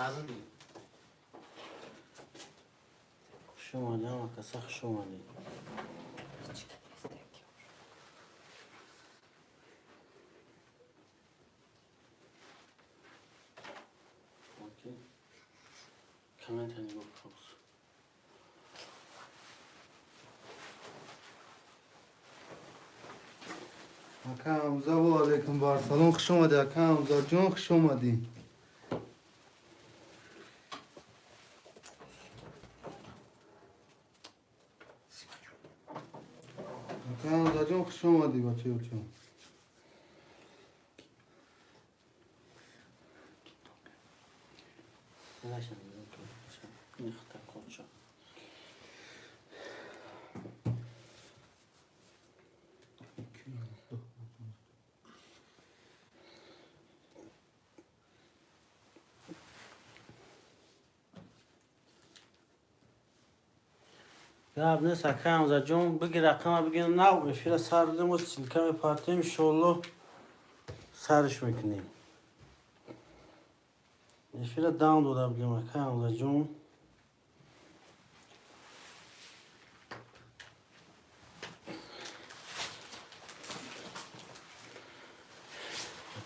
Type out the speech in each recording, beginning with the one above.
عربی خوش اومدی اما کسا خوش اومدی اوکی کامنت هنی گفت خبص اکا حمزه و علیکم بار سلام خوش اومدی اکا حمزه جان خوش اومدی اکا حمزه جان خوش اومدی بچه بچه بلاشم نختا کنشا Ya ne sakın zaten bir rakama bir gün ne olur? Şöyle sardım o silkeme partiyim şollu sarış mekini. Şöyle down da bir makam zaten.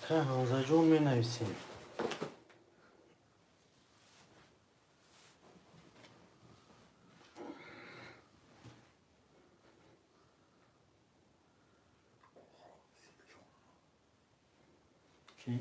Makam zaten mi neysin? Şey.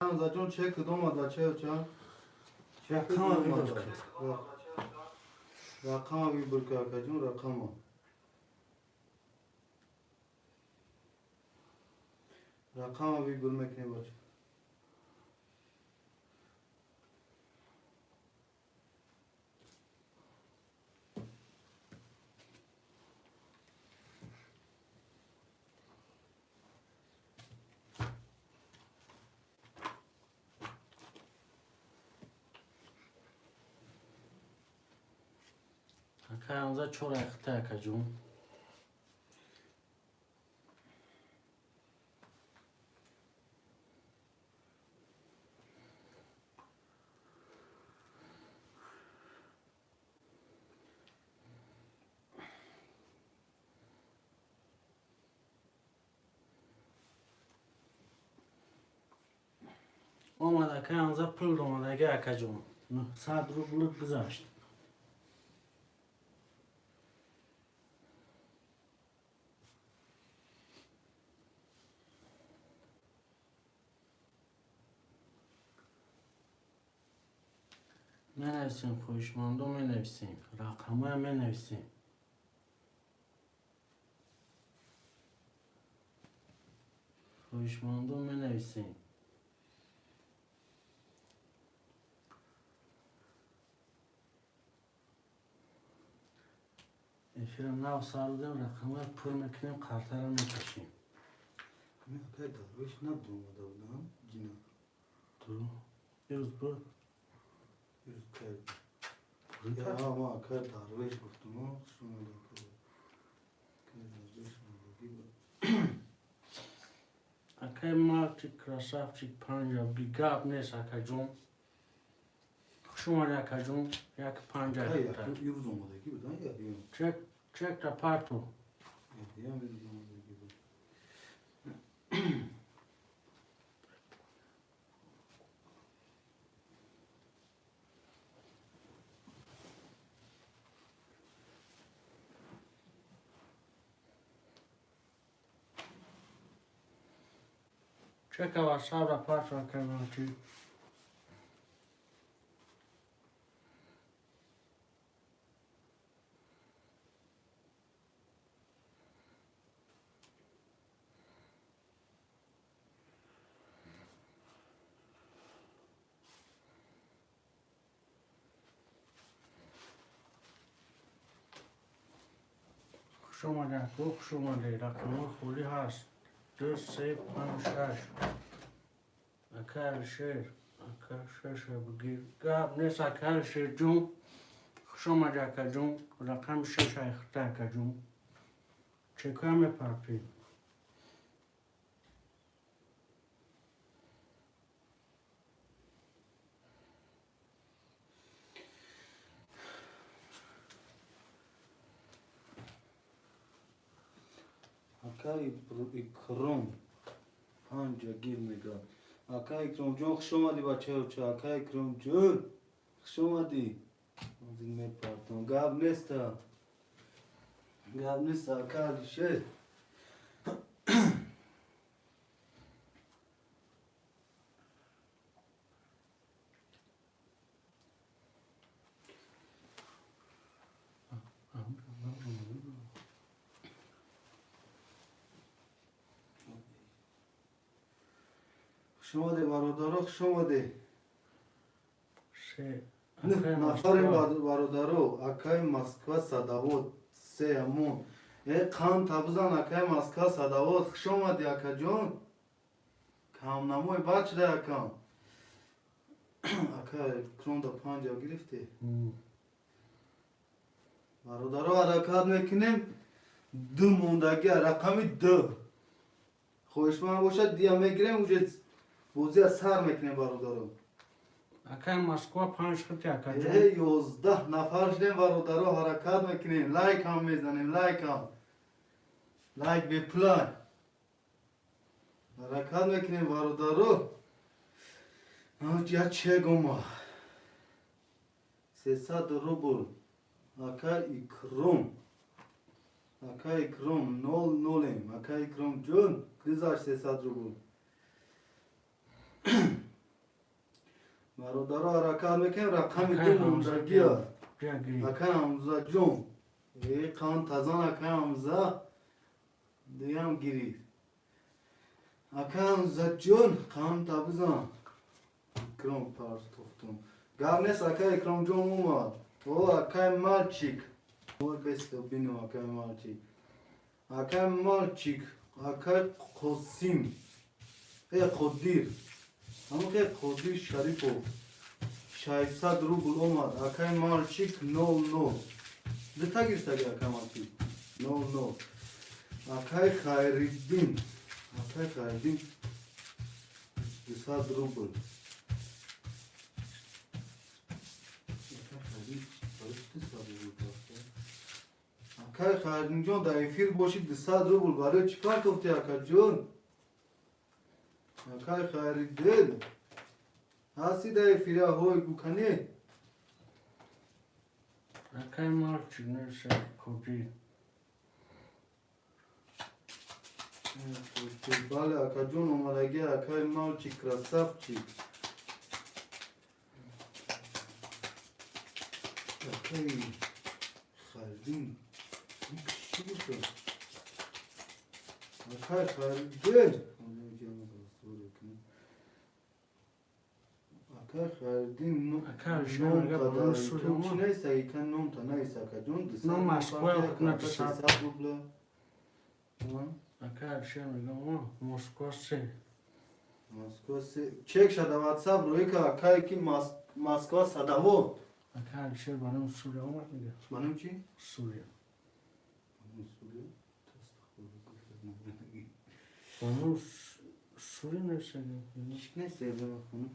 حمزه جان چه کدوم از بچه بچه Rakama bir bak. رقم بی برکه اکا جان رقم بی برمکنی بچه Makam zaten çok akta akacağım. Olmadı kanza pul olmadı ki akacağım. Sadru bulup kızarmıştı. Ne nefsim خوشماندو می نویسیم رقمه می نویسیم خوشماندو می نویسیم افیرم نو سالدم رقمه پر میکنیم قرطه رو میکشیم همه اکا داروش نبدو اومده بودم جینا تو یروز برو یوز کرد یا ما اکا داروش گفتم شما داروش اکای مارچی کراسافچی پنجابی گاب نیست اکاجون خوشم اکاجون یک پنجابی یوز اومده کی بودن یا دیگه چک تا پارتو یا یوز اومده کی بود چک واساب را پارتو کنم چی خوش اومده تو خوش اومده رقم خولی هست 2 3 5 6 اکل شیر بگیر گاب نیست اکل شیر جون خوش اومده اکل جون رقم 6 اخته اکل جون چکه همه پاپی Aka ikram panca girmega. Aka ikram can خوش اومدی بچه ها چه Aka ikram جون خوش اومدی از این میپرتم گاب نیست Aka علیشه خوش اومده برادرها خوش اومده نفر برادرو اکای مسکو صداوت سه امون قام تابزان اکای مسکو صداوت خوش اومدی اکا جون کام نموی بچ ده اکام اکا کرون دا پانجا گرفته برادرو حرکت میکنیم دو موندگی رقمی 2 خوشمان باشد دیا میگیریم اوجه بوزی از سر میکنیم برادرو اکل مسکو 5 خطی اکل جون 11 نفر شدیم برادرو حرکت میکنیم لایک هم میزنیم لایک بپلای حرکت میکنیم برادرو یا چه گما 300 روبل اکا اکرم 0 اکا اکرم جون گذاشت 300 روبل برادرها حرکت میکنیم رقم 2 موندگی اکا حمزه جون قان تازان اکا حمزه دیم گیرید اکا حمزه جون قان تابزان اکرم پارس توفتم گاب نیست اکا اکرم جون اومد او اکا مالچیک او بست بینو اکا مالچیک اکا قسیم قدیر همون که قدیر شریفو 600 روبل اومد اکای مالچیک 00 دتا گیرستگی اکای مالچیک 00 اکای خیردین 200 روبل اکای خیردین جون در افیر باشید 200 روبل برای چیکار گفتی اکای جون اکای خیردین هستی در افیر هوی بکنی اکل مالچی نیست کودی بله اکا جون اومدگی اکای مالچی کراسافچی اکای خیردین چی بود اکای خیردین اکای خیردین اکل شون میگه برون چی سوی نیست اکا نوم تا نیست اکا جون نو مسکوی خودنه 200 روبله اکل شون میگه مسکو 3 مسکو چک شده واتساپ روی که اکای کی مسکو صداوت اکل شون برون سوی اومد میگه منم چی؟ سوی برون سوی نیست هیچ نیست خونم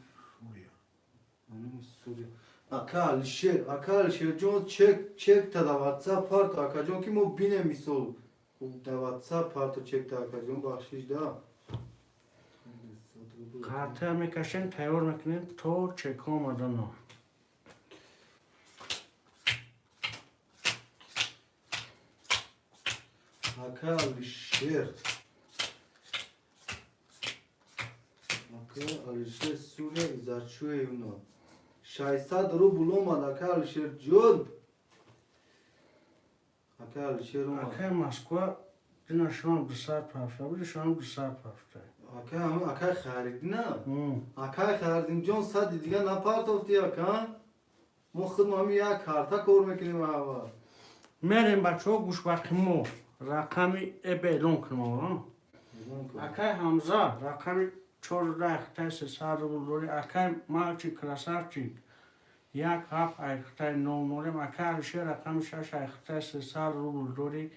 سوریا اکال شیر جون چک تا دا واتساپ پارتو اکا جون که مو بینه میسول دا واتساپ پارتو چک تا اکا جون بخشیش دا کارته میکشن تیار میکنین تو چک اومده نو اکال شیر سوریا ازارچوه اونو 600 روبل اومد اکال شیر جون اکال شیر اومد اکل مسکو دینا شون 200 پافته بودی شون 200 پافته اکای خریدی نه اکای خریدیم جون صد دیگه نپارتوفتی اکا ما خود ما یک کارتا کار میکنیم اول میریم بچه ها گوش بقیمو رقمی ابلون کنم اکای همزه رقمی 14 اختای 300 روبل دوری اکای مالچی کراسارچی یک هفت اختای 9 اکای الشه رقم 6 اختای 300 روبل دوری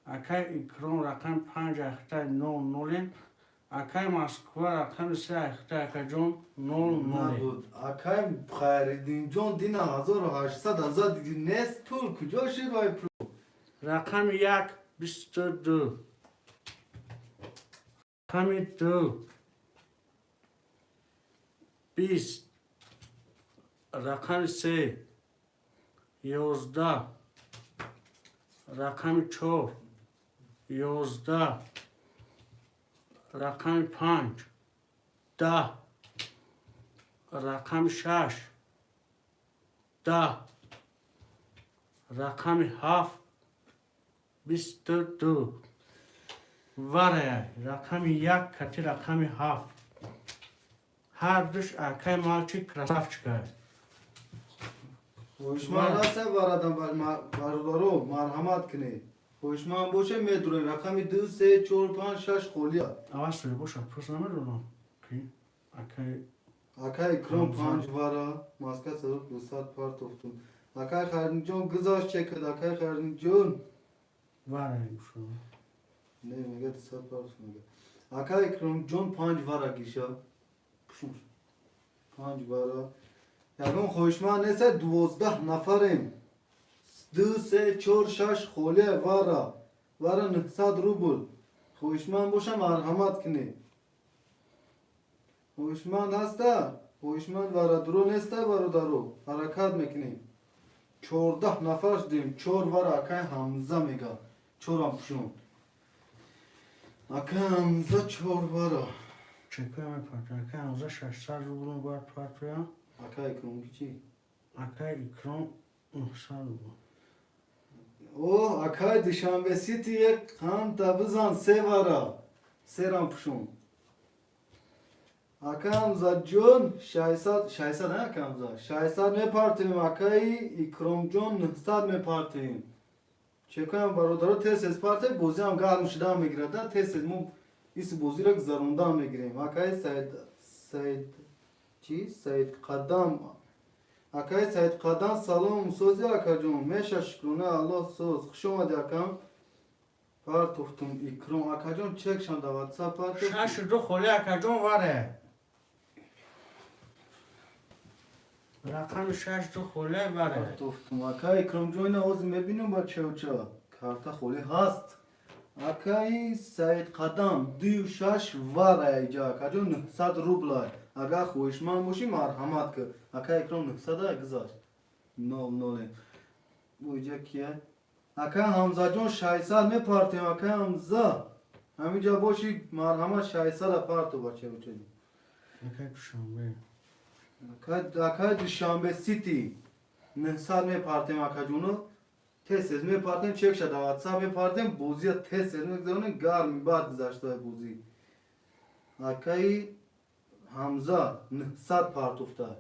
اکای اکرون رقم 5 اختای 9 اکای مسکو رقم 3 اختای اکای جون 9 اکای خیردین جون دینا 1800 آزاد دیدی نیست طول کجا شد وای پرو رقم 1 22 رقم 2 20 رقم 3 11 رقم 4 11 رقم 5 10 رقم 6 10 رقم 7 22 وره رقم 1 کتی رقم 7 هر دوش اکای مالچی کراسافچکای خوشمان راست بردم بردارو مرحمت کنی خوشمان باشه میدونه رقمی 2 3 4 5 6 خولیا آواز سوی باشه پس نمیدونم کی اکای اکای کرم 5 وارا ماسکه سرک 200 پارت افتون اکای خیردین جون گذاشت چکد اکای خیردین جون وره شو نه میگه 200 پارت میگه اکای کرم جون 5 وارا گیشا 5 وارا یکم خوشمان نیست 12 نفریم 2 3 4 6 خوله وارا 900 روبل خوشمان باشه مرحمت کنی خوشمان هسته خوشمان وارا درو نیسته برادرو حرکت میکنی 14 نفر شدیم 4 وارا اکای حمزه میگه 4 هم پشون اکای حمزه 4 وارا چکای میپرد اکای همزه 600 روبل باید پرد یا اکای کنگی چی؟ اکای اکرام 900 روبل اوه اکای دوشنبه سیتی یک هم تا بزن 3 وارا 3 هم پشون اکای حمزه جون 600 نه اکای حمزه 600 میپرتیم اکای اکرام جون 900 میپرتیم چه کنم برادرها تست از پارت بوزی هم گرم شده هم میگیره ده تست از مو ایس بوزی را گذرونده هم میگیریم اکای سید قدم اکای سید قدم سلام سوزی اکا جون میشه شکرونه الله سوز خوش اومدی اکام پارت افتم اکرام اکا جون چک شنده واتساپ پارت افتم 62 خوله اکای جون وره رقم 62 خوله وره پارت افتم اکای اکرام جون آوز میبینم با چه و چه کارتا خولی هست اکای سید قدم 26 واره ایجا اکا جون 900 روبلای اگر خوشمان باشی مرحمت که اکای اکرام 900 گذاشت 00 bu اینجا کیه؟ اکای حمزه جون 600 میپارتیم اکای حمزه همینجا باشی مرحمت 600 پارتو بچه بچه اکای دوشنبه اکای دوشنبه سیتی 900 میپارتیم اکا جونو تست میپارتیم چک شده واتساپ میپارتیم بوزی تست میگذارونیم گرمی بعد گذاشته بوزی اکای حمزه 900 پارت افتاد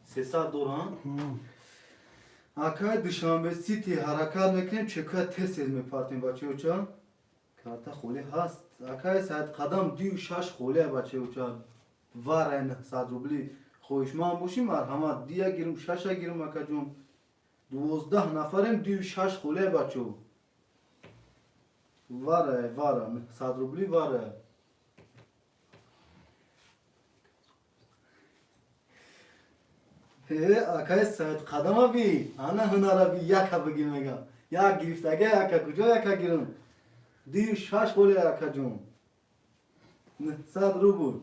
300 دوران اکای دوشنبه سیتی حرکت میکنیم چکای تست میپارتیم بچه اوچا کارتا خولی هست اکای ساعت قدم 26 خوله بچه اوچا واره 900 روبلی خوشمان باشیم مرحمت دیگه گیرم 6 گیرم اکا جون 12 نفریم 26 خوله بچه واره 900 روبلی واره اکای ساعت قدم بی انا هنر بی یک بگی میگم یک گرفتگه یک کجا یک گیرم 26 خوله اکا جون 900 روبل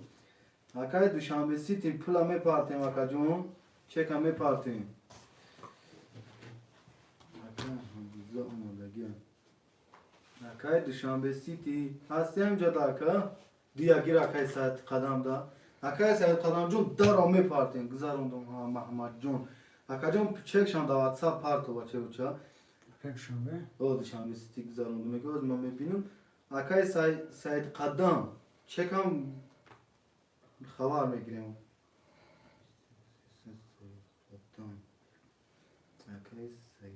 اکای دوشنبه سیتی پولا میپارتیم اکا جون چکا میپارتیم اکای دوشنبه سیتی هستی همجا دا اکا دیا گیر اکای ساعت قدم دا اکای ساعت قدم جون دارا میپارتیم گذاروندم ها محمد جون اکا جون چک شان دا واتساپ پارتو بچه بچه اکای دوشنبه او دوشنبه سیتی گذاروندم میگه از من میبینم اکای ساعت قدم چک هم خبر میگیریم اکای ساعت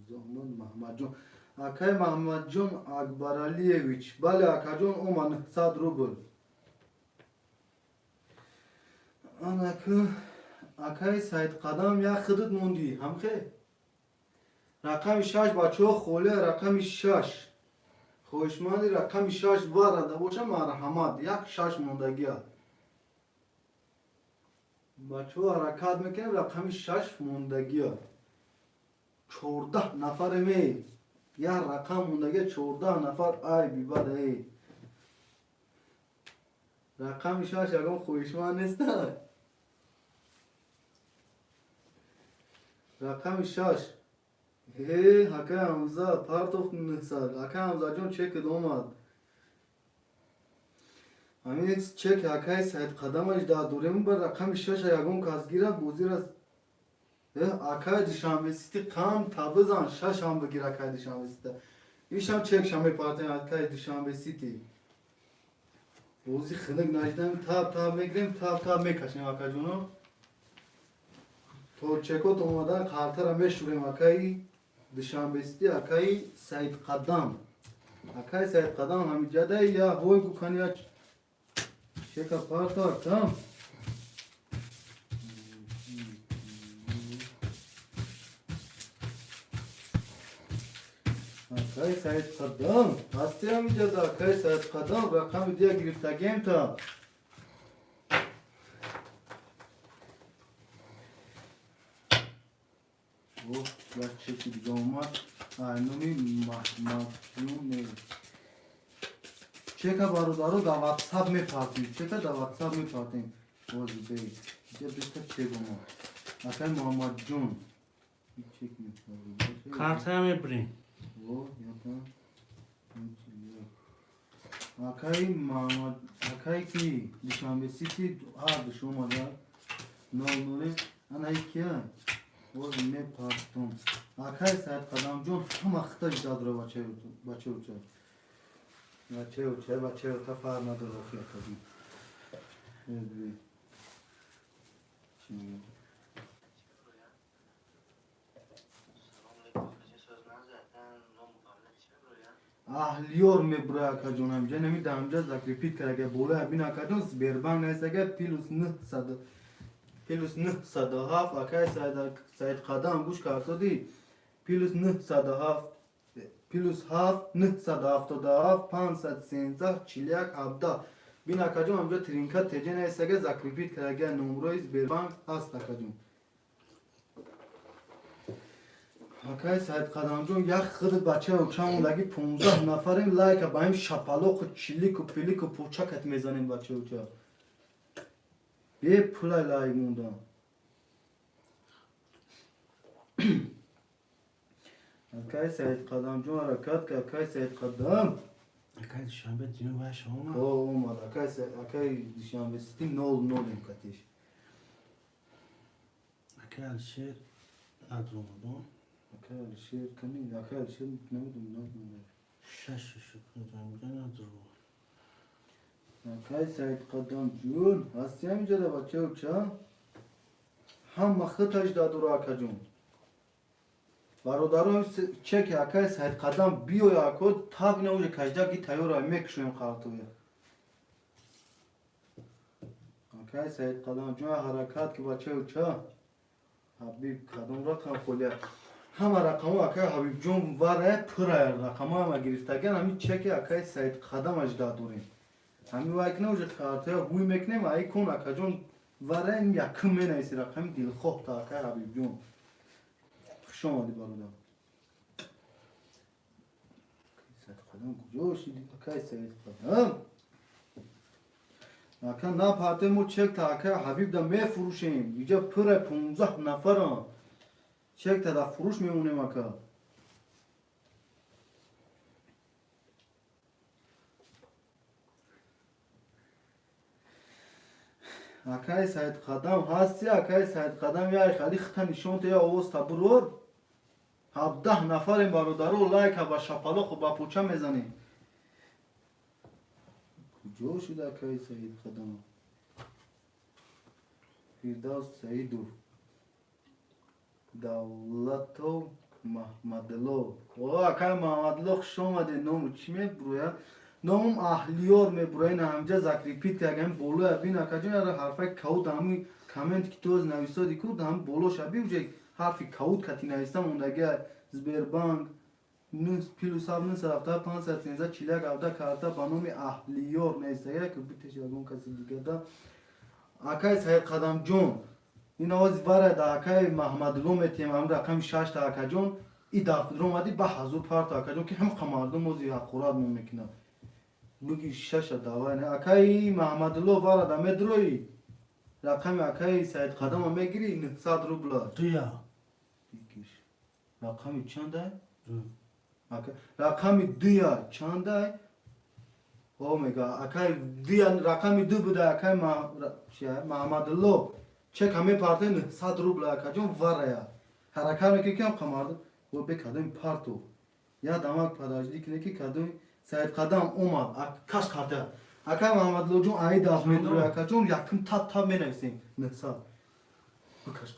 زمان محمد جون Akay Muhammad John Akbaraliyevich. Bale Akajon Oman 900 rubl. Akay Said Qadam ya xidit mondi. Hamxe. رقم 6 بچه ها خوله رقم 6 خوشمالی رقم 6 وارده باشه مرحمت یک 6 موندگی ها بچه ها حرکت میکنیم رقم 6 موندگی ها 14 نفر می یک رقم موندگی 14 نفر ای بیباد ای رقم 6 یکم خوشمان نیست رقم 6 Haka Hamza, part of Nisar. Haka Hamza John check domad. Hamid check Haka Said Qadamaj da durum bar rakam 6 yagum kasgira buzir az. Haka Dishambe City kam tabazan 6 ham begir Haka Dishambe City. İşam check Şambe parti Haka Dishambe City. Buzi khilek najdam tab megrem tab mekaşim Haka Jono. To checko tomadan khartara meshurem Hakai Dishambe City Hakai Said Qadam. Hakai Said Qadam hamijada ya hoy ku khaniya cheka parta tam. Hakai Said Qadam. Hasti hamijada Hakai Said Qadam rakam diye giriftagem ta. Bu gerçek bir olmak. Aynı mahkum. Çeka barudaro da WhatsApp में पाती चेका da WhatsApp में पाते वो दे जब इसका चेक होना आकर मोहम्मद जून चेक में Kartaya mı brin? वो यहाँ आकाई मोहम्मद आकाई की दिशा में सिटी हाँ दिशा में नौ नौरे अनाई क्या वो मैं पाता हूँ आकाई साथ कदम जून हम अख्तर जादरा बच्चे उच्चा बच्चे उठा फार ना दो रखिए कभी ahliyor me bırak canım canım damca zakripit karage bola bina kadın berban neyse ki pilus ne sadahaf akay sayed qadam guş karto di pilus ne sadahaf pilus haf ne sadahaf to dahaf 513 çilyak abda bina kadın amca trinka tece neyse ki zakripit karage numroiz berban hasta kadın Hakay Said Qadamjon یک خود بچه اوکشام لگی 15 نفریم لایک بایم شپالوق و چلیک و پیلیک و پوچکت میزنیم بچه اوکشام به پولای لای موندم Hakay Said Qadamjon حرکت که Hakay Said Qadam Hakay Dishambe diyor baş olma. o olmadı Hakay Dishambe City nol imkatiş Hakay Alişer adromadon. Hakay Alişer kani Hakay Alişer ne bileyim Şaşı kızım adro. Hakay Said Qadamjon hastiyam jada bachche ucha ham makhtaj dadura akajun Barodarom çek Hakay Said Qadam biyo yakod tab ne uje kajda ki tayora mek shum qartuya Hakay Said Qadamjon harakat ki bachche ucha Habib Qadam rakam kholiya Hama raqamı Hakay Habibjon var है पूरा raqamı ama giriftagan hami çek Hakay Said Qadam ajdadurin Hami vayk ne uje karte huy mekne vay kon akajon varen yakın men aysi raqam dil khoh ta Hakay Habibjon Khshom adi baruda Said Qadam kujoshi di Hakay Said Qadam Hakan na parte mu çek ta Hakay Habib da me furuşim ija pura 15 nafaran çek ta da furuş memunem Hakay Hakay Said Qadam hasti Hakay Said Qadam ya khali khta nishon te ya ovoz taburor 17 nafarim barodaro like ba shapaloq ba pucha mezani kujo shud Hakay Said Qadam Firdaus Saidov Davlatov محمدلو و اکای محمدلو خوش آمده نام چی میبروید نام اهلیار میبروید همجا زکری پیت که اگه بولو بین اکا جون یاره حرفای کود همی کامنت که توز نویسادی کود هم بولو شبیه وجه حرفی کود کتی نویستم اوندگه زبربانگ نوز پیلو ساب نوز رفته 513 چیلک افته کرده با نام اهلیار نیسته که بیتش یکون کسی دیگه دا اکای سید قدم جون این آواز واره دا اکای محمد لوم تیم هم رقم 6 تا اکا جون ای دفت رو اومدی به حضور پارت اکا جون که هم قماردم موزی حق خوراد ممکنه بگی 6 دعوه نه اکای محمد لو واره دا مدروی رقم اکای سید قدم هم میگیری 900 روبل دویا دیگیش رقمی چنده؟ رقمی دویا چنده؟ او میگه اکای دویا رقمی دو بوده اکای محمد لو چه کمی پارته 900 روبل اکا جون واره حرکت میکنه که هم قمارده و به کدوم پارتو یا داماد پداجدی کنه که کدوم سید قدم اومد کاش کرده اکای محمد لو جون ای داخل میدروی اکا جون یکم تا مینویسیم 900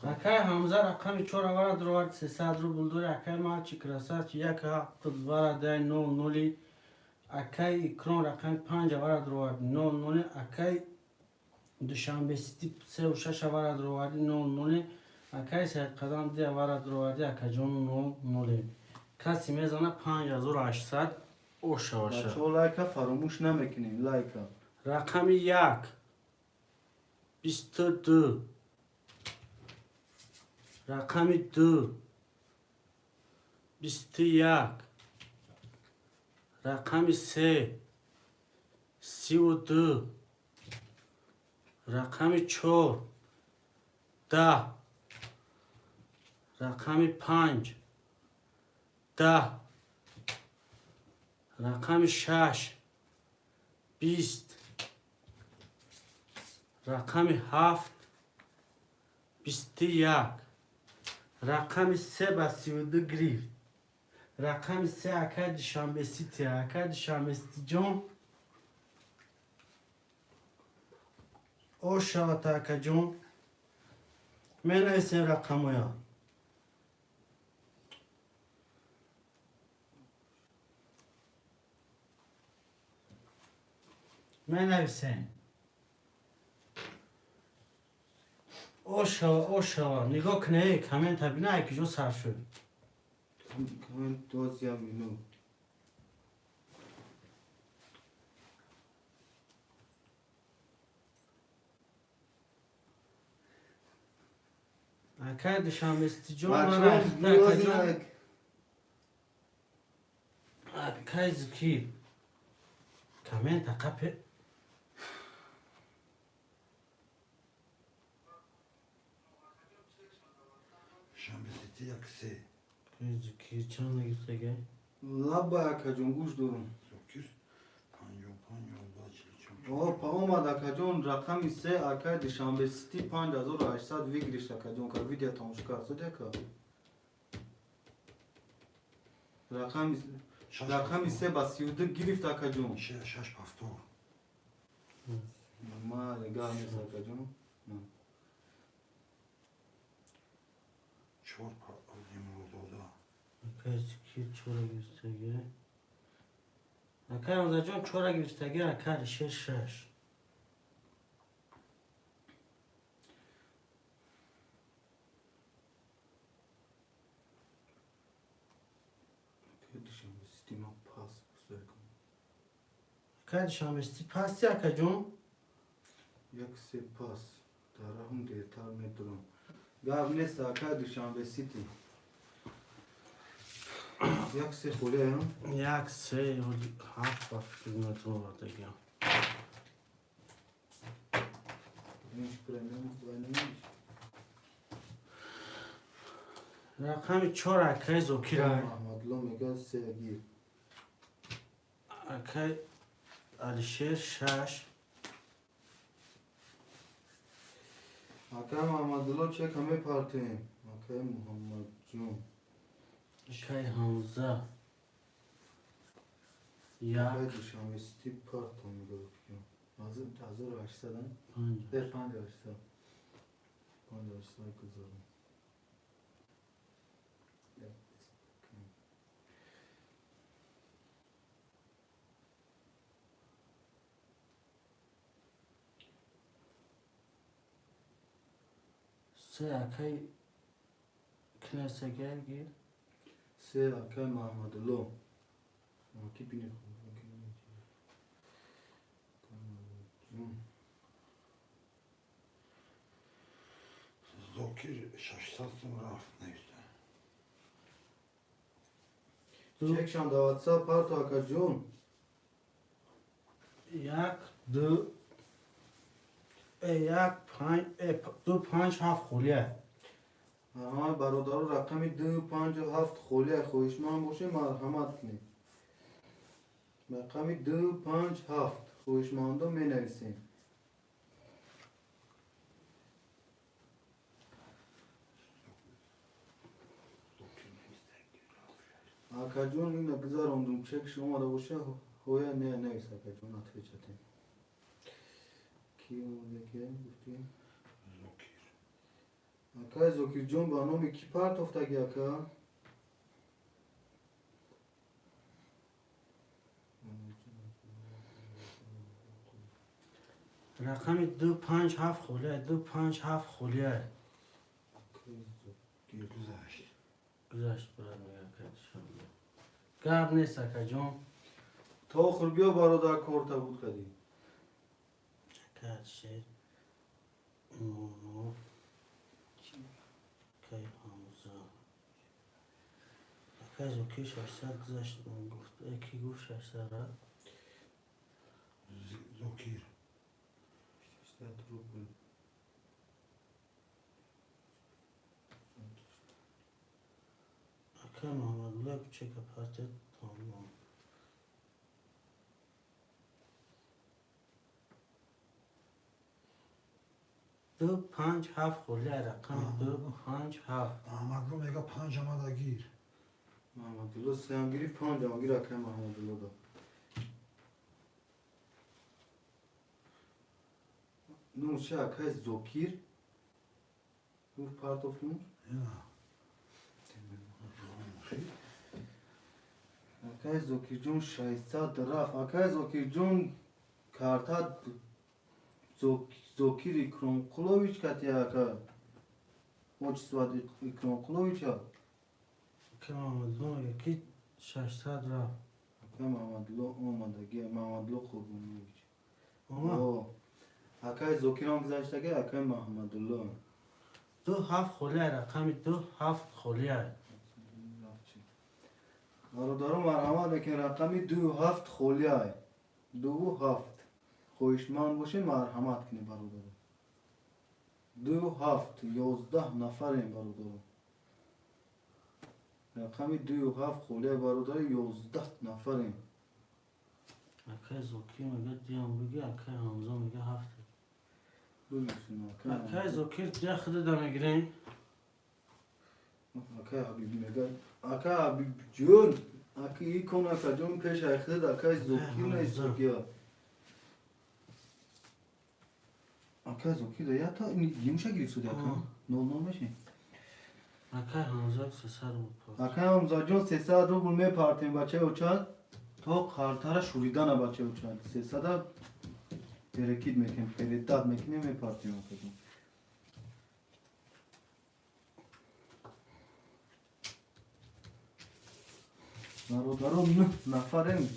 اکای حمزه رقم 4 وارد روارد 300 روبل دوری اکای ما چی کراسات یک هفت وارد 9 اکای اکران رقم 5 وارد روارد 9 اکای دوشنبه سیتی 3 و 6 وارد روارد 9 اکای سید قدم 10 وارد روارد اکا جون 9 کسی میزنه 5800 او شواشه بچه ها لایک فراموش نمیکنیم لایک رقم 1 22 رقم 2 21 رقم 3 32 رقم 4 10 رقم 5 10 رقم 6 20 رقم 7 21 رقم 3 با 32 گریفت رقم 3 اکا دوشنبه سیتی اکا دوشنبه سیتی جون او شوات اکا جون من نویسیم رقم ها من نویسیم او شوا نگاه کنه کامنت بینه که جو سر شد کامنت دوزیا مینو اکا دوشنبه سیتی جون اکا زکی کامنت اقا شنبه سیتی یک سه زکی چند نگیسته گه لبا اکا جون گوش دارم 55 آه پا اومد اکا جون رقم 3 اکا دوشنبه سیتی 5800 ویگریش اکا جون که ویدیو تماشا کرد سده که رقم 3 با 32 گرفت اکا جون 6 هفتور ما نگاه نیست اکا جون 4 امرو داده اکا زکی چورا گیسته گه اکا همزه جون چورا گیسته گه اکا 6 دوشنبه سیتی ما پاس بسوی کنم اکا دوشنبه سیتی پاستی اکا جون یک سه پاس داره هم دیرتر میدونم گاب نیست اکا دوشنبه سیتی یک سه خوله هم 1 3 7 خدمت رو برده گه نیش پرمیم نیش رقم 4 اکای زوکی را محمد لو میگه 3 گیر اکای علیشیر 6 اکا محمد لو چه کمی پارتیم اکا محمد جون اکای حمزه اکا یک دوشنبه سیتی پارت هم میگه بکنم 1800 هم؟ 5 ده 5800 5800 گذارم سه اکای کنسه گرگی سه اکای محمد الله کی بینه زوکیر 600 سون رفت نیست. چکشان دا واتساپ پارت آکا جون یک دو یک پنج دو پنج هفت خولیه ها برادر رقمی 257 خولی خویشمان باشه مرحمت کنید رقمی 257 خویشماندو می نویسیم آکا جون این بگذاروندم چکش اومده باشه هویه نه نویس آکا جون اتفه چطیم کی اومده که گفتیم زوکیر آکا زوکیر جون با نام کی پارت افتگی آکا رقم دو پنج هفت خولیه دو پنج هفت خولیه گذشت. گذاشت برای میگه که گرد نیست اکا جون تا آخر بیا برادر کارتا بود کدی کرد شد نونو کی همزا اکا زوکی 600 گذاشت من گفت اکی گفت 600 را زوکیر اکا محمد الله بچه که پرتت تمام دو پنج هفت خولیه رقم دو پنج هفت احمد رو میگه 5 آمده گیر. محمد الله سیانگیری 5 آمگیر آکا محمد الله دا نو چه اکای زوکیر نو پارت اف نو نه اکای زوکیر جون 600 رفت اکای زوکیر جون کارتا زوکیر اکرام قلوویچ کتی اکا отчество اکرام قلوویچ ها که محمد الله یکی 600 رفت اکای محمد الله اومدگی محمد الله قربونویچ اما اکای زوکیر هم گذاشتگی اکای محمد الله دو هفت خولیه رقم دو هفت خولیه برادرم مرحمت بکن رقمی 27 خولیه 27 خویشمان باشه مرحمت کنی برادرم 27 11 نفریم برادرم رقمی 27 خولیه برادر 11 نفریم اکای زوکی میگه دیام بگی اکای همزا میگه هفت بگیرسیم اکای زوکی ده خود دمیگرین اکای حبیبی میگه اکای حبیب جون اکی ای کن اکای جون پیش اخدد اکای زوکی نیست زوکی اکای زوکی ده یا تا یموشه گریف سودی اکا نول نول میشه اکای همزا 300 بود پاس اکای همزا جون 300 روبل می پارتیم بچه اوچاد تا خارتر شوریدن بچه اوچاد 300 ترکید میکن پریداد میکنیم می پارتیم اکای جون برادرم نه نفریم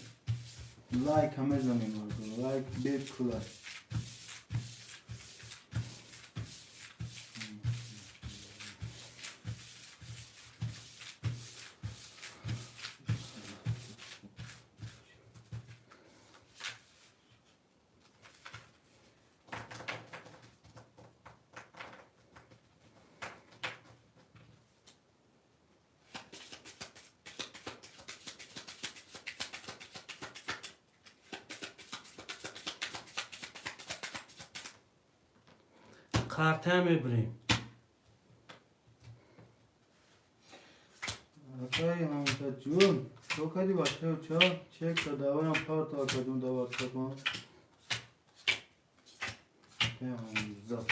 لایک همه زمین برادر لایک بیت کلای کارته میبریم اکای همزا جون تو کدی بچه اوچاد چک تا دوایم پارت اکای جون دوات کن اکای همزا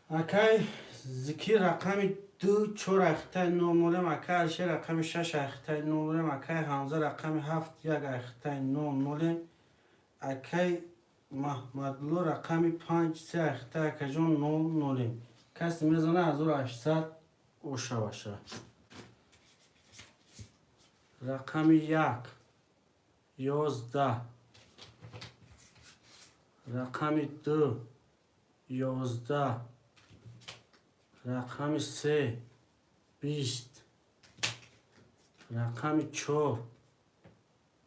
اکای زکی رقم دو چور اختای نورمالم اکای الشه رقم 6 اختای نورمالم اکای همزا رقم 7 یک اختای نورمالم اکای محمدلو رقم 5 3 اخته کجون 9 0 کسی میزنه 1800 اوشه باشه. رقم 1 11 رقم 2 11 رقم 3 20 رقم 4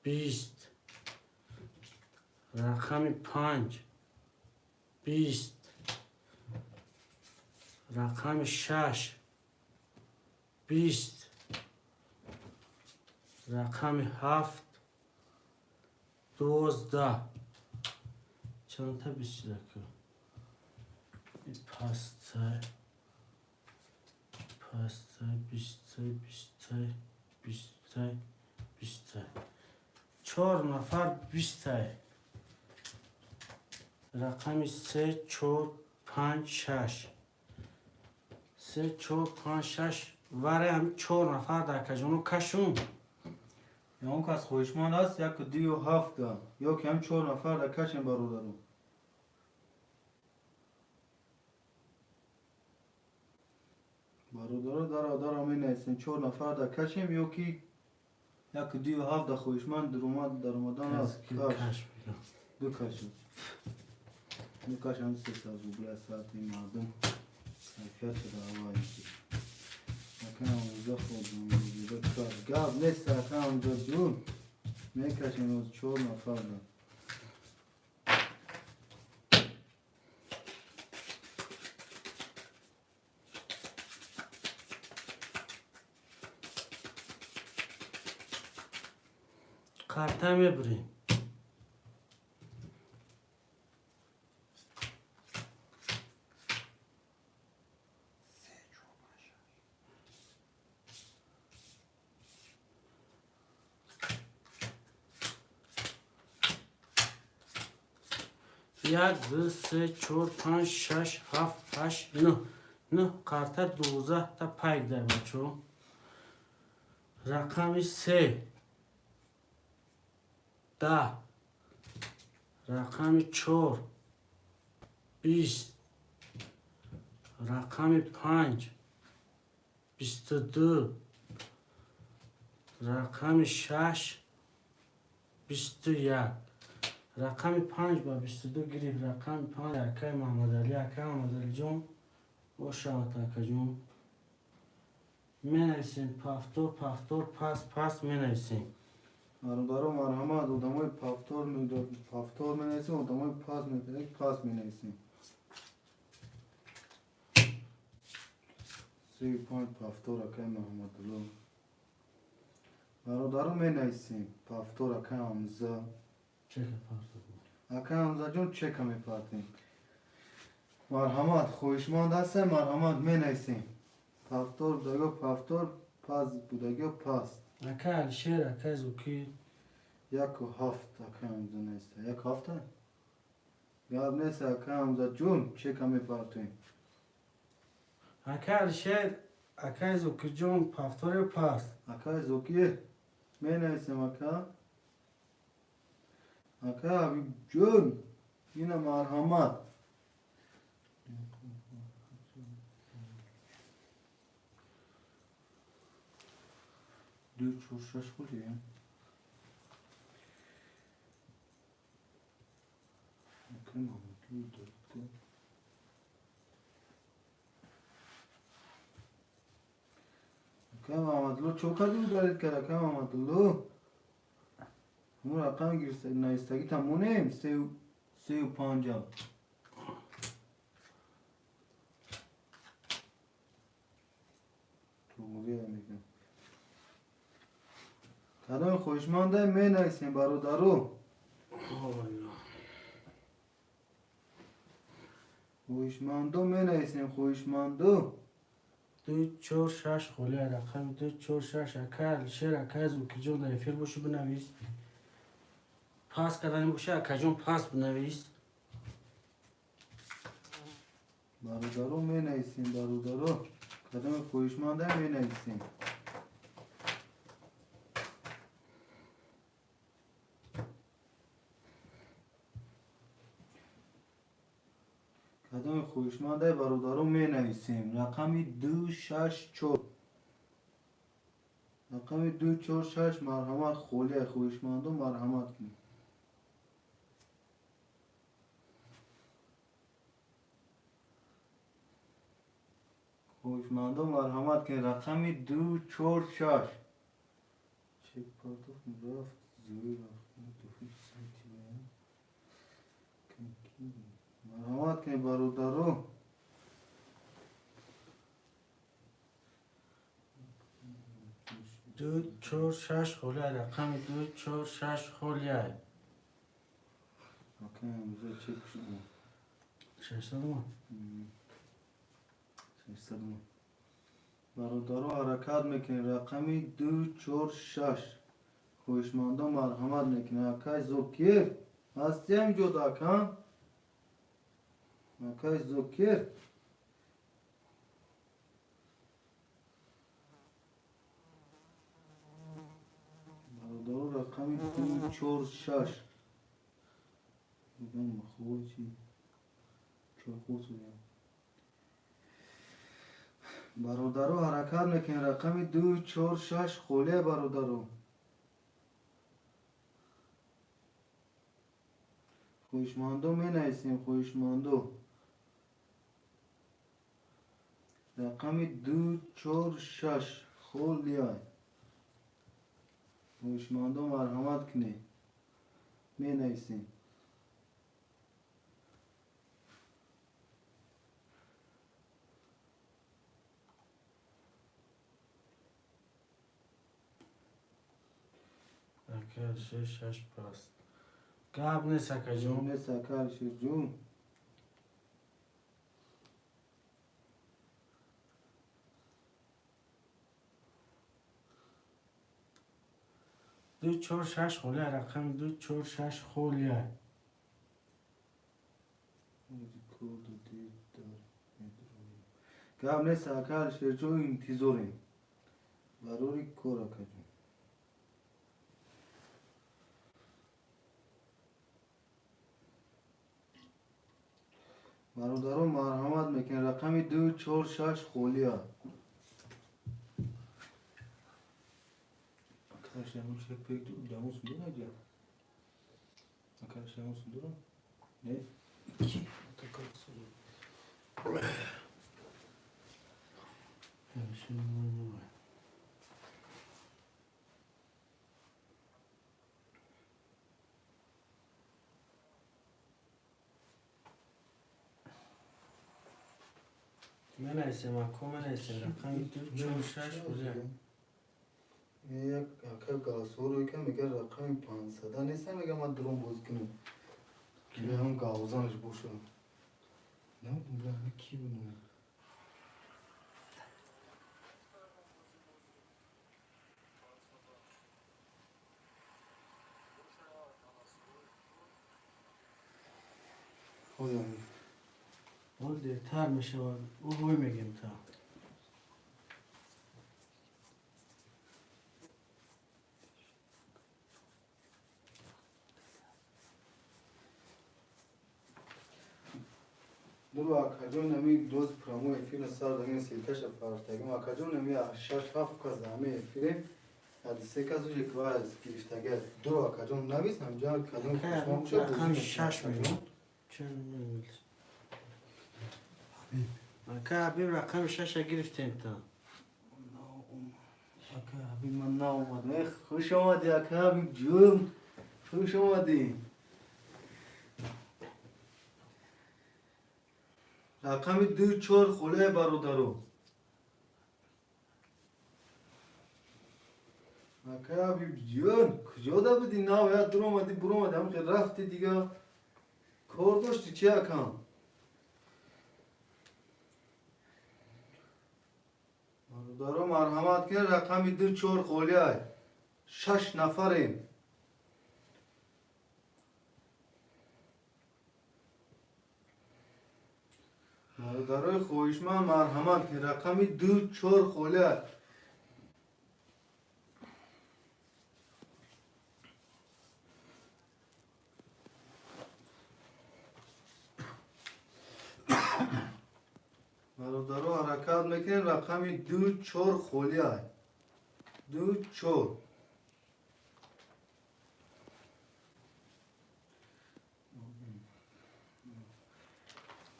20 رقم 5 20 رقم 6 20 رقم 7 12 چند تا 20 که پاسته 20 4 نفر 20 رقم 3 4 5 6 3 4 5 6 وره هم 4 نفر در کجونو کشون یا اون کس خویشمان است یک دیو هفت دا یا که هم 4 نفر در کشن برادرو برادرو دارا می نیستن 4 نفر در کشیم یا که یک دیو هفت در خویشمان در اومدن است کش بیدم دو کشم دو کشم 3 ساعت و بلا ساعتی مردم حیفیت شده هوایی اکنم اونجا خودم اونجا کار گاب نیست اکنم اونجا جون میکشم از 4 نفر در کارتا میبریم یک دو سه چهار پنج شش هفت هشت نه کارتا 12 تا پایک در بچو رقم 3 10 رقم 4 20 رقم 5 22 رقم 6 21 رقم 5 با 22 گریف رقم 5 اکای محمد علی جون و شاوت اکا جون می نویسیم پافتور پاس می نویسیم برادرو مرحمت ادامای پافتور می نیسیم ادامای پاس می نیسیم 35 پافتور اکای محمد علی برادرو می نیسیم پافتور اکای حمزه چه که پافتور اکای حمزه جون چک می پاتیم مرحمت خویشمند هسته مرحمت می نیسیم پافتور بودگو پافتور پاس بودگو پاس اکای الشیر اکای زوکی 1 و 7 اکای حمزه نیسته 1 هفته گاب نیسته اکای حمزه جون چک می پاتیم اکای الشیر اکای زوکی جون پافتور پاس اکای زوکیه می نیسیم اکای حبیب جون اینه مرحمت دو چور شش خوشی اکای محمد دو اکای محمد لو چوکا دو دارید که اکای محمد لو همون رقم گیرسته نایستگی تمونیم 35 تومولی میگم کدام خوشمانده می نیستیم برادرو خوشماندو می نیستیم خوشماندو 2 4 6 خوله رقم 2 4 6 اکای الشیر اکای زوکی جون در فیل باشو بنویس پاس کردن باشه اکای جون پاس بنویس برادرو می نیستیم برادرو کدام خوشمانده می نیستیم خویشمنده برادرو می نویسیم. رقمی 264. رقمی 246 مرحمت خولیه خویشمندو مرحمت کنید. خویشمندو مرحمت کنید. رقمی 246 چک پرداخت رفت زوی رفت توفیق سایتی مرحمت کنید برادرو. دو چهار شش خولیه رقم 246 خولیه. اوکی امروزه چک شدیم. 600 ما 600 ما برادرو حرکت میکنی. رقمی 246 خویشمندا مرحمت میکنی. اکای زوکیر هستی هم جدا کن. اکای زوکیر برادرو رقمی 246 بگم مخوری چی چه خود سویم برادرو حرکت میکنی. رقمی 246 خوله برادرو. خویشمندو می نویسیم. خویشمندو رقمی 246 خولیه خویشمندو مرحمت کنی می نویسیم. اکر 6 پاست گاب نیست اکر جون. جون سکر شیر جون. دو چهار شش خولیه رقم 246 خولیه. گاب نیست سکر شیر جون انتظاریم ضروری کار کجون. برادرو مرحمت میکن. رقمی 246 خولیه. Arkadaşlar bu şey pek damız değil mi acaba? Arkadaşlar nasıl durum? Ne? 2 takıl soru. Şimdi bunu var. من اسم اکو من اسم رقم 246 خولیه. یک اکا گاسوروی که میگه رقم 500 نیست میگه من درون باز کنم که هم گاوزانش باشم. نه برای کی بنویم خودم اون دیرتر میشه و او روی میگیم تا درو اکاجون نمی دوز پرامو فیلم سر دنگه سیلکش پارتگیم اکاجون نمی شش هفت کاز همه فیلم حدیثه کازو یک از گرفتگه درو اکاجون نویس همجا کدوم کشمان چه رقم 6 میگم چرا نمیلیس اکا حبیب رقم 6 گرفتیم تا اکا حبیب من نا اومد خوش آمدی اکا حبیب جون خوش آمدی. رقم 2 خوله برادرو. اکا حبیب جون کجا دا بودی؟ نه باید در اومدی برو اومدی هم که رفتی دیگه کار داشتی چی اکا؟ برادرو مرحمت کن. رقم 2 خوله 6 نفریم. برادرای خویشمن مرحمت کن. رقم 2 خوله برادرها حرکت میکنیم رقم 2 4 خولی های 2 4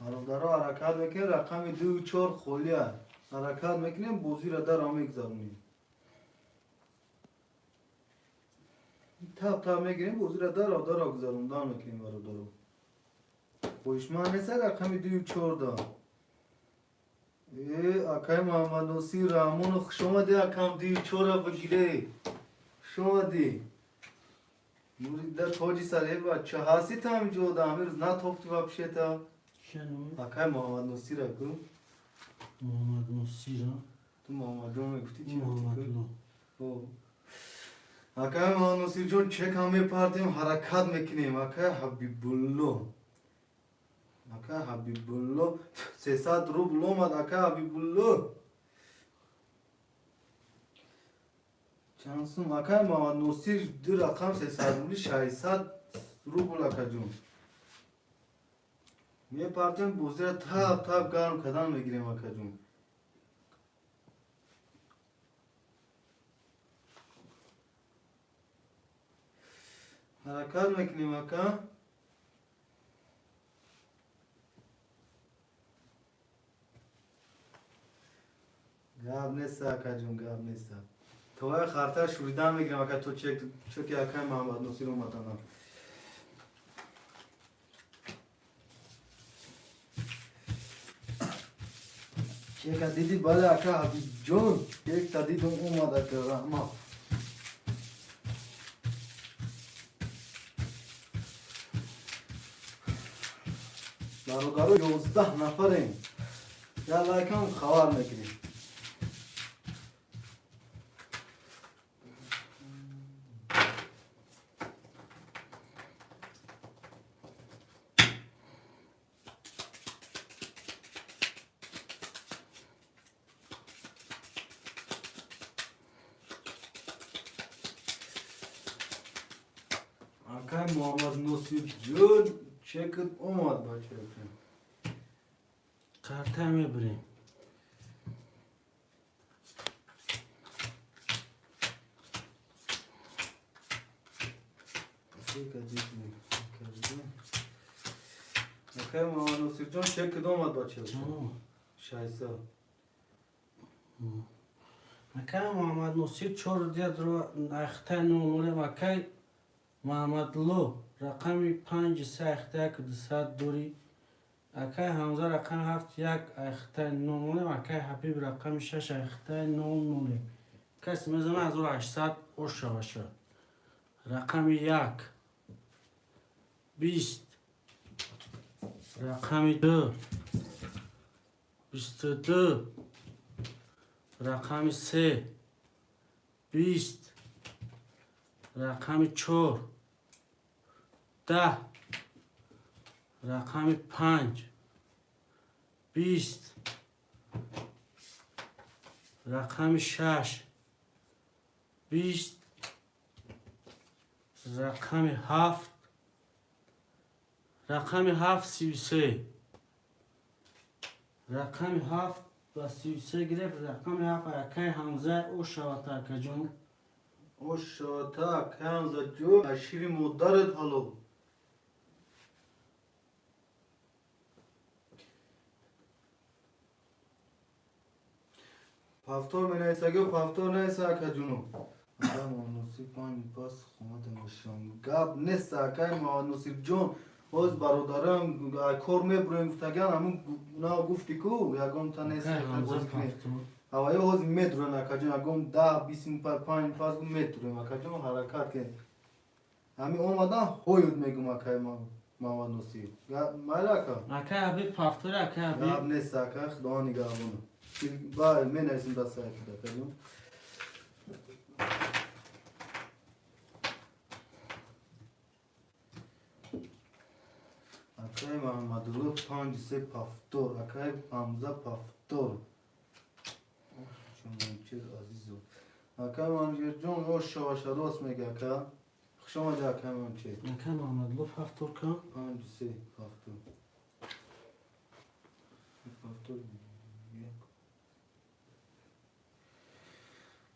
برادرها حرکت میکنیم رقم 2 4 خولی های حرکت میکنیم بازی را در هم میگذارونیم تب میگیریم بازی را در گذاروندن میکنیم برادرها خوشمان نیست رقم 2 4 دا اکای محمد نصیر رحمان خوش آمده اکم 2 4 بگیره خوش آمده نوری در تاجی سره بچه هستی تا همینجا دا همه روز نتافتی و بشیتا شنو اکای محمد نصیر اکو محمد نصیر تو محمد جان میگفتی چی محمد گفتی لو اکای محمد نصیر جان چک همه پارتیم حرکت میکنیم اکای حبیب الله اکای حبیب الله 300 روبل اومد اکای حبیب الله چند سوم اکای محمد نصیر دو رقم 300 روبل 600 روبل اکای جون می پارتیم بوزی را تب گرم کدن میگیریم اکای جون حرکت میکنیم اکای گاب نیست اکا جون گاب نیست توی خارطه شوریدن میگیرم اکا تو چکی اکای محمد نصیر اومدن چکا دیدی بله اکا حبیب جون یک تا دیدم اومد اکا رحمه برادرو 11 نفریم یلا یکم خبر میکنیم اکای محمد نصیر جون چکت اومد بچه کارت میبریم اکای محمد نصیر جون چکت اومد بچه چون شایسته اکای محمد نصیر 4 دید رو اخته نمونه اکای محمد لو رقم 5 3 اخته که 200 دوری اکای حمزه رقم 7 1 اخته نمونه اکای حبیب رقم 6 اخته نمونه کسی میزنه از رو 800 اوشه باشه رقم 1 20 رقم 2 22 رقم 3 20 رقم 4 10 رقم 5 20 رقم 6 20 رقم 7 رقم 7 33 رقم 7 و 33 گرفت رقم 7 اکای حمزه او شواتا که جون او شاتا کنزا جو اشیری مدارت حالو پافتور می نیسته پافتور نیسته اکا جونو اکا مانوسی پانی پاس خمات مشام گاب نیسته اکا مانوسی جون باز برادرم کار میبریم گفتگن همون گفتی کو یکم تا نیسته حمزه پافتور اوایل هاز میدرون اکا جون اگم 10-25 پاس میدرون اکا جون حرکت که همین اومدن هوید میگم اکا محمد نصیر مایل اکا اکای حبیب پافتور اکای گاب حبیب نیست اکا خدا نگهبانو بای می نیستم دست اکا جون اکای محمد لو 5 پافتور اکای حمزه پافتور چه عزیزو اکای محمد جون او شواش راست میگه اکا شما جا اکای من چه اکای محمد لو پافتور کن 5 پافتور پافتور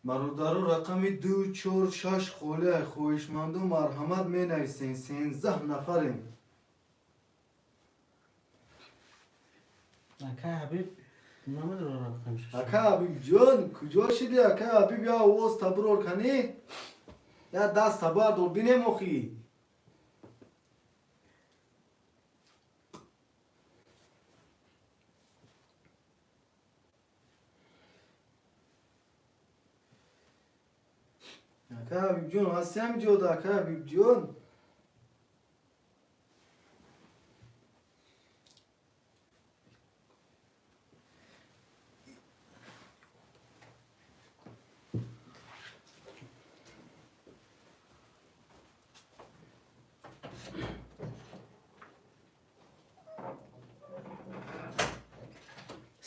برادرو رقمی 2 4 6 خوله خویشمند و مرحمت می نویسین 13 نفریم. اکا حبیب نمیدونه رقم شش. اکا حبیب جان کجا شدی اکا حبیب یا آواز تبرور کنی یا دست تبر دور بینه مخی. اکا حبیب جان هستی هم جود اکا حبیب جان.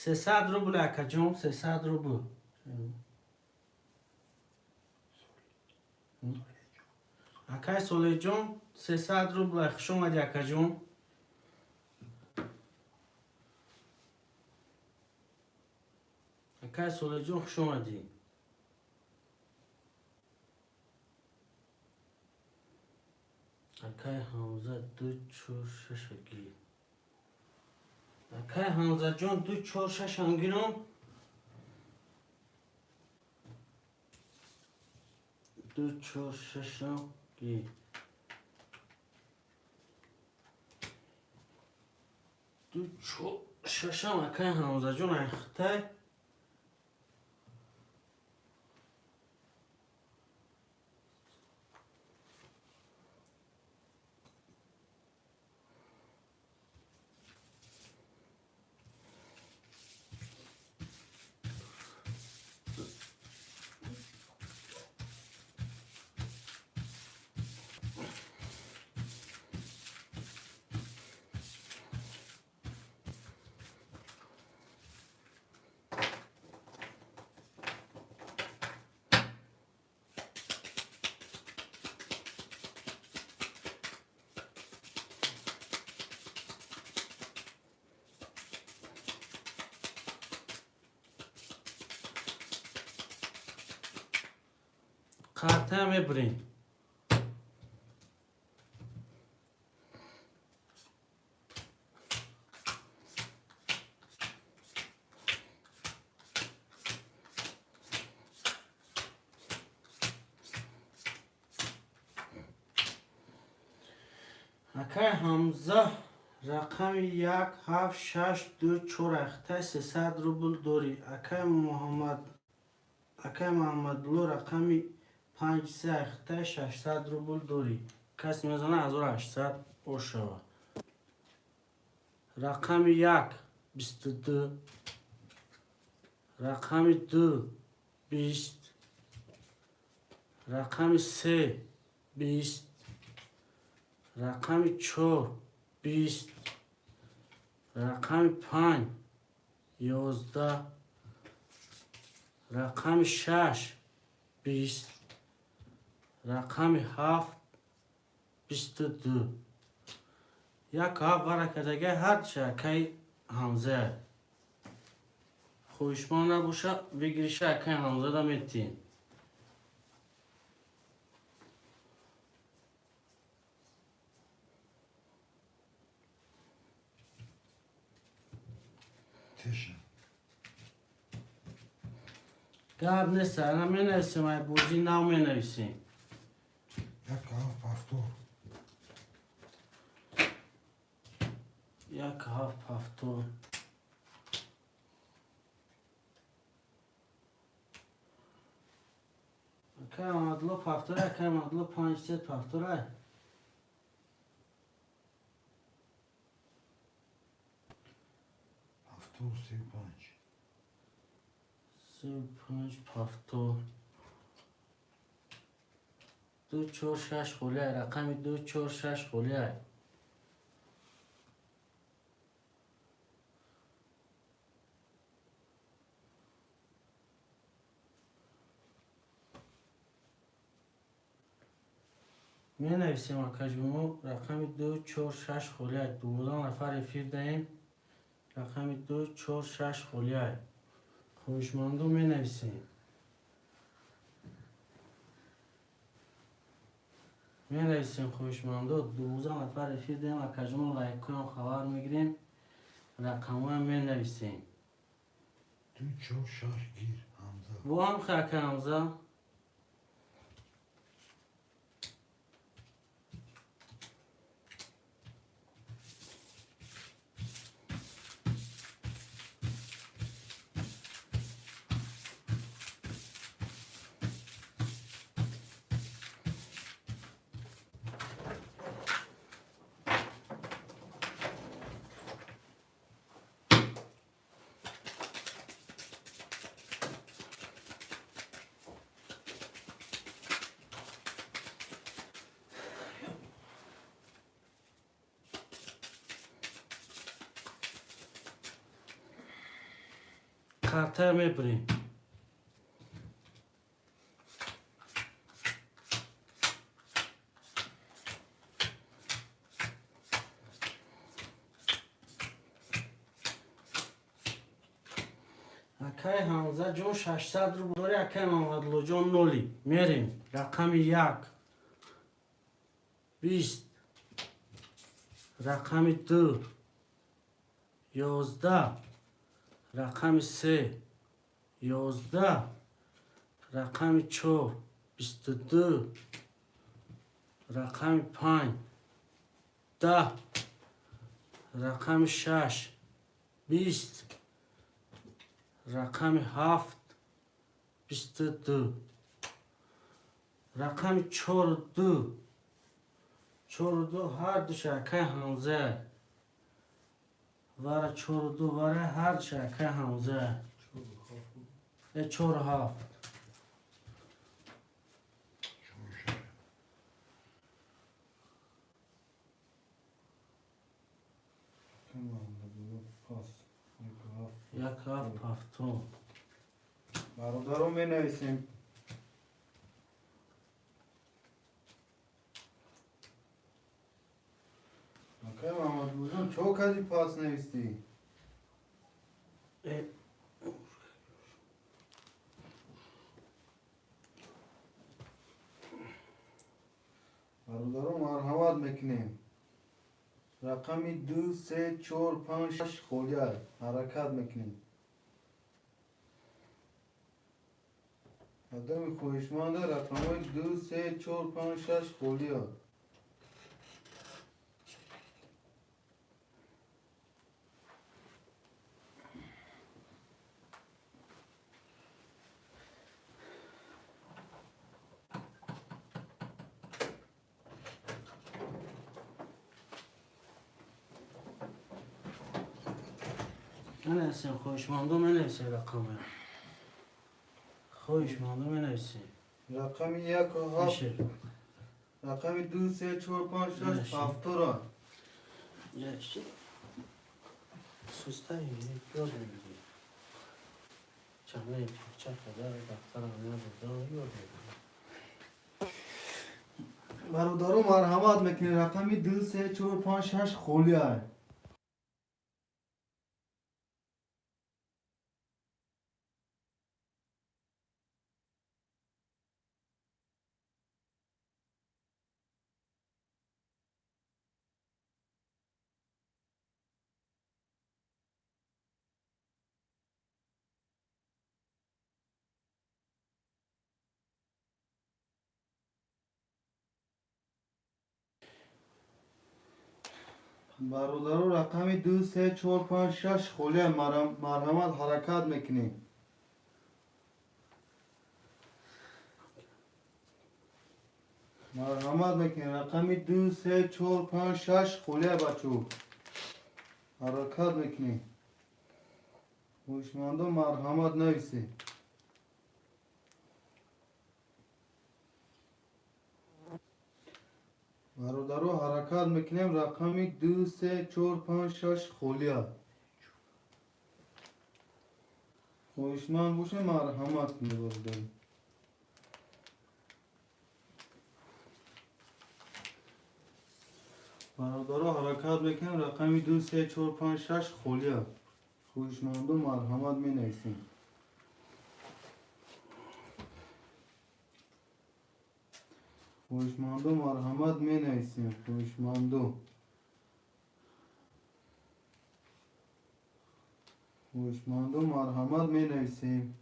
سیصد روبل اکا جون 300 روبل. اکای سوله جون 300 روبل خوش اومدی اکا جون. اکای سوله جون خوش اومدی. اکای حمزه 2 4 6 گی. اکای حمزه جون 2 4 6 انگیرم. 2 4 6 گی. 2 4 6 اکای حمزه جون اخته. قطعه میبرین. اکای حمزه رقم 1 7 6 2 4 اخته 300 روبل دوری. اکای محمد لو رقم 5 3 اخته 600 روبل دوری. کس میزنه 1800 او شوه. رقم 1 22. رقم 2 20. رقم 3 20. رقم 4 20. رقم 5 11. رقم 6 20. رقم 7 22. یک هفت برکتگه هر چه حمزه خوشمان نباشه بگیریش اکای حمزه دا میتین. تشم گب نیست الان می نویسیم ای بوزی نو می نویسیم. یک هفت هفتور یک هفت هفتور. اکای مدلو هفتوره اکای مدلو 5 3 هفتوره. هفتور 35 35 هفتور. 2 4 6 خولیه رقم 2 4 6 خولیه. می نویسیم اکاجمو رقم 2 4 6 خولیه. 12 نفر افیر دهیم. رقم 2 4 6 خولیه. خوشمندو می نویسیم. می‌نویسیم خویشمندو 12 نفر رسیدیم اکاجمون لایک کنم خبر میگیریم رقم هم می‌نویسیم تو çok şaş gir Hamza. bu هم خاک حمزه kartı میبریم اکای حمزه جون 600 رو برداری اکای محمدلو جون نولی میریم رقم 1 20 رقم 2 11 رقم 3 11 رقم 4 22 رقم 5 10 رقم 6 20 رقم 7 22 رقم 42 42 هر دو شکه حمزه وره 42 وره هر شکه حمزه 4 7 یک هفت هفتم برادرم می نویسیم اوکی محمد بودم چو کدی پاس نویستی برادرم مرحمت میکنیم رقمی 2 3 4 5 6 خولیه حرکت میکنیم آدم خویشمند رقم 2 3 4 5 6 خولیه منویسیم خویشمندو منویسیم رقمه خویشمندو منویسیم رقمی 1 و 7 میشه رقمی 2 3 4 5 6 باشه. 7 را یشی سوسته یاد میگی چمه چه خدا دفترم نبوده یاد میگی برادرم مرحمت میکنی رقمی 2 3 4 5 6 خولیه برادرم رقمی 2 3 4 5 6 خولیه مرحمت حرکت میکنی مرحمت میکنی رقمی 2 3 4 5 6 خولیه بچو حرکت میکنی خوشمندم مرحمت نویسی برادرو حرکت میکنیم رقمی 2 3 4 5 6 خولیه خوشمند باشه مرحمت میبردیم برادرو حرکت میکنیم رقمی 2 3 4 5 6 خولیه خوشمندم مرحمت می نویسیم خوشمندو مرحمت می نویسیم. خوشمندو مرحمت می نویسیم.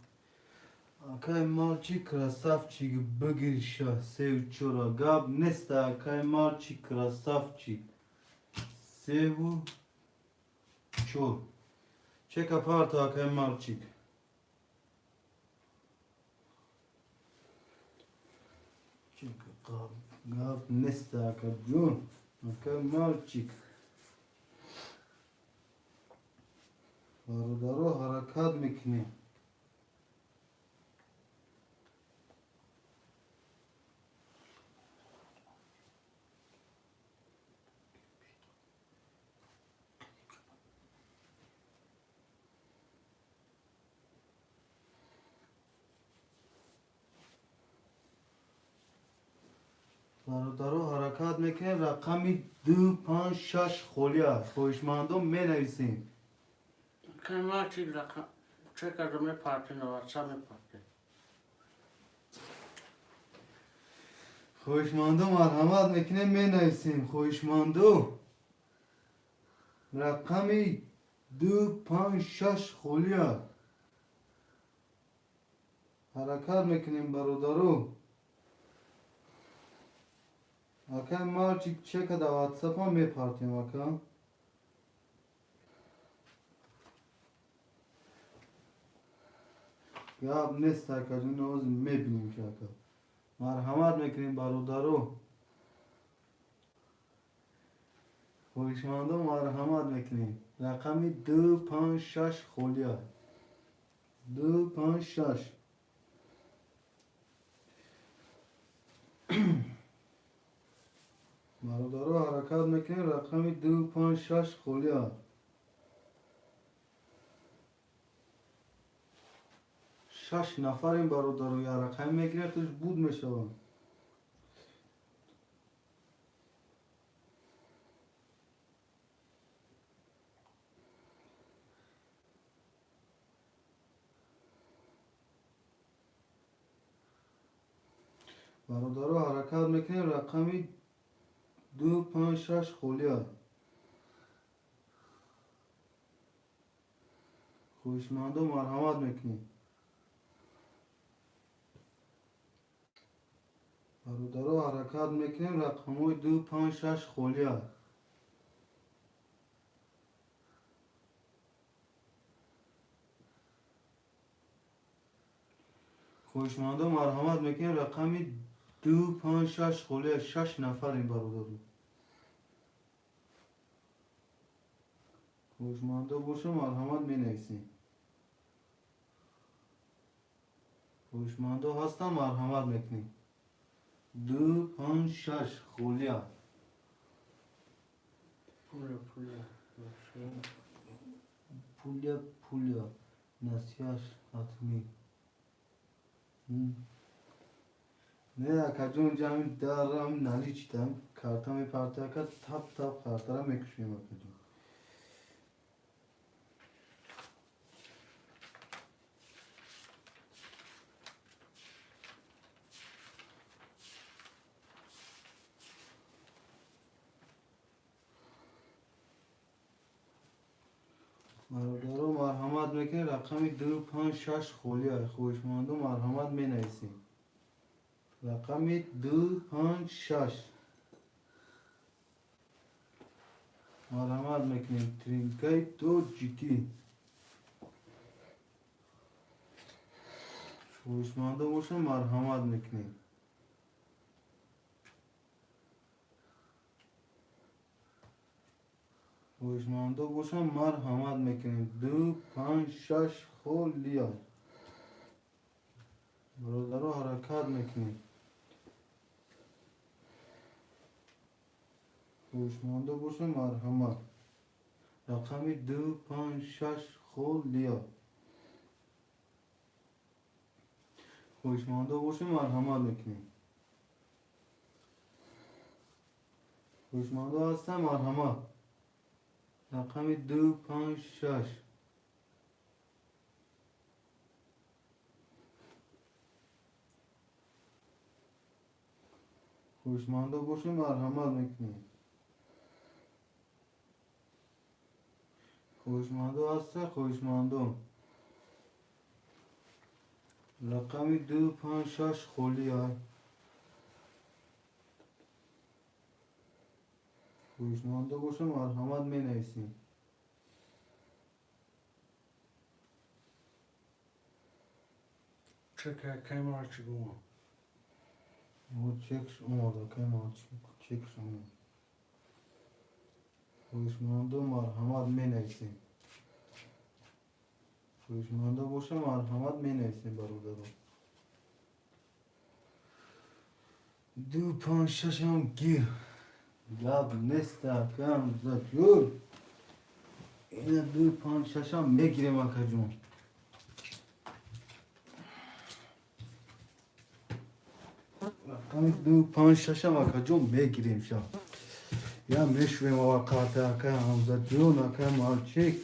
Акай мальчик красавчик, богиша, сев чора, габ неста, акай мальчик красавчик, севу чор. Чека парта, акай мальчик. Чека габ неста, акай джун, акай мальчик. Бародаро харакат мекне. برادرها حرکت میکنیم. رقمی 2 5 6 خولیا خوشمندو می نویسیم. که ما چی رقم چه کردم پارتی نواتسا می پارتی خوشمندو مرحمت میکنیم می نویسیم. خوشمندو رقمی 2 5 6 خولیا حرکت میکنیم برادرو. اکا مالچیک چه که در واتساپ ها میپارتیم اکا. گاب نیست اکا جون نوز میبینیم که اکا. مرحمت میکنیم برادرو. خوشمندو مرحمت میکنیم. رقمی 2 5 6 خولیا 2 5 6 برادرو حرکت میکنیم. رقمی 2 5 6 خولیا 6 نفریم برادرو. یا رقم میگیره توش بود میشوم. برادرو حرکت میکنیم. رقمی 2 5 6 خولیا خوشمندو مرحمت میکنیم. برادرو حرکت میکنیم. رقموی 2 5 6 خولیا خوشمندو مرحمت میکنیم. رقمی 2 5 6 خولیا 6 نفریم برادرو. خوشمندو باشه مرحمت می نویسیم. خوشمندو هستم مرحمت میکنیم. 2 5 6 خولیا پولیا نسیاش حتمی. نه اکا جون جمعی دارم نالی چیدم. کارتا می پارتی اکا تپ کارتا را میکشیم اکا جون. برادرو مرحمت میکنیم. رقمی 2 5 6 خولیا خوشمندو مرحمت می نویسیم. رقمی 2 5 6 مرحمت میکنیم. ترینکای تو جیتی خوشمندو باشه مرحمت میکنیم. خوشمندو باشه مرحمت میکنیم. 2 5 6 خولیا برادرو حرکت میکنیم. خوشمندو باشه مرحمت. رقمی 2 5 6 خولیا خوشمندو باشه مرحمت میکنیم. خوشمندو هستم مرحمت. رقمی 2 5 6 خوشمندو خوشمانده باشه مرحمت میکنیم. خوشمانده هسته خوشمانده. رقمی 256 خولی های. خوشمانده باشه مرحمت می نویسیم. چک که ما چی گویم او چکش اومده که ما چکش اومده. خوشمانده مرحمت می نویسیم. خوشمانده باشه مرحمت می نویسیم برادران. 256 هم گیر لب نسته کم زجور. اینه 256 هم میگیریم اکا جون. رقم 256 هم اکا جون میگیریم شا. یا میشویم وقت اکا همزه جون اکا مالچیک.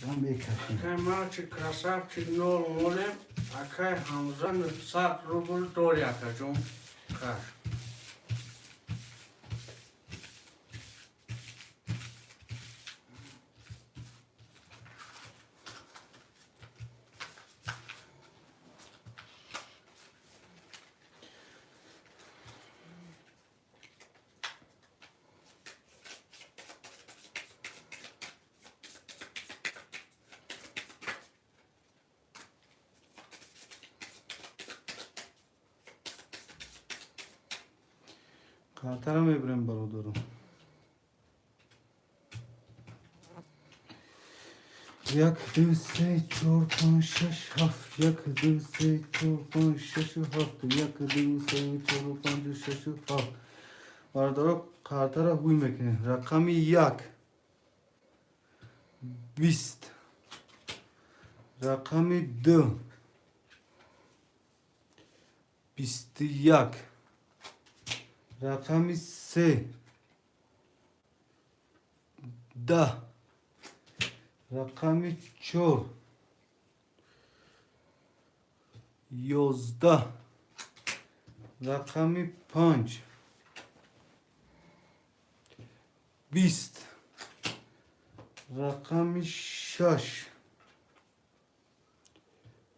یا میکشیم. که مالچی کراسافچی نول مولیم اکای همزن 100 روبل دوری اکا جون کار. کارتر میبریم برادرم. یک دو سه چهار پنج شش هفت. یک دو سه چهار پنج شش هفت. یک دو سه چهار پنج شش هفت. برادرم کارتر هوی میکنیم. رقمی 1 20. رقمی 2 21. رقمی 3 10. رقمی 4 11. رقمی 5 20. رقمی 6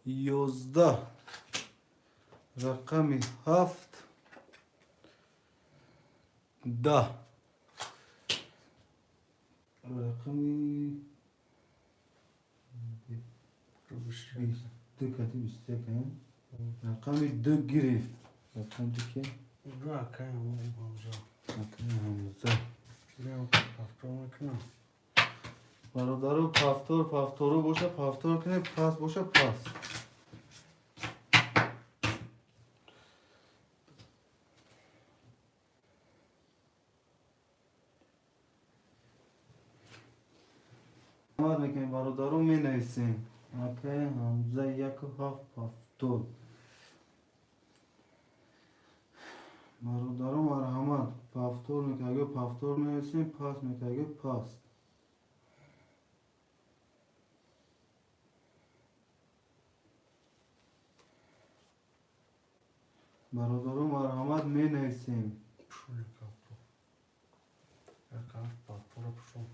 11. رقمی 7 10. رقمی 2 کتی 21. رقمی 2 گرفت. رقم 2 که دو اکای همزه رقم همزه. بریم پفتور میکنم. برادرو پفتورو باشه پفتور کنه پس باشه پس. مرحمت میکنیم برادرو می نویسیم. اکای همزه 1 و 7 پفتور. برادرو مرحمت پفتور میکنه پفتور می نویسیم پس میکنه پس. برادرو مرحمت می نویسیم. پشوی کپو یکم پفتور پشون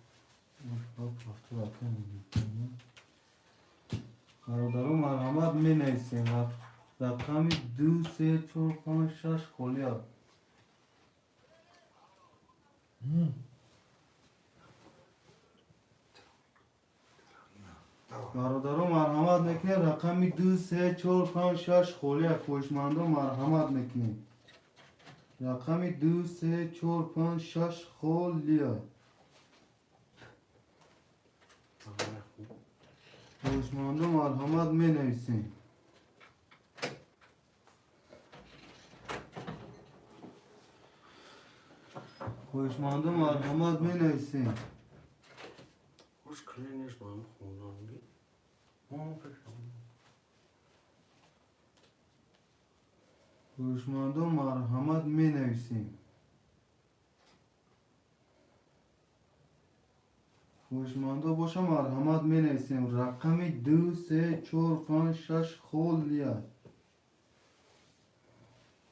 برادرو مرحمت می نویسیم. رقمی 2 3 4 5 6 خولیه. برادرو مرحمت میکنه. رقمی 2 3 4 5 6 خولیه. خوشمندو مرحمت میکنه. رقمی 2 3 4 5 6 خولیه. خوشمندو مرحمت می نویسیم. خوشمندو مرحمت می نویسیم. خوش کلی نیست با هم خوندانگی خوشمندو مرحمت می نویسیم. خوشمندو باشه مرحمت می نویسیم. رقمی 2 3 4 5 6 خولیه.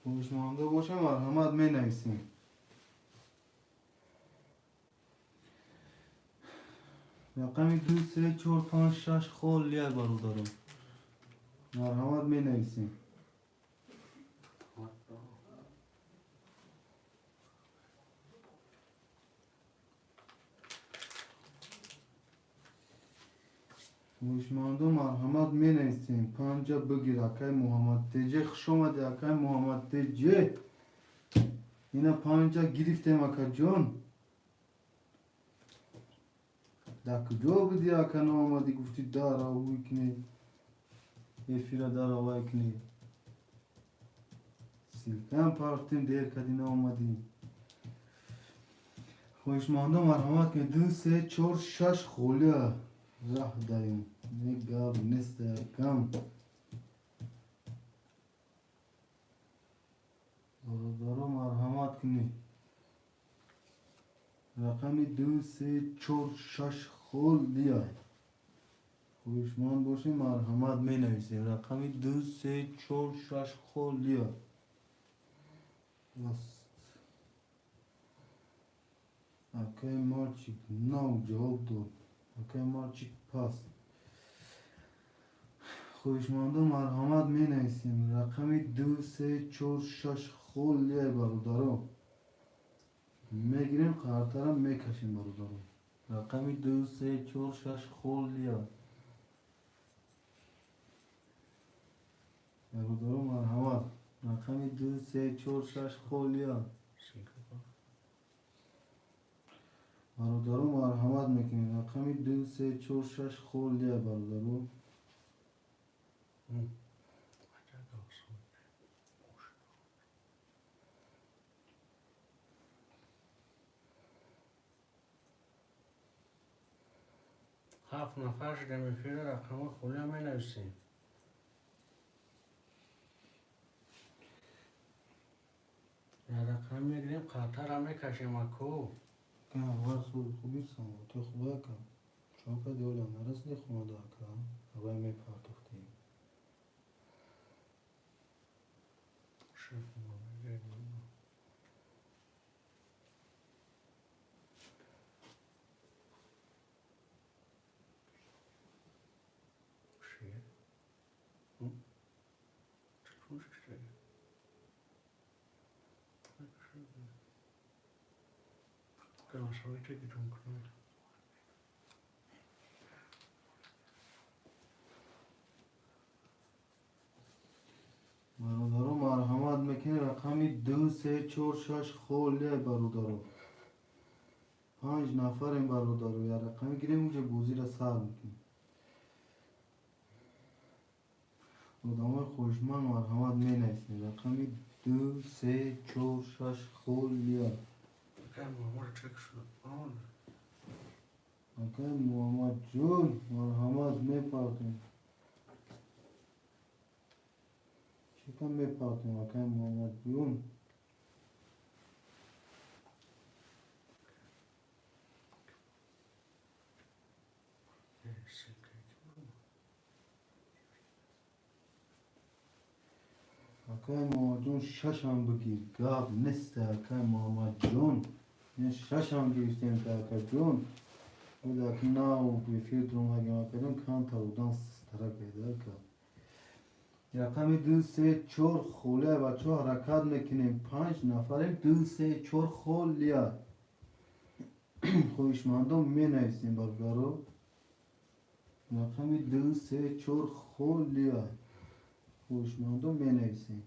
هوشمانده باشه مرحمت می نویسیم. رقمی 2 3 4 5 6 خیلی برادرم. مرحمت می نویسیم. هوشمانده مرحمت می نویسیم. پنجا بگیر اکای محمد تیجه خوش آمده اکای محمد تیجه. اینا پنجا گرفتیم اکا جون. در کجا بودی اکا نامدی گفتی دار آوی کنی افیرا دار آوی کنی سیلکن پارتیم دیر کدی نامدی. هوشمانده مرحمت کنی 2 3 4 6 خوله راه دایم نگاه نیست کم. برادرم مرحمت کنی. رقمی 2 3 4 6 خول دیا. هوشمند باشی مرحمت می نویسیم. رقمی 2 3 4 6 خول دیا. راست اکای مارچیک نو جواب داد. اکای مارچیک پاس. خوشمانده مرحمت می نویسیم. رقمی 2 3 4 6 خول دیا برادرم. میگیریم قرطرم میکشیم برادرم. رقمی 2 3 4 6 خول دیا. برادرم مرحمت. رقمی 2 3 4 6 خول دیا. برادرم مرحمت میکنیم. رقمی 2 3 4 6 خول دیا برادرم. هفت نفر شده میفیره رقم خولی هم می نویسیم. یا رقم میگیریم قطر هم میکشیم اکو. که اول خوبی سامو تو خوبه کن. چون که دولا نرس نخونده کن. اول میپرداختیم. شیخ میگیریم. برادرم مرحمت میکنی. رقمی 2 3 4 6 خوله برادرم. 5 نفریم برادرم. یا رقمی گیریم اونجا بوزی را سر میکنیم. آدمای خوشمند مرحمت می نویسیم. رقمی 2 3 4 6 خوله. اکای محمد جون مرحمت میپردیم. چکم میپردیم اکای محمد جون. اکای محمد جون شش هم بگیر. گاب نیست اکای محمد جون. این شش هم گیرستیم که اکای جون. او داکی ناو بیفیر درون اگه ما کنیم کان تا بودن ستره پیدا کرد. رقمی 2 3 4 خوله بچه ها حرکت میکنیم. 5 نفریم 2 3 4 خولیا. خوشمندم می نویسیم برگرو. رقمی 2 3 4 خولیا. خوشمندم می نویسیم.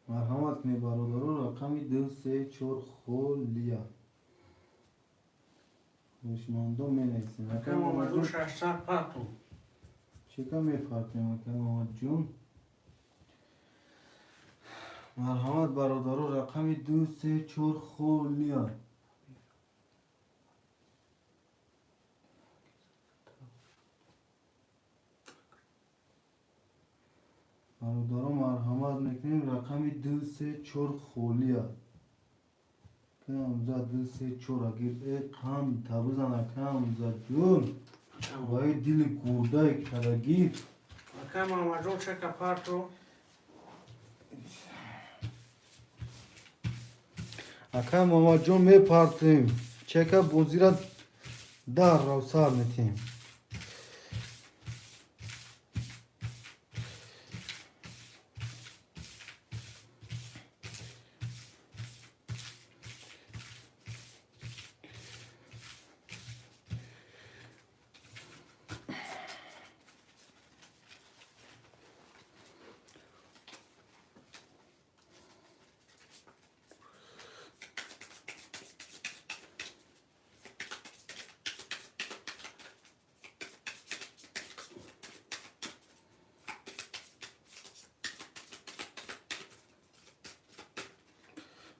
مرحمت کنی برادرو. رقمی 2 3 4 خولیا. خوشمندم می نویسیم. اکای محمد جون 600 پاتون. چکا میپرتیم اکای محمد جون. مرحمت برادرو. رقمی 2 3 4 خولیا. برادرو مرحمت میکنیم. رقمی 2 3 4 خولیا. که همزا 2 3 4 اگر ای قم تبوزن که همزا جون. وای دل گردای کرگیر. اکای محمد جون چه کپارتو؟ اکا ماما جون میپارتیم چکا بوزی را در رو سر میتیم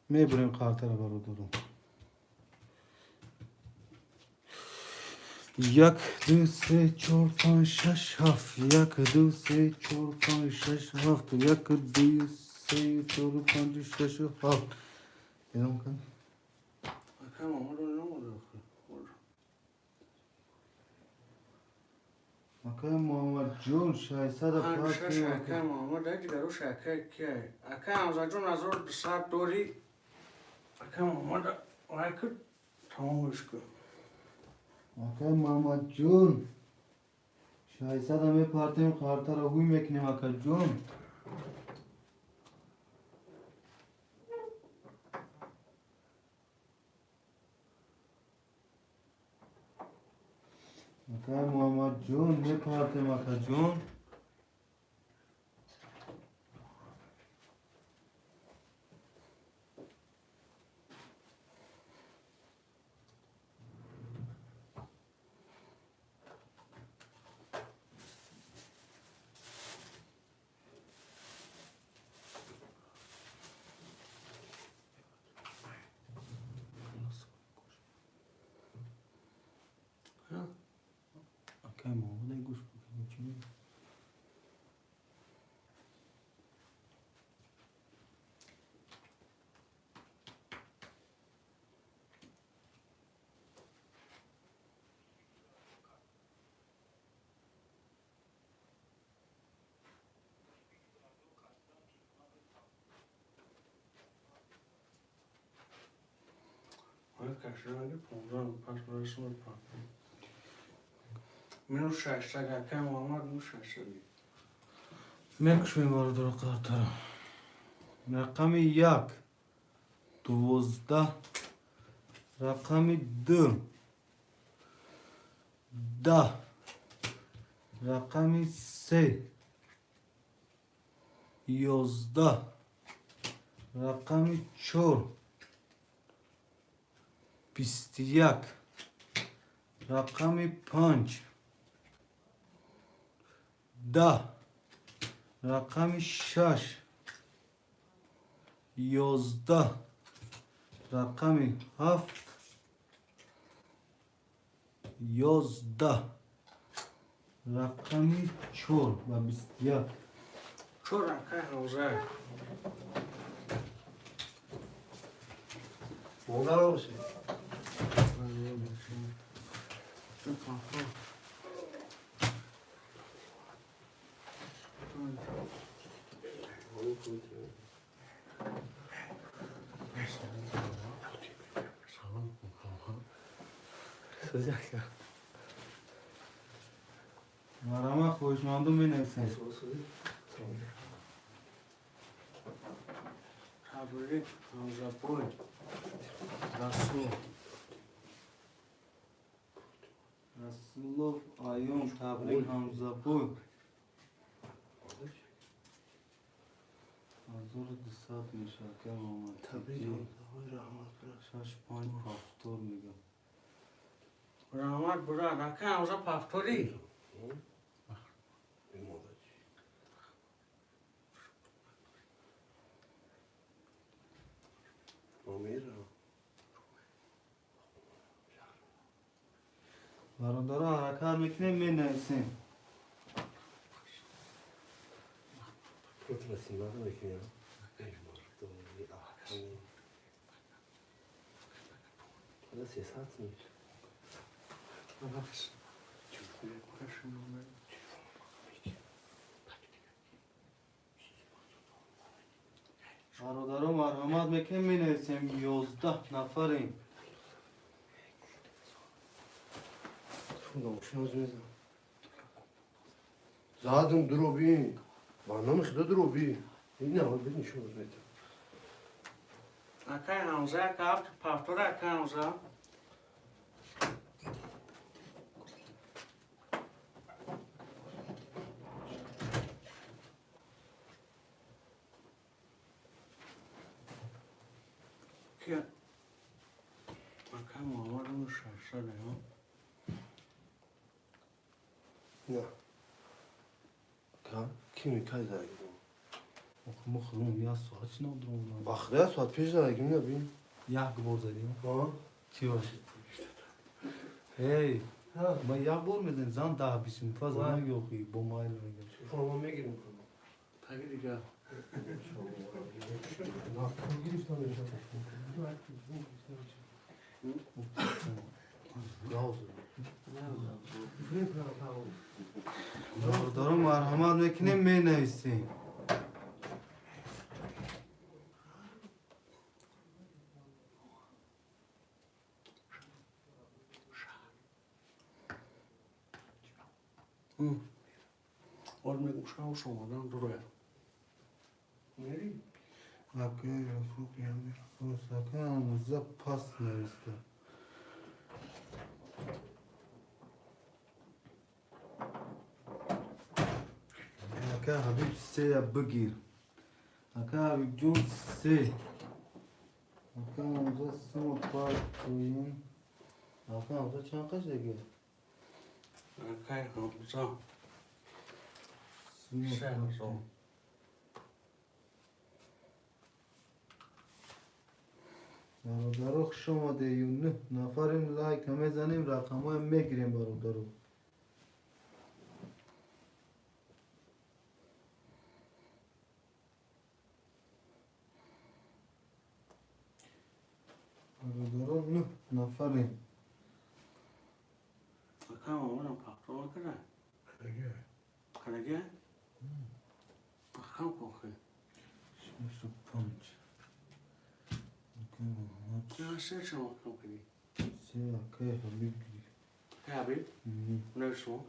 میبریم خاطر برو درو یک دو سه چهار پنج شش هفت یک دو سه چهار پنج شش هفت یک دو سه چهار پنج شش هفت اینا کن اکا ماما رو نموده اکا محمد جون 600 پنج شش پاتیم اکا ماما ده دیگه رو شکه که اکا همزه جون از رو ساعت دوری اکا ماما ده وایکر تمامش کن اکا محمد جون 600 میپارتیم خاطر رو گوی میکنیم اکا جون اکا محمد جون میپارتیم اکا جون اکا محمد گوش بکنیم چی میگه های کشنگی 15 پس برسیم پاکم منو 600 اکا ماما منو 600 میکشویم برو درو خاطر رقم یک 12 رقم 2 10 رقم 3 11 رقم 4 21 رقم 5 10 رقم 6 11 رقم 7 11 رقم 4 و 21 چور اکا همزه موقع رو باشه مرامه خوشمندم بینیسین تبریک همزه پوی رسول رسولوف آیون تبریک حمزه پوی حضور دستات میشه که مامان تبریک شش پنج پافتور میگم رحمت براد اکا همزه پفتوری برادرها حرکت میکنیم می نویسیم مرحمت میکنم می نویسیم 11 نفریم. Zaten drobi. Bana mı khida drobi? Ne var benim şu vaziyette. اکای همزه کافت پافتور اکای همزه که اکای مامارمون ششته دیم Ne? Kimi kayda gidiyor? مخلوم یا ساعت چی نبودم Bakhda saat 5 lira kim ne bileyim? یک بار زدیم Ha? چی باشه هی ما یک بار میزنیم زن ده بیسیم فاز نگیوخی با مایل میگم Forma mı gireyim? تایی دیگه Nasıl girişten دارم مرحمت میکنیم می نویسیم Olmuyor uşağı şomadan duruyor. Nereye? Akay rafuk yani sakamıza pas neyse. Akay Habib se bigir. Akay Habib John se. Akamıza simo par koyun. Akamıza çankaç da gel. اکای همزه Simo سه par همزه koyun. برادرها خوش آمده یو نه نفریم لایک همه زنیم رقم های میگیریم برادرها برادرها نه نفریم اکای مامارم پافتور کنه کنگه اکام کوخی شمش و پنج نه سه چه مکم کنی سه اکای حبیب گیر اکای حبیب نوشم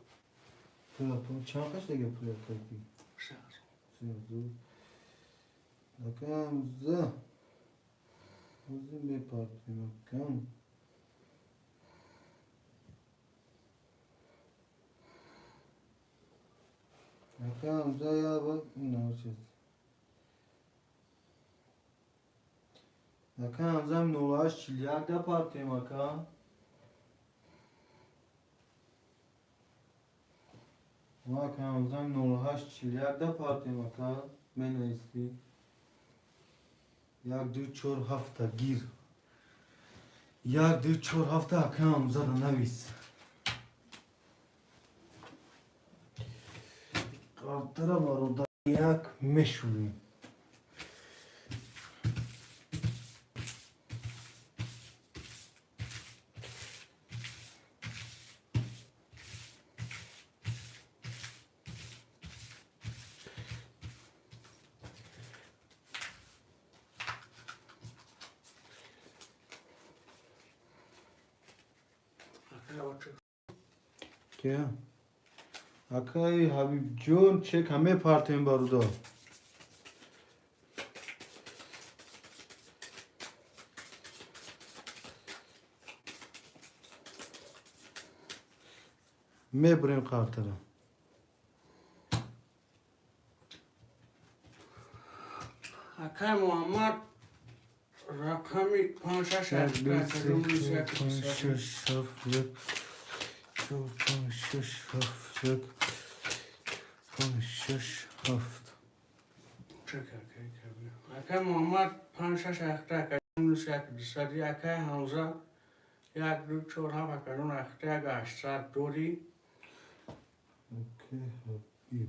پلا پلا چند قش دیگه پلا کردی سه همزه سه زود اکای همزه همزه میپرتیم اکام اکای همزه یا باید نوشید اکا همزم 08 41 ده پارتیم اکا و اکا همزم 08 41 ده پارتیم اکا من ایستی 1 2 4 7 گیر 1 2 4 7 اکا همزه ده نویس قرطره بارو ده یک مشوریم اکای بچه که اکای حبیب جون چک همه پارتیم بارو میبریم قرطره اکای محمد رقمی پانشش یک دو اکای سه اکای پنج شش هفت یک چهار پنج شش هفت یک پنج شش هفت چه اکای محمد پانشش اکای نوش یک دستی اکای همزه یک دو چهار هفت اکای نون اکای گشت دوری اوکی حبیب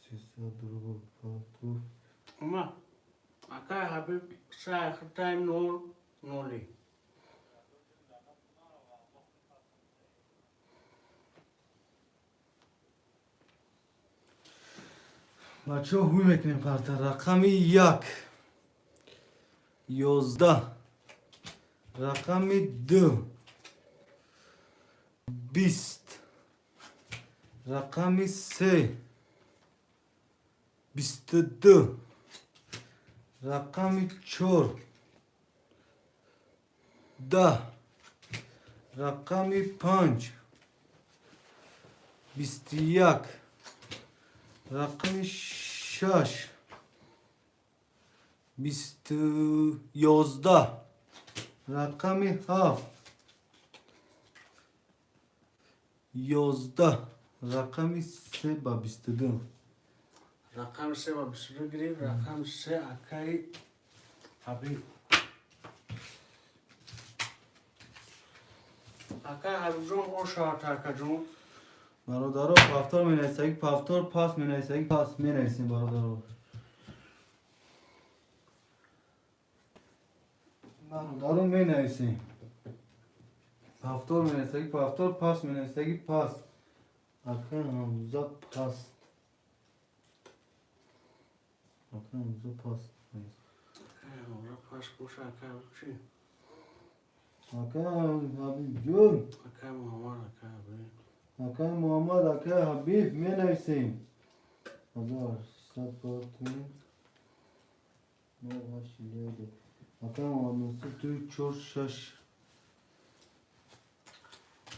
300 رو پاتو اما اکای حبیب سه اکای نول نولی بچه ها هوی میکنیم قرطره رقمی یک 11 رقم 2 20 رقم 3 22 رقم 4 10 رقم 5 21 رقم 6 11 رقم 7 11 رقم 3 با 22 رقم 3 و 22 گرفت. رقم 3 اکای حبیب. اکای حبیب جون او شاعت اکا جون. برادرو پافتور می نویسه پافتور پاس می نویسه پاس می نویسیم برادرو. برادرو می نویسیم پافتور می نویسه پافتور پاس می نویسه پاس. اکای حمزه پاس اکای حمزه پاس اکای حمزه پاس کوش اکای چی؟ اکای حبیب جون اکای محمد اکای حبیب. اکای محمد اکای حبیب می نویسیم 1600 اکای محمد نصیر 246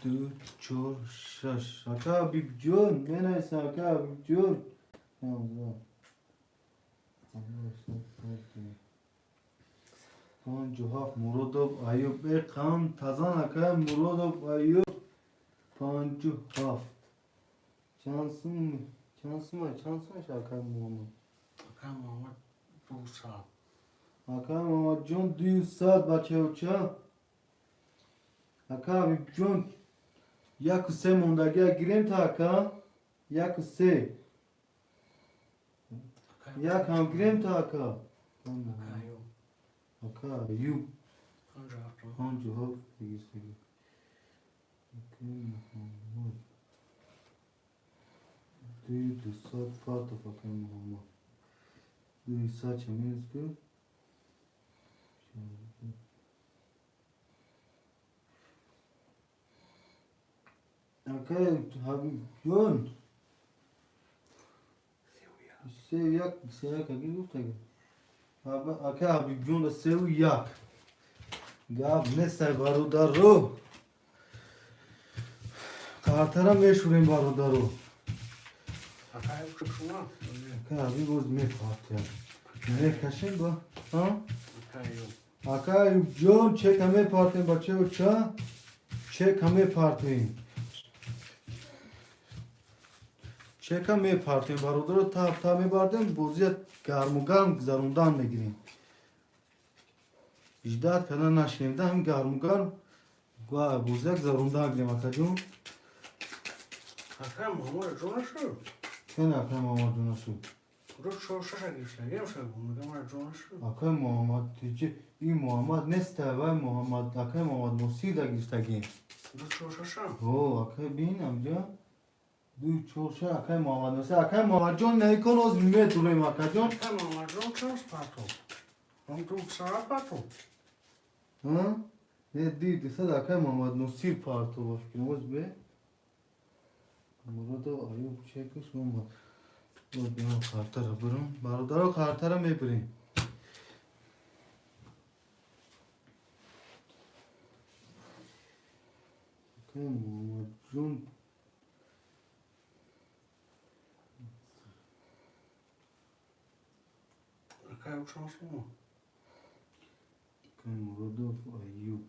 246 اکای حبیب جون می نویسیم اکای حبیب جون کان جوهاف مرودوب ایوب ای قام تازان اکای مرودوب ایوب 57 چانسمش اکای محمد اکای محمد 200. اکای محمد جون 200 بچه و چه اکای حبیب جون 1 و 3 موندگی گیریم تا اکا 1 و 3 یک هم گیریم تا اکا اکا ایوب 57 دیگه دویست پارت اکای محمد 200 چه میرس که اکای حبیب جون 3 و 1 اگه گفت اکای حبیب جون 3 و 1 گاب نیست برادر رو کارترا میشوریم برادر رو اکای شما. اکای حبیب روز میپارتیم میکشیم با اکای اکای جون چه کمی پارتیم بچه و چه کمی پارتیم چه کمی پارتیم برادر رو تا میبردیم بوزی گرم و گرم گذروندن میگیریم 18 کنا نشنیده هم گرم و گرم بوزی گذروندن گیریم اکا جون اکای محمد جون شد. که نه اکای محمد جون شد رو شوشش گرفتگیم شد. میگم من جون شد. اکای محمد تیجه این محمد نیست و محمد اکای محمد نصیر دا گرفتگیم رو شوشش هم. او اکای بین همجا 2 اکای محمد نصیر اکای محمد جون نیکن از میتونیم اکای جون اکای محمد جون چه پاتو؟ هم تو سرا پاتو. ها؟ نه دیست اکای محمد نصیر پارتو باش کنم از به مراد ایوب چکش محمد باید بیان کارتر برم برادر کارتر میبریم اکای محمد جون اکای شما شما. اکای مراد ایوب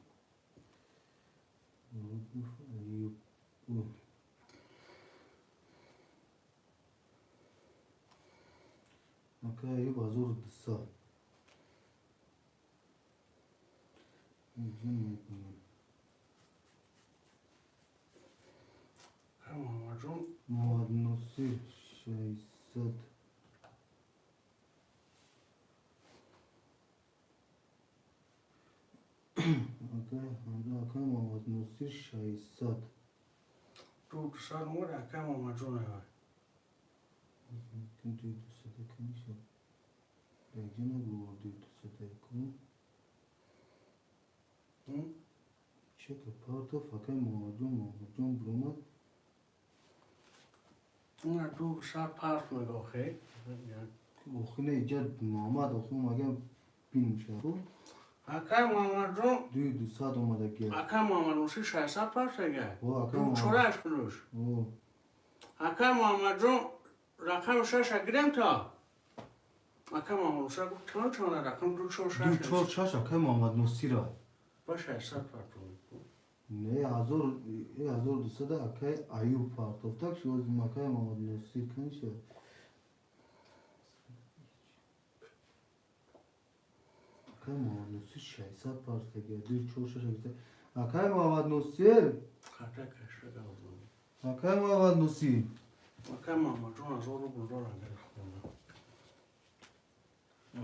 اکای ایوب ازور دسال جون میکنم اکای محمد جون. محمد نصیر 600 اکای محمد نصیر 600 تو سر مور اکای محمد جون های. کنتوی 200 کنی شد دیگه نگو 200 کن چه که پارتو فکر محمد جون برومد اون دو سر پارت نگاه اوخینه ایجاد محمد اوخین مگه بین شد اکای محمد جون دو ساعت اومده که اکای محمد موسی 600 پارت دیگه او اکای دو محمد چورش کنوش او اکای محمد جون رقم 6 گرم تا اکای محمد موسی گفت چون رقم دو چور 6 دو چور چاش اکای محمد نصیر های با 600 پارت نه 1200 اکای ایوب پارتو تک شو از اکای محمد نصیر کنشه اکای محمد نصیر 600 پارت دیگه دو چور چاش اکای محمد نصیر خطا کشته گفتم اکای محمد نصیر اکای محمد جون از اون رو بردار انگل خونه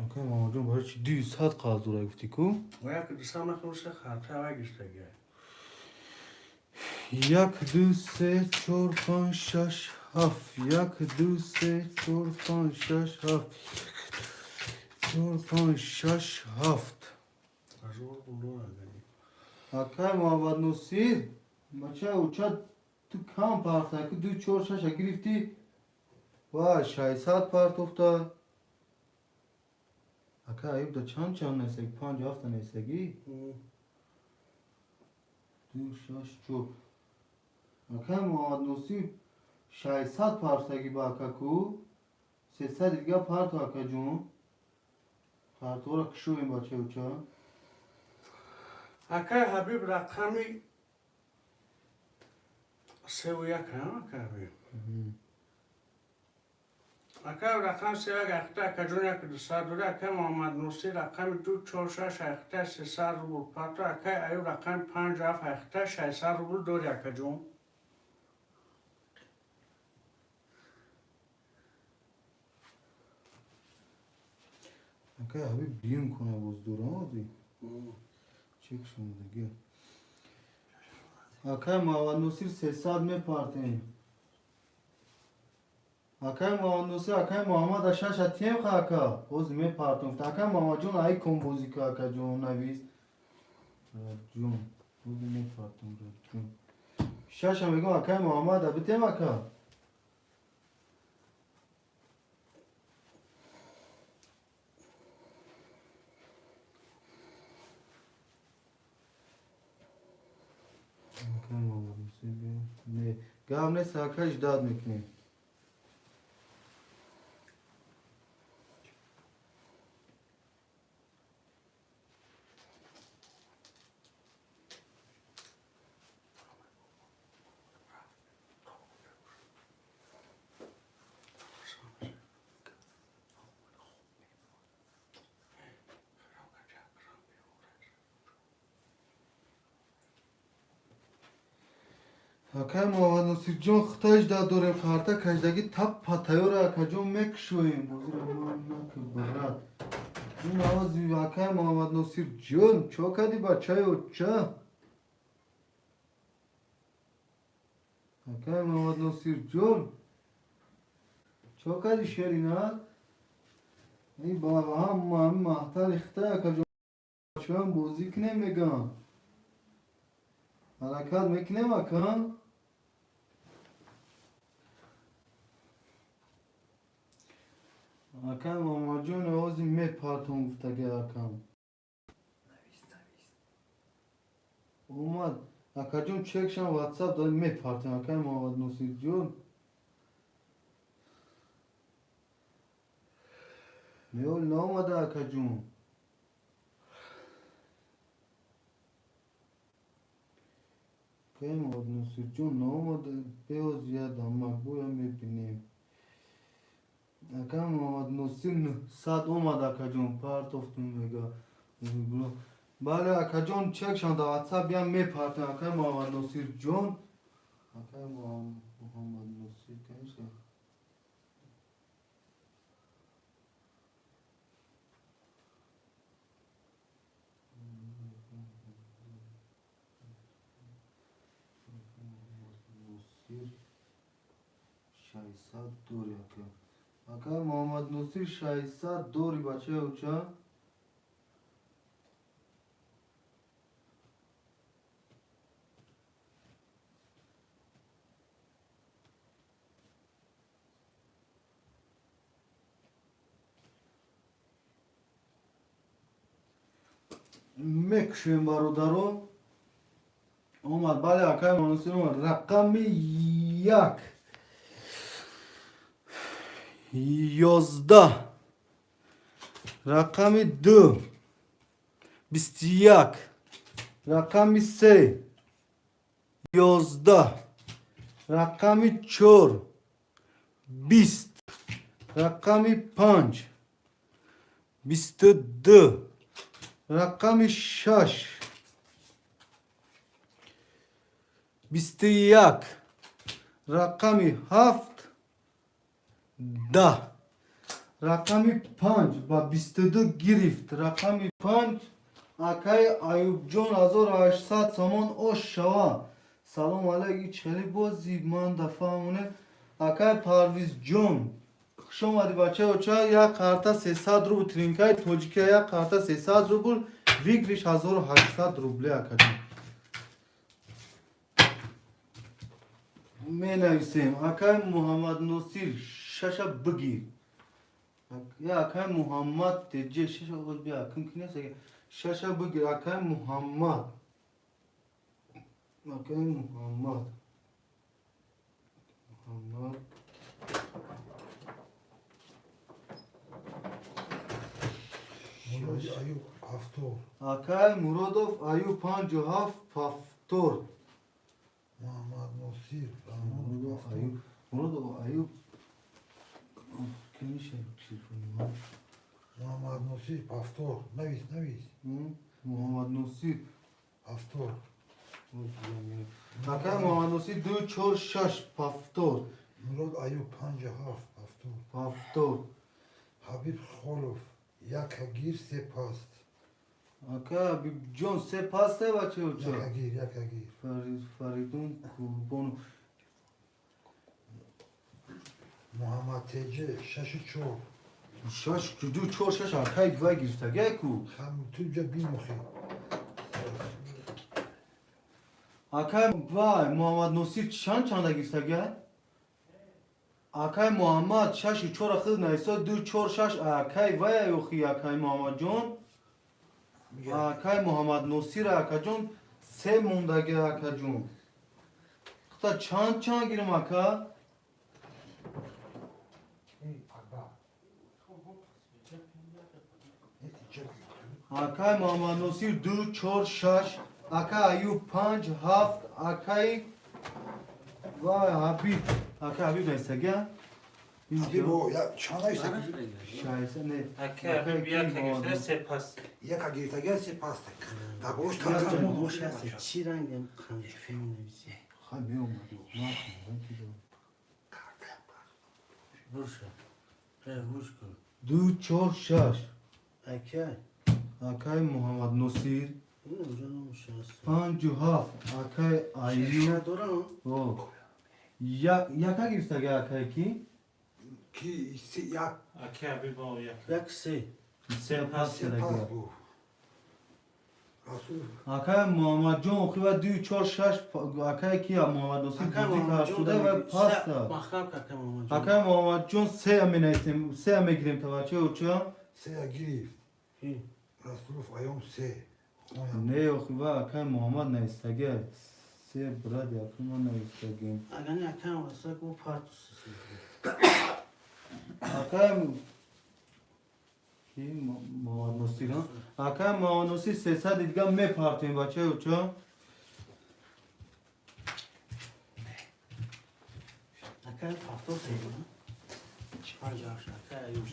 اکای محمد جون برای چی 200 قرض رو گفتی کو و یک دستم نخونسته خطا وگیش دیگه 1 2 3 4 5 6 7 1 2 3 4 5 6 7 4 5 6 7 از اون رو بردار انگلی اکای محمد نصیر بچه اوچه تو کم پارت که دو چور شش گرفتی و 600 پارت افتاد اکای ایوب دا چند نیستگی 5 7 نیستگی 2 6 4 اکای محمد نصیر 600 پارتگی با اکا کو 300 دیگه پارت اکا جون پارت را کشویم بچه اوچه اکای حبیب رقمی 3 و 1 هم اکای حبیب اکای رقم 3 و 1 اخته اکا جون یک دوسته دوره اکای محمد نوسی رقم 2 4 6 اخته 300 روبل پارتو اکای ایو رقم 5 7 اخته 600 روبل دوره اکا جون اکای حبیب بیون کنه باز دور آمدی چک شونده اکای محمد نصیر 300 می پارتیم اکای محمد نصیر اکای محمد اشش اتیم خواه اکا اوز می پارتیم اکای محمد جون ای کمبوزی که اکا جون نویز جون اوز می پارتیم جون شش هم بگم اکای محمد ابتیم اکا اکای محمد نصیر بیم نه گام نیست اکا اجداد میکنیم اکای محمد نصیر جون خطاش دا دوره پارتا کجدگی تپ پتایو را اکا جون مکشویم بزیر امان نکه برد این آوازی اکای محمد نصیر جون چو کدی بچه او چه اکای محمد نصیر جون چو کدی شرینات این بابا هم محتل اخته اکا جون بچه هم بوزی کنه میگن حرکت میکنه اکا اکای محمد جون آوازی می پارتون گفتگی اکام اومد اکا جون چکشن واتساپ داری می پارتون اکای محمد نصیر جون میول نامده اکا جون اکای محمد نصیر جون نامده بیاز یاد هم مقبول میبینیم اکای محمد نصیر 100 اومد اکا جون پارت افتون میگه بله اکا جون چک شد واتساپ بیام می پارتن اکای محمد نصیر جون اکای محمد نصیر کنشه نصیر 600 دوری اکای محمد نصیر 600 دوری بچه اوچه میکشیم برادرو اومد بله اکای مانوسی اومد رقم 1 11 رقم 2 21 رقم 3 11 رقم 4 20 رقم 5 22 رقم 6 21 رقم 7 10 رقم 5 با 22 گرفت رقم 5 اکای ایوب جون 1800 سامان اوش شوا سلام علیک چلی بازی من دفعه اکای پرویز جون خوش اومدی بچه اوچا یک کارتا 300 روبل ترینکای توجیکه یک کارتا 300 روبل ویگریش 1800 روبله اکا جون می نویسیم اکای محمد نصیر ششا بگیر یا اکای محمد تجه ششا بگیر بیا کم کنی سگه ششا بگیر اکای محمد محمد مرادی ایوب هفتور اکای مرادوف ایوب 57 هفتور محمد نصیر مرادوف ایوب کی میشه تلفن محمد نصیر هفتور نویس محمد نصیر هفتور اکای محمد نصیر 246 هفتور مراد ایوب 57 هفتور هفتور حبیب خولوف یک گیر سه پاست اکا جون سه پاسته بچه اوچا یک گیر فریدون قربان محمد تجه شش چور شش دو چور شش اکای دوای گیرتگه کو خم تو بجا بیمخی اکای وای محمد نصیر چند گیرتگه اکای محمد شش چور خود نیسا دو چور شش اکای وای یوخی اکای محمد جون اکای محمد نصیر اکا جون سه موندگه اکا جون خدا چند گیرم اکا اکای محمد نصیر 2 4 6 اکا ایوب 5 7 اکای وای حبیب اکا حبیب نیستگه حبیب او چند ایسا شایسته نه اکه بیا که گفته سپاس یک گیرتگه سه پاست در گوش یا تنظیم جان. گوش هست چی رنگم خنجفه می نویسی خواهی می اومد روش گوش کن 2 4 6 اکه اکای محمد نصیر این اونجا نموشه هست 5 و 7 اکای ایوب دارم او یکا گیرتگه اکای کی کی سی یک اکه بی با یک یک سه سه پاس سه پاست کرده بو رسول اکای محمد جون خوبه 2 4 6 اکای کی محمد نصیر اکه بودی محمد کار جون شده و پاس داد مخرب که اکه محمد جون اکای محمد جون سه می نیستیم سه می گیریم تا بچه او چه سه گریف کی؟ رسول ایوم سه نه خوبه اکای محمد نیستگه سه براد یکی ما نیستگیم اگه نه اکه هم واسه گو پارتوس اکای کی محمد نصیر ها اکای محمد نصیر 300 دیگه می پارتیم بچه او چه اکه پارتوس نه پنجاش اکه ایوش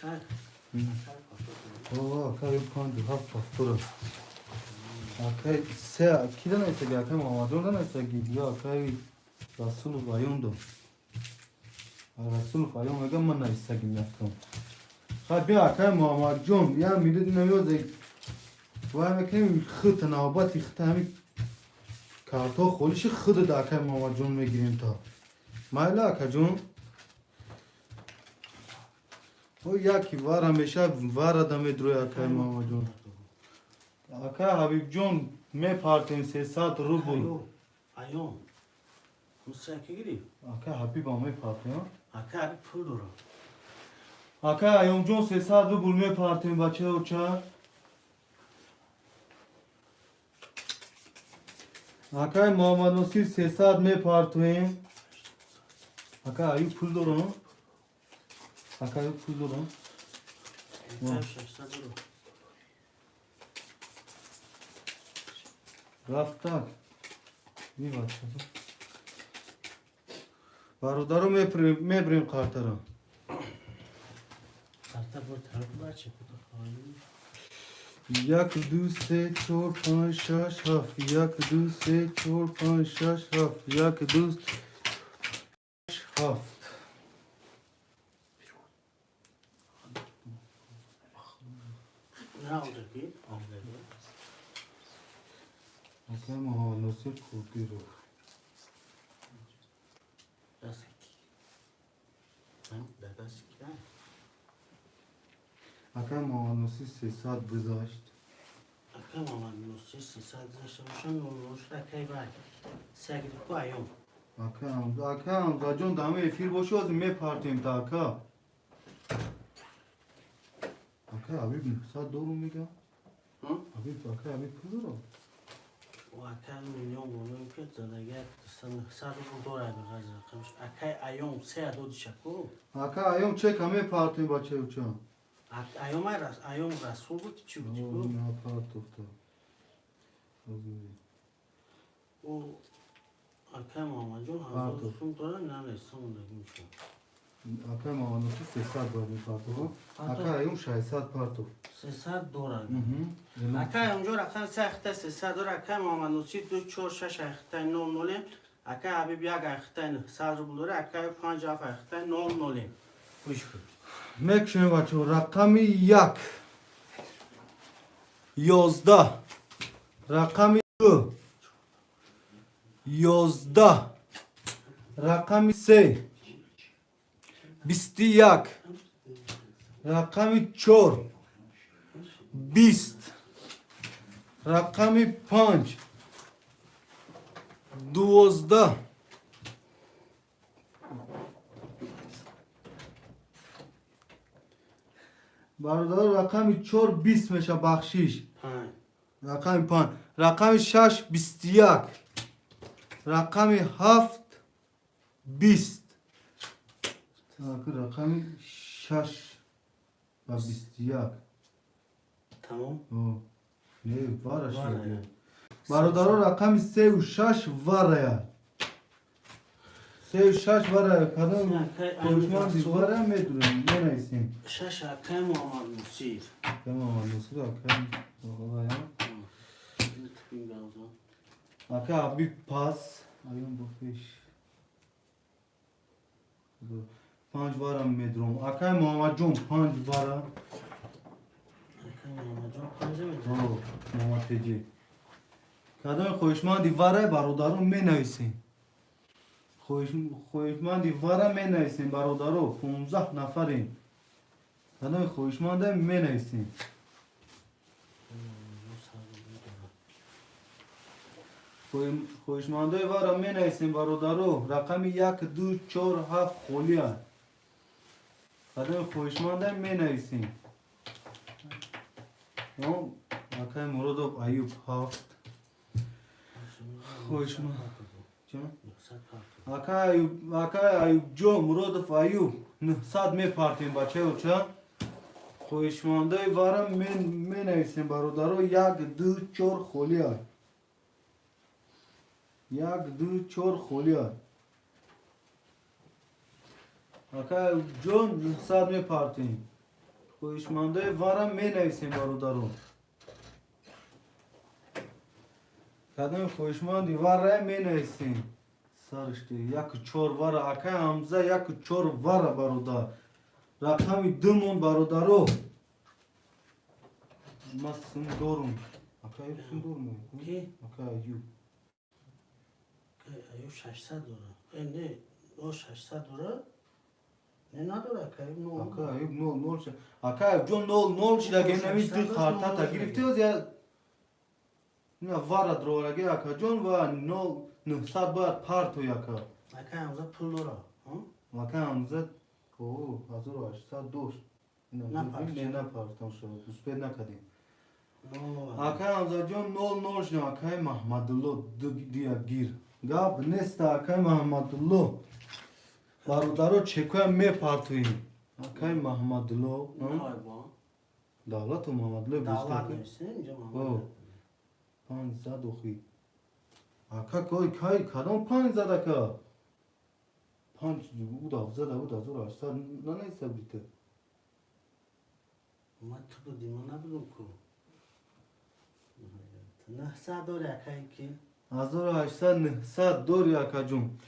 شاید اوه اکای 5 و 7 پاستور اکای سه کی دا نیستگه اکای محمد جون دا نیستگه یا اکای رسول وایون دو رسول وایون میگم من نیستگیم یکم خب بیا اکای محمد جون یا میدید نمیوزه وای میکنیم خط نوبتی خط همین کارتا خودش خود دا اکای محمد جون میگیریم تا مایلا اکا جون او یکی وار همیشه وار آدم دروی اکای محمد جون اکای حبیب جون می پارتیم 300 روبل ایوم موسیقی گیری اکای حبیب هم می پارتیم اکه پول دارم Aka Ayom John 300 رو bulmaya partiyim بچه uçar. Aka Muhammed Nasir 300 me partiyim. Aka ayıp pul dolu. Aka ayıp pul dolu. رفتن میباشد برادرو میبریم قطر رو یک دو سه چهار پنج شش هفت یک دو سه چهار پنج شش هفت یک دو شش هفت Ne oldu ki? Bakayım ha nasıl kokuyor. Bakayım ha nasıl sesat güzaşt. Akam aman Nusir sadece şan olmuş da kaybay. Sevgili koyuyorum. Akam zaten damı efir boşu az me partiyim ta aka. Aka abi saat doğru mu ya? Hı? Abi pulur o. O akam milyon milyon kötü de gel sana sadece bu dolar bir gazı kamış. Akay ayom se do dişako. Aka ayom çek ame partiyim bache uçan. Ayom rasul bu tiçu. Ne yapar tofta. O akam amacın hazır sun dolar ne sonunda gümüşüm. Akam ama nasıl sesat var bir parto. Aka ayom şaysat parto. Sesat dolar. Akay amca rakam sahte sesat dolar akam ama Nusir 2 4 6 axtay 00 akay abi bir axtay sadece bulur akay 5 axtay 00. Hoş bulduk. Mekşin bacho rakami yak. Yozda. Rakami 2. Yozda. Rakami 3. Bisti yak. Rakami 4. Bist. Rakami 5. Duozda. برادر رقم 4 20 میشه بخشیش رقم 5 رقم 6 21 رقم 7 20 رقم 6 و 21 Tamam. نه وارش Var ya. برادر رقم 3 و 6 واره یا 3 و 6 واره کدام konuşman divara میدونم نمیسیم Şaş akam ama Nusir. Tamam nasıl akam baba ya Tıkın gazı. aka bir pas ayım bu fiş panç varam medrom aka mamacım panç vara Akam amacın panjı mı? o mamateci kadın koşman divara barodarım menaysin koşman divara menaysin barodarım 15 nafarin kadın koşman da menaysin خوشمانده وارا می نیستیم برادرو رقم 1 2 4 7 خولیا خدای خوشمانده می نیستیم رقم مرادو ایوب 7 خوشمانده اکا ایوب جو مرادو ایوب 900 می پارتیم بچه و چه خوشمانده وارا می نیستیم برادرو 1 2 4 خولیا یک دو چهار خولیا اکا جون صد می پارتیم خوشمانده وارم می نویسیم برادرو کدام خوشماندی وارم می نویسیم سرشتی یک چهار واره اکا همزه یک چهار واره برادر رقمی دمون برادرو ما سندورم اکا یو سندورم Ki? اکا یو Ayı 600 dolar. Ne? O 600 dolar. Ne dolar kayıp ne oldu? Aka ayıp ne oldu? Aka ayıp John ne oldu? Şila genemiz bir karta ta giriftiyoruz ya. Ne vara drola ge aka John va no sabah parto yaka. Aka hamza pul dolar. Aka hamza خب 1802 نپرت. نه نپرتم شد دوست نکردیم آکای حمزه جان 00 شنو آکای محمدالله دیا گیر گاب نیست آکای محمدالله برادرو چکوی میپرتوی آکای محمدالله نهای با دولت و محمدالله دولت بسته نیست اینجا او محمد 500 خوی آکا کوی کای کدام 500 که 5 بود افزاده بود 1800 نه نیست بیته من تو بودی من نبودم کو 900 داری اکایی که 1800 900 دوری آکا جون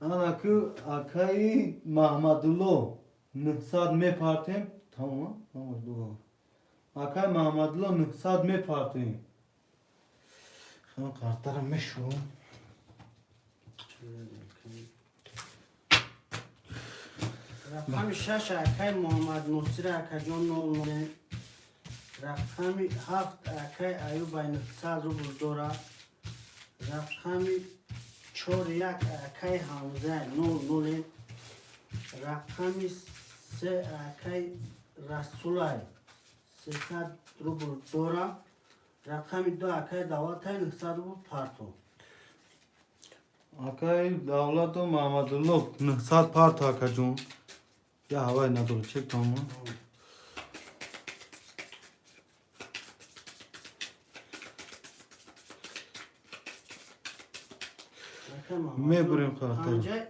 آنا که آکای محمدالله 900 میپرتیم تمام تمام آکای محمدالله 900 میپرتیم خیلی کارترم میشون رقم 6 اکای محمد نصیر اکا جان 00 رقم 7 اکای ایوب 900 رو برداره رقم 4 یک اکای حمزه 00 رقم 3 اکای رسولای 300 رو برداره رقم 2 اکای دولت 900 رو پرتو آکای دولت و محمدالله 900 پرت آکا جون یا هوای نداره چک تمام میبریم خاطر. خانجه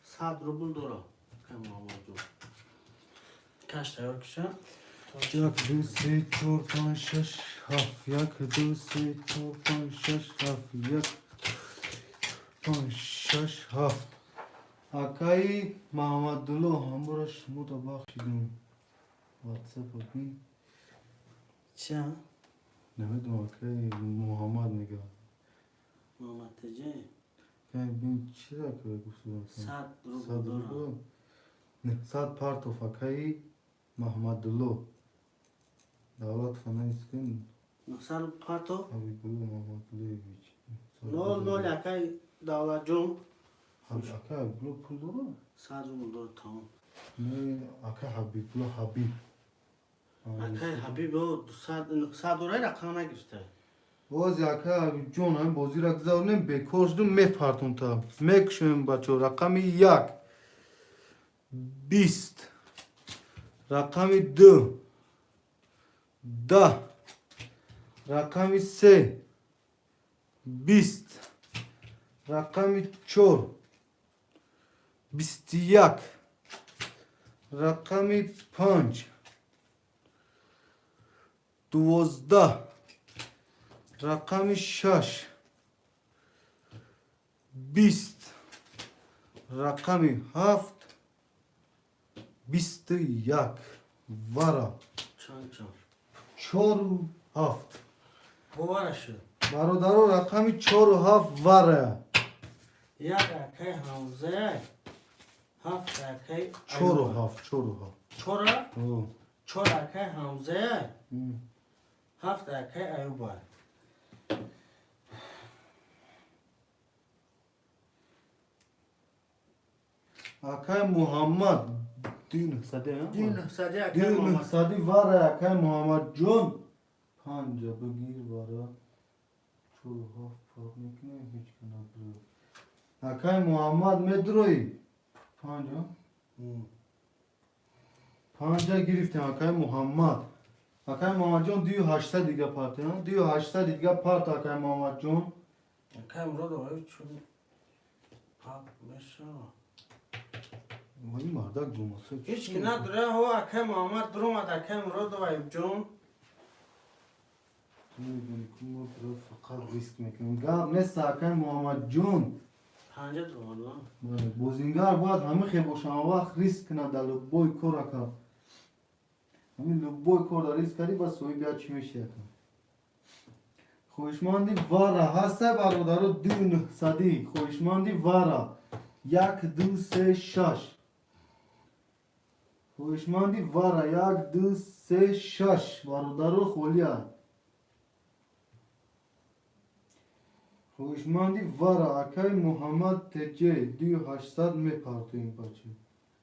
100 روبل داره که محمد جون کش تیار کشم یک دو سه چهار پنج شش هفت یک دو سه چهار پنج شش هفت یک پنج شش هفت آکای محمدالله همراش شما تا بخشیدیم واتساپ ببین چه؟ نمیدونم آکای محمد میگه محمد تجه که ببین چی را که گفتم 100 روبل داره نه 100 پارت of آکای محمدالله دولت خانه اسکن 900 رو پرتو حبیبالله محمدالله هیچ 00 اکای دولت جون آکای حبیبالله پول داره 100 روبل داره تمام نه آکای حبیبالله حبیب اکای حبیب او 100 دوره رقم نگرفته بازی آکای حبیب جون هم بازی را گذارنیم بکرش دو میپرتون تا میکشیم بچه رقم 1 20 رقم 2 10 رقم 3 20 رقم 4 21 رقم 5 12 رقم 6 20 رقم 7 21 ورا چند 4 و 7 باور شد برادر رقم 4 و 7 ورا یک اکای حمزه 7 اکای 4 و 7 4 و 7 چورا اوه 4 اکای حمزه ام. 7 اکای ایوب آکای محمد دین صده دین صدی اکای دین محمد صدی ورا آکای محمد جون 5 بگیر ورا 4 و 7 فرق میکنه هیچ کنه آکای محمد مدروی 5 5 گرفتیم آکای محمد آکای محمد جون 28 دیگه پارت ها 28 دیگه پارت آکای محمد جون اکای مراد آقای چون پاک میشه ولی مردک دوماسه هیچ که نداره هو اکای محمد درم اکای مراد آقای جون میدونی که ما برای فقط ریسک میکنیم گاب نیست آکای محمد جون 50 درم بوزینگر باید همه خیلی باشن وقت ریسک نده لبوی کور اکا همین لبوی کور دا ریسک کردی بس سوی بیاد چی میشه اکا خوشماندی وارا هسته برادر دو صدی خوشماندی وارا 1 2 3 6 خوشماندی وارا 1 2 3 6 برادر خولیا خوشمندی وارا اکای محمد تجه 2800 میپرتیم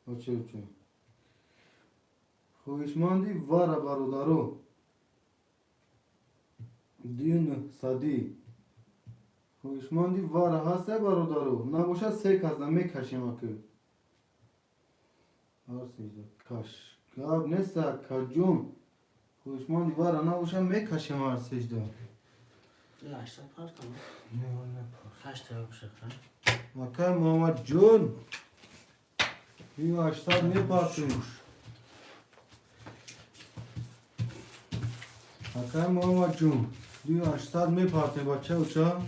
بچه خوشمندی وارا برادرو 2900 خوشمندی وارا هسته برادرو نباشه 3000 میکشیم اکو هر سیزده کش گاب نیست کجون خوشمندی وارا نباشه میکشیم هر سیزده یا 80 پارتم. نه نه 8 تا بشه خان. اکای محمد جون 2800 میپرتیم اکای محمد جون 2800 میپرتیم بچه اوچا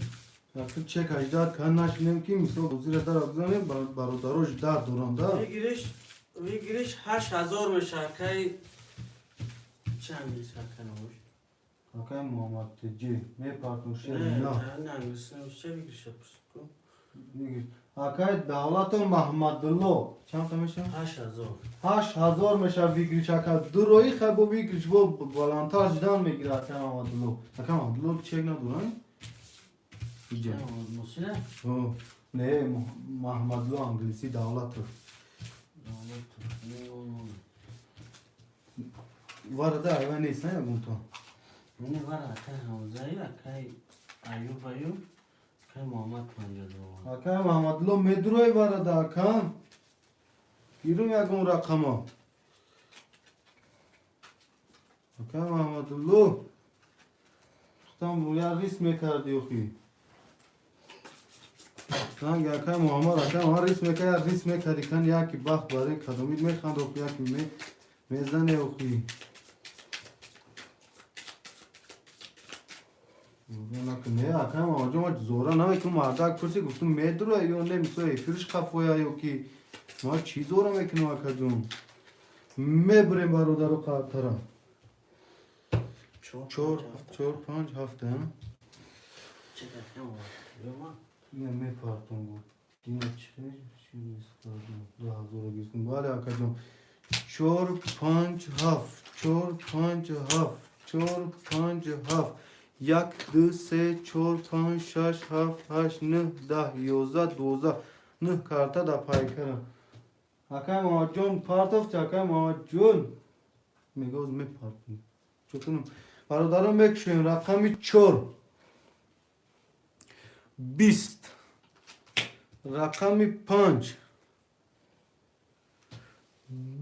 اکو چک اجداد کن نشنیم که مثل بزیر در اگزانه برادروش در دوران دا ویگریش 8000 میشه که چند میشه کنوش. اکای محمد تجی میپرتیم شیر نه نه نه میشه چه ویگریش بسکو. اکای دولت محمد الله چند تا میشه؟ 8000. 8000 میشه ویگریش اکای دروی خیلی با ویگریش با بالانتر جدن میگیره اکای محمد الله اکای محمد الله چک ندورن؟ چه موسیقی؟ نه محمد الله انگلیسی دولت وارده ایوه نیست نه یکون تو نه وارا که همزایی که ایوب که محمد پنجه دو اکای محمد الله میدروی وارده اکام گیرون یکون رقم اکای محمد الله ختم بویا ریس میکردی اخی سنگ اکای محمد اکای محمد ریس میکردی کن یکی بخت برای کدامید میخند اخی یکی میزنه اخی نه اکای محمد جون زورا نمی که مردک پرسی گفتم میدروی یا نمیسوی فرش خفویا یا که ما چی زورا میکنم اکای جون میبریم برادر و قطرم 4 5 هفته ها چه که همون نه میپرتم بود دیگه چی نیست کردم 2000 گیرستم بله اکا جون 4 5 7 4 5 7 4 5 7 1 2 3 4 5 6 7 8 9 10 11 12 نه کارتا دا پای کردم اکا محمد جون پارتوف اکا محمد جون میگوز میپرتم چطورم برادرم بکشیم رقمی 4 20 رقمی 5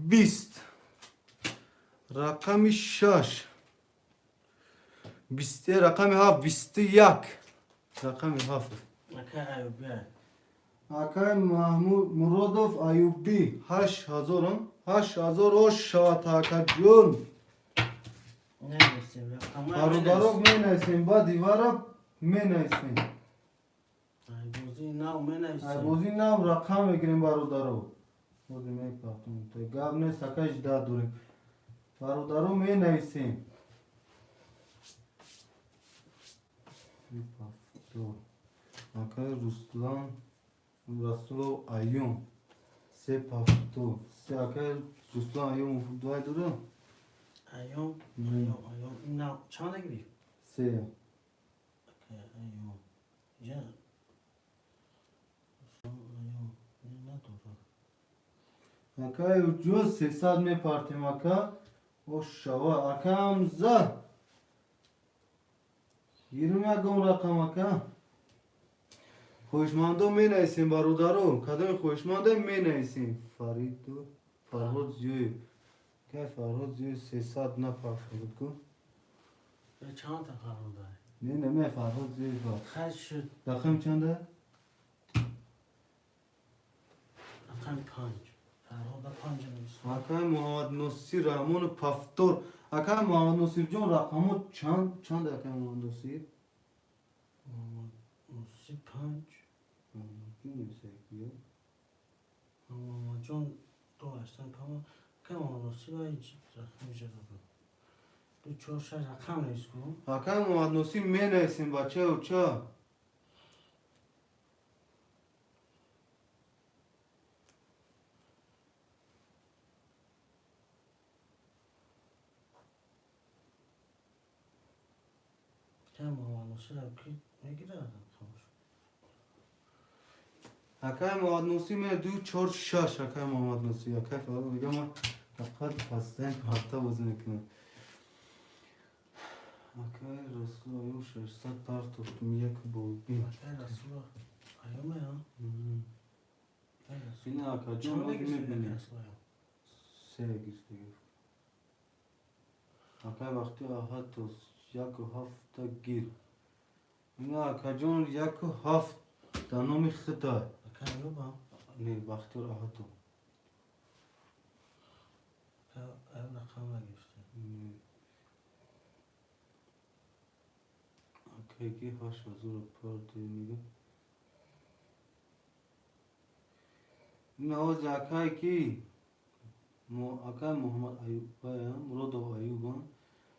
20 رقمی 6 20 رقمی 7 21 رقمی 7 اکه ایوبیه اکای محمود مرادوف ایوبی 8000 8000 شوات اکا جون نمیسیم برادرم می نیستیم با دیوارم می نیستیم بوزی نو منیسیم بوزی نام رقم میگیریم برادرو بوزی میپرتیم تو گاب نیست اکش داد دوریم برادرو می نیستیم اکای رسول ایوم 3 پافتو اکای رسول ایوم دوای دوره ایوم نه چند گیری 3 ایوم یا ایوم نه دورا اکای جز 300 میپرتیم اکا او شوا اکا همزه گیرم یکم رقم اکا خوشمندو می نیسیم برادرو کدام خوشمنده می نیسیم فریدو فرهاد زیوی که فرهاد زیوی 300 نفر فرود کن به چند تا قرار داری؟ نه فرهاد زیوی با خیلی شد رقم چنده؟ رقم 5 فرهاد 5 نیست اکای محمد نصیر رحمان پفتور اکای محمد نصیر جون رقمو چند اکای محمد نصیر؟ سی 5 جون دو هستن پاما که سی باید رقم جدا دو 4 6 رقم نیست کن اکای محمد نصیر می نیسیم بچه او چه؟ که محمد نصیر هم که میگیره رقمش اکای محمد نوسی می 2 4 6 اکای محمد نوسی اکای فرهاد میگم من فقط پستن پارتا بازی میکنم اکای رسول آیو 600 پارت توفتم یک بودی اکای رسول ایوم یا این اکای جون چند بازی نگیستی میبینی رسول ایوم 3 گیستی اکای وقتی آهات تو یک و هفت گیر این اکای جون یک و هفت دانومی خطا اکای ایوم هم نه وقتی آهات تو ایوم رقم نگیستی اکای هاش وزور پارت میگه این آواز اکای کی اکای محمد ایوب مراد ایوب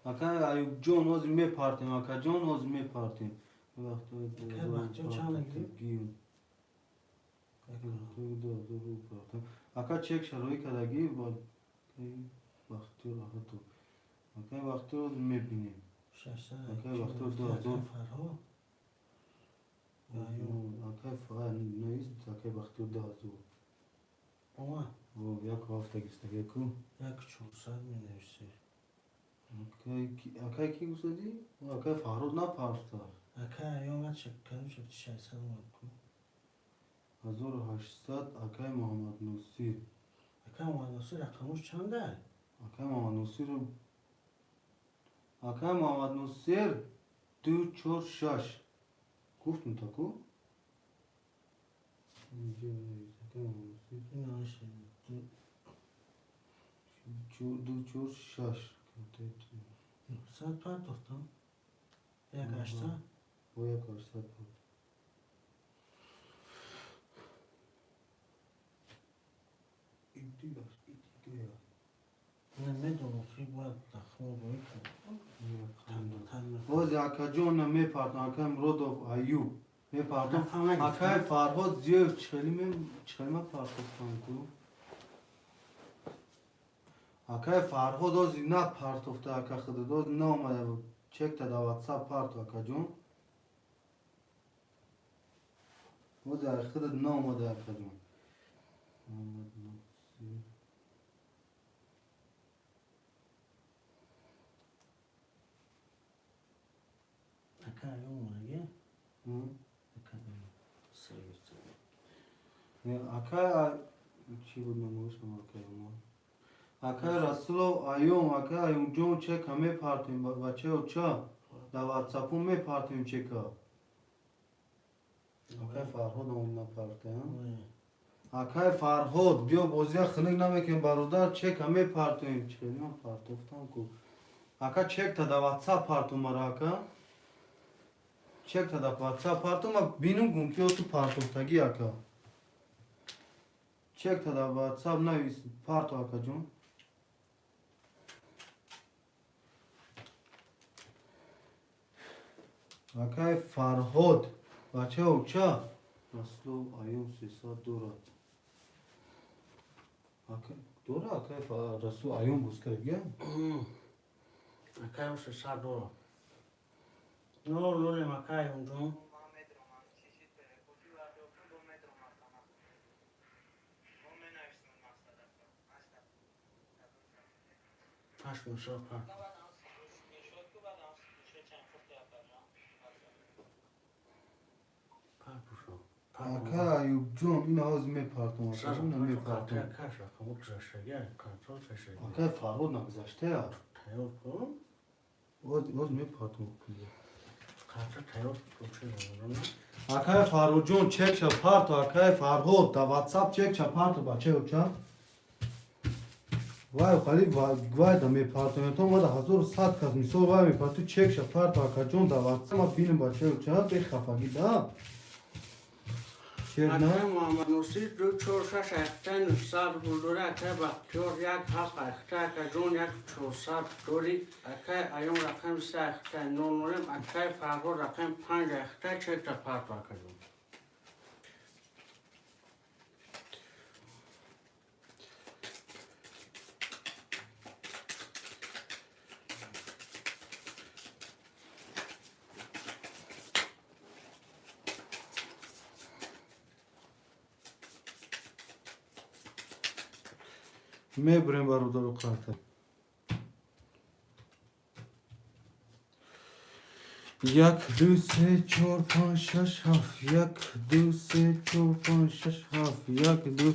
اکای ایوب جون از می پارتیم اکای جون از می پارتیم وقتی اکای وقتی چند نگیری؟ اکای چک شروعی کردگی با وقتی راحت تو اکای وقتی رو میبینیم 600 اکای وقتی رو اکای 2000 فرهاد ایوم اکای فقط نیست اکای وقتی رو 2000 اومد و یک هفته گستگی کو 1400 می نویسی اکای کی گوشتی؟ اکای فرهاد نپرسته اکای ایوم چکم شد 600 اومد کو 1800 اکای محمد نوسی اکای محمد رقمش چنده؟ اکای محمد نوسی رو اکای محمد نوسی 2 4 6 گفتم تا کو؟ اینجا نیست اکای محمد نوسی این آنشه 2 4 6 100 پرد دفتم 1800 با یک 800 بود این دیگه نمیدونم خیلی باید دخمه باید باز اکا جون میپردن اکا مراد ایوب میپردن نفهمه اکا فرهاد زیاد چخلمه پرتفتن کو اکا فرهاد از نه پرتفته اکا خود داد نامده بود چک تا دا واتساپ پرت اکا جون باز خود نامده اکا جون محمد نصیر اکای ایوم مگه؟ اکای ایوم سوی اکا چی بود نموشم اکا ایوم اکا رسول ایوم اکا ایوم جون چک همه پرتیم بچه و چه دا واتساپو می پرتیم چکا اکا فرهاد اون نپرته اکا فرهاد بیا بازی خنک نمیکنیم برادر چک همه پرتیم چه نیم پرتفتم کو اکا چک تا دا واتساپ پرتم مرا اکا چک تا دا واتساپ پرتم ما بینم گم که تو پرتفتگی اکا چک تا دا واتساپ نویس پرتو اکا جون اکای فرهاد بچه او چه؟ رسلو ایوم 300 دورات اکای دورا اکای رسلو ایوم بوز کرگی؟ اکای ایوم 300 دولار نو لولیم اکای ایوم جون هشت مصرف پرد پرد بشو اکا ایوب جون این آز می پرتم اکا سر جون می پرد پرتم کاش رقم گذاشته گه کنترل کشید اکای فرهاد نگذشته یا تیار کن آز می پرتم قطع تیار کن اکای فرهاد جون چک شا پرتو اکای فرهاد دا واتساپ چک شا پرتو بچه او چه؟ وای خالی وای دا می پرتم تو ما دا 1100 کس میسو وای می پرتو چک شا پرتو اکا جون دا واتساپ ما بینم بچه او چه بی خفگی دا چیر نه؟ اکای محمد نوسی 2 4 6 اختن سر بلدوره اکای بختیار یک هفت اخته اکای جون یک 400 دوری اکای ایوم رقم 3 اخته نونوریم اکای فرهاد رقم 5 اخته چک تا پرد اکای جون میبریم برادر قاطع. یک دو سه چهار پنج شش هفت. یک دو سه چهار پنج شش هفت. یک دو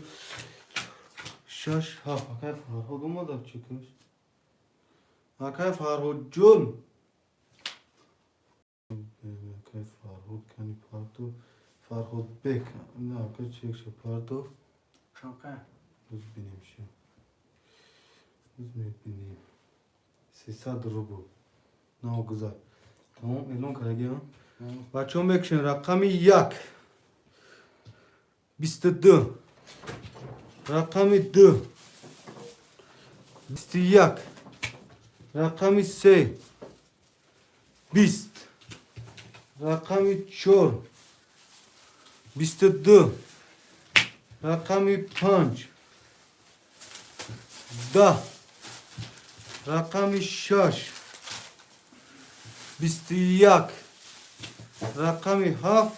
شش هفت. اکای فرهاد اومد چکش. اکای فرهاد جون. اکای فرهاد کنی پارتو. فرهاد بک. نه اکای چکش پارتو. چونکه روز بینیم شو. روز میبینیم. 300 روبل. نه گذار. تمام اعلان کردی ها؟ بچه ها میکشن رقم 1 22 رقم 2 21 رقم 3 20 رقم 4 22 رقم 5 10 رقم 6 21 رقم 7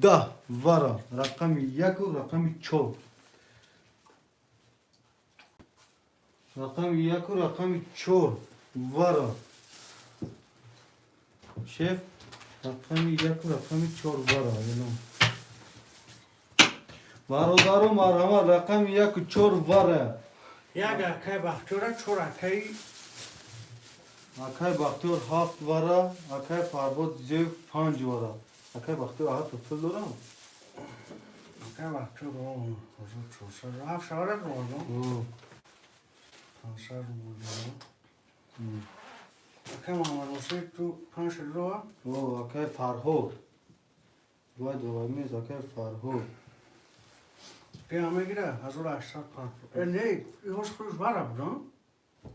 10 ورا رقم 1 و رقم 4 رقم 1 و رقم 4 ورا شف رقم 1 و رقم 4 ورا برادرم مرحمت رقم 1 و 4 ورا یک اکای بختیوره چور اکای اکای بختیور 7 ورا اکای فرباد زیف 5 ورا اکای بختیور 7 پول دارم اکای بختیور رو حضور چوسر رو هفت شهره رو بردم پانسر رو بردم اکای محمد حسین تو 5 رو او اکای فرهاد وای دوای میز اکای فرهاد بیا میگیره از اون 800 پارت نه ایهوش خودش بره بودم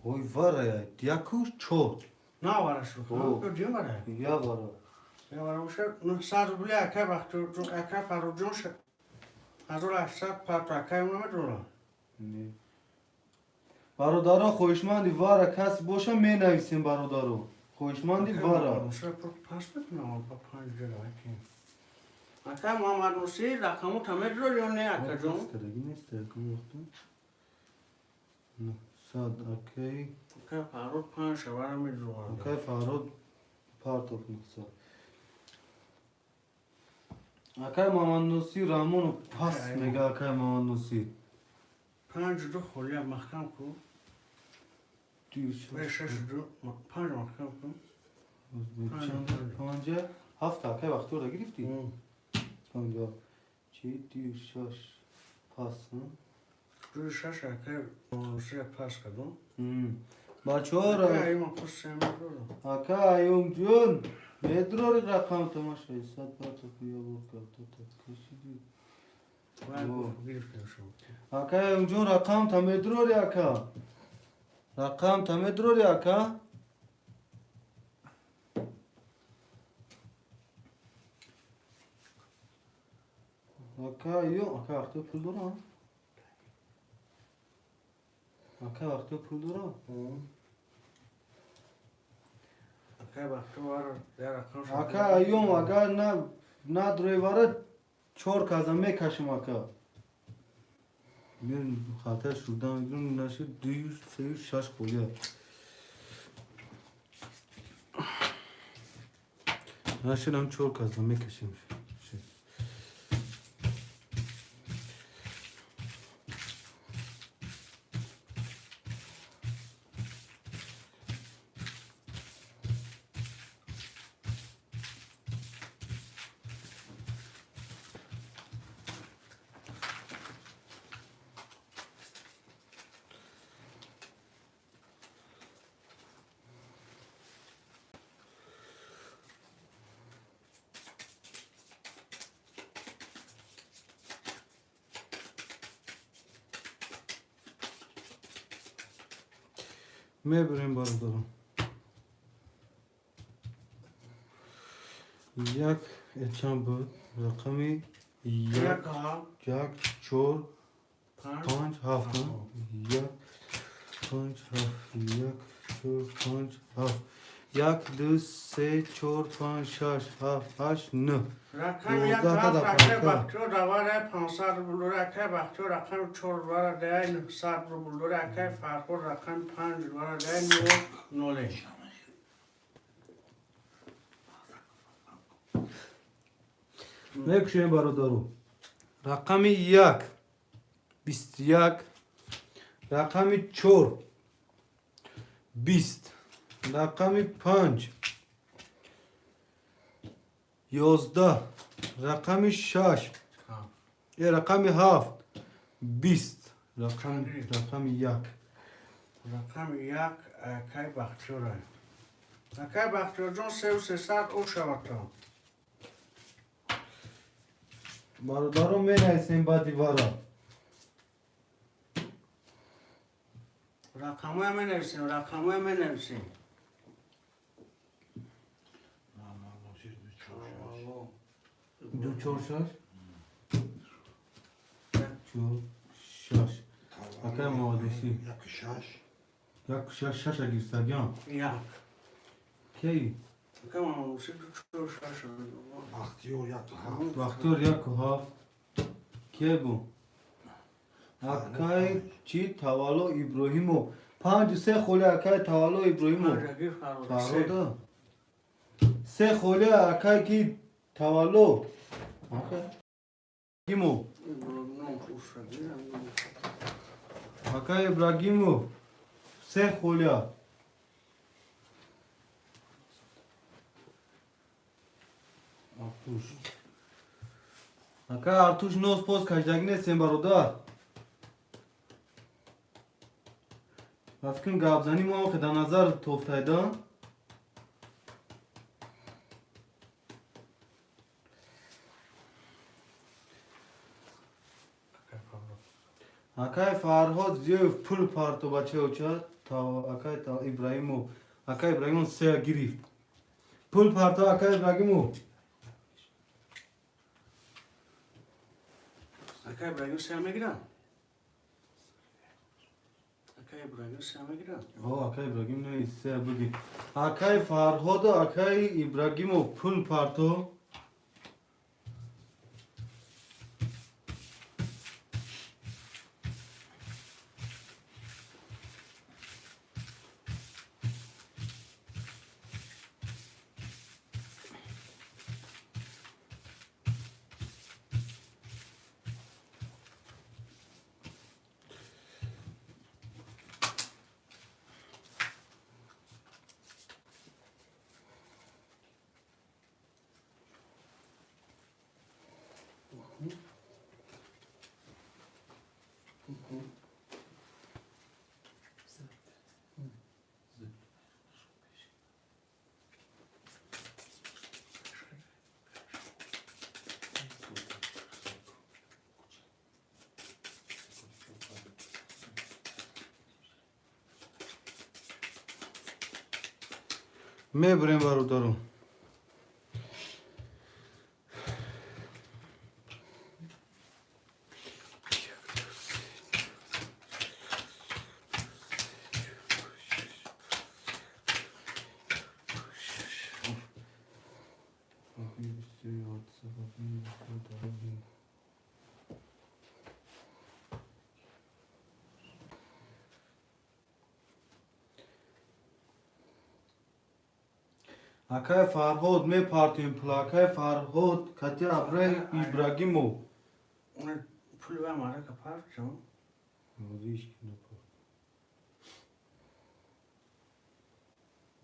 وای ورا دیکو 4 نه برش رو او. کنم دیگه بره یا ورا یا برای باشه 900 روبلی اکای بختیور جون اکای فرهاد جون شد از اون 800 پارت اکای اونم دورم برادرها خوشمندی وارا کس باشه می نویسیم برادرها خوشمندی وارا موسی پس بکنم با 5 جلوه اکای محمد موسی رقمو تمید رو یا نه اکا جون نیست کم وقتو نه صد اکای اکای فرهاد 5 شوارم میدونم اکای فرهاد پارتو کنسا اکای محمد نوسی رامون پس میگه اکای محمد نوسی 5 دو خولی محکم کن دیر شد به 6 دو 5 محکم کن چند پنجه هفت اکای وقتو را گرفتی پنجه چی دیر شش پس دو 6 اکای موسی پس کدوم بچه ها را اکای ایمان پس سیم رو اکا ایوم جون مدرو رقم تماشای صد پاتو بیا بود تا کشیدی باید گرفتیم شما اکا ایوم جون رقم تا مدرو ری اکا رقم تا مدرو ری اکا اکا ایوم اکا وقتی پول دارم اکا وقتی پول دارم اکای وقتی وارد در رقم شما اکا ایوم اگر نه دروی وارد 4 کازم میکشم اکا بیرون خاطر شدم بیرون نشد 2 3 6 خولیه نشد هم 4 کازم میکشیم میبریم برادرم یک چند بود رقمی یک چهار 5 7 یک 5 7 یک 4 5 7 یک دو سه چهار پنج شش هفت هشت نه رقم یک دوازده تا هفت در رقم پارکر. بختیار دواره 500 روبل رقم بختیار رقم 4 دواره ده 900 روبل رقم فرخور رقم 5 دواره ده 9 نوله نکشیم برادرو. رقم یک 21 رقم 4 20 رقم 5 11 رقم 6 رقم 7 20 رقم 1 رقم یک اکای بختیار اکای بختیار جان 300 او شود تا برادرو می نویسیم با دیوارا. رقم های می نویسیم رقم های می نویسیم دو چهار شش چهار شش اکای مهندسی یک شش یک شش شش اگه استگیان یک کی اکای مهندسی دو چهار شش بختیار یک هفت وقتور یک و هفت کی بو اکای چی توالو ابراهیمو 5 3 خوله اکای توالو ابراهیمو ماجگی فرار فردا 3 خوله اکای کی توالو ابراهیمو اکای ابراهیمو 3 خوله Artuş. Aka Artuş nos poz kaçdagine sen barodar. Bakın gabzani mu kadar nazar toftayda. Akay Farhod ziyo pul parto bache uça ta akay ta İbrahimu akay İbrahimu se giri. Pul parto akay İbrahimu. اکای ابراهیم سر میگیرم اکای ابراهیم سر میگیرم O akay İbrahim ne ise bugün. Akay Farhod akay İbrahimu pul parto. Me بریم برادرم. Akay Farhod me partiyum plakay Farhod Katya Abre İbrahimov. اون پول به ماره که پرد جان Rizk ne par.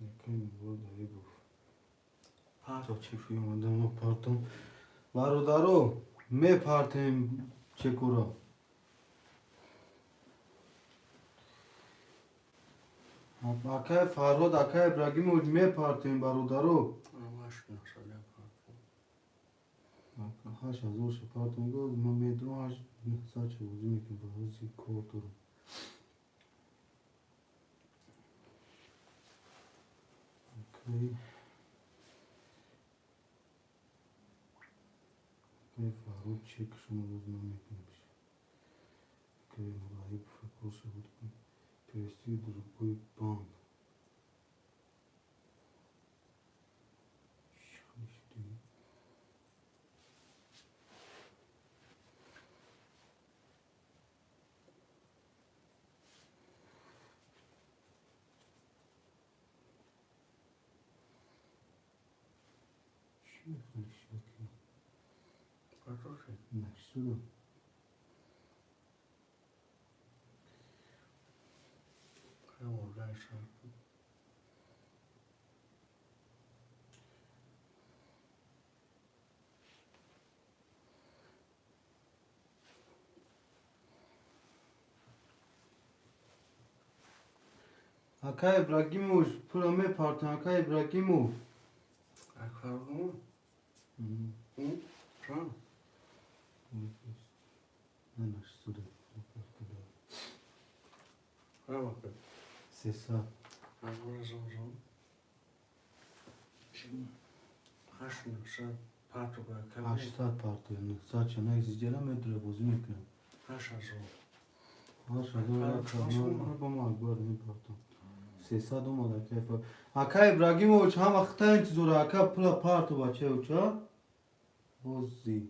Yakın burada bu. پرد To çekiyorum adamı partum. Barodaro me partiyum çekura. Akay Farhod Akay İbrahimov me partiyum barodaro. ماش نشده Haş azor şepartum göz ma medru haş saç uzun ki bazı kotur. Okay. Okay, Farhod çek şunu uzun etmiş. Okay, murayip fakir şabut. Presti durupoi bank. Patoşi. Naşsudu. Oradan şarkı. Aka Ibrahimov, pula me parti Aka Ibrahimov. Akardı mı? Hı? Tamam. Naşsudu. Hadi bakalım. Sesa. Ben burada zaman. Şimdi haşını sen patoga kabul. Haştat partiyonu. Saçına izleyeceğim medre bozmekle. Haşa zor. Haştat partiyonu. Bama akbar me parti. Sesa domala kayfa. Aka Ibrahimov ham vaqta intizor aka pula parti bache uça. Bozi.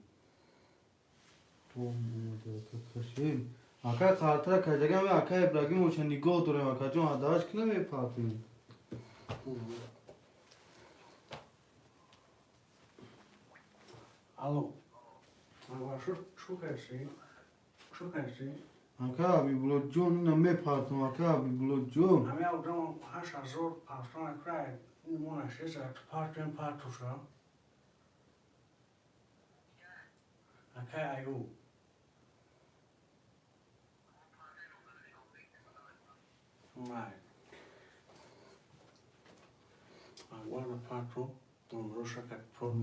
Kaşin. Aka kartara kajagam ve Aka Ibrahimov nigo dure aka jon adaş kile me parti. Alo. Ama şu kaysi. Şu kaysi. Aka abi bulacağım ne me parti aka abi bulacağım. Ama ya zaman haşa zor pastan kray. Mona şesa partin patuşa. Akay ayu. Right. Agora patro. Roșa ca pro.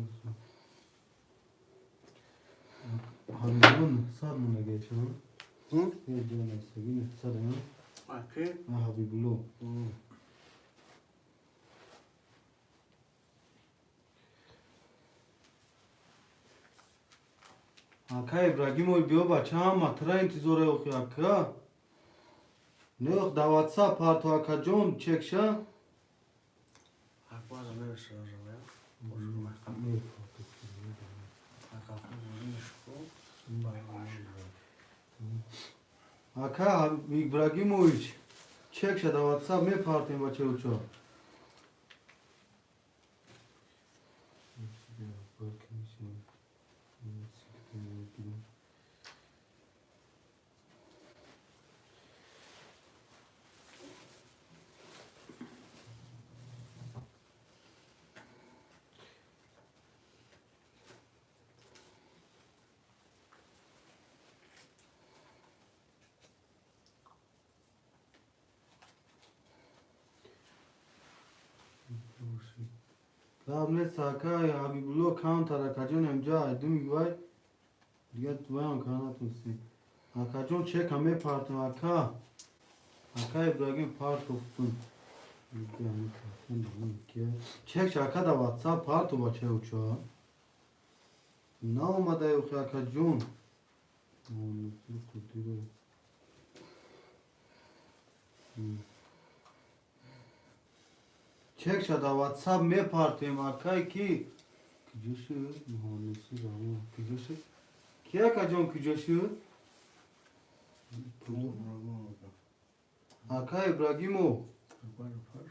Habibun sad mı geçiyor? Hı? Ne diyor neyse yine sad mı? Aqui. Habibulo. Aka Ibrahimov biyo bacha matra intizor yok aka. Ne yok davatsa parto aka jon çekşa. Agora não é só já. Aka Ibrahimovic çekşa davatsa me parti bacha uço. Ramle saka ya Habibulo counter akajon emja edum yuay. Diğer tuvayan kanat mısın? Akajon çek ame parti aka. Aka İbrahim part oftun. Çek şaka da WhatsApp part o bache uça. Ne olmadı yok akajon. Çek şada WhatsApp me parti markay ki kücüsü muhanesi zaman kücüsü kiya kajon kücüsü Aka Ibrahimov Agora faz.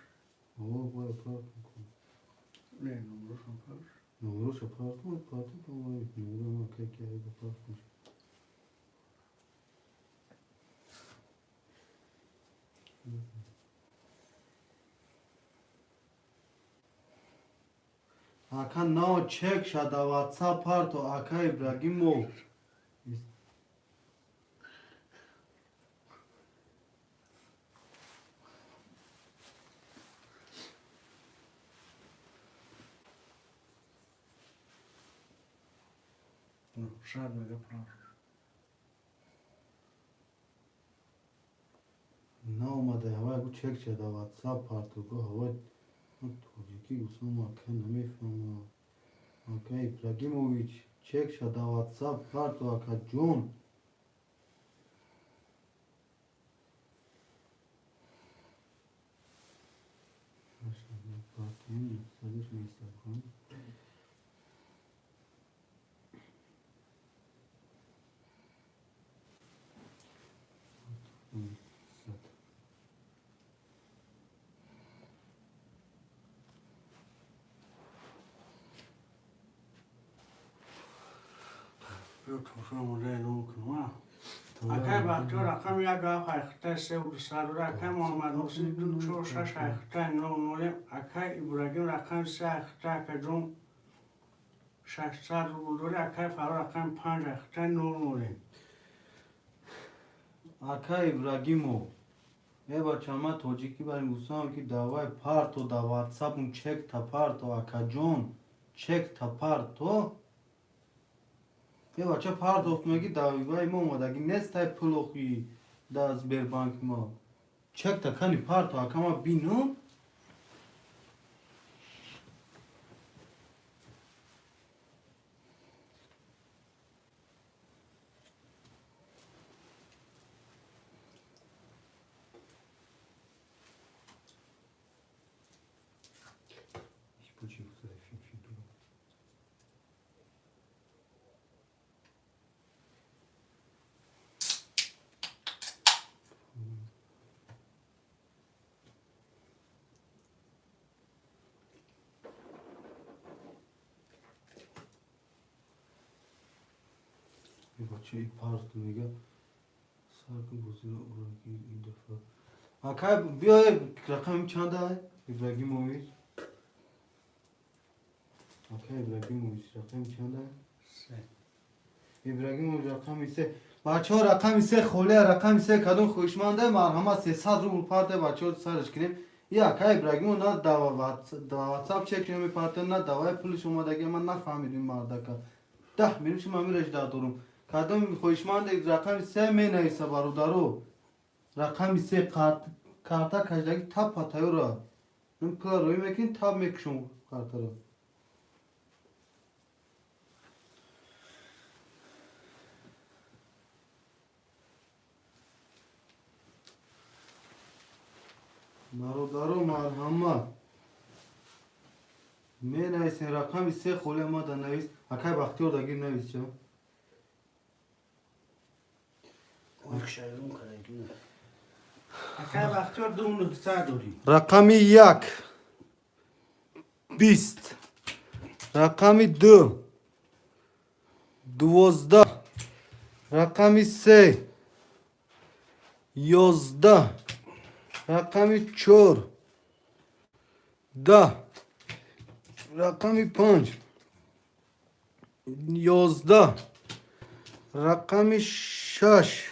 o var Ne numara são faz. Numara şapart mı parti tamam numara mı kay kiya yapart. Aka no çek şada WhatsApp parto Aka Ibrahimov. Não, sabe da praça. Ne olmadı hava bu çek şada WhatsApp parto bu hava Tociki usama kendime fama. Aka Ibrahimovic çek şada WhatsApp parto Aka John. Partiyin sadece neyse bakalım. رو توشم ریلون کنم اکای وقتی رقم یک گاف ایخته سه و سر رو اکای محمد موسی دو چور شش ایخته نو نولیم اکای ابراهیم رقم سه ایخته اکای جون 600 رو دوری اکای فرا رقم 5 ایخته نو نولیم اکای ابراهیمو یه بچه ما توجیکی برای گوستم که دوای پارتو دا واتساپ چک تا پارتو اکا جون چک تا پارتو یه بچه پارت افتمگی داوی ما اومدگی نستای پلوخی دا از بانک ما چک تا کنی پارتو اکا ما بینو یه بچه ای پارت میگه سرکن بزرگ اوراکی این دفعه اکای بیا رقم چنده ابراهیم مویز اکای ابراهیم مویز رقم چنده ابراهیم مویز رقم سه بچه ها رقم سه خوله رقم سه کدوم خوشمنده مرحمت 300 روبل پارت بچه ها سرش کنیم یا اکای ابراهیم نه دوا واتساپ چک کنیم پارت نه دوای پولش اومدگی من نفهمیدیم مردکا 10 میلیون شما میرش دادورم کدوم خوشمند رقم سه می نویسه برادرو رقم سه کارتا کجدگی تاب پاتایو را این کار روی میکن تاب میکشم کارتا را برادرو مرحمت می نویسین رقم سه خوله ما دا نویس اکای بختیار داگیر نویس چه اکای وقتی رو دو نکته داری رقم 1 20 رقم 2 12 رقم 3 11 رقم 4 10 رقم 5 11 رقم 6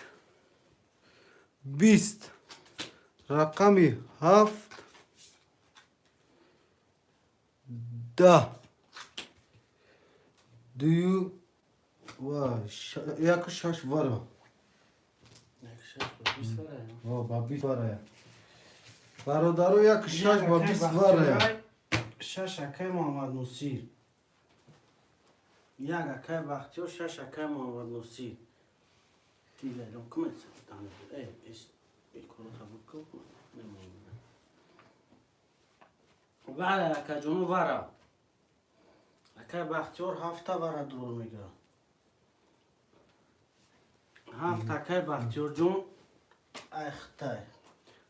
20 رقم 7 10 دویو و یک شش واره با 20 واره برادرو یک شش با 20 واره شش اکای محمد نصیر یک اکای وقتی و شش اکای محمد نصیر دیگه رو کمیت ای کارو تبرک کن نمیدونم وره اکای جونو وره اکای بختیار 7 وره درور میگیره 7 اکای بختیار جون اخته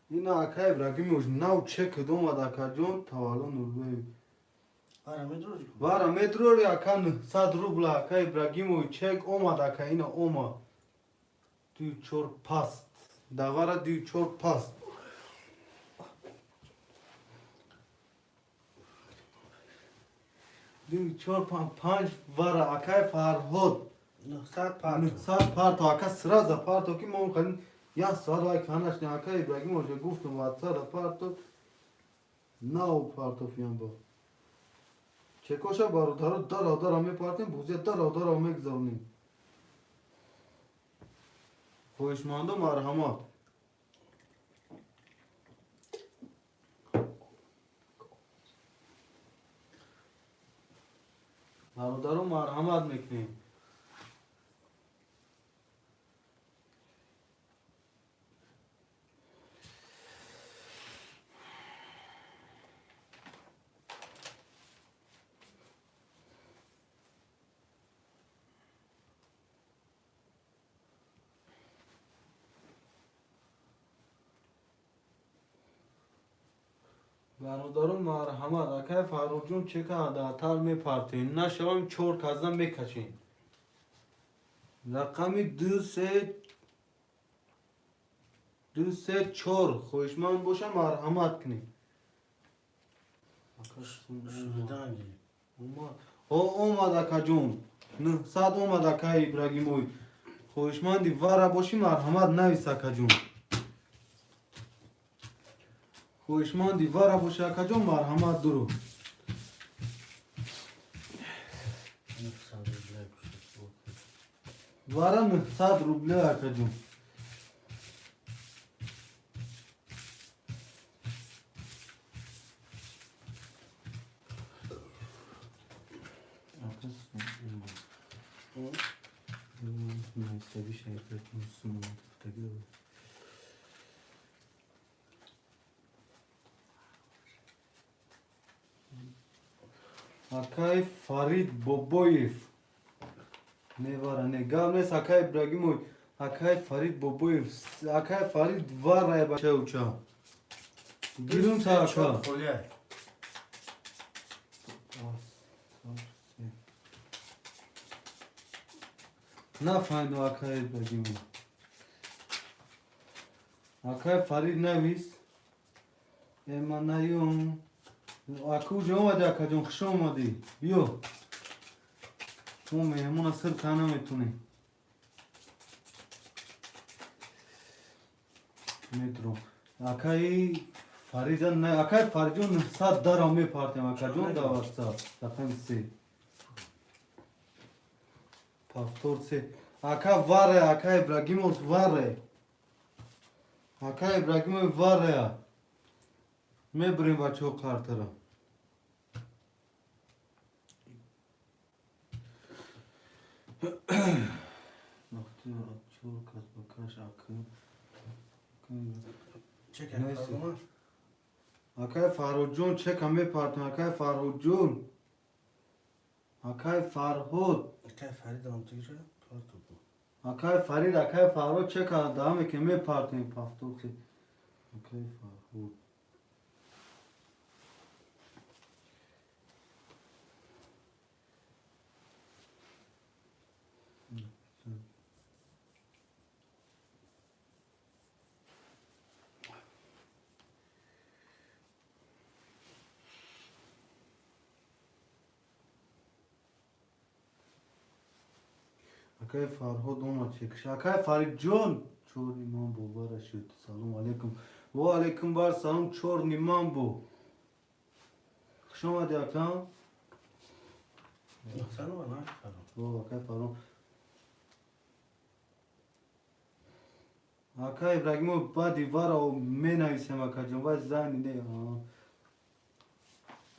این اکای ابراهیم اوج نو چک دوم اکا جون توالا نوربه وره میدروری کن واره متروری اکا 100 روبل اکای ابراهیم اوج چک اومد اکا اینا اومد دوی چور پاست دواره دوی چور پاست دوی چور پنج واره اکای فرهود 900 پارت 900 پارتو اکا سرازا پارتو که ما خیلی یا سال وای کانش نه اکای ابراهیم اوج گفتم واتساپ پارتو نو پارتو فیان با چکوشا برادرو دارا میپارتیم بوزه دارا میگذارنیم خوشمند و مرحمت برادرو مرحمت میکنیم برادرم مرحمت اکای فاروق جون چه که عداتر میپرتین نه شوام چور کازم میکشین رقمی 234 خوشمند باشه مرحمت کنی شدن گیر. اومد اکا جون 900 اومد اکا ابراهیموی خوشمندی وره باشی مرحمت نویس اکا جون خوشمندی وره باشی اکا جون مرحمت درو وره 900 روبله اکا جون Akay Farid Boboyev. Ne var ne gavnes Akay Ibrahimoy. Akay Farid Boboyev. Akay Farid var ya başa uça. Girum sa aka. خلیه. Na fayda Akay Ibrahimoy. Akay Farid nevis. Emanayum. Akıcı olmadı akıcı kış olmadı. Yo. O mehmuna sır kanam etuni. Metro. Akay Faridan ne? Akay Faridun saat dar ame partim akıcı da varsa. Takım se. Pastor se. Akay var ya Akay Ibrahimov var ya. Akay Ibrahimov var ya. मैं बड़े बच्चों खातर چک Neyse. اکا Akay Farhudjon çek hame partner Akay Farhudjon Akay Farhud اکا فرید هم تیره پارتو بود. Akay Farid Akay Farhud çek adam ki me partner pafto ki Akay Farhud Akay Farhud olma çekiş. Akay Farid John. Çor imam bu var aşıt. Salam aleyküm. Ve aleyküm bar salam çor imam bu. Kışama de akam. سلام علیکم. Ve Akay Farhud. Akay İbrahimov badi var o mena isem akacım. Ve zani ne ya.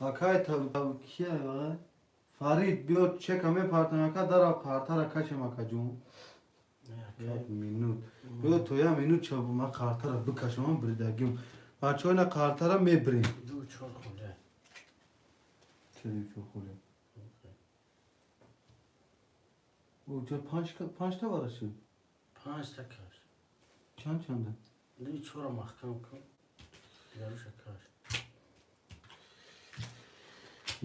Akay tabi kiye var. Farid biyo çek hame partner kadar kartara kaçım akacım. یک minut. Yo toya minut çabuk kartara bıkaşmam birdagim. Açoyla kartara mebrin. دو چهار خلیه. Çelik çok oluyor. O pançta var aşı. 5 تکش. Çanda. دو چهار محکم کن. داروش کاش.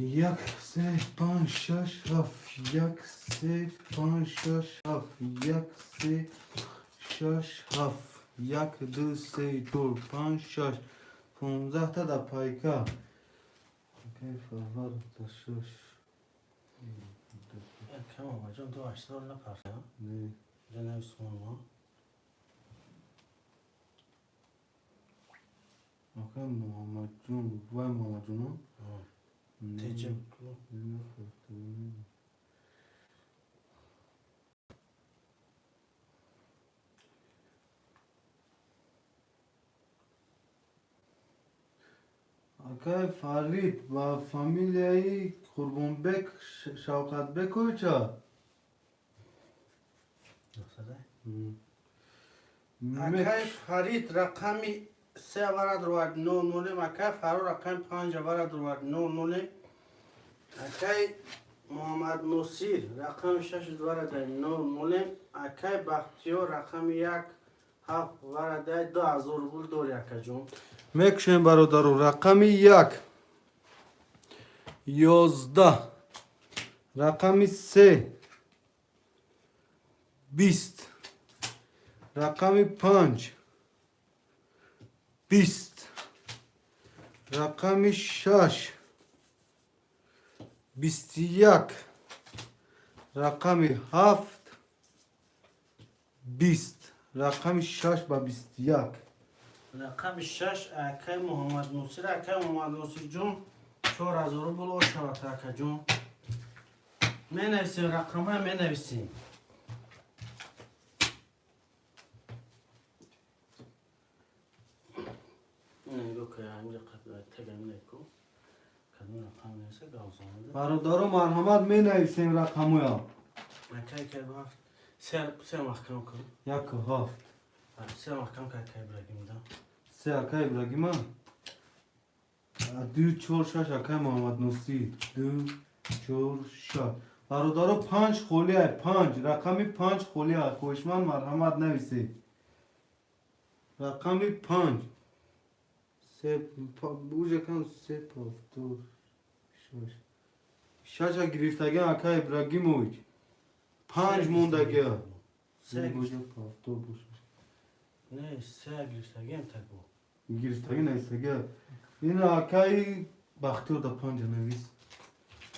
Yak se pan şaş haf. Yak se pan şaş haf. Yak se şaş haf. Yak dı se dur pan şaş. 15 ta da payka. Keyfa var da şaş. کم آمد جان دو 80 نپرسه. Ne? جناب سوما. Akay Muhammed Cun. Vay Muhammed Cun'un. تیجم. Akay Farid ve familyayı Kurbanbek Şavkat Bekoyça. نقصده. Mehmet اکای فرید رقمی 3 ورد رواد 9 نوله. اکای فرو رقم 5 ورد رواد 9 نوله. اکای محمد نصیر رقم 6 ورد 9 نوله. اکای بختیار رقم 1 7 ورد 2000 بول دور یکا جون. Mekşen barodaru rakami yak 11 rakami se 20 رقم 5 20 رقم 6 21 رقم 7 20 رقم 6 با 21 رقم 6 اکای محمد نصیر. اکای محمد نصیر جون 4000 بلو شود اکا جون. می نویسیم رقم های می نویسیم. نگو که همین قبل تگم نکو کدوم رقم نیسته گوزانده برادر مرحمت می نویسیم رقم ها اکای که هفت سه محکم کن. یک 7 سه محکم که اکای برگیم دم 3 اکای ابراهیم 2 4 6 اکای محمد نصیر 2 4 6 برادر 5 خولی 5 رقم 5 خولی کوشمن مرحمت نویسید رقم 5 سه بوجه کن 3 پافتور 6 گرفتگی اکای ابراهیمویچ 5 موندگی سه بوجه پافتور بوجه نه سه گرفتگیم تگو گرفتگی نیستگی این اکای بختیار دا 5 نویس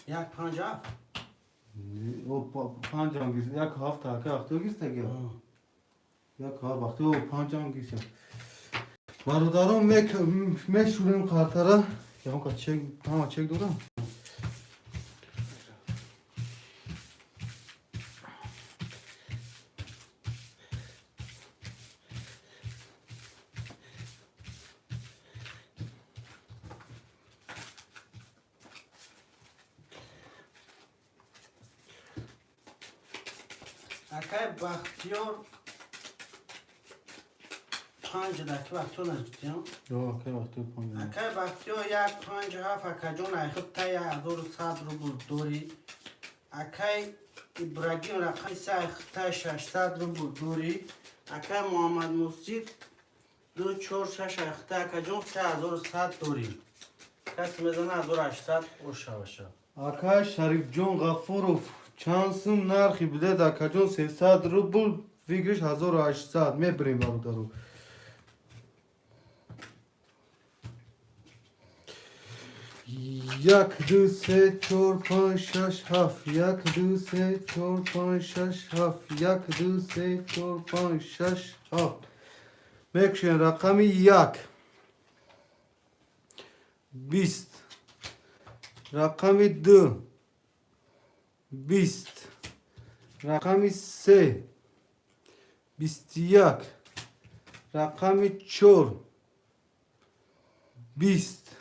یک 5 هفت او 5 هم گیرست یک 7 اکای اختیار گرفتگی یک ها وقتی او 5 هم گیرست برادران میشوریم خاطره یا هم که چک دادم اکای بختیار 5 دکی بختیار نزدیم یا اکای اختیار 5 اکای بختیار یک 5 هفت اکا جون ایخب تا 1100 روبل دوری اکای ابراهیم رقم 3 ایخب تا 600 روبل دوری اکای محمد نصیر 2 4 6 ایخب تا اکا جون 3100 دوری کسی میزنه 1800 او شوشه اکای شریف جون غفوروف چند سوم نرخی بده اکا جون 300 روبل فکرش 1800 میبریم برادرو یک 2 3 4 5 6 7 1 2 3 4 5 6 7 1 2 3 4 5 6 7 میکشین رقم 1 20 رقم 2 20 رقم 3 21 رقم 4 20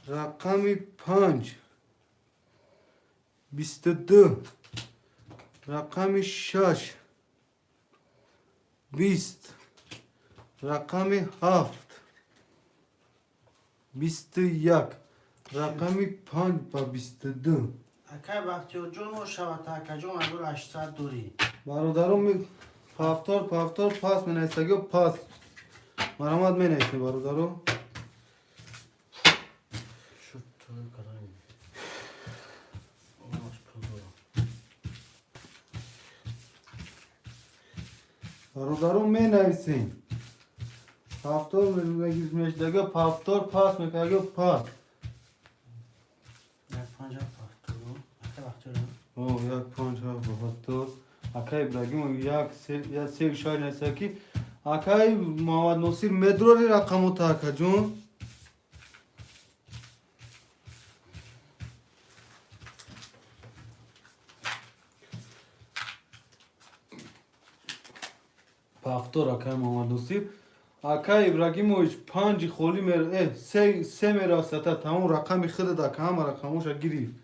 رقم 5 22 رقم 6 20 رقم 7 21 رقم 5 با 22 اکای بختیار جون او شود اکا جون 1800 دوری برادرم پافتار پاس می نیستگی و پاس مرحمت می نیستی برادرم شد تو کرایی آماش پودو برادرم می نیستیم پافتار می نیستگی پافتار پاس می کنگی پاس یک 5 هفت پودو اکای بختیار او یک 5 پافتار اکای ابراهیم یک سه شای نیستگی اکای محمد نصیر مدروری رقمو تا اکا جون پافتور اکای محمد نصیر اکای ابراهیمویچ 5 خولی مر سه میراسته تمام رقم خود دا که همه رقموش گیری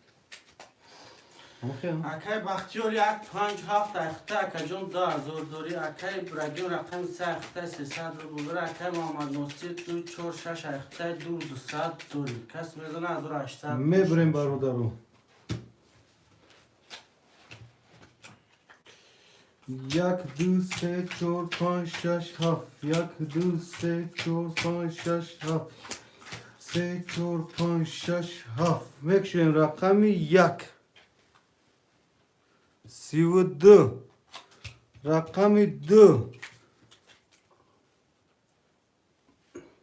اکای بختیار یک 5 هفت اخته اکا جون 2000 دوری اکای ابراهیم رقم 3 اخته 300 رو بودر اکای محمد نصیر 2 4 6 اخته 200 دوری کس میزنه 1800 میبریم برادرو یک 2 3 4 5 6 7 1 2 3 4 5 6 7 3 4 5 6 7 میکشیم رقم 1 32 رقم 2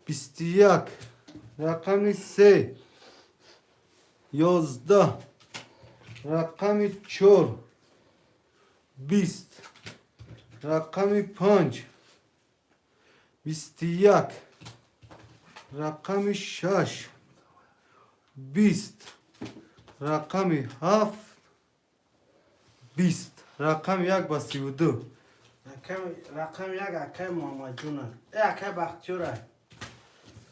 21 رقم 3 11 رقم 4 20 رقم 5 21 رقم 6 20 رقم 7 20 رقم 1 با 32 رقم یک اکه محمد جونه ای اکه بختیوره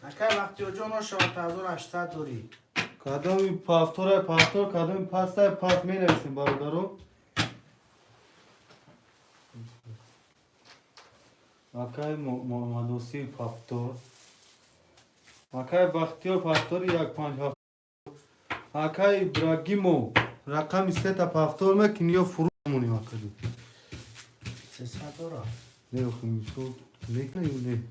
اکه بختیور جون 4800 دوری کدام پافتور کدام پاستا پاس می نویسیم برادرو اکای محمدوسی پافتور اکای بختیور پافتور 157 اکای ابراگیمو رقم 3 تا پافتور مکنی فرو مونی وکدی 300 دورا نه خمیسو لیکنه یونه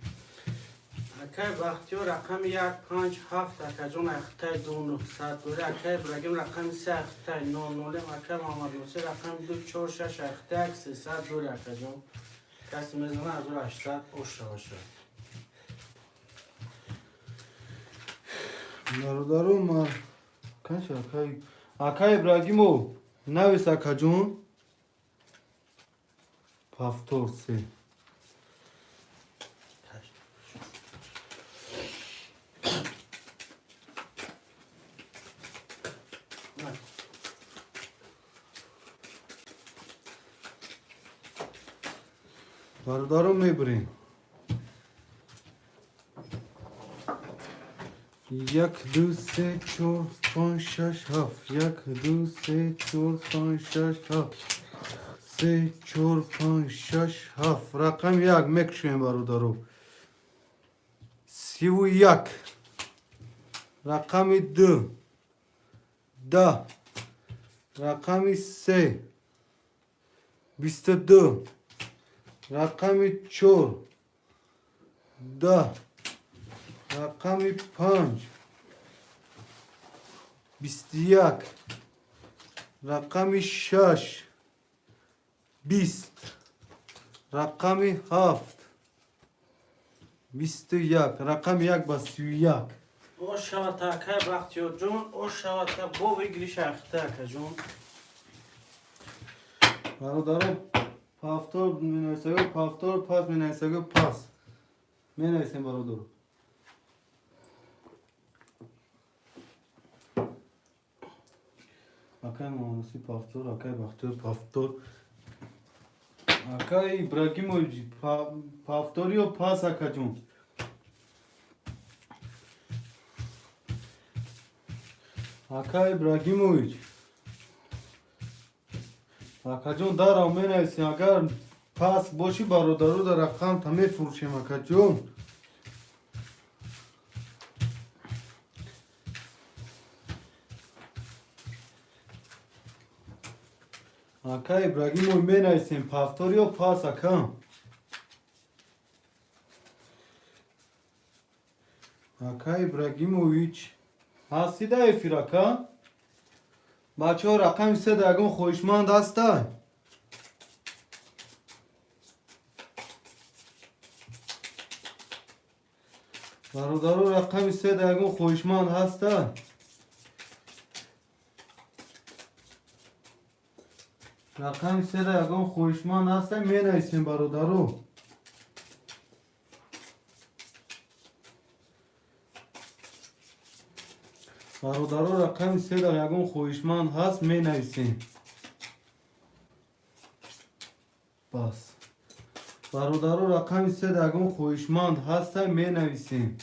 اکه بختیور رقم 157 اکه جون اخته 2900 دوری اکه ابراگیم رقم 3 اخته 99 اکه محمد موسی رقم 246 اخته 300 دوری اکه جون کسی میزنه از 800 اوشه باشه برادرو ما کنش اکای ابراگیمو نویس اکا جون پافتور 3 برادرو میبریم 1 2 3 4 5 6 7 1 2 3 4 5 6 7 3 4 5 6 7 رقم 1 میکشیم برادرو 31 رقم 2 10 رقم 3 22 رقم 4 10 رقم 5 21 رقم 6 20 رقم 7 21 رقم 1 با 31 او شود اکه بختیور جون او شود که با بگیریش اخته اکه جون برادرم پافتور می نویسه پافتور پاس می نویسه پاس می نویسیم برادرم اکای مانوسی پافتور اکای بختیور پافتور اکای ابراگیمویچ پافتوری و پاس اکا جون اکای ابراگیمویچ اکا جون دارم می نویسیم اگر پاس باشی برادرو در رقم تا می فروشیم اکا جون اکا ابراگیمو می نویسیم پافتوری و پاس اکا اکا ابراگیمویچ هستی ده افیر اکا بچه ها رقم 3 دگون خوشمند هسته برادرو رقم 3 دگون خوشمند هسته رقم 3 دگون خوشمند هسته می نویسیم برادرو برادرو رقم 3 دگون خوشمند هست می نویسیم بس برادرو رقم 3 دگون خوشمند هست می نویسیم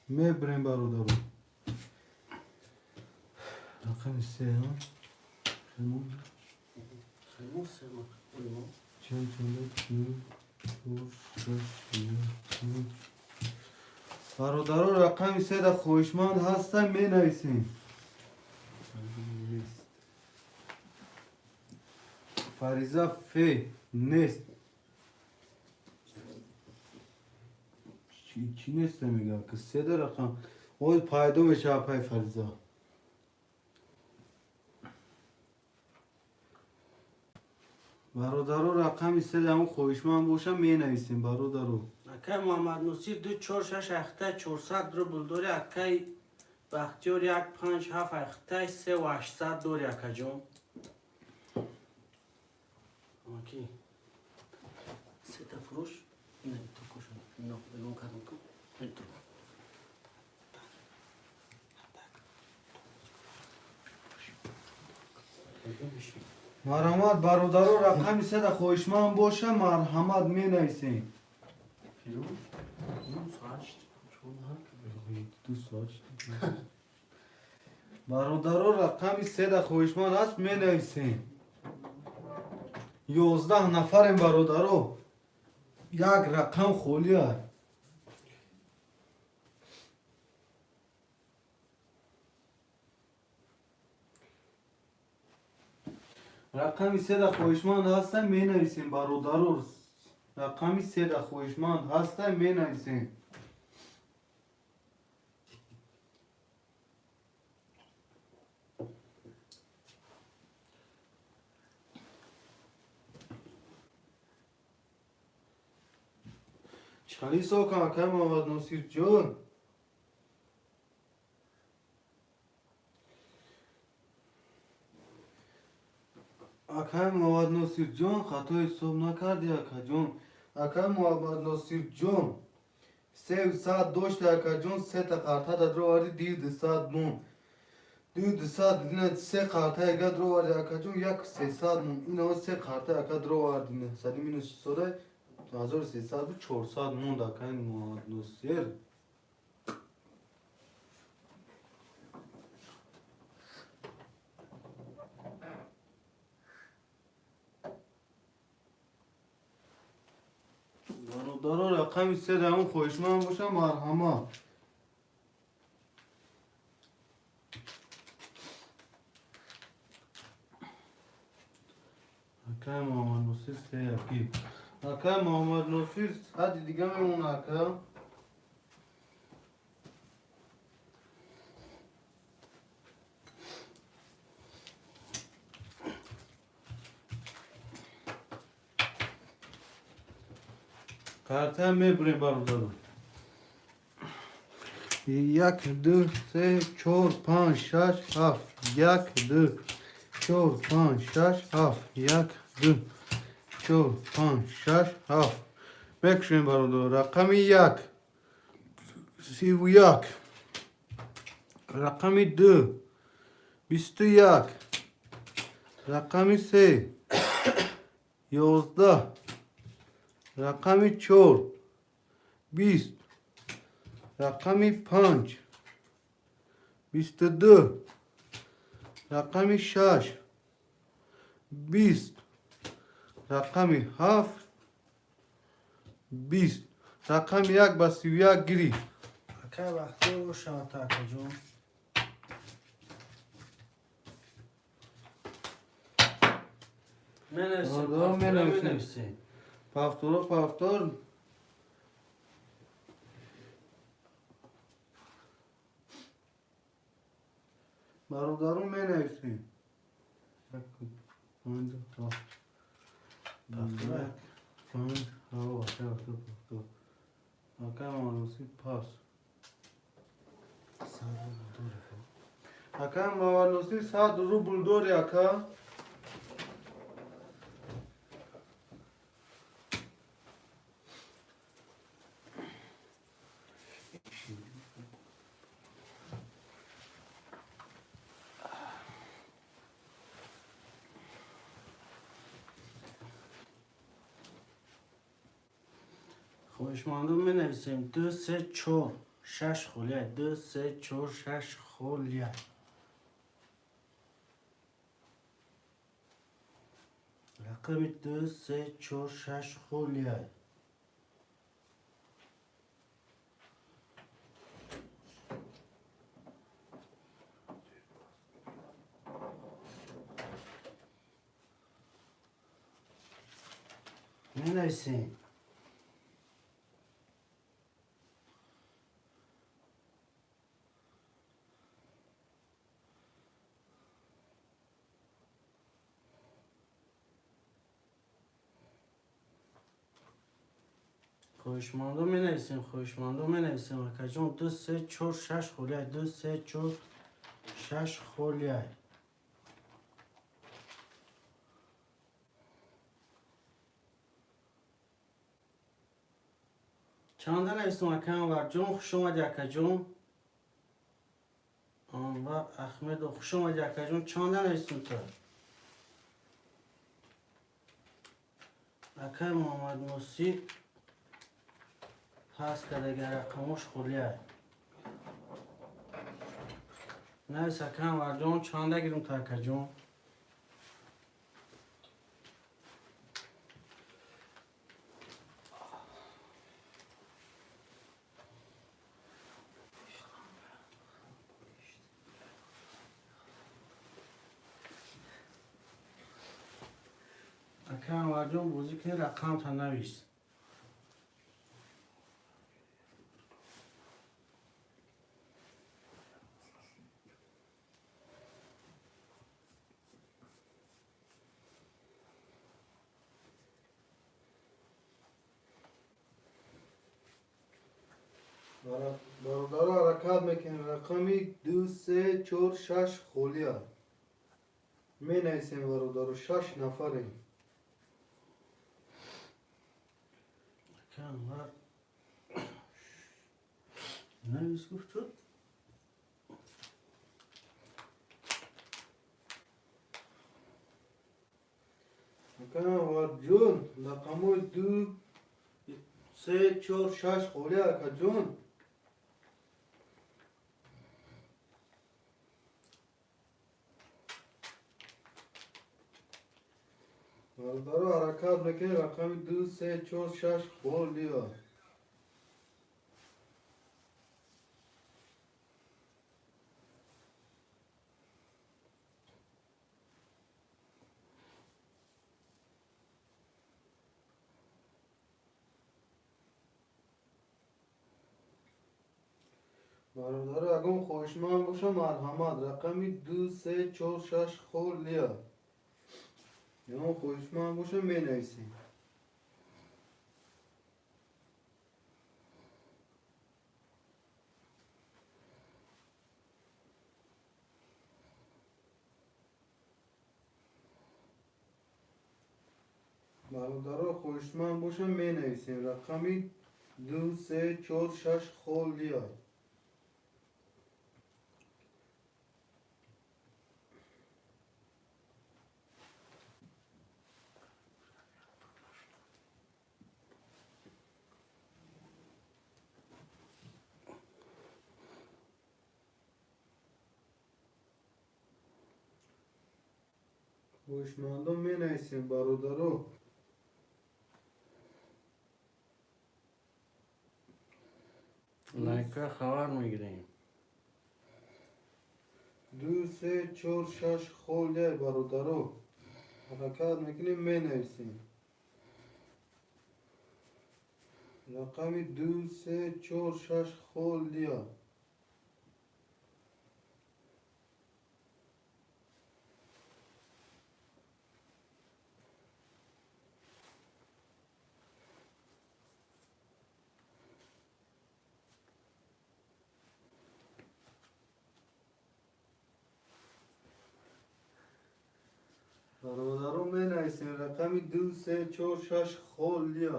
می بریم برادرو رقم 3 ها خیمون چند برادرو رقم 3 در خوشمند هستن می نویسیم فریضه فی نیست چی نیست میگه که 3 در رقم او پایدو میشه پای فریضه برادرو رقم سه همون خویشمند باشم می نویسیم برادرو. اکای محمد نصیر 246 اخته 400 روبل داری. اکای بختیار 157 اخته 3800 داری اکا جان. اوکی. سه تا فروش. نه تو کشم. نه بگم کدوم کن. نه تو. مرحمت برادرو رقم سه ده خویشمند باشه مرحمت می نویسیم. برادرو رقم سه ده خویشمند هست می نویسیم. 11 نفریم برادرو. یک رقم خولی هست. رقم سه ده خویشمند هستن می نویسیم برادرو. رقم سه ده خویشمند هستن می نویسیم. چلی ساکن اکای محمد نصیر جان. اکای محمد نصیر جان خطای حساب نکردی اکا جان. اکای محمد نصیر جان 300 داشت اکا جان. 3 تا قرطه در رو آردی 200 مون. 200 اینه 3 قرطه اگه درو آردی اکا جان 1300 مون. اینه 3 قرطه اکا درو آردی نه. سادی مینو سوده 1300 بود 400 مون اکای محمد نصیر. برادرو رقم سه ده همون خویشمند باشه مرحمت. اکای محمد نصیر سه یکی. اکای محمد نصیر حد دیگه میمونه اکا. قرطه میبریم برادرو. 1 2 3 4 5 6 7 1 2 4 5 6 7 1 2 4 5 6 7 بکشیم برادرو. رقم 1 31. رقم 2 21. رقم 3 11. رقم 4 20. رقم 5 22. رقم 6 20. رقم 7 20. رقم 1 با 31 گیری. اکای بختیار باشه اکا جان. می نویسیم. پافتور پافتور. برادرون می نویسیم. پنج هوا پافتور. اکای مانوسی پاس. اکای مانوسی 100 روبل داری اکا. خویشمندون می نویسیم 2 3 4 6 خولیه. 2 3 4 6 خولیه. رقم 2 3 4 6 خولیه. می نویسیم. خوشماندو می نویسیم خوشماندو می نویسیم اکا جون 2 3 4 6 خولیه 2 3 4 6 خولیه چنده نویسیم اکا انور جون خوش اومدی اکا جون انور احمد خوش اومدی اکا جون چنده نویسیم تو اکا محمد موسی پس که دیگه رقموش خولیه نویس اکا انور جون چنده گیریم تو اکا جون اکا انور جون بوزی که رقم تا نویس برادر حرکت میکنیم رقمی 2 3 4 6 خولیه می نویسیم برادر 6 نفریم اکا انور نویس گفت تو اکا جون رقموی 2 3 4 6 خولیه اکا جون برادر حرکت میکنیم رقمی 2 3 4 6 خولیه برادر اگم خوشمند باشه مرحمت رقمی 2 3 4 6 خولیه یا خوشمند باشه می نویسیم برادر خوشمند باشه می نویسیم رقمی 2 3 4 6 خولیه خوشمندم می نویسیم برادرو لایکه خبر میگیریم 2 3 4 6 خولیه برادرو حرکت میکنیم می نویسیم رقمی 2 3 4 6 خولیه برادرو می نویسیم رقمی 2 3 4 6 خولیه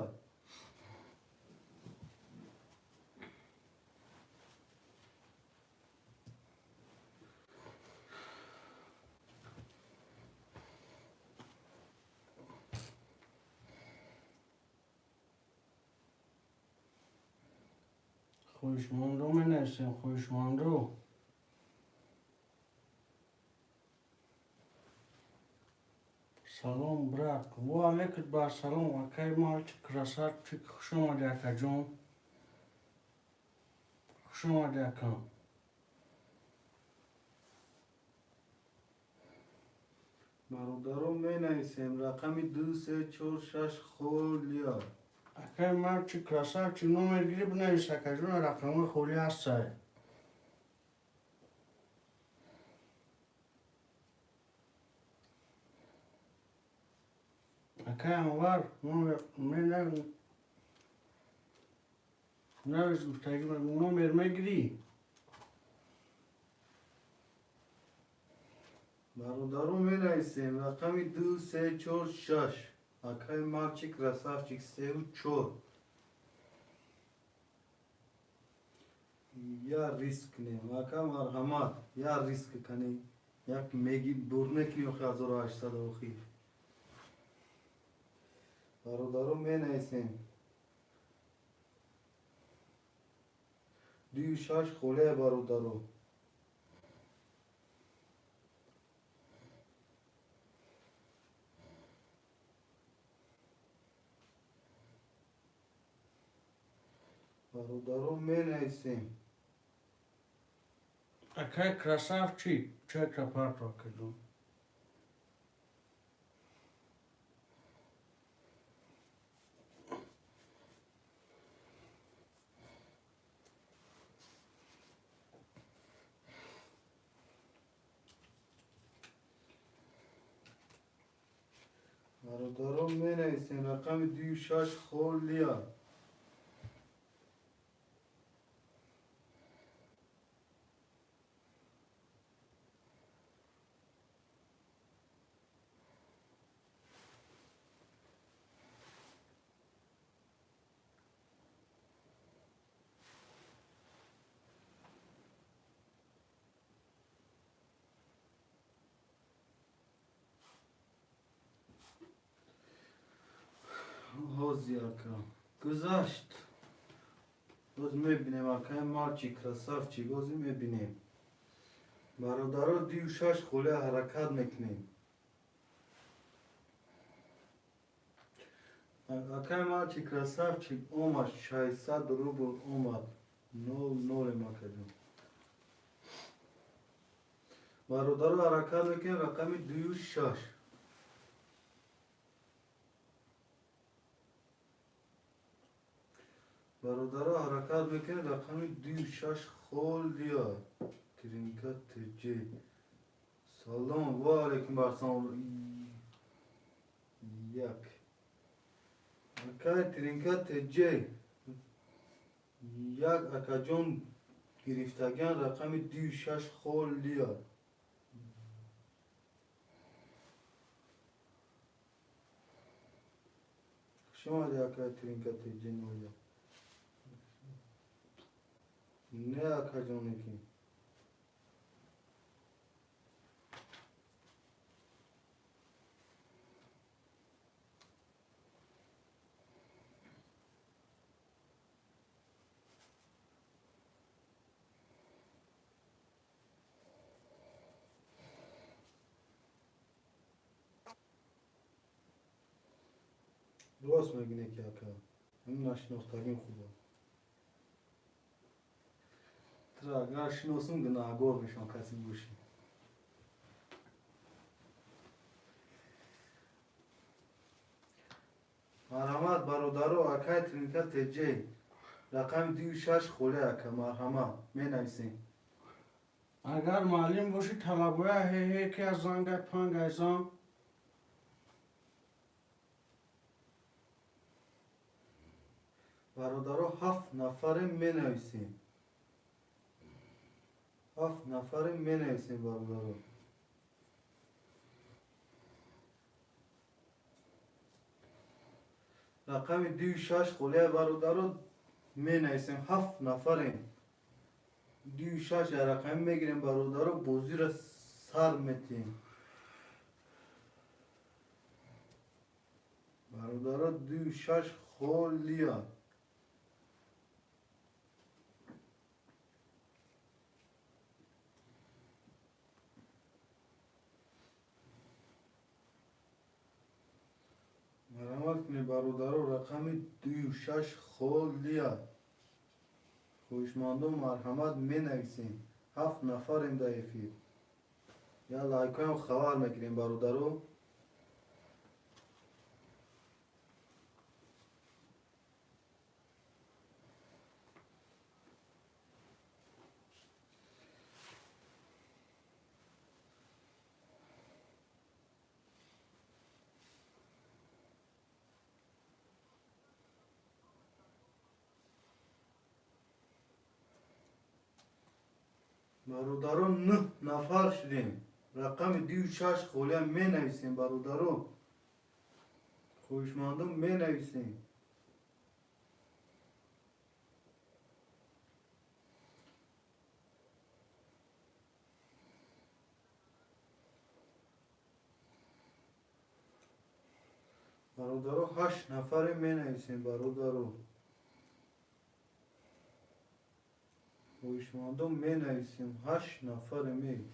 خوشماندو می نویسیم خوشماندو سلام برات و علیکت با سلام اکای مال چی کراسات چی خوش اومدی اکا جون خوش اومدی اکا برادرو می نویسیم رقمی 2 3 4 6 خولیه اکای مال چی کراسات چی نومر گیری بنویس اکا جون رقم خولی هسته اکای انوار نومر می نویسیم نویز گفتگی من اونا مرمه گری برادرو می نویسیم رقمی 2 3 4 6 اکای مالچی کراسافچیک 3 و 4 یا ریسک نیم اکا مرحمت یا ریسک کنی یک میگی برنه کنی خیلی 1800 اوخی برادرو می نویسیم 2 6 خوله برادرو برادرو می نویسیم اکای کراسافچیک چه کپارت را کدوم برادرو می نویسیم رقم 2 6 خولیا حوزی اکا گذشت باز میبینیم اکای مالچی کراسافچی بازی میبینیم برادرها 2 6 خوله حرکت میکنیم اکای مالچی کراسافچی اومد 600 روبل اومد 0 ما کردیم برادرها حرکت میکنیم رقم 2 6 برادرها حرکت میکنه رقم 2 6 خولیا ترینکت جی سلام و علیکم برسان یک اکای ترینکت جی یک اکا جون گرفتگان رقم 2 6 خولیا شما دی اکای ترینکت جی نویا نه اکا جونه کی درست میگینه که اکا هم نشناختگیم خوبه ترا اگر شناسم گناهگار میشم کسی باشی مرحمت برادرو اکای ترینکت جی رقم 2 6 خوله اکا مرحمت می نویسیم اگر معلم باشی طلبوی هی که از زنگت پنگ ایزان برادرها 7 نفر می نویسیم 7 نفر می نویسیم برادرها رقم 2 6 خوله برادرها می نویسیم 7 نفریم 2 6 رقم میگیریم برادرها بازی را سر میتیم برادرها 2 6 خولیا مرحمت کنی برادرها رقم 2 6 خولیا خوشماندو مرحمت می نویسیم 7 نفریم ضعیفی یا لایکایم خبر میکنیم برادرو برادران 9 نفر شدیم. رقم 26 خالی می نویسیم برادران. خوشمندم می نویسیم. برادران 8 نفر می نویسیم برادران. خوشمندم می نویسیم 8 نفر می.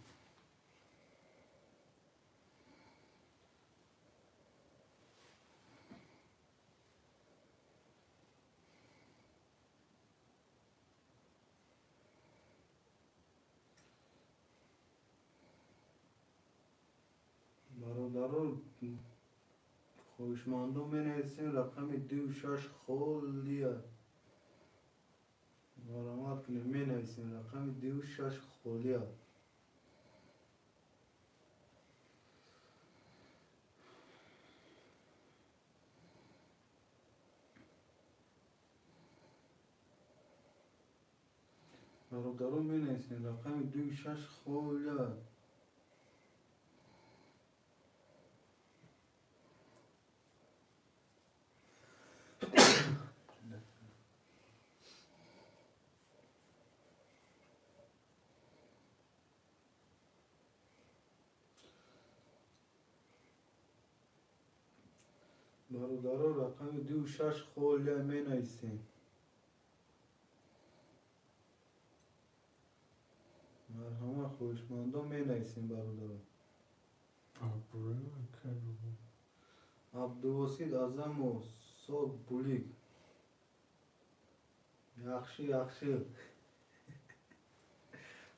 برادران خوشمندم می نویسیم رقم 26 خالیه. مرامت کنیم می نویسیم رقم 26 خالیه. برادران می نویسیم رقم 26 خالیه. برادران رقم 26 خالیه می نویسیم. مرحمت خوشمندم می نویسیم برادران. عبدالواسید ازم و ساق بولیک. یخشی یخشی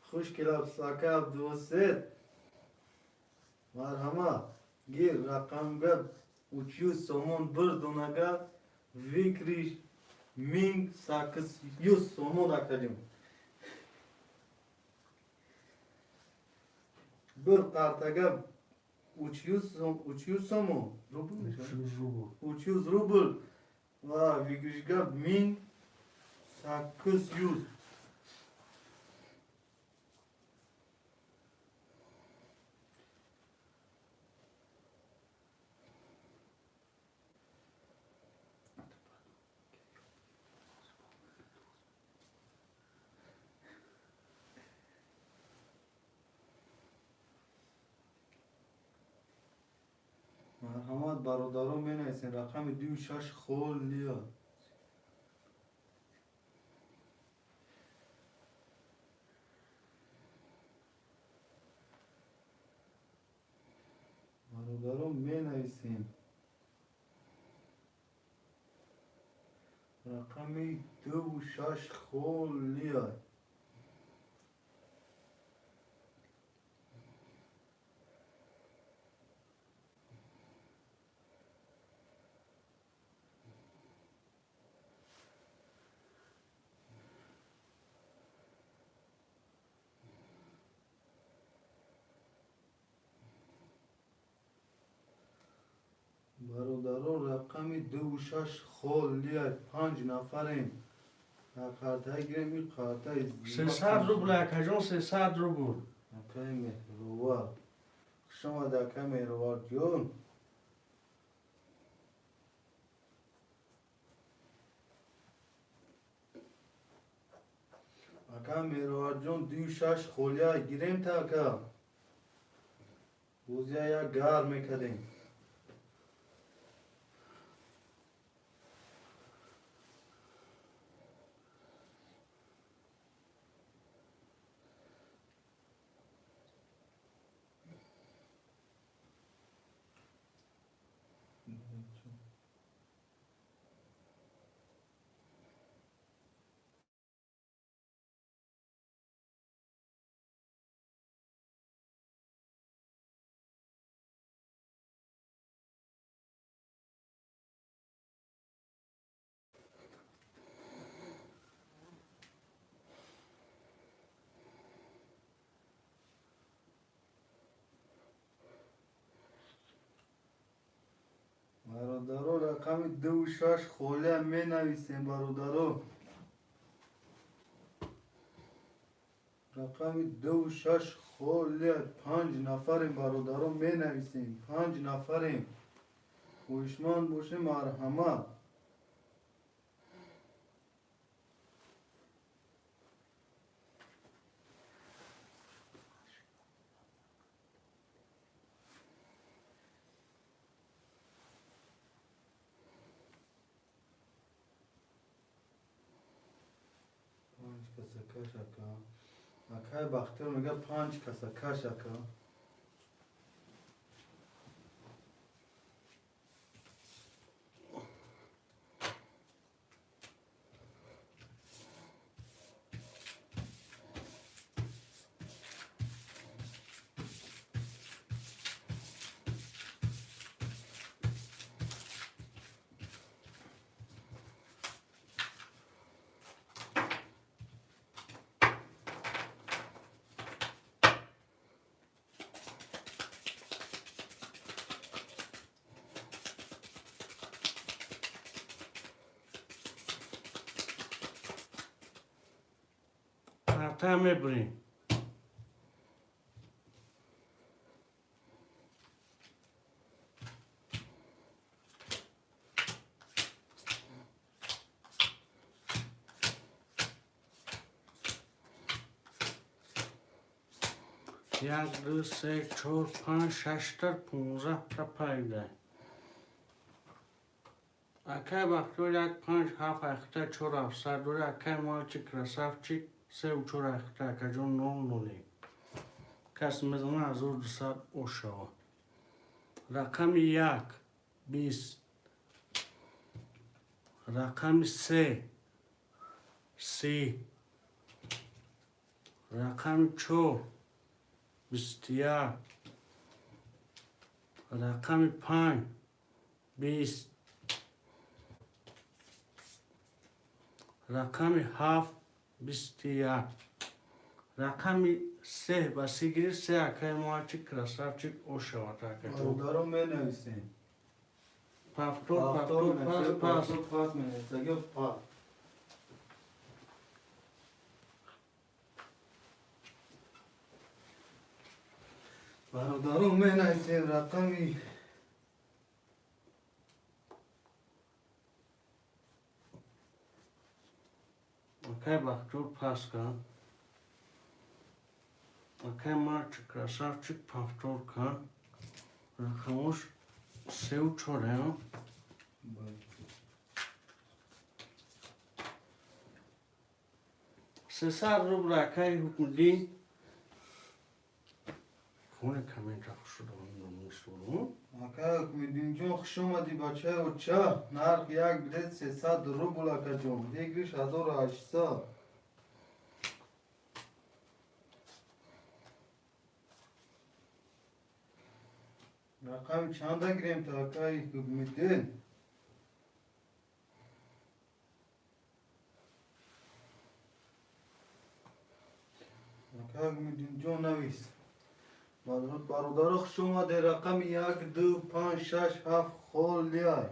خوش کلاب ساکه عبدالواسید. مرحمت گیر رقم گب uçuyor somon bir donaga vikriş ming sakız yüz somon akacım. Bir kartaga uçuyor somon rubl mu? 300 rubl ve vikrişga ming sakız yüz. مرحمت برادران می نویسین رقم 26 خالیه. برادران می نویسین رقم 26 خالیه. برادران رقم 26 خالیه. 5 نفریم. کارتای گیریم این کارتای 300 روبل اکجان 300 روبل. اکای مهروار شما دکای مهروار جون اکای مهروار جون 26 خالیه گیریم تا اکا بوزیا یک گار میکدیم. برادرو رقم 26 خالیه می نویسیم برادرو. رقم 2 6 خول 5 نفریم برادران می نویسیم 5 نفریم هوشمند باشه مرحمت کس اکا اکای بختیار میگه 5 کس کش اکا Karta میبریم. یک دو سه چهار پنج شش تا 15 تا پیدا اکای بختیار یک 5 7 اخته 4 افسر دوره اکای مالچی کراسافچیک 3 و 4 اخته اکا جون 9 نولی کس میزنه 1200 او شود رقم 1 20 رقم 3 30 رقم 4 21 رقم 5 20 رقم 7 21 رقم 3 بسیگیری 3 اکای مالچی کراسافچیک او شود اکا جون برادران می نویسیم پفتور پاس پاس می نویسیم پاس برادران می نویسیم رقمی اکای بختیار پاس کن اکای مالچی کراسافچیک پفتور کن رقمش 3 و 4 300 روبل اکای حکومتی خونه کمی تا شده میسورم اکا کمیدین جون خوش اومدی بچه و چه نرخ یک بده 300 روبل اکا جون دیگریش 1800 رقم چند گریم تا اکای کمیدین اکا کمیدین جون نویس برادر خوش اومده رقم 1 2 5 6 7 خول لیای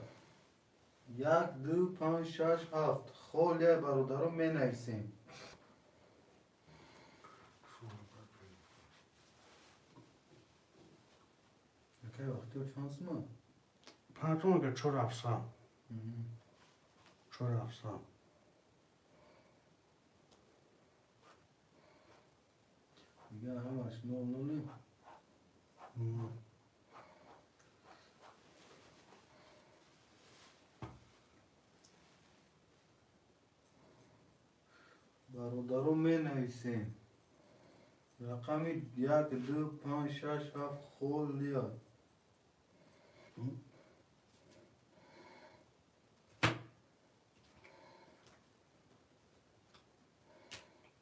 1 2 5 6 7 خول لیای برادران می نویسیم اکای وقتی و چانس ما پانتون که 4 افسان 4 افسان دیگه همش نو برادران می نویسیم رقم 1 2 5 6 7 خول لیای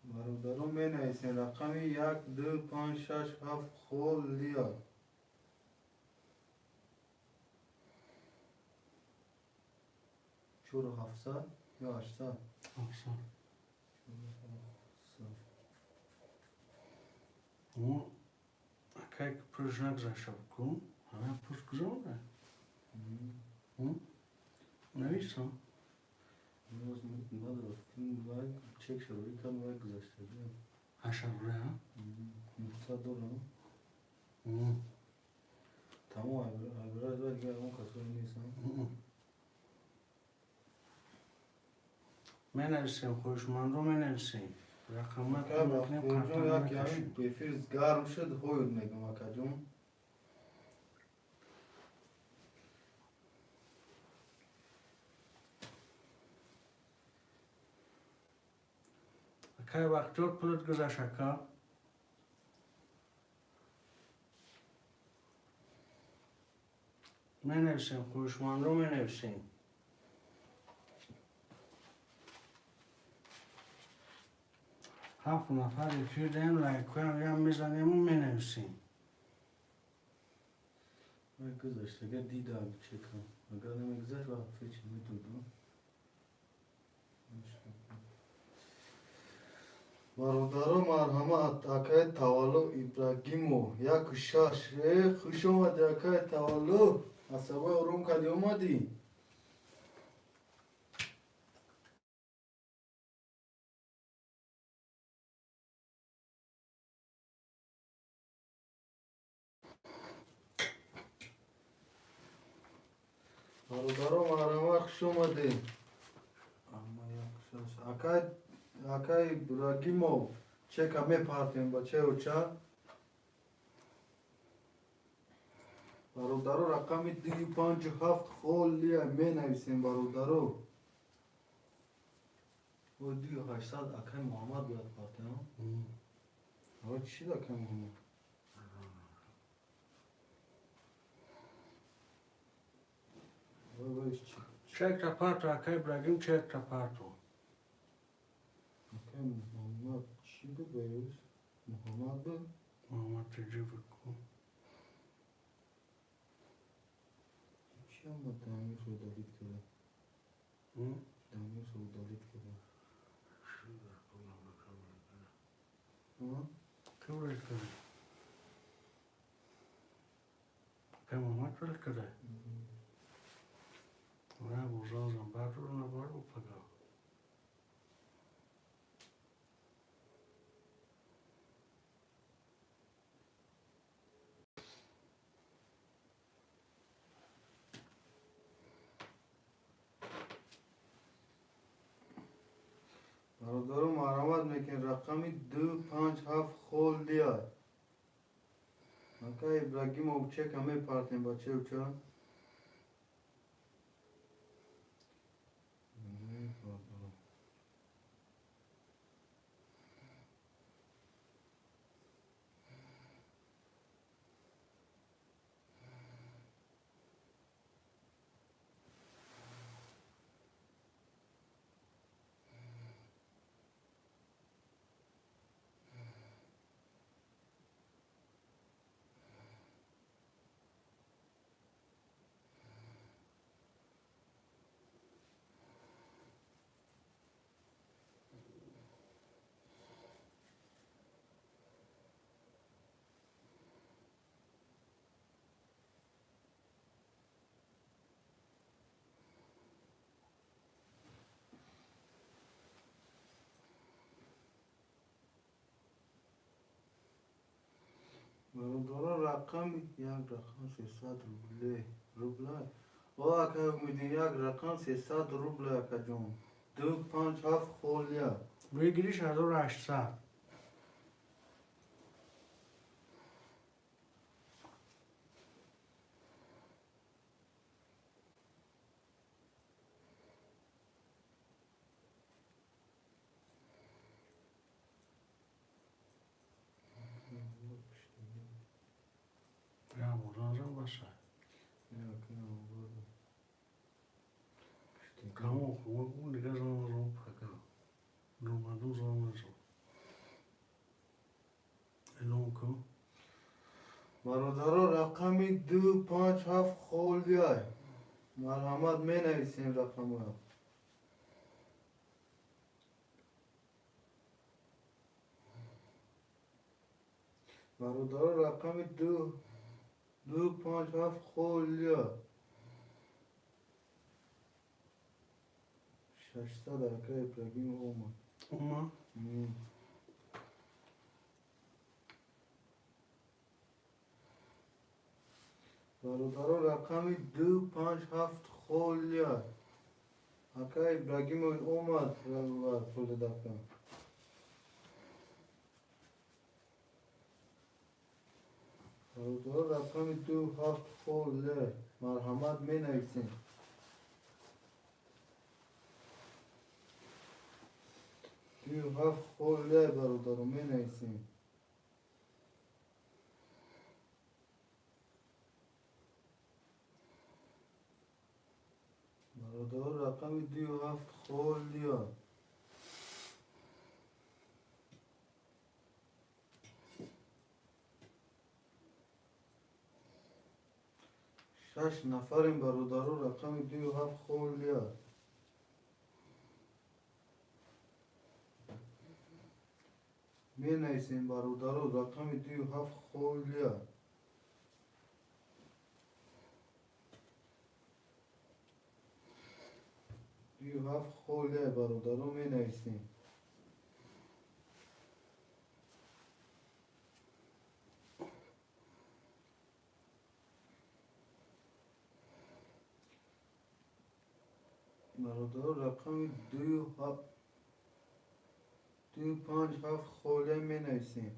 برادران می نویسیم رقم 1 2 5 6 7 خول لیای چور و 700 یا 800 افسان اون اکای که پروژنک زشب کن همه پروژ گذاره نویسم روز ندارم فیلم باید چک شد کم باید گذاشته بیم 800 ها؟ 900 دلار. مم. تمام عبارت دیگه اون کسایی نیستن. منویسیم خوشمان رو منویسیم رقمت که رو وقتی میکنیم اونجا قطعا یک یعنی نکشیم بفرز گرم شد هوید میگم اکا جون. که وقت جور پلت گذاشت که منویسیم خوشمان رو منویسیم 7 نفر یکی دیم لایک کنیم یا میزنیم و منویسیم من گذاشت اگر دیدم چکم اگر نمیگذاشت وقت فیچ میدودم. برادران مرحمت اکای تولو ابراهیمو یک شش خوش اومدی اکای تولو از سبای اروم کدی اومدی؟ برادران مرحمت خوش اومدی اکای ابراهیمو چه کمی پارتیم با چه و چه؟ برادرو رقمی 257 خیلی می نویسیم برادرو و 2800 اکای محمد باید پارتیم ها چی دا اکای محمد؟ وایش چی؟ چک تپارتو اکای براگیم چک تپارتو اکای محمد چی بود وایش؟ محمد بود؟ محمد تجیب کن چی هم بود دامیش رو دالید کرده؟ دامیش رو دالید کرده ها؟ که برای کرده که محمد برای کرده نه بوزازم بر رو نبار رو پگاه برادرو مرحمت میکن رقمی 257 خیلی های اکای ابراهیم چه کمی پارتیم با چه و چه؟ برادران رقم یک رقم 300 روبله او اکای امیدی یک رقم 300 روبله اکا جون 257 خیلی های بگیریش 1800 یا بوزازم باشه کامو خوب دیگه زمان رو پگاه نومدو زمان رو الان کن برادران رقمی 257 خیلی های مرحمت می نویسیم رقم ها برادران رقمی 257 خیلی های 600 اکای ابراهیم اومد اوما برادران رقمی 257 خولیا. اکا ابراهیم اومد و پول دکم. برادران رقمی 27 خولیا. مرحمت می نویسیم. 27 خولیا برادران می نویسیم. برادر رقم 27 خولیا. شش نفریم برادر رقم 27 خولیا. می نویسیم برادر رقم 27 خولیا. هفت خولیا برادران می نویسیم. برادر رقم 257 خولیا می نویسیم.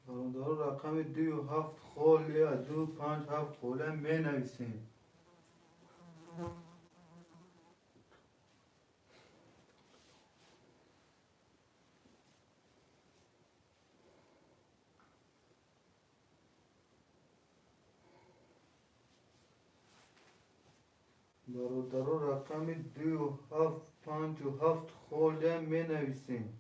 برادر رقم 27 خولیا 257 خولیا می نویسیم. برادر رقم 257 خولیا می نویسیم.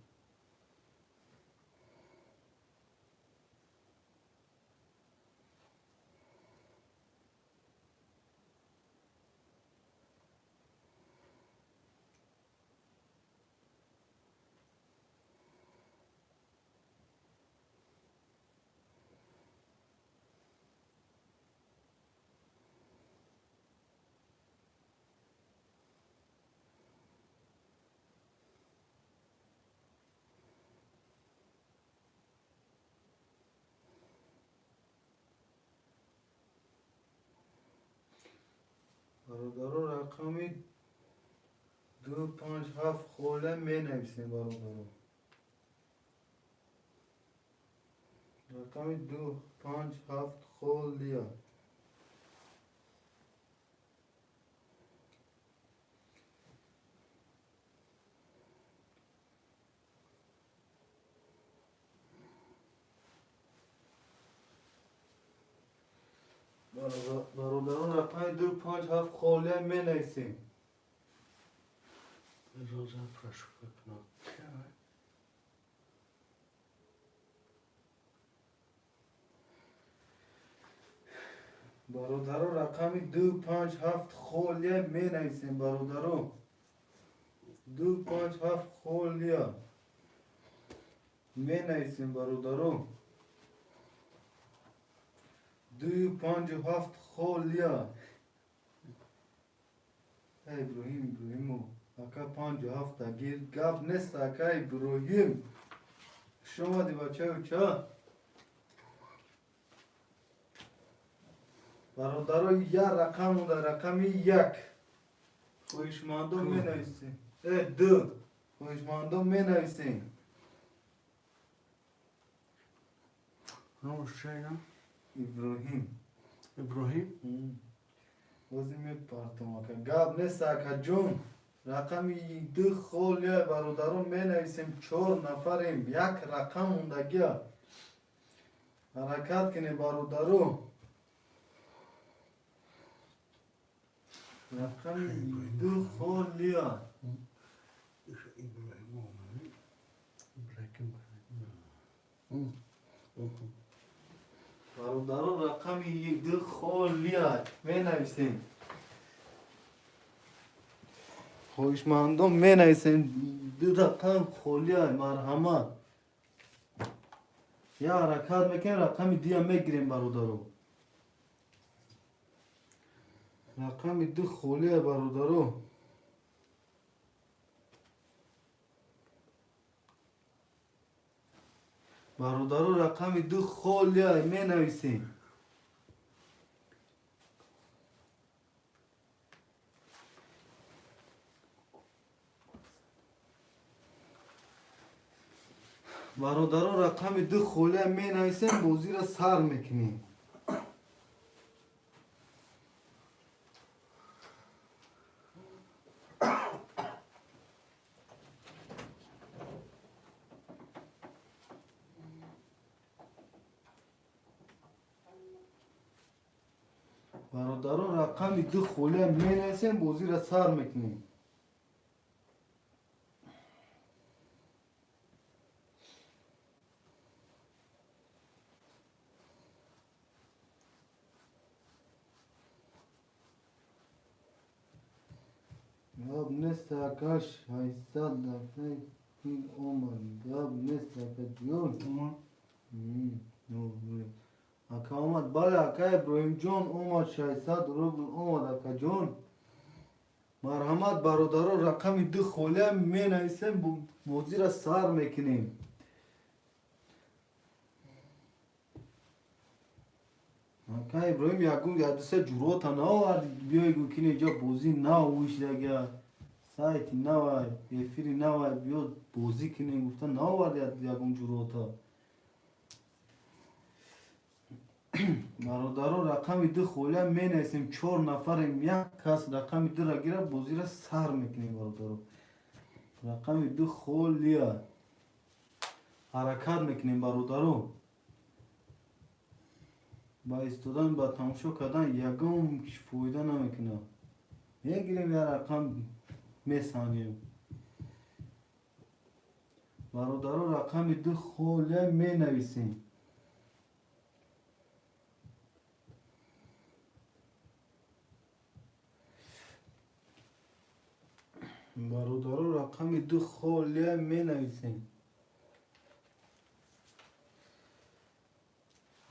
برادر رقم 257 خولیا می نویسیم برادر. رقم 257 خولیا. برادران رقم 257 خولیا می نویسیم. اجازه فرش بکنم. برادران رقم 257 خولیا می نویسیم برادران. 257 خولیا می نویسیم برادران. 257 خولیا. ابراهیم اکا 57 گیر گپ نیست اکا ابراهیم. شما دی بچه و چه؟ برادران یک رقم مونده رقم 1. خویشمندان می نویسیم. 2 خویشمندان می نویسیم. نامش چیه اینا؟ ابراهیم. بازی می پرتم اکا گپ نیست اکا جون. رقم 2 خولیا برادران می نویسیم. 4 نفریم. 1 رقم موندگی. حرکت کنی برادران. رقم 2 خولیا. ابراهیم اومده. برادران رقم 2 خولیا می نویسیم. خویشمندان می نویسیم 2 رقم خولیا مرحمت. یا حرکت میکنیم رقم 2 میگیریم برادران. رقم 2 خوله برادرو. برادرو رقم 2 خوله می نویسیم. برادرو رقم 2 خوله می نویسیم، بازی را سر میکنیم. برادران رقم 2 خوله می نویسیم، بازی را سر میکنیم. یاب نیست اکاش 800 دفعه این اومد. یاب نیست اکا جون. اکا اومد. بله اکا ابراهیم جون اومد. 600 روبل اومد اکا جون. مرحمت برادران رقم 2 خوله می نویسیم، موضوع را سر میکنیم. اکا ابراهیم یکون یادسه جورات ناورد بیای گو کنی اینجا بازی ناویش دیگه سایت نوای افیری نوای بیا بازی کنی گفته ناورد یکون جوراتا. برادران رقم 2 خوله می نویسیم، 4 نفریم، یک کس رقم 2 را گیره بازی را سر میکنیم. برادران رقم 2 خوله حرکت میکنیم. برادران با ایستادن با تماشا کردن یگم فایده نمیکنه. میگیریم یا رقم میسانیم. برادران رقم 2 خوله می نویسیم. برادران رقم 2 خوله می نویسیم.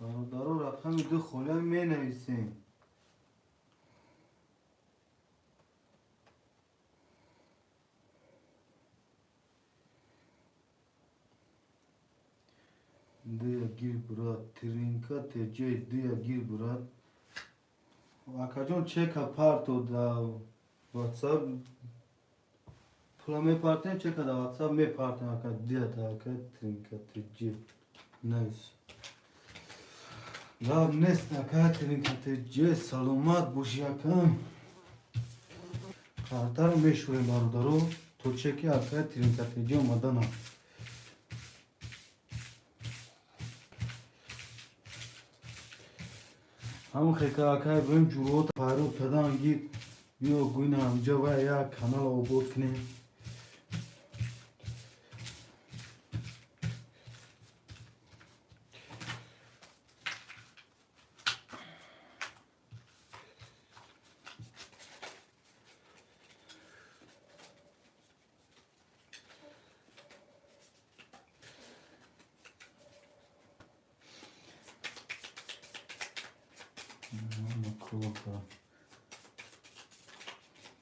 برادران رقم 2 خوله می نویسیم. دیا گیر براد ترینکا تجای دیا گیر براد. اکا جون چک پارتو دا واتساپ پولا می پارتن چک دا واتساپ می پارتن اکا دیا دا اکا ترینکا تجای نایس. یاب نیست اکا ترینکا تجای سلامت باشی اکا. خاطر میشوری برادرو تو چکی اکا ترینکا تجای اومدن. همون خیلی که بریم جورات پایرو کدام گیر بیا گوینه همجا و یا کانال آباد کنیم.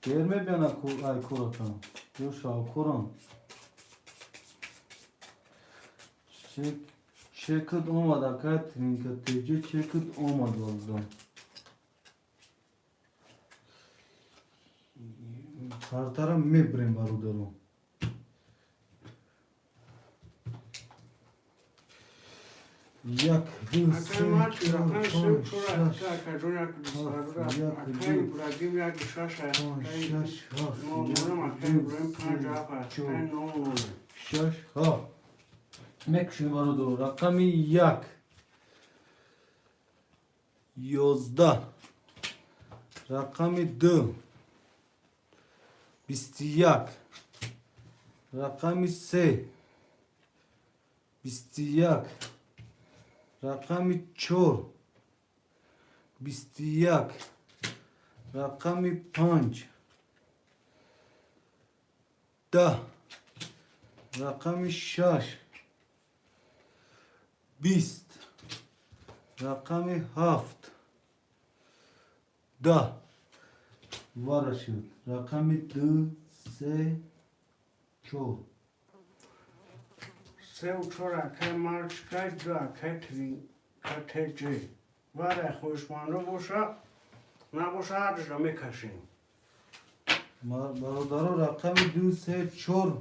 Gelme bana ay kuratan. Yo şakuran. Çekit olmadı katrin katıcı çekit olmadı oldu. Kartara mebrim barudaro. Yak اکای مارچی رقم 3 چور اکا جون یک بسرده اکای ابراهیم یک شاش اکای نورم اکای ابراهیم 5 آفا اکای نورم شش ها مکشی برادر رقمی 1 11 رقمی 2 21 رقمی 3 21 رقمی 4 21 رقمی 5 10 رقمی 6 20 رقمی 7 10 وارا شد. رقم 2 3 4 سه و چهار اکه مالچیکای دو اکه ترینکا واره خوشمانده باشه نباشه هرش را میکشیم. برادر رقم 2 3 4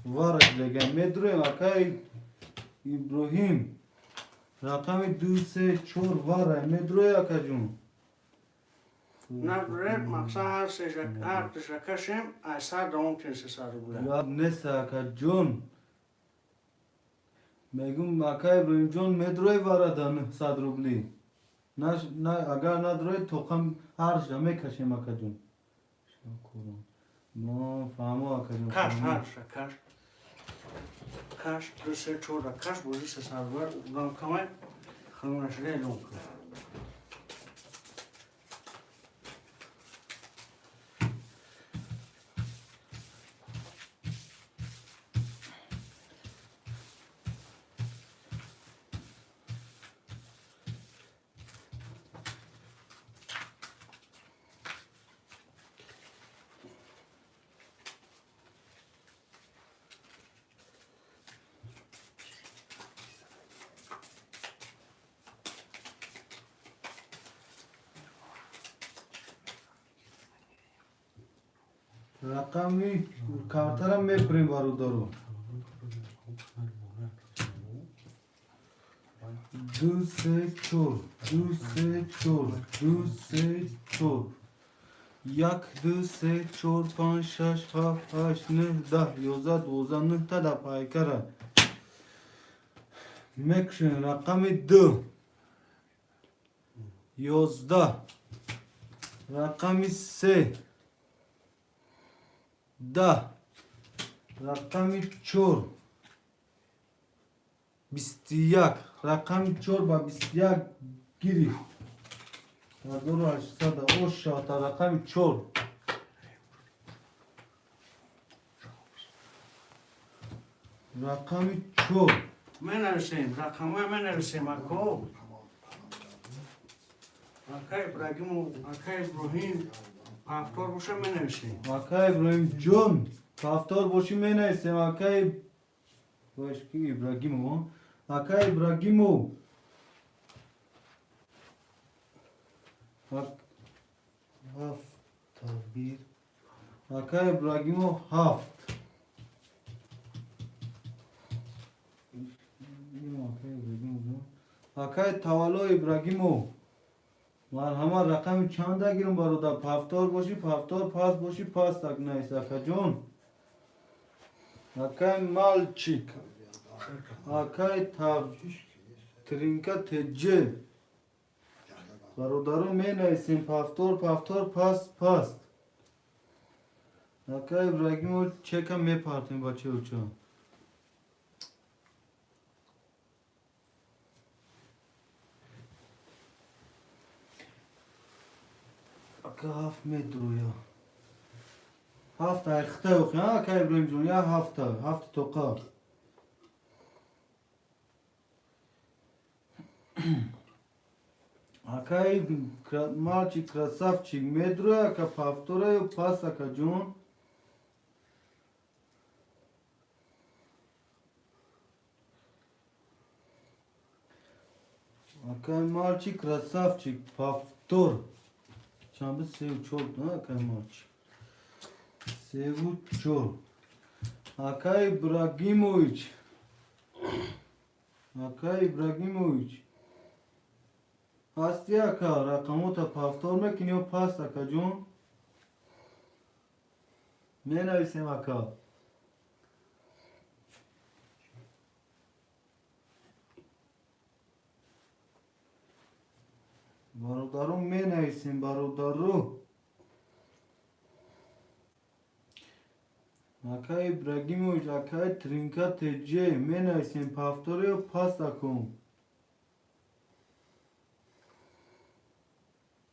وارش لگه میدرویم اکای ابراهیم رقم 2 3 4 واره میدروی اکا جون نداره مقصد هرش را کشیم از سر دوم کنسی سر رو بوده. لاب نیست اکا جون میگم اکا ابراهیم جون میدروی واره دان 100 روبلی نه اگر ندروی توقم هرش را میکشیم اکا جون ما فهمو اکا جون کش هرش را کش دو سه چهار را کش بوزی سه سر رو اونم کمه خلونش ریلون کنه. رقمی کارترم میپریم برادرو 2 3 4 2 3 4 2 3 4 1 2 3 4 5 6 7 8 9 10 11 12 9 تا در پایکره میکشن رقم 2 11 رقم 3 10 رقم 4 21 رقم 4 با 21 گیری 2800 اوشا تا رقم 4 رقم 4 من نویسیم رقمه من نویسیم اکو اکه ابراهیم هفتار باشه من نویسیم اکا ابراهیم جون هفتار باشی می نیستیم اکا باش کی ابراهیمو اکا ابراهیمو هفت تا بیر اکا ابراهیمو هفت اکا تولو ابراهیمو من همه رقم چند گیرم برادر هفتار باشی هفتار پاس باشی پاس تک نیست اکا جون اکا مالچیک اکا ترینکا تجه برادرو می نیستیم هفتار پاس پاس اکا ابراهیمو چکم می پارتیم بچه اوچا اکا هفت متر یا هفت اخته اوخی ها اکا ابراهیم جون یا هفت توقع اکا مالچی کراسافچی متر اکا پافتوره یا پاس اکا جون اکا مالچی کراسافچی پافتور چند سه و چهار نه اکا مالچی سه و چهار اکا ابراهیمویچ هستی اکا رقمو تا پافتور میکنی و پاس اکا جون می نویسیم اکا برادرو می نویسیم برادرو اکا ابراهیمویچ اکا ترینکا تجه می نویسیم پافتوری و پاس اکم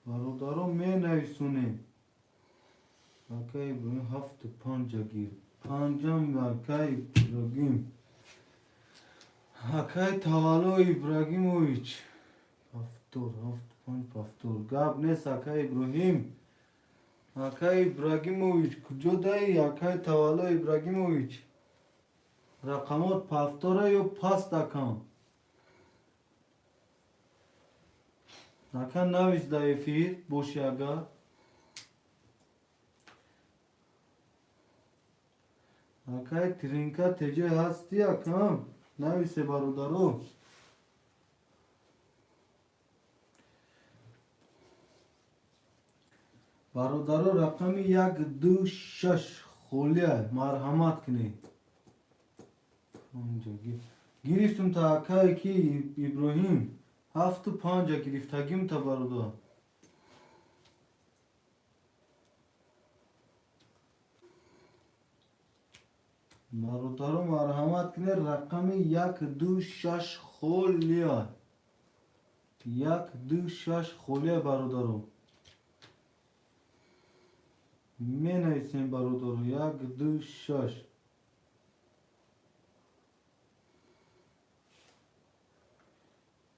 برادرو می نویسونیم اکا ابراهیم هفت پنجا گیر پنجم اکا ابراهیم اکا تولو ابراهیمویچ پافتور هفت پنج پافتور گاب نیست اکا ابراهیم Akay İbrahimoviç kujo dayı akay tavalo İbrahimoviç. Rakamot paftora yo pas dakam. Akan navis dayı fir boş yaga. Akay trinka tece hasti akam. Navise barudaro. Barudaro rakami yak du shash khulya marhamat kine. Giriftum ta akay ki İbrahim. Haftu panca giriftagim ta baruda. Barudaro marhamat kine rakami yak du shash khulya. Yak du shash khulya barudaro. Mena isen barudaro yak du shash.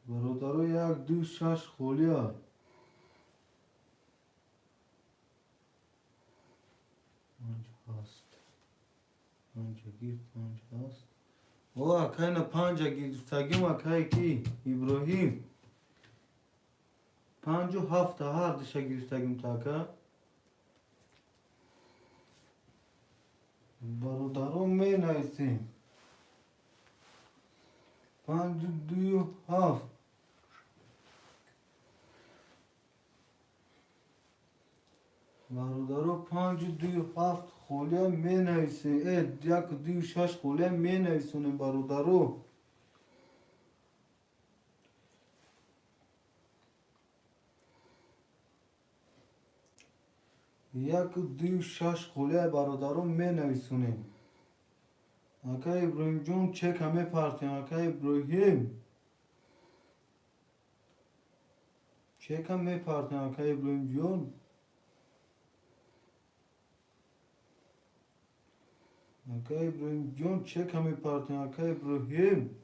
Barudaro yak du shash khulya. Panch hast. Panca gir panch hast. O akayna panca girtagim akay ki İbrahim. Pancu hafta har dışa girtagim taka. Barudaro mena isen. Pancu duyu haf. Barudaro pancu duyu haft khulya mena isen. Yak duyu shash khulya mena isen barudaro. Yak duyu shash khulya barudaro mena isen. Akay İbrahim John çek hame parti akay İbrahim. Çek hame parti akay İbrahim John. Akay İbrahim John çek hame parti akay İbrahim.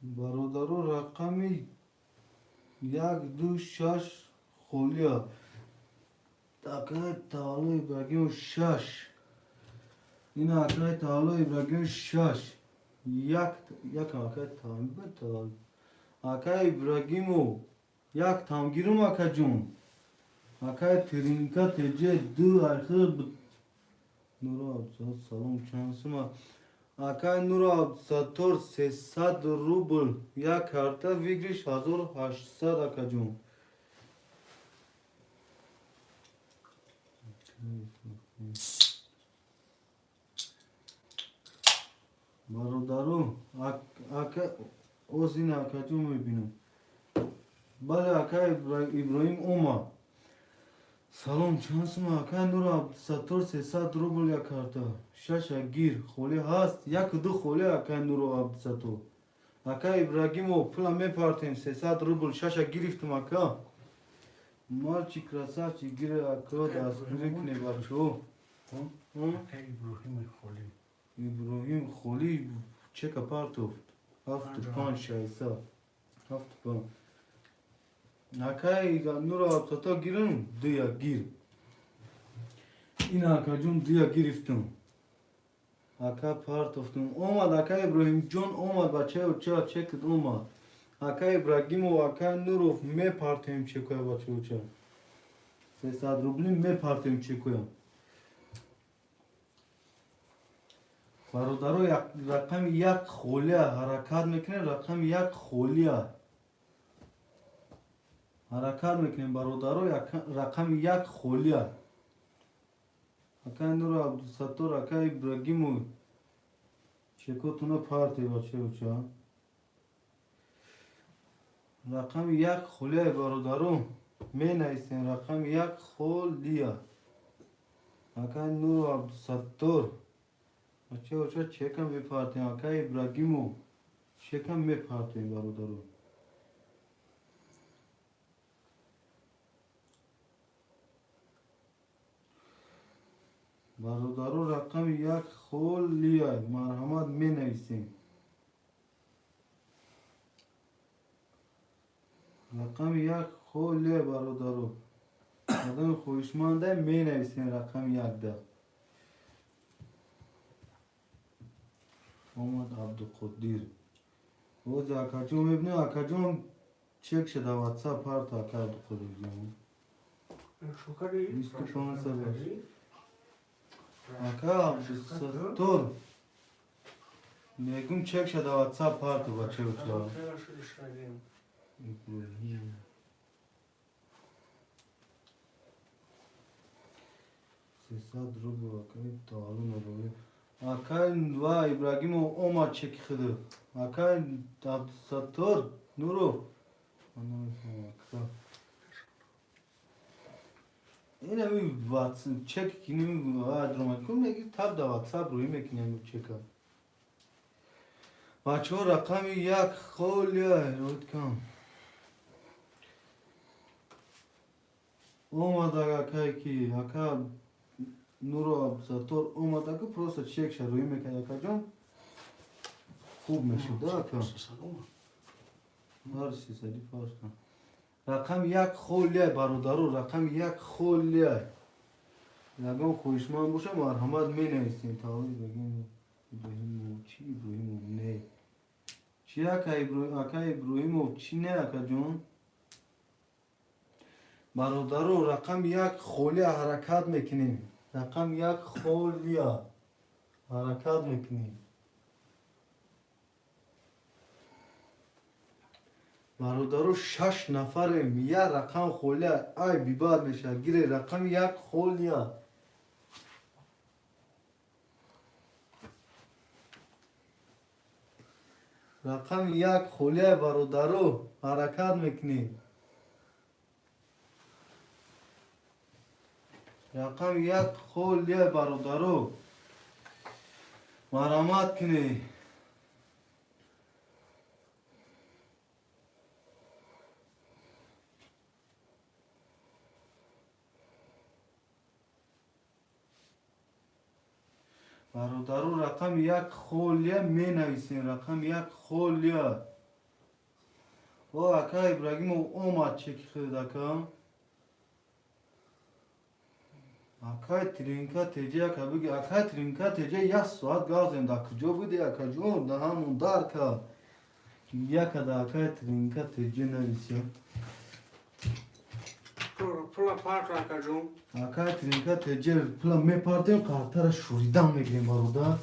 Barodaro rakami yak du shash khulya. Akay talo İbrahim shash. Yine akay talo İbrahim shash. Yak akay talo. Akay İbrahimo. Yak tamgirum akacun. Akay trinka tece du arxı Nura abzat salam şansıma. Akay Nura abzator 300 rubl. Yak karta vigriş 1800 akacun. Barodaro aka o zin akacun mebinum. Bale akay İbrahim Oma. Salom şansıma akay Nura sator 300 rubl ya karta. Şaşa gir khole hast yak du khole akay Nura sator. Akay İbrahimo pula me partim 300 rubl şaşa giriftim aka. Malçi krasaçi gire akro da asbirik ne başo. Akay İbrahim kholi. İbrahim kholi çek apartof. Haftu pan şaysa. Haftu pan. Akay Nura sator girin duya gir. İna akacun duya giriftim. Aka partoftum. Omad akay İbrahim John omad bache uça çekit omad. Akay İbrahimo akay Nurov me partim çekoya bache uça. 300 rubli me partim çekoya. Barodaro rakam yak khulya harakat mekne rakam yak khulya. Harakat mekne barodaro rakam yak khulya. Akay Nura Abdusator akay İbrahimo çekotuna parti bache uça. Rakam yak khulya barodaro mena isen rakam yak khulya. Akay Nura Abdusator Acha uça çekam ve parti akay İbrahimo çekam me parti barodaro. Barodaro rakam yak khulya marhamat mena isen. رقم یک خیلی برادرو آدم خوشمنده می نویسین رقم یک ده محمد عبدالقدیر روز اکاجو میبینی اکاجو چک شده واتساپ هر تا اکا عبدالقدیر جان شکری 25 سال اکا عبدالستور میگم چک شده واتساپ هر تو بچه بچه سیصد رو بکنید تعالیم روی اکای و ابراهیم و اومد چک خده اکای عبدالستور نورو این همی واتساپ چک کنیم و درمان کنیم میگی تب دا واتساپ روی میکنیم چک بچه ها رقم یک خیلی رود کن اومد اکای کی اکا نورو عبدالستور اومد اکا پروسه چک شد روی میکنه اکا جان خوب میشد اکا هر سیصدی پاس کن رقم یک خیلی برادرو رقم یک خیلی لگم خوشمان باشه مرحمت می نویسین تا بگیم ابراهیم چی ابراهیم نه چی اکا ابراهیم چی نه اکا جون برادرو رقم یک خیلی حرکت میکنیم رقم یک خیلی حرکت میکنیم برادرو 6 نفریم یه رقم خیلی ای بیبار میشه گیره رقم یک خیلی رقم یک خیلی برادرو حرکت میکنیم رقم یک خیلی برادرو مرحمت کنی برادرو رقم یک خیلی می نویسین رقم یک خیلی و اکا ابراهیم اومد چک خود اکا اکا ترینکا تیجه اکا بگی اکا ترینکا تیجه یک ساعت گازیم دا کجا بودی اکا جون دا همون دار که یک دا اکا ترینکا تیجه نویسین پلا پارت اکا جون اکا ترینکا تیجه پلا می پارتیم کارتر شوریدن میگیریم برادر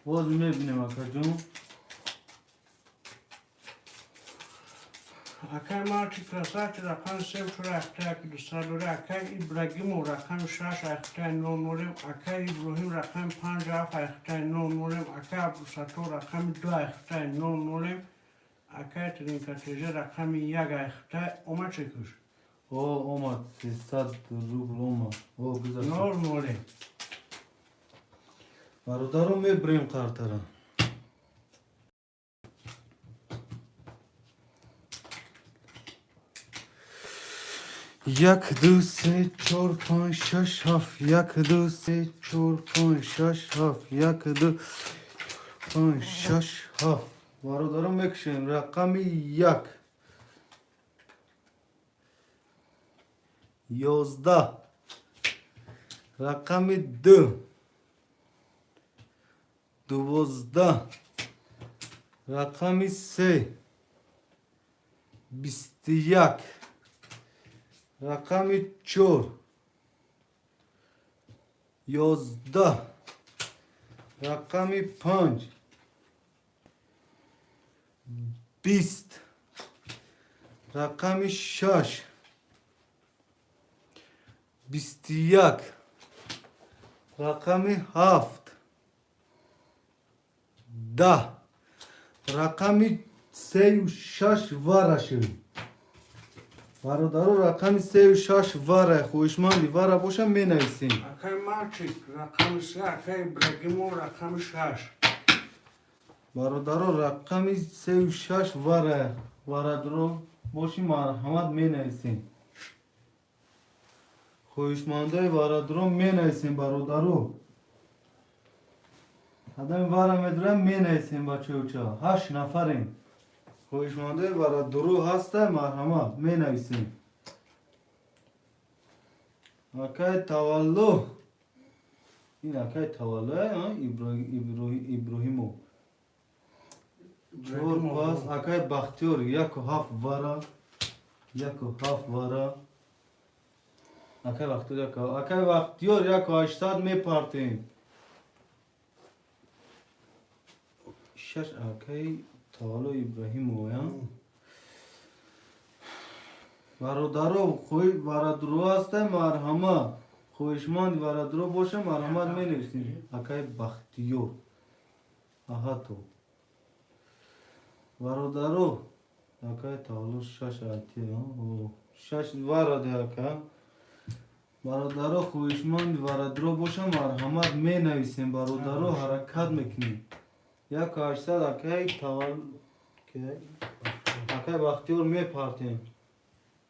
باز میبینیم اکا جون اکای مارچی کراساچ رقم سیم چورا اختای که دوستادوره اکای ابراهیم و رقم 6 اختای نوریم اکای ابراهیم رقم 5 اختای نوریم اکای عبدالستور رقم 2 اختای نوریم اکای ترینکاتیجه رقم 1 اختای اومد چکش او اومد 300 روبل اومد او گذاشت نوریم برادرم میبریم کارتره یک دو سه چهار پنج شش هفت یک دو سه چهار پنج شش هفت یک دو پنج شش هفت برادرم میکشیم رقم 1 11 رقم 2 12 رقم 3 21 رقم 4 11 رقم 5 20 رقم 6 21 رقم 7 10 رقم 3 و 6 وارشه برادرو رقم 3 و 6 واره خوشمندی واره باشه می نویسیم اکای مالچیک رقم 3 اکای ابراهیم رقم 6 برادرو رقم 3 و 6 واره برادرو باشی مرحمت می نویسیم خوشمندای برادرو می نویسیم برادرو آدم واره میدرم می نویسیم بچه اوچا 8 نفریم خوشمندای برادرو هسته مرحمت می نویسیم اکای تولو این اکای تولو ابراهیمو چور پاس اکای بختیور 1 و 7 واره 1 و 7 واره اکای بختیور 1 و 800 می پارتیم 6 اکای تولو ابراهیمو یا برادرو خوی برادرو هسته مرحمت خویشمند برادرو باشه مرحمت می نویسیم اکای بختیور آها تو برادرو اکای تولو 6 آتی 6 وارده اکا برادرو خویشمند برادرو باشه مرحمت می نویسیم برادرو حرکت میکنیم 1 و 800 اکای تولو اکای بختیور می پارتیم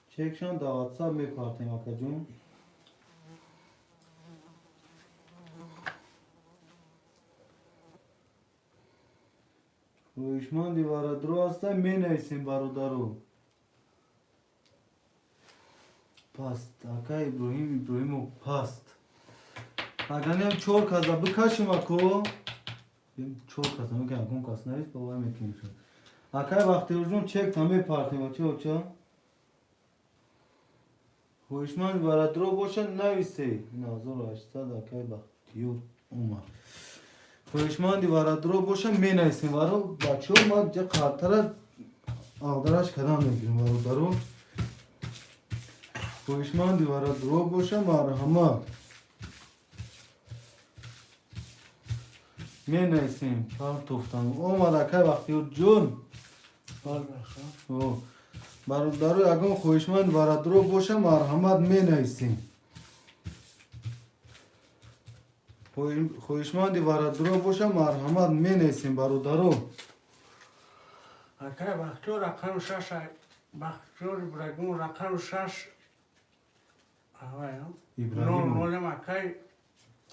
چکشان در واتساپ می پارتیم اکا جون خویشمندی برادرو هسته می نویسیم برادرو پست اکای ابراهیمو پست اگر نیم 4 کازا بکشیم اکو 4 کازا میکنم کن کاس نویس بابای میکنیم شد اکای بختیور جون چک تا می پارتیم چه خویشمند برادرو باشه نویسی 1800 اکای بختیور اومد خویشمندی برادرو باشه می نویسیم برو بچه ها ما جا خاطر آدرش کدام میگیریم برادرو خویشمندی برادرو باشه مرحمت می نویسیم پر توفتن اومد اکای بختیور جون برادرو اگه خویشمند برادرو باشه مرحمت می نویسیم خویشمندی برادرو باشه مرحمت می نویسیم برادرو اکای بختیور رقم 6 بختیور ابراهیم رقم 6 نون اکای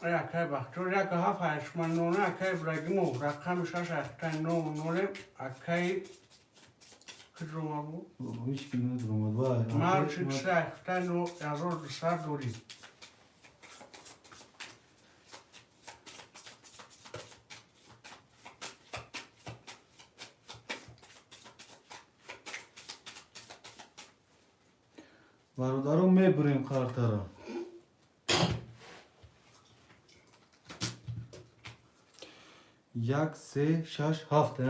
اکای بختیور 1 و 7 هشتمن نون اکای ابراهیم رقم 6 اکای نون اکای کدوم بود؟ هیچ کی ندارم وای مالچیک 3 اکای 1200 دوری برادرو میبریم خاطره 1 3 6 7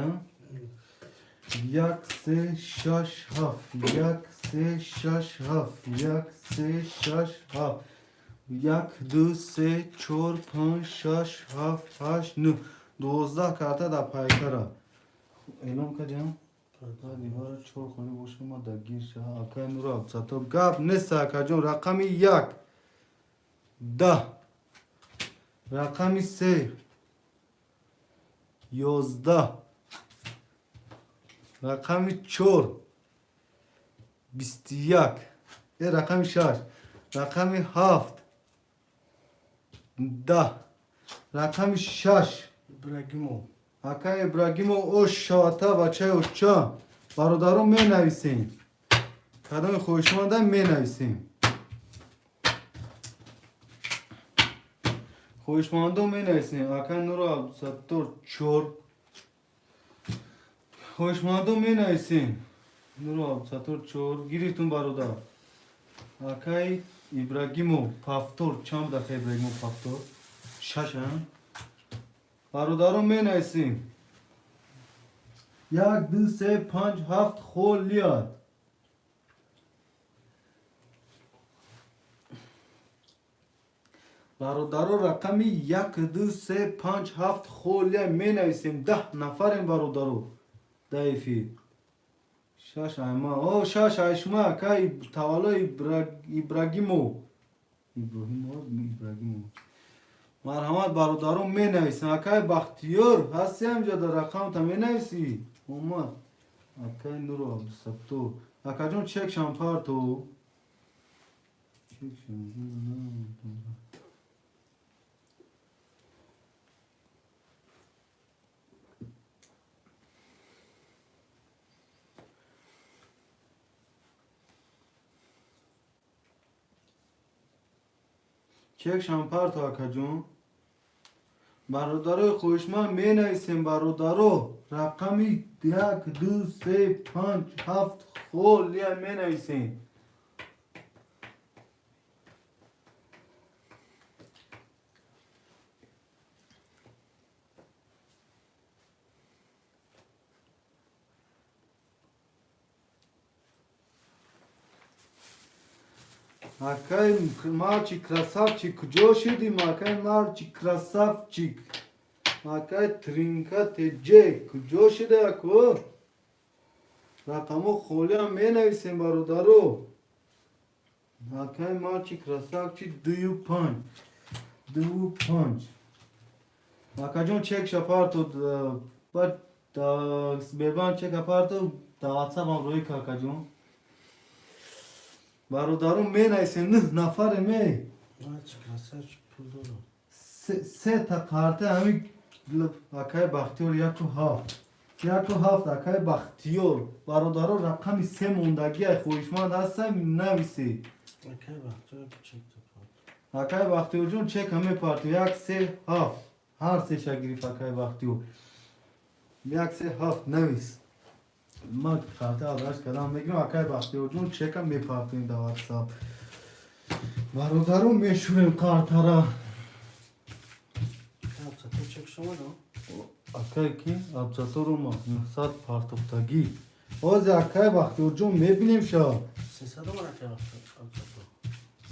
1 3 6 7 1 3 6 7 1 3 6 7 1 2 3 4 5 6 7 8 9 12 کارتا در پایکره اعلام کردیم دیوار 4 خونه باشه ما در گیر شه اکای نورا ابزاتو گاب نیست اکا جون رقمی 1 10 رقمی 3 11 رقمی 4 21 رقمی 6 رقمی 7 10 رقمی 6 ابراهیم اکای ابراهیم او شاتا بچه اوچا برادرو می نویسیم کدام خوشمنده می نویسیم خوشمنده می نویسیم اکای نورو عبدالستور 4 خوشمنده می نویسیم نورو عبدالستور 4 گیریتون برادر اکای ابراهیمو پافتور چند بود اکای ابراهیمو پافتور 6 برادرو می نویسیم 1 2 3 5 7 خولیات برادرو رقمی 1 2 3 5 7 خولیا می نویسیم 10 نفریم برادرو دایفی شش ایما او شش ایشما که توالا ابراهیمو مرحمت برادرو می نویسیم اکای بختیار هستی همجا در رقم تا می نویسی اومد اکای نورو عبدالستو اکا جون چک شمپار تو چک شمپار چک شمپار تو اکا جون برادرای خوشمن می نویسیم برادرو رقمی 1 2 3 5 7 خولیا می نویسیم Акай мальчик красавчик, куда шедим, акай мальчик красавчик, акай тринка теджей, куда шеде ако? Ракамо холия ме нависем бародаро. Акай мальчик красавчик, do you punch? Do you punch? Акай джон чек шапарто, but сбербанк чек апарто, да WhatsApp ам рои акай джон. برادرم می نایسیم 9 نفر می سه تا کارته همین اکای بختیار 1 و 7 1 و 7 اکای بختیار برادرم رقم 3 موندگی خویشمند هستم نویسی اکای بختیار جون چک همه پارتی 1 3 7 هر سه شگریف اکای بختیار 1 3 7 نویس ما کارت آدرس کردم میگم اکای بختیار جون چکم میپارتیم در واتساپ برادرم میشوریم کارت را اکای کی؟ ابزاتو رو ما 900 پارتوفتگی باز اکای بختیار جون میبینیم شا 300 رو مرکه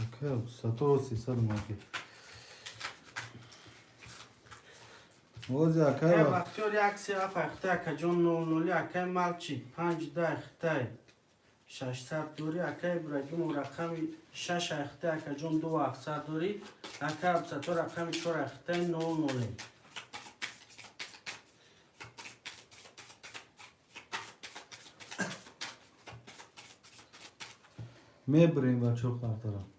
اکای ابزاتو رو 300 مرکه باز اکای بختیار 1 3 7 اخته که جون 00 اکای مالچی 5 10 اخته 600 دوری اکای ابراهیم رقم 6 اخته که جون 2 700 دوری اکای ابزاتو رقم 4 اخته 00 میبریم بچه کارت را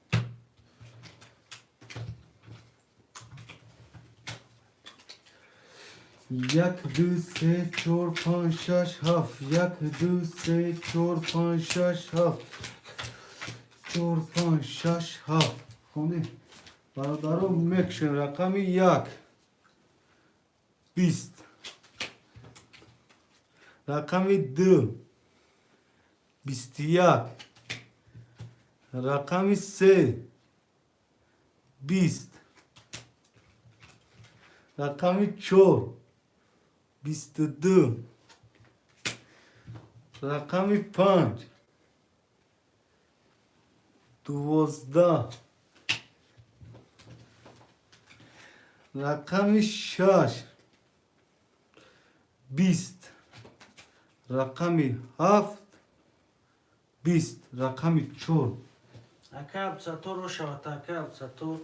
1 2 3 4 5 6 7 1 2 3 4 5 6 7 4 5 6 7 خوندی؟ برادرم میکشیم رقم 1 20 رقم 2 21 رقم 3 20 رقم 4 22 رقم 5 12 رقم 6 20 رقم 7 20 رقم 4 اکای ابزاتو رو شوات اکای ابزاتو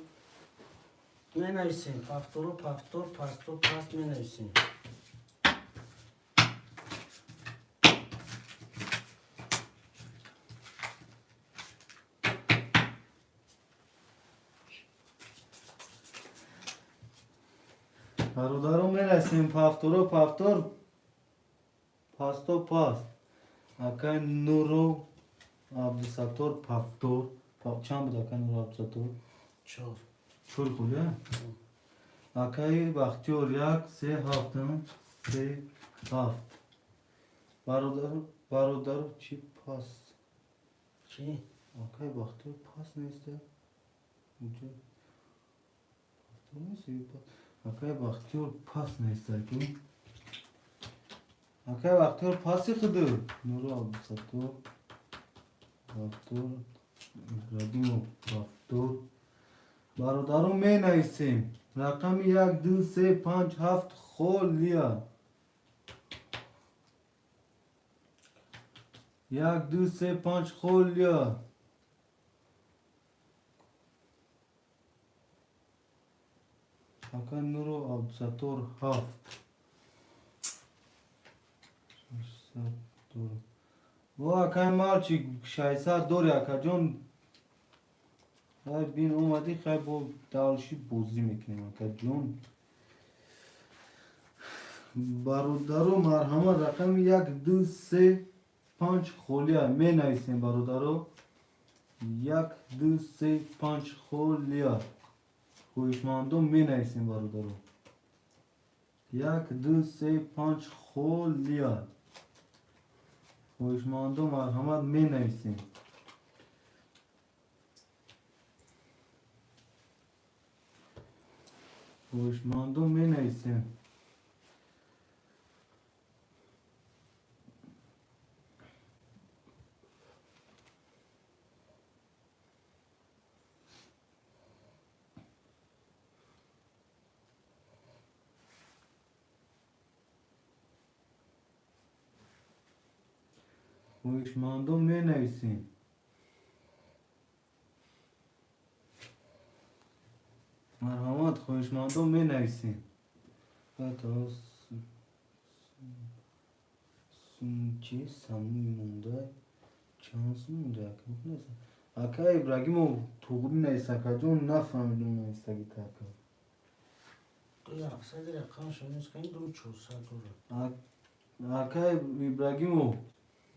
می نویسیم پافتورو پافتور پاستو پاست می نویسیم برادرم میرسیم پافتورو پافتور پاستو پاست اکای نورو عبدالستور پافتور چند بود اکای نورو عبدالستور 4 چور خوله اکای بختیار 1 3 7 3 7 برادر چی پاست چی؟ اکای بختیار پاست نیسته اونجا اکای بختیار پاست نیسته که اکای بختیار پاسی خودو نورو عبدالستور پافتور ابراهیم پافتور برادرم می نویسیم رقم 1 2 3 5 7 خولیا 1 2 3 5 خولیا Hakan Nuro Abdusator Haft Bu Hakan Malçik 600 دور Hakan جون های بین اومدی خیلی با دالشی بازی میکنیم Hakan جون برادرو مرحمه رقم 1 2 3 5 خولیا می نویسیم برادرو 1 2 3 5 خولیا خویشمندم می نویسیم برادرو 1 2 3 5 خولیا خویشمندم مرحمت می نویسیم خویشمندم می نویسیم خویشمندم می نویسیم مرحمت خویشمندم می نویسیم چی سموی مونده چانس مونده اکا ابراهیمو توغری نیست اکا جون نفهمیدم نیست اگه تاکا Yaksa direkt kanşımız kendi uçursa durur. اکا ابراهیمو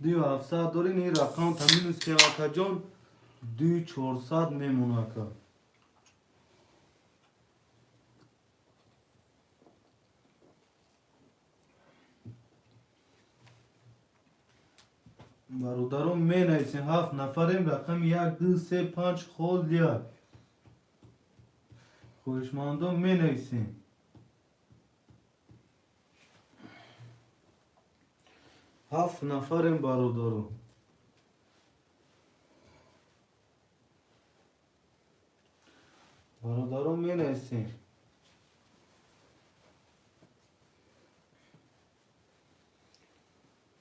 2700 داری نی رقم تامین است که اکا جون 2400 میمونه اکا برادرم می نویسیم 7 نفریم رقم 1 2 3 5 خولیا خویشمندم می نویسیم هفت نفریم برادرم برادرم می نویسیم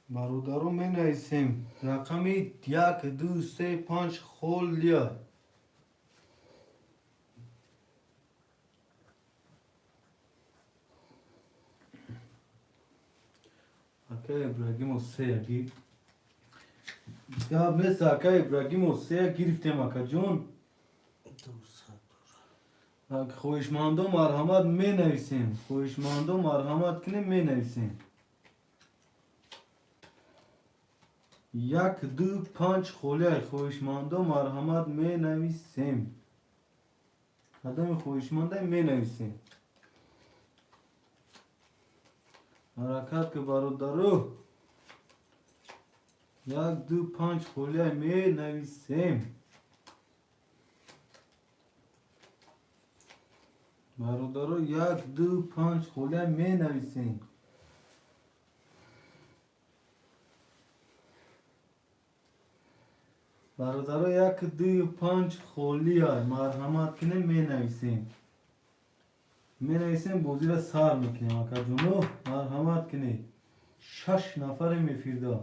برادرم می نویسیم رقم 1 2 3 5 خولیا اکا ابراهیم سه گیر یا مثل اکا ابراهیم سه گرفتیم اکا جون خویشمندم مرحمت می نویسیم خویشمندم مرحمت کنیم می نویسیم 1 2 5 خوله خویشمندم مرحمت می نویسیم آدم خویشمنده می نویسیم حرکت که برادرو 1 2 5 خوله می نویسیم برادرو 1 2 5 خوله می نویسیم برادرو 1 2 5 خوله مرحمت کنیم می نویسیم می نویسیم بازی را سر میکنیم اکا جونو مرحمت کنیم 6 نفر میفیرده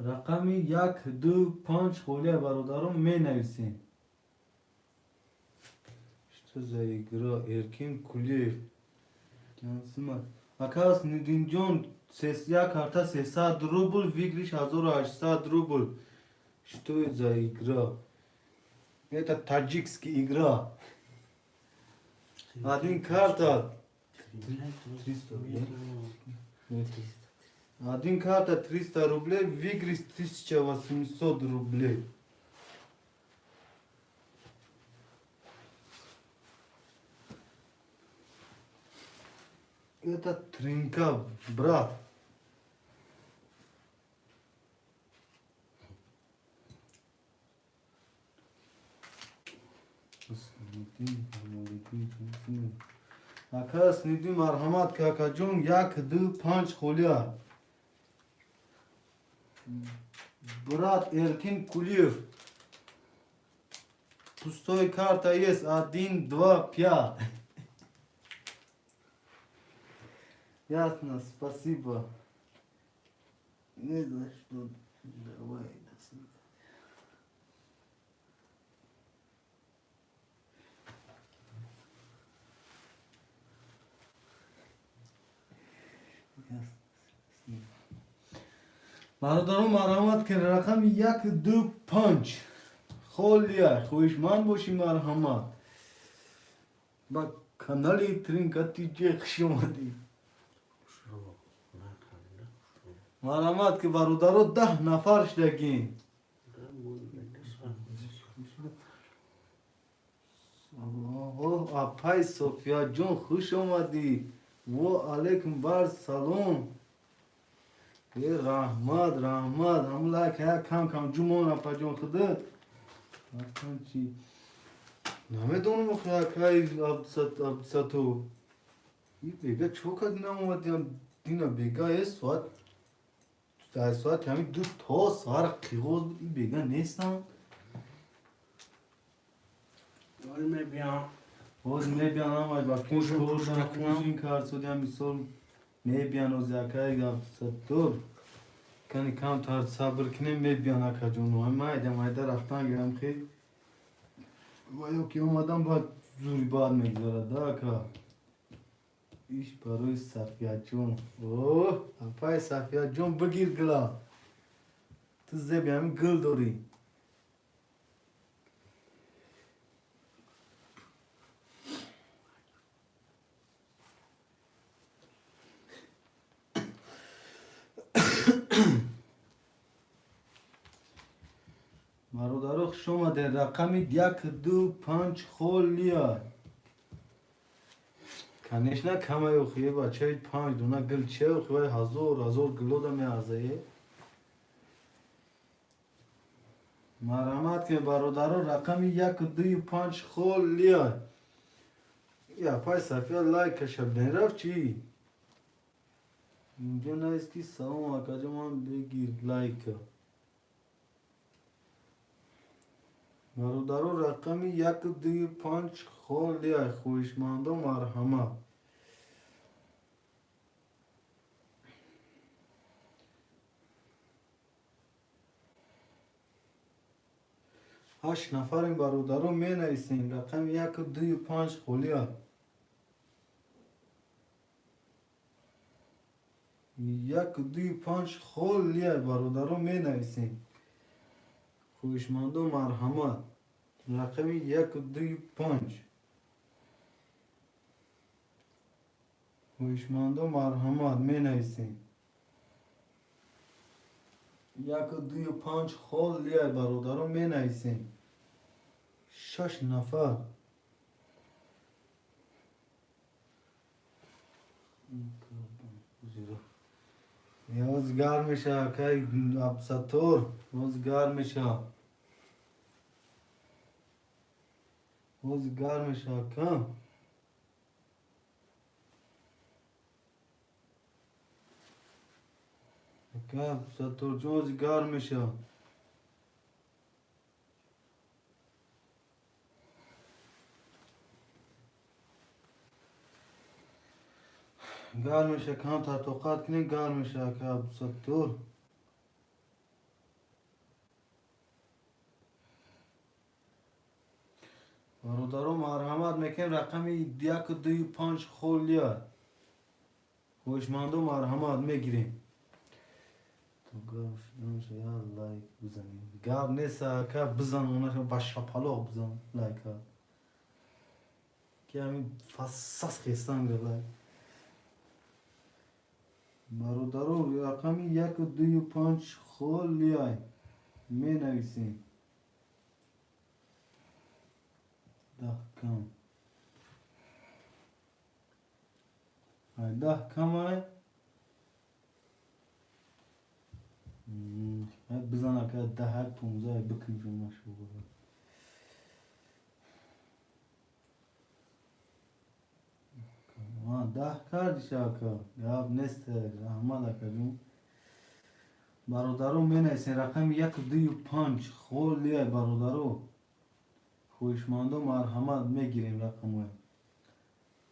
رقم 1 2 5 خوله برادرم می نویسیم شتا زایگرا ارکین کلی کنسیمت اکاس ندیم جون یک کارتا 300 روبل ویگریش 1800 روبل شتوی زایگرا Это таджикский игра. Один карта 300 Один карта 300 рублей, выигрыш 1800 рублей. Это тринка, брат. Akas nidi marhamat kaka jun 1 2 5 خولیا Brat Erkin Kuliyev. Пустой карта есть 1, 2, 5. Ясно, спасибо. Не за что. Давай, до свидания. برادران مرحمت کن رقم 1 2 5 خولیا خوشمند باشی مرحمت با کانالی ترینکاتی جه خوش اومدی مرحمت که برادران 10 نفر شدگین اوه اپای صوفیا جون خوش اومدی و علیکم بر سلام رحمت املا که کم جمعون اپا جون خودت اصلا چی نمیدونم که عبدالستو این بگه چوکت نمومدیم دینا بگه یه ساعت در ساعت همین 2 تا سار قیغوز بود این بگه نیستم ولی میبیام باز میبیانم از با کنش این کار سودیم میسول میبیان و زیاکای عبدالستو کنی کم تا صبر کنیم میبیان اکا جونو اما ایده رفتن گرم خیلی و یکی اومدم باید زوری باید میگذاره داکا ایش برای صفیه جون اوه اپای صفیه جون بگیر گلا تو زبی همین گل داری برادر شما در رقم 1 2 5 خولیا کنیش نه کمه یو خیه بچه 5 دونه گل چه و خیه هزار گلو دا می ارزه مرحمت که برادر رقم 1 2 5 خولیا یا پای صفیه لایک شب نرفت چی اینجا نیستی سلام آقا جمان بگیر لایک برادرو رقم 1 2 5 خولیا خوشمند و مرحمت هشت نفر این برادرو می نویسین رقم 1 2 5 خولیا 1 2 5 خولیا برادرو می نویسین خوشمند و مرحمت رقم 1 2 5 خوشمند و مرحمت می نویسین 1 2 5 خولیا برادرو می نویسین 6 نفر روزگار میشه که عبدالستور روزگار میشه که عبدالستور جون روزگار میشه گار میشه کام تا توقات کنی گار میشه که عبدالستور برادرو مرحمت میکنیم رقم 1 2 5 خولیا خوشمند و مرحمت میگیریم تو گاش یا لایک بزنیم گاب نیست که بزن اوناشو با شپالوغ بزن لایک ها که همین فساس خیستان لایک برادرو رقم 1 2 5 خولیا می نویسیم 10 کم های بزنه که 10 15 بکنیم جمعه شو ده کردی شاکر یاب نیست رحمت کنیم برادرو می نویسین رقم 1 2 5 خیلی برادرو خویشمند و مرحمت میگیریم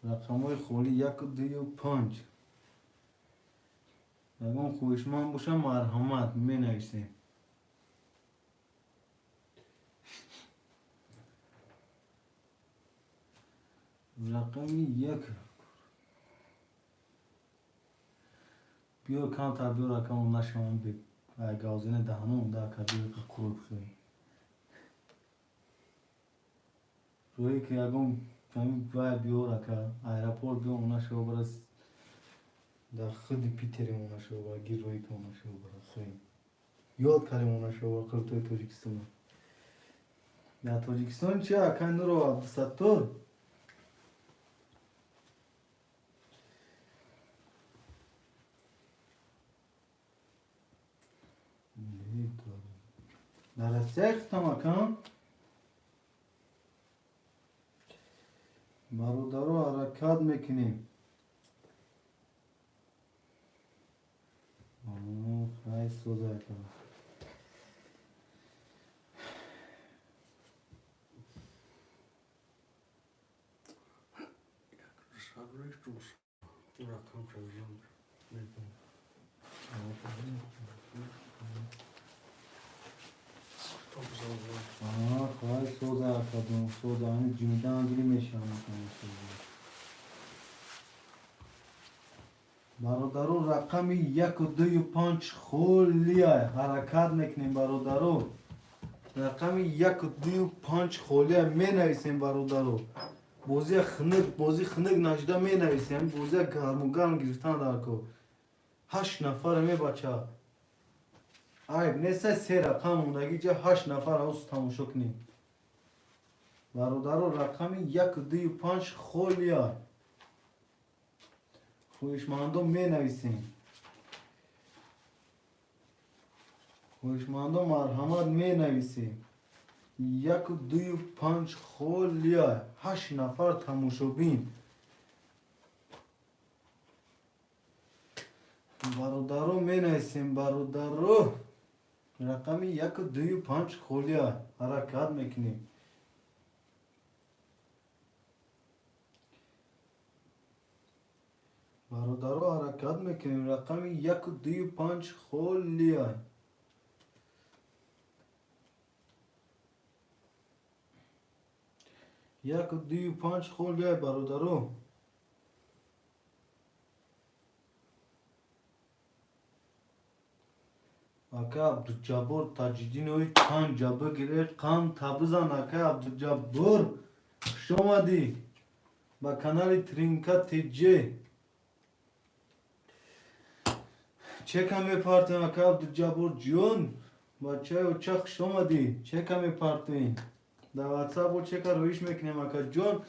رقمای خیلی 1 2 5 اگر خویشمند باشه مرحمت می نویسیم رقم 1 بیا کم تا بیا رقم نشون بی گازین دهنم دا کبیر کروب خیلی روی که اگم کمی باید بیا رقم ایرپورت بیا اونا شو برس دا خودی پیتری اونا شو برس گیر روی که اونا شو برس خیلی یاد کردیم اونا شو برس خلطوی تاجیکستان در تاجیکستان چه اکن رو عبدالستار در سخت هم اکن برادرو حرکت میکنیم خیلی سوزه کنم صبرش دوست رقم شدیم خیلی سوزه کنم سوزه همین جمیدن گیری میشم برادرو رقم 1 و 2 و 5 خیلی حرکت میکنیم برادرو رقم 1 و 2 و 5 خیلی می نویسیم برادرو بازی خنک نشده می نویسیم بازی گرم گرفتن در کو 8 نفر می بچه عیب نیست 3 رقم موندگی جا 8 نفر اوست تماشا کنیم برادرو رقم 1 و 2 و 5 خیلی خویشمندم می نویسیم خویشمندم مرحمت می نویسیم 1 و 2 و 5 خیلی 8 نفر تماشا بین برادرو می نویسیم برادرو رقم 1 و 2 و 5 خیلی حرکت میکنیم برادرو حرکت میکنیم رقم 1 و 2 و 5 خیلی 1 و 2 و 5 خیلی برادرو اکا عبدالجبار تاجدین اوی کان جبه گرفت کان تبزن اکا عبدالجبار خوش آمدی با کانال ترینکا تیجه چه کمی پارتین اکا عبدالجبار جون بچه و چه خوش آمدی چه کمی پارتین در واتساپ و چه که رویش میکنیم اکا جون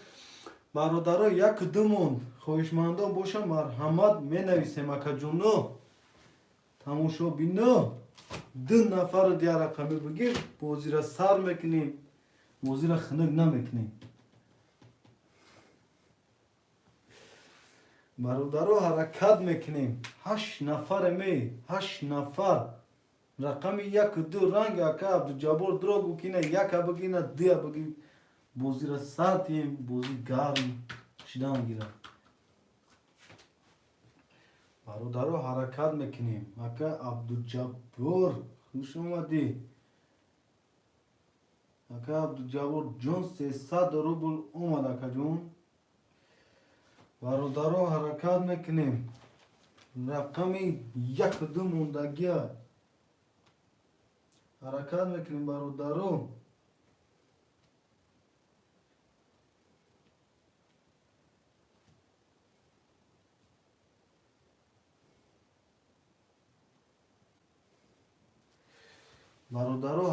برادرها 1 2 موند خویشمندان باشه مرحمت می نویسیم اکا جونو تماشا بینو 2 نفر دیگه رقمی بگیر بازی را سر میکنیم بازی را خنک نمیکنیم برادرها حرکت میکنیم 8 نفر رقم 1 2 رنگ اکا عبدالجبار درو بکنه 1 بگینه 2 بگیر بازی را سر تیم بازی گرم شدن گیره برادرها حرکت میکنیم اکا عبدالجبار خوش اومدی اکا عبدالجبار جون 300 روبل اومد اکا جون برادرها حرکت میکنیم رقم 1 2 موندگی حرکت میکنیم برادرها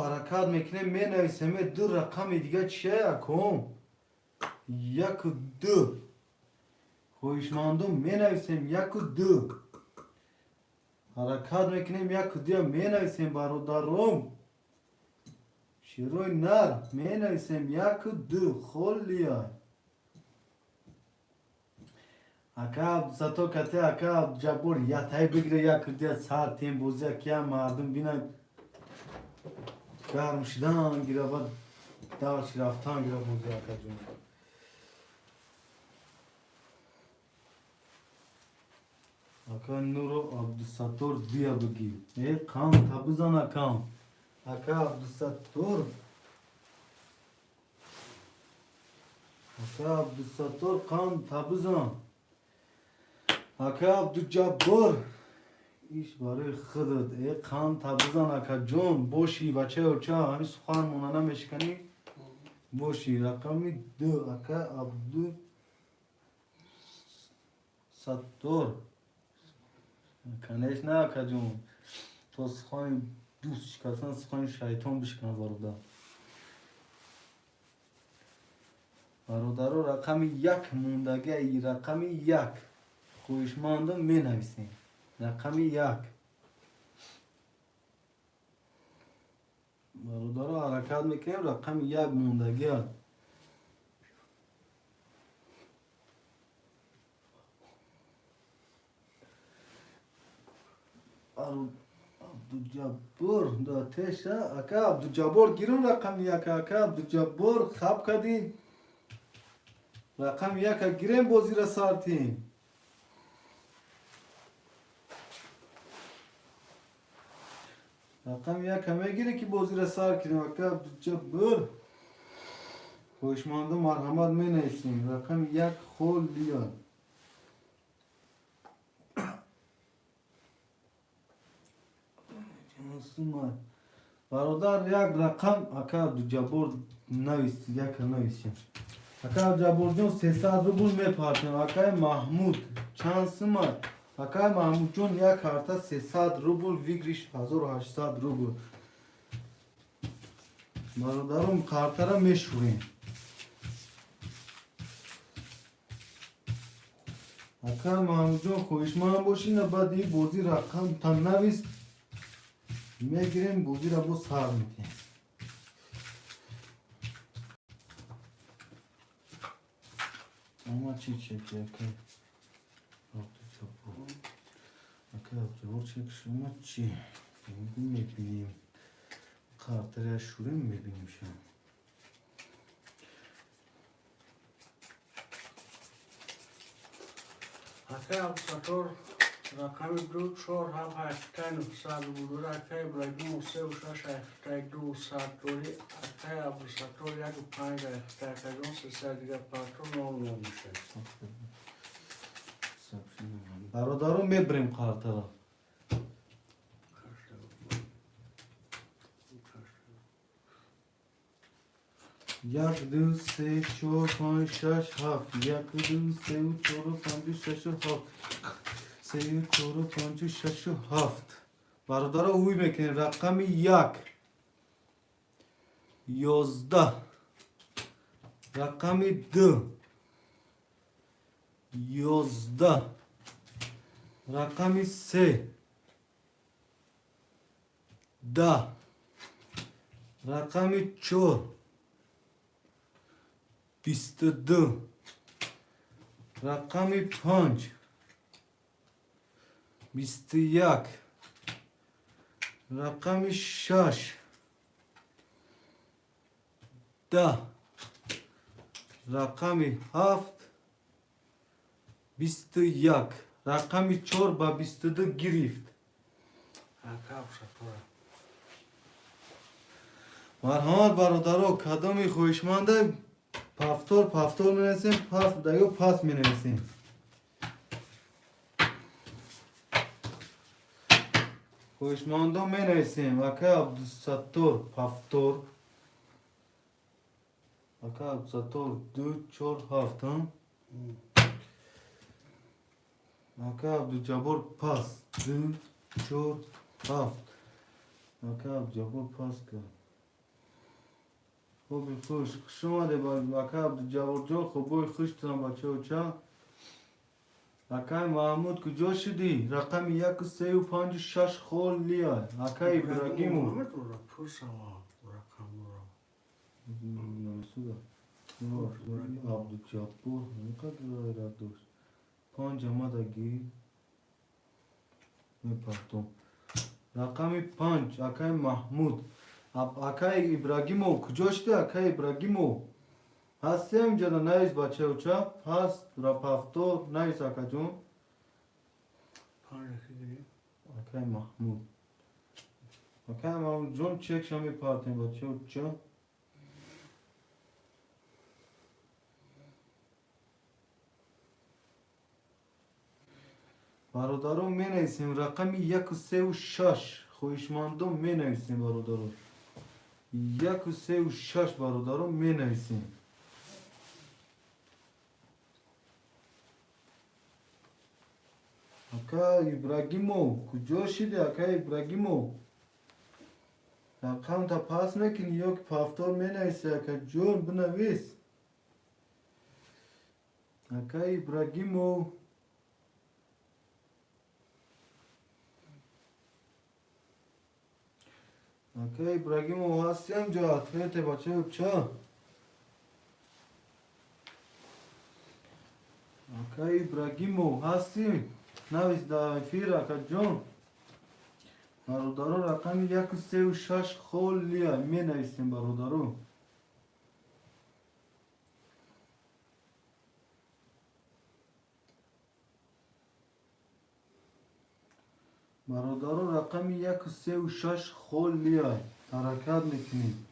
حرکت میکنیم می نویسیم 2 رقم دیگه چیه اکم 1 2 خویشمندم می نویسیم 1 2 حرکت میکنیم 1 2 می نویسیم برادرم شیروی نر می نویسیم 1 2 خیلی Aka zato kate aka jabur yatay bigre ya kırdıya saat tem bozya kya mardım bina garmışdan giraba dağ şiraftan gira bozya aka cun. Aka nuro Abdusator diya bagi. Kan tabuzan akam. Aka Abdusator. Aka Abdusator kan tabuzan. Aka Abdücabbor. İş barı khıdıd. Kan tabuzan aka John boşi bache uça hani suhan monana meşkani boşi rakami 2 aka Abdü Sattor. Kaneş ne aka John. To suhan dus çıkarsan suhan şeytan bişkana baruda. Barudaro rakami 1 mundage ای rakami 1 خویشماندم می نویسیم رقم 1 برادرها حرکت میکنیم رقم 1 موندگی هست عبدالجبار داتش اکا عبدالجبار گیرم رقم 1 اکا عبدالجبار خواب کردی رقم 1 گیریم بازی را سارتیم رقم 1 همه گیره که بازی را سار کنیم اکا عبدالجبار خوشمانده مرحمت می نیستیم رقم 1 خول لیان برادر 1 رقم اکا عبدالجبار نویست 1 نویسیم اکا عبدالجبار جون 300 روبل می پارتیم اکا محمود چند سمت اکا محمود جون 1 کارتا 300 روبل ویگریش 1800 روبل برادرم کارتا را می شوریم اکا محمود جون خویشمان باشین بعد این بازی رقم تا نویست میگیریم بازی را با سر میکنیم اما چی چکی اکا اکا عبدالجبار چک شما چی میبینیم کارتر یا شوریم میبینیم شما اکای Abdusator رقم 2 4 7 8 900 بودور اکای ابراهیم 3 و 6 اکای 200 دوری اکای Abdusator 1 و 5 اکای جون 300 دیگه پاتون نو میشه برادرم میبریم کارتر را 1 2 3 4 5 6 7 1 2 3 4 5 6 7 3 4 5 6 7 برادر اوی میکنیم رقم 1 11 رقم 2 11 رقم 3 10 رقم 4 22 رقم 5 21 رقم 6 10 رقم 7 21 رقم 4 با 22 گرفت اکای Abdusator مرحمت برادرها کدامی خویشمنده پافتور می نویسیم پاس دیگه پاس می نویسیم خویشمنده می نویسیم اکای عبدالستار پافتور اکای عبدالستار 2 4 7 اکای عبدالجبار پاس 2 4 7 اکای عبدالجبار پاس کرد خوبی خوش شما ده با اکای عبدالجبار جان خوبی خوش ترم بچه و چه اکای محمود کجا شدی رقم 1 3 و 5 6 خول لیا اکای ابراهیمو رو پرسوا رقم رو نمسودا عبدالجبار نکا گرای را دوست 5 amadagi میپرتم رقم 5 اکای محمود اکای ابراهیمو کجا شده اکای ابراهیمو هستی اینجا نیست بچه و چپ هست رفافتو نیست اکا جون اکای محمود جون چک شمی پارتیم بچه و چپ برادرم می نویسیم رقم 1 و 3 و 6 خویشمندم می نویسیم برادرم 1 و 3 و 6 برادرم می نویسیم اکا ابراهیمو کجا شدی اکا ابراهیمو رقم تا پاس نکنی یا که پافتار می نویسی اکا جون بنویس اکا ابراهیمو اکا ابراهیمو هستی همجا خیلی بچه چه اکا ابراهیمو هستی نویس دا فیر اکا جون برادرو رقم 1 و 3 و 6 خیلی می نویسیم برادرو برادرو رقم 1 و 3 و 6 خیلی حرکت میکنیم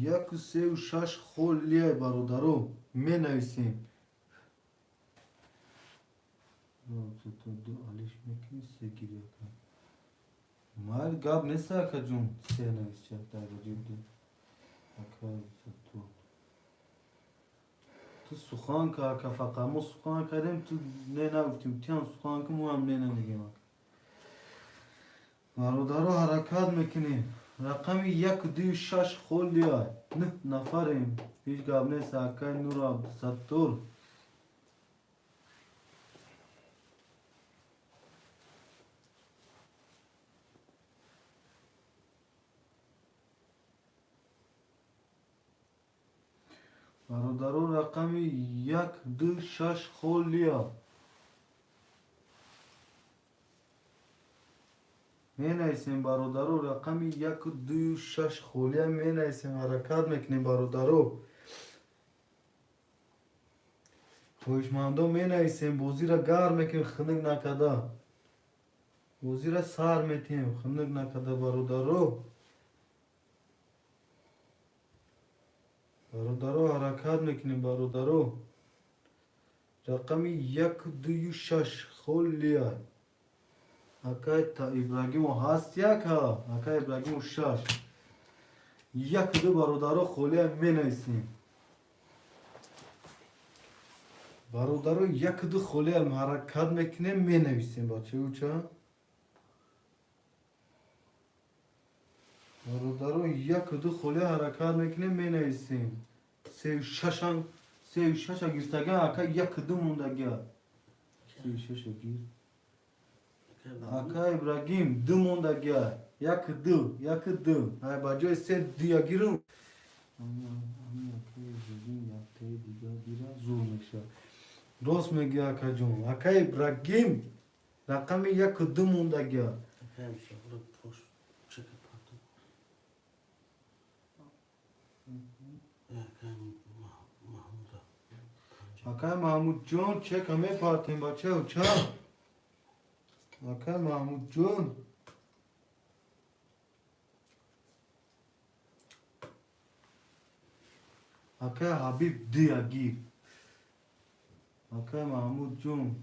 1 و 3 و 6 خیلی برادرو می نویسیم تو دو آلیش میکنی سه گیری کن مال گاب نیست اکا جون سه نویس چه در وجود دی اکا تو سخان که اکا فقط ما سخان کردیم تو نه نگفتیم تیان سخان که ما هم نه نمیگیم برادرو حرکت میکنیم رقم 1 و 2 و 6 خیلی نه نفریم هیچ گاب نیست اکا نور عبدالستور برادرو رقم 1 2 6 خیلی می نویسیم برادرو رقم 1 و 2 و 6 خیلی می نویسیم حرکت میکنیم برادرو خوشمندو می نویسیم بازی را گرم میکنیم خنک نکده بازی را سر میتیم خنک نکده برادرو برادرو حرکت میکنیم برادرو رقم 1 و 2 و 6 خیلی اکای تا ابراهیمو هست یک ها اکای ابراهیمو 6 1 و 2 برادرو خیلی می نویسیم برادرو 1 و 2 خیلی حرکت میکنیم می نویسیم بچه او چه برادرو 1 و 2 خیلی حرکت میکنیم می نویسیم 3 و 6 هم 3 و 6 گیرتگه اکا 1 و 2 موندگه 3 و 6 گیر اکا ابراهیم 2 موندگه 1 و 2 1 و 2 های با جای 3 دیا گیرم امی اکا ابراهیم یک تایی دیگه گیره زور میشه راست میگی اکا جون اکا ابراهیم رقم 1 و 2 موندگه اکای محمود جون چه کمی پارتیم بچه و چه اکای محمود جون اکای حبیب دیگی اکای محمود جون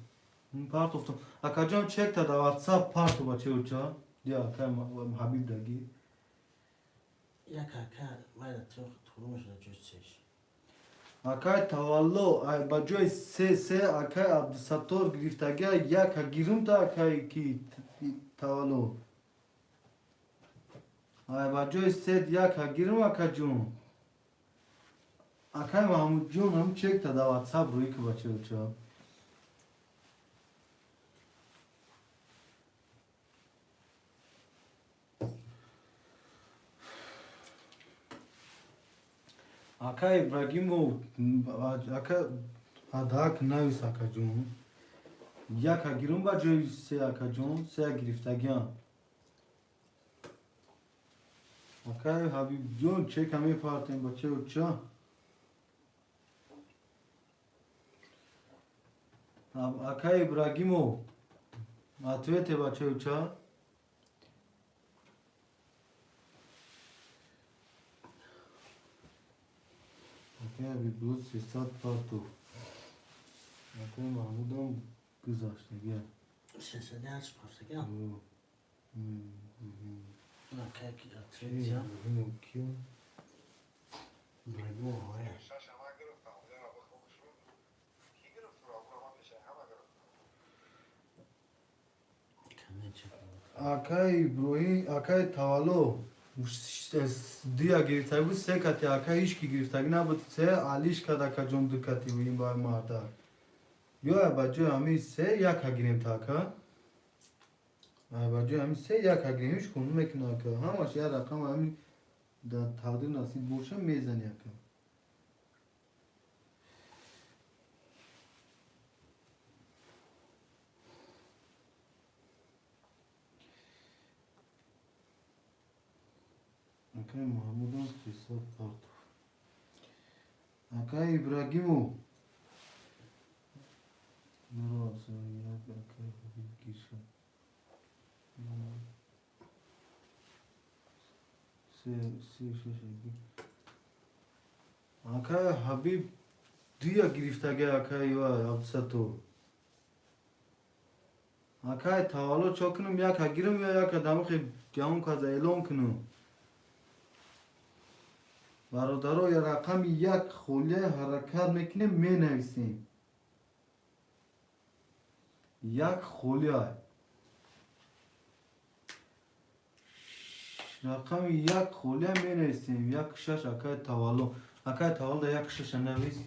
این پارت افتم اکای جون چک تا در واتساپ پارتو بچه و چه دیا اکای حبیب دیگی یک اکا باید تورمش را جوستش اکای تولو با جای 3 اکای عبدالستار گرفتگه 1 گیرم تا اکای کی تولو با جای 3 1 گیرم اکای جون اکای محمود جون هم چک تا در واتساپ روی که بچه بچه Aka İbrahimov, aka adak navis aka John. Yaka girum ba joy se aka John, se giriftagian. Aka Habib John çek ame partem bache uça. Aka İbrahimov, atvete bache uça. Aka bir dost sesat parto. Aka Mahmud'un kız açtı gel. Sese de aç parça ya. Akaya ki atret ya. Bravo ya. Kendine çek. Akay İbrahim, Akay Tavalo. Dia girtagu se kati Akay iş ki girtag na but se aliş kada ka jom dukati vim ba marda. Yo abajo ami se yak hagirim taka. Abajo ami se yak hagirim iş konu mekna ka. Hamaş ya rakam ami da tavdir nasip boşa mezan yakam. Akay Mahmud'un sesat parto. Akay İbrahimov. Nerası ya Akay Habib Girşa. Akay Habib Dia giriftage Akay va absato. Akay tavalo çoknum yak hagirim ya yak adamı ki camı kaza elon kunu. برادرها یا رقم یک خوله حرکت میکنه می نویسیم یک خوله رقم یک خوله می نویسیم یک شش اکای تولو یک شش نویس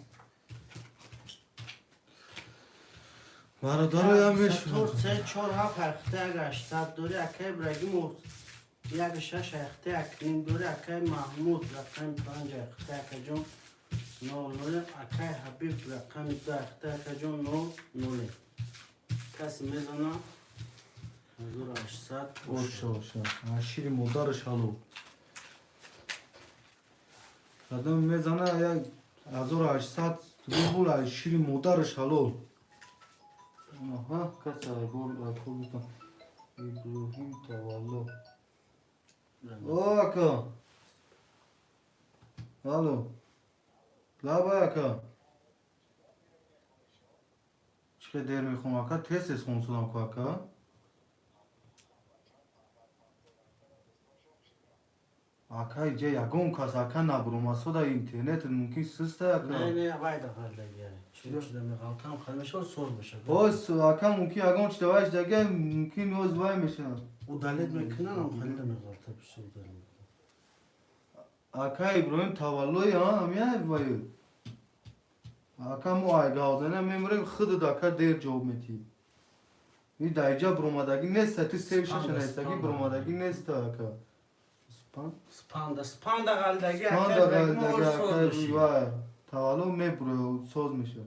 برادرها یا میشون Sator se çor hap hakta gaşta dori akay İbrahimov. یک شش اخته اکنیم دوره اکای محمود رقم 5 اخته اکجون 00 اکای حبیب رقم 2 اخته اکجون 00 کسی میزنه 1800 Oşa. Aşırı modarış halı. Adam mezana ya azor aşsat rubul aşırı modarış halı. Aha kasa gol akulutan. İbrahim tavallo. O aka. Alo. Laba aka. Çıkı der mi khum aka tesis konsulan ku aka. Aka je yagon kas aka nabruma soda internet mümkün sısta aka. نه باید خالده بیاره چون شده غلطم خالمش رو سر بشه Os aka mümkün yagon çtavaş dege mümkün oz vay meşe. او دلت میکنن هم خالده غلطه بشه دارم Aka İbrahim tavallo ya amya vay. Aka mu ay gazana memre khud da ka der job meti. Mi dayca bromadagi ne sati sev şaşana istagi bromadagi ne sta aka. سپاندا غالدگی Panda اکای galda بگیم ga سوز aka بشی vay. Tavallo me bro soz meşe.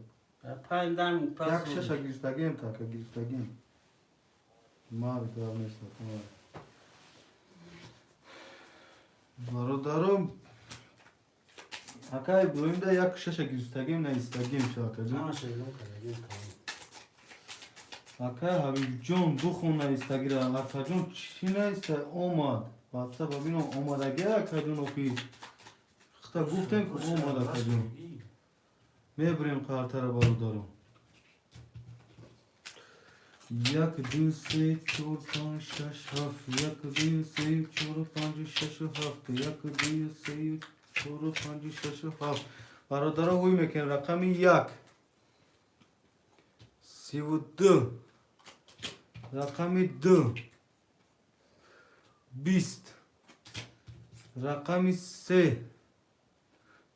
پایندم Yak پس şaşa giristagim taka giristagim. Mar gavnesa tamam. Barodarom Aka İbrahim de yak şaşa giristagim ne istagim şaka. نماشه ایلون کنه Aka Habib John bukhuna istagira Aka John china ista omad. WhatsApp abino omadagi Aka John oki. Xta guftem ki omad Aka John. Mebrim qartara barodarom. Yak dil se chor panj shash haft. Yak dil se chor panj shash haft. Yak dil se chor panj shash haft. Barodara huy mekin rakami yak. 32 رقم 2 20 رقم 3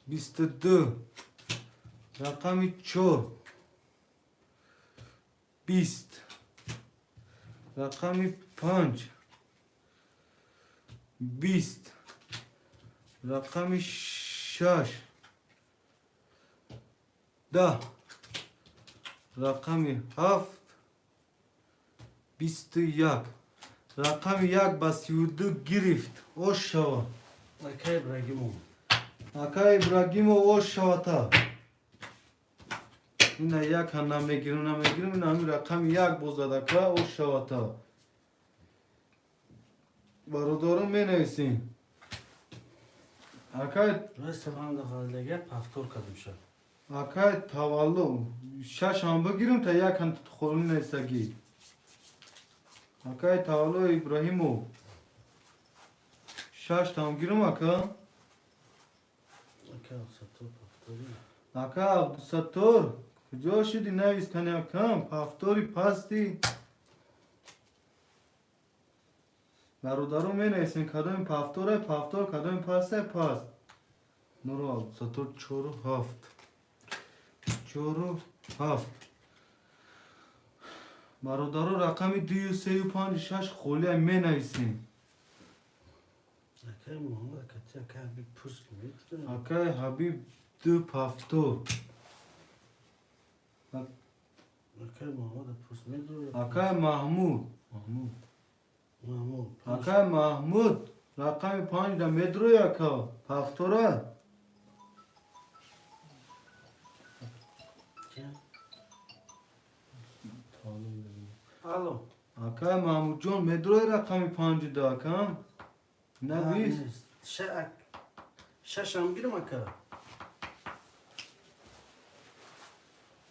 22 رقم 4 20 رقم 5 20 رقم 6 ده رقم 7 21 رقم 1 با 32 گرفت اوش شوا اکای برگیمو اکا ابراهیم اوش شوا تا اینا یک هم نمیگیرم این همین رقم 1 بزد اکا اوش شوا تا برادرم می نویسیم اکا راست من دخالدگه پفتور کدوم شد اکا تولو 6 هم بگیرم تا یک هم خورون نیستگی اکا تولو ابراهیمو 6 تا هم گیرم اکا اکای سطور پفتوری اکا عبدالستور کجا شدی نویس کنی اکام پفتوری پستی برادرم می نویسیم کدام پفتوره پفتور کدام پسته پست نورو عبدالستور 4 و 7 4 و 7 برادرو رقم 2 و 3 و 5 و 6 خولی می نویسیم اکای محمد کتی اکای بی پوست میتونه اکای حبیب 2 پفتور اکای محمد پوست میدونه اکای محمود محمود اکای محمود رقم 5 دا مدرو اکا پفتوره الو اکای محمود جون مدروی رقم 5 دا اکا نویس شش هم گیرم اکا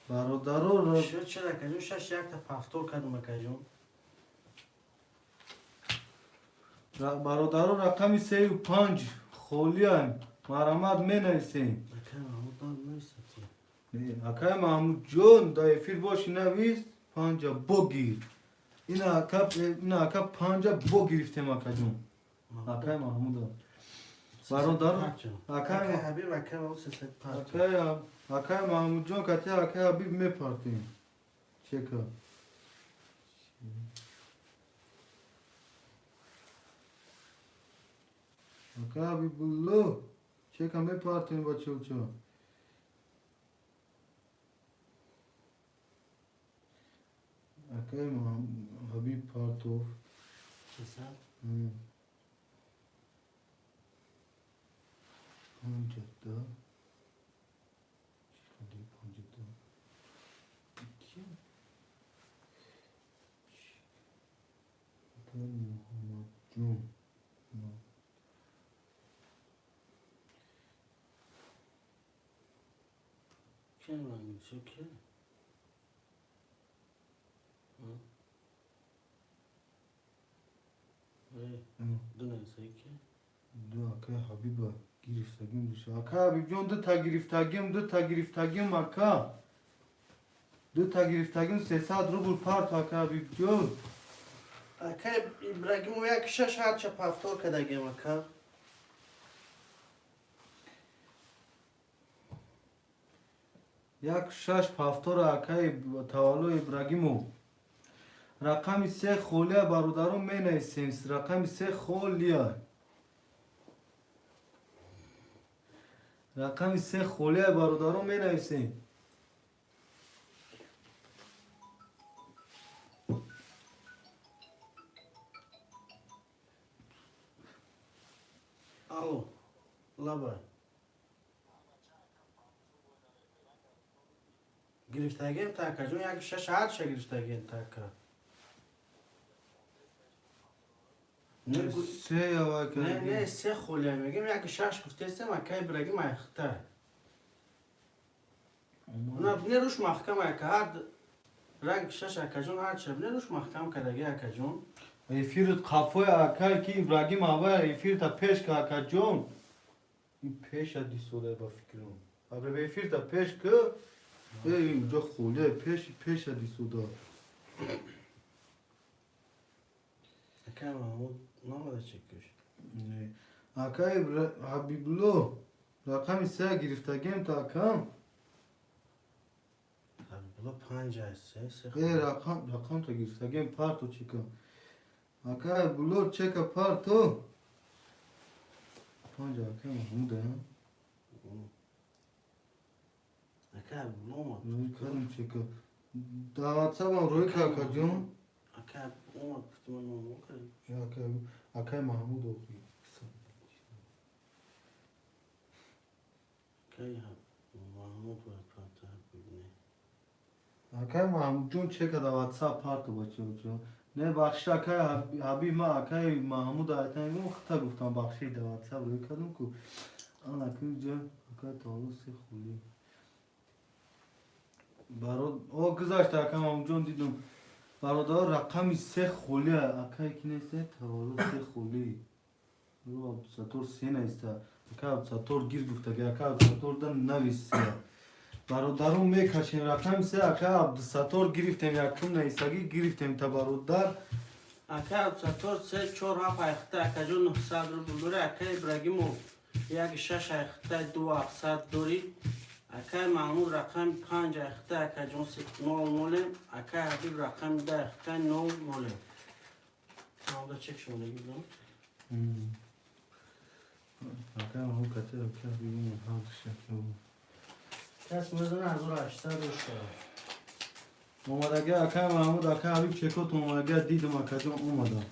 برادرو شد چرا کجون شش یک تا پفتور کدوم اکا جون برادرو رقم 3 و 5 خولی هم مرامت می نویسیم اکای محمود داد نیست اکای محمود جون دا افیر باشی نویس 5 بگیر این اکا 5 بگیرفتیم اکا جون اکای محمود برادر اکای حبیب اکای او سه پرچ اکای محمود جون کتی اکای حبیب می پارتیم چکا اکای حبیب بلو چکا می پارتیم با چوچو اکای حبیب پارتو چه سر؟ پنجده پنجده محمد جون که رنگی چه که؟ دو نیسایی که؟ دو اکای حبیبه گرفتگیم دوشه اکای حبیب جون دو تا گرفتگیم اکا دو تا گرفتگیم 300 روبل پارت اکای حبیب جون اکای ابراهیم و یک شش هر چه پفتور کدگیم اکا یک 6 پفتور اکای تولو ابراهیمو رقم 3 خولیه برادرم می نویسیم رقم 3 خولیه رقم 3 خولیه برادرم می نویسیم الو لبا گرفتگیم تاکا جون یک شش هر چه گرفتگیم تاکا سه یا نه سه خوله میگیم یک شش گفته سه مکه برگیم اخته نه بینه روش محکم اکه هر رنگ شش اکه جون هر چه بینه روش محکم کدگی اکه جون ایفیرت قفوی اکای که ابراهیم آوه ایفیرت پیش که اکا جون این پیش دی سوده با فکرم اگر به ایفیرت پیش که اینجا خوله پیش دی سوده اکه محمود نامده چکش اکای حبیبلو رقم 3 گرفتگیم تا کم بلا 5 سه ای رقم تا گرفتگیم پارتو چیکم اکای بلو چکا پارتو 5 اکای محموده اکه اومد روی کردم چکا دعوت هم روی کاکا جون اکه اومد گفتم من نامو کردم اکای محمود اوکی که هم محمود باید پرتر ببینه اکای محمود جون چکا دعوت ها پارت بچه جون نه بخش اکای حبیب ما اکای محمود آیتن گفتم خطا گفتم بخشی دعوت ها روی کردم که آن اکای جون اکای تالوس خولی او گذاشت اکای محمود جون دیدم برادر رقمی 3 خولی اکای کی نیسته تولد 3 خولی رو عبدالستور 3 نیسته اکای عبدالستور گیر گفته که اکای عبدالستور دن نویسته برادرون میکشیم رقم 3 اکای عبدالستور گرفتیم یکم نیستگی گرفتیم تا برادر اکه چطور 3 4 7 اخته اکه جون 900 رو بلوره اکه ابراهیمو یک 6 اخته 2 700 دوری اکه محمود رقم 5 اخته اکه جون 9 موله اکه حبیب رقم 10 اخته 9 موله آمده چک شمونه گیدم اکای محمود کته اکای بیرون هم شکل کس میدونه 1800 رو شد اومدگه اکای محمود اکای حبیب چکوت اومدگه دیدم اکای جون اومدم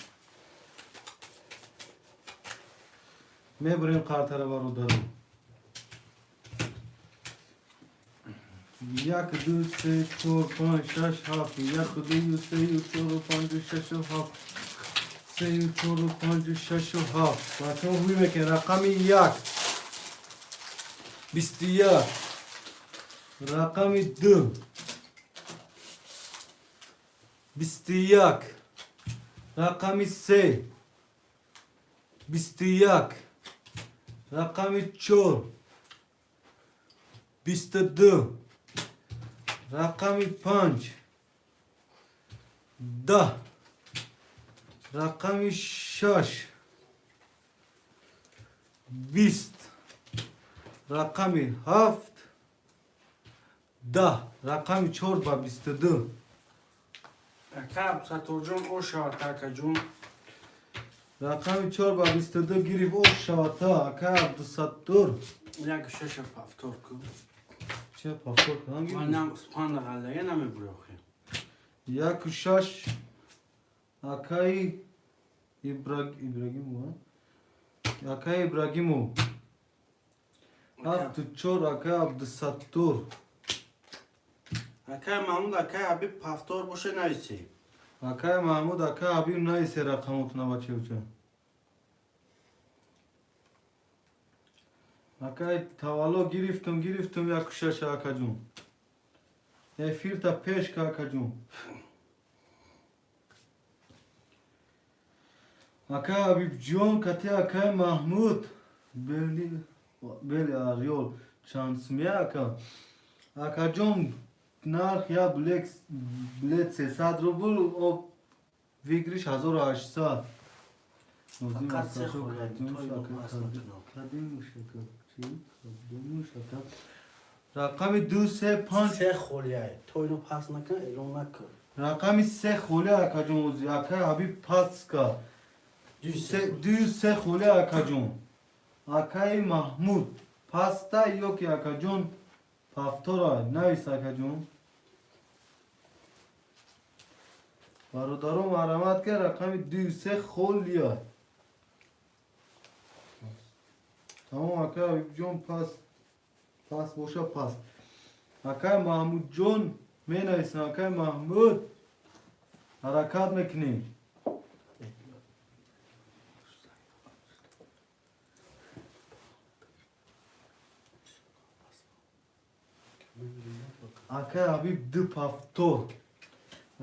میبریم قرطره برادرم 1 2 3 4 5 6 7 1 2 3 4 5 6 7 3 4 5 6 7 بچه ها روی میکن رقم 1 21 رقم 2 21 رقم 3 21 رقم 4 22 رقم 5 10 رقم 6 20 رقم 7 10 رقم 4 با 22 اکه عبدالستور جون او شاد اکه جون رقم 4 با 22 گریف او شاتا اکه عبدالستور یک 6 پافتور کن چه پاپور کنم گیری؟ من سپان غلقه نمی بروخیم 1 6 اکای ابراهیمو اکای ابراهیمو 7 4 اکای عبدالستور اکه محمود اکه حبیب پفتور باشه نیستی اکای محمود اکای حبیب نایسه رقموتنا بچه بچه اکای تولو گرفتم 1 6 اکا جون افیر تا پیش که اکا جون اکای حبیب جون کتی اکای محمود بلی آریول چانسمیه اکا جون نرخ یا بلیت 300 روبل و ویگریش 1800 فقط 3 خوله توی رقم 2 3 5 3 خوله توی رو پس نکن ایرون نکن رقم 3 خوله اکا جون اکا حبیب پس که 2 3 خوله اکا جون اکای محمود پاستا یوکی اکا جون پافتورا نویس اکا جون برادرم مرامت که رقم 2 3 خولیا تمام اکا حبیب جون پاس بوشا پاس اکای محمود جون می نویسن اکای محمود حرکت میکنی اکای حبیب 2 پافتور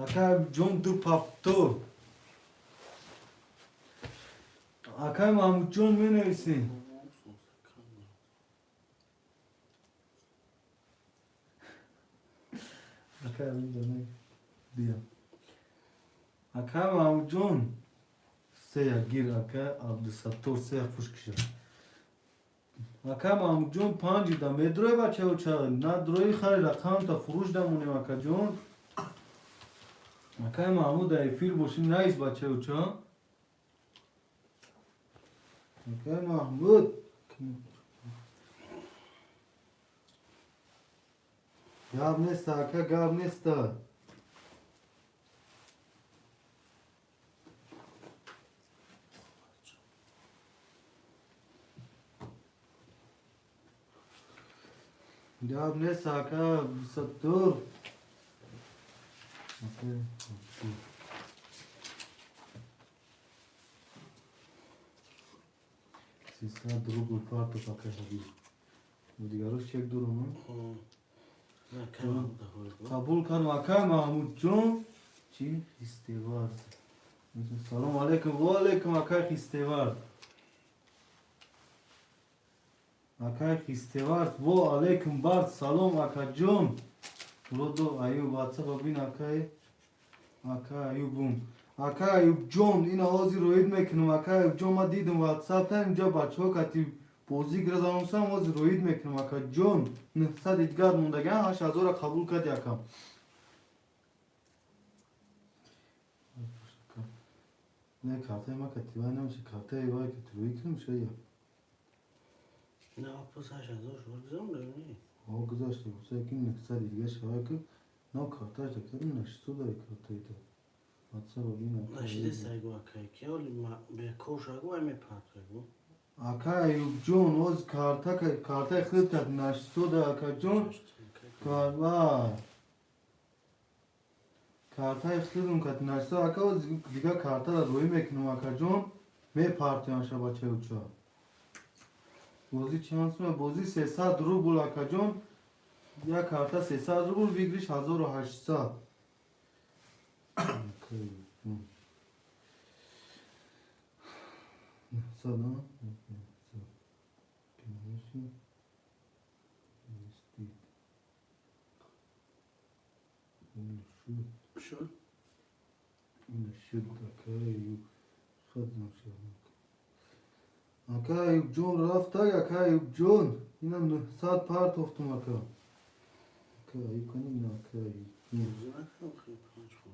اکای حبیب جون 2 پافتور اکای محمود جون می نویسی اکای حبیب جون بیا اکای محمود جون سه گیر اکای عبدالستور سه پوش کشد اکای محمود جون 5 دا میدروی بچه و چه نه دروی خیلی رقم تا فروش دمونیم اکای جون اکای محمود ایفیل باشیم نیست بچه و چه اکای محمود گاب نیست اکا گاب نیست. گاب نیست اکا ستور. سیستم درو گلپار تو پاکه هدی. و دیگروش چک درو من. قبول کن اکا محمود جون. چی؟ خیستوارد. سلام علیکم و علیکم اکا خیستوارد. اکا خیستوارد و علیکم بارد سلام اکا جون. رودو ایوب واتساپ ببین اکا ایوبم. اکا ایوب جون این آوازی روید میکنم. اکا ایوب جون ما دیدم واتساپ تا اینجا بچه ها کتی بوزی گرزانوسم آوازی روید میکنم. اکا جون 900 ادگار موندگان 8000 قبول کرد یکم. نه کارتای ما کتی وای نمیشه. کارتای وای کتی روی کنم شاید. نه پس 8000 شد گذارم دارمی. آه گذاشته بسه که 900 دیگه شوید که نه کارتاش دکترم نشتو داره کارتای تو. واتساپ ببین اکا نشیده سایگو اکای که ولی به کوش آگو های میپرد بگو. اکا ایوب جون اوز کارتای خیلی تک نشتو ده اکا جون. کارتای خیلی کت نشتو اکا اوز دیگه کارتا رو روی میکنم اکا جون. میپرد شا بچه اوچا. بوزی چانس من بوزی 300 روبل اکا جون. یا کارتا 300 روبل بگیریش 1800. سلام. شد؟ شد اکا ایوب خدمت شد. اکا ایوب جون رفت اکا ایوب جون. اینم 900 پارت افتم اکا. اکا ایوب کنیم اکا ایوب. موضوع نکنم خیلی 5 خود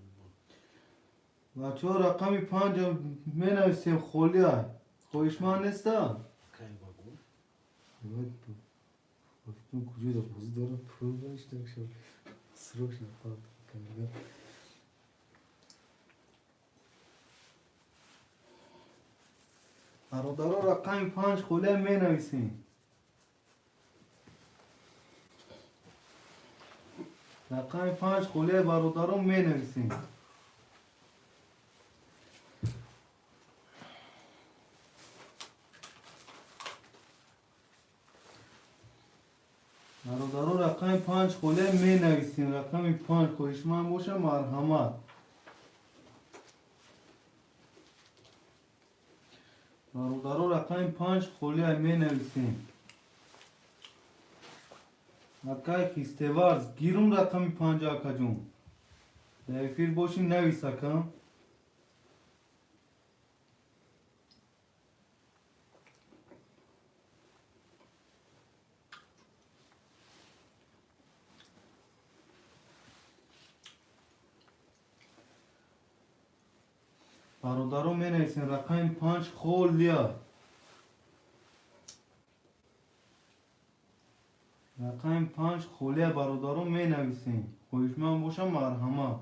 بود. بچه ها رقمی 5 می نویسیم خولی های. خویشمان نیستا؟ کی بگو؟ باید گفتم کجای دا بازی دارم پرو داشته شد. سروش نپارت کنم. برادرها رقمی 5 خولی می نویسیم. رقمی 5 خولی برادرها می نویسیم. برادرها رقم 5 خوله می نویسیم. رقم 5 خویشمن باشه مرحمت. برادرها رقم 5 خوله می نویسیم. اکای خیستوارز گیرم رقم 5 اکا جون. در افیر باشیم نویس اکا. برادرها می نویسیم رقم 5 خولیا. رقم 5 خولیا برادرها می نویسیم. خویشمن باشه مرحمت.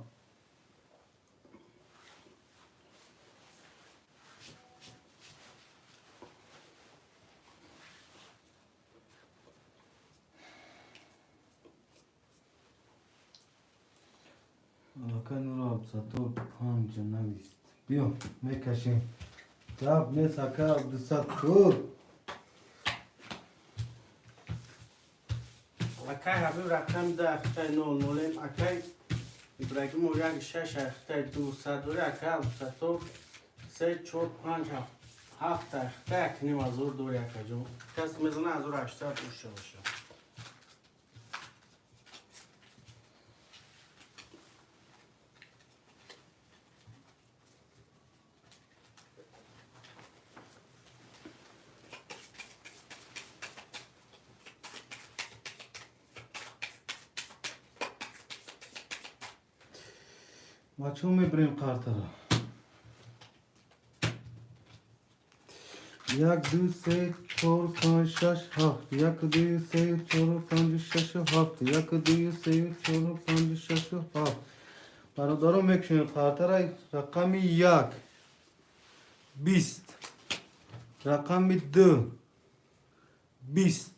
اکا نورا ابسطور 5 نویست. بیا میکشیم. جاب نیست اکا عبدالستور. اکای حبیب رقم 10 اختای 00 اکای ابراهیم و یک 6 اختای 200 دوری اکای عبدالستور 3 4 5 7 اختای اکنیم از اور دوری اکا جون. کسی میزنه از اور 80 دوشته باشه. بچه ها میبریم قرطه را. یک دو سه چهار پنج شش هفت یک دو سه چهار پنج شش هفت یک دو سه چهار پنج شش هفت برادران میکشین خاطر رقم یک 20 رقم 2 20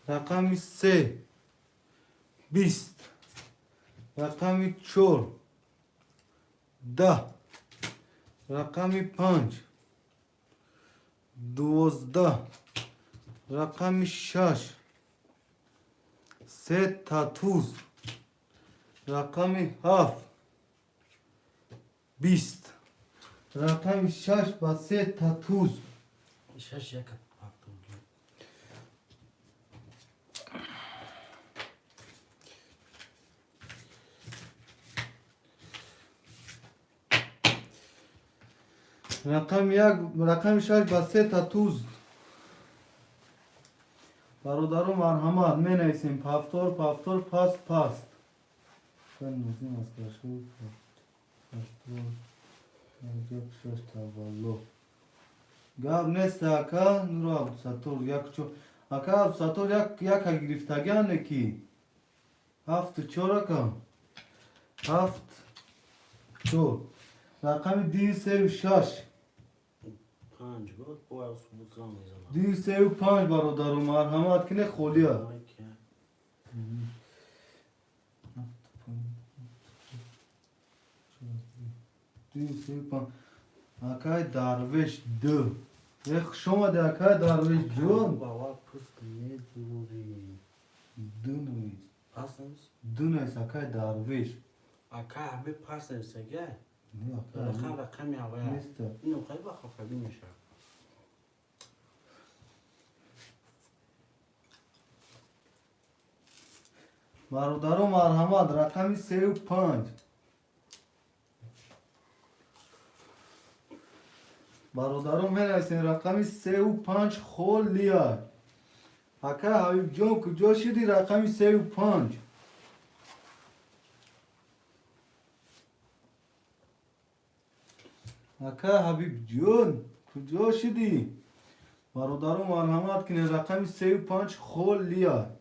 رقم 3 20 رقم 4 10 رقم 5 12 رقم 6 3 تا توز رقم 7 20 رقم 6 با 3 تا توز شش یک هفتم. رقم 6 با 3 تا توز برادران مرحمت می نویسیم پافتور پاست نوزیم از کشور پافتور یک شش تولو گاب نیست اکا نورو عبدالستور یک چو اکا عبدالستور یک گرفتگی نکی 7 4 اکا 7 4 رقم 236 5 بود باز بودم میزنم. 235 برادران مرحمت کنه خولیا اکای درویش دو یک شما ده اکای درویش جون بابا پست ندوری. دو نویز پس نیست. دو نویز اکای درویش اکا همه پس نیست گه. نه اکای رقم یاوه. نیست اینو خیلی با خفگی میشه. برادران مرحمت رقم 35 برادران می نویسین رقم 35 خول لیا اکا حبیب جون کجا شدی رقم 35 اکا حبیب جون کجا شدی برادران مرحمت کنین رقم 35 خول لیا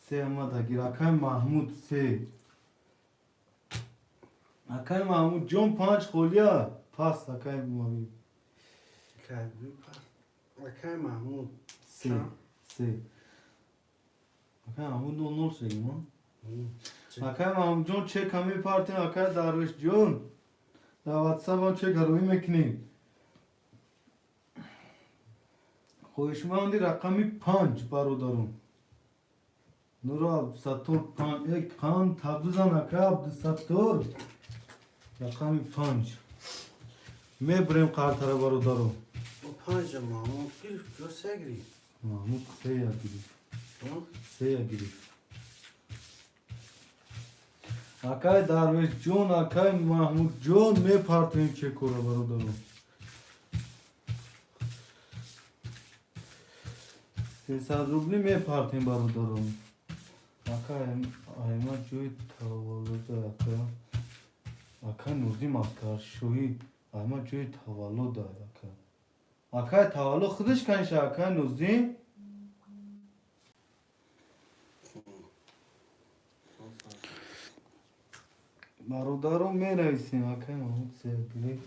سه احمد اگیر اکای محمود سه اکای محمود جون 5 خولیا پاس اکای محمود کبری پس. اکا محمود. سه اکای محمود 0 شدیم ها اکای محمود جون چه کمی پارتیم اکای درویش جون در واتساپ هم چه گروهی میکنیم خوشمندی رقمی 5 برادرون نورا عبدالستور 5 یک خان تبدوزم اکای عبدالستور رقمی 5 میبریم قرطره برادرون و 5 محمود گرفت جو سه گرفت. محمود 3 یا گرفت 3 یا گرفت اکای درویش جون اکای محمود جون میپارتیم چه کوره برادرون 300 روبلی میپارتیم برادرون اکای احمد جوی تولد اکای نوزی ماسکار شوی احمد جوی تولد دار اکای تولد خودش کنشه اکای نوزی برادرون می نویسیم اکای محمود سیبلی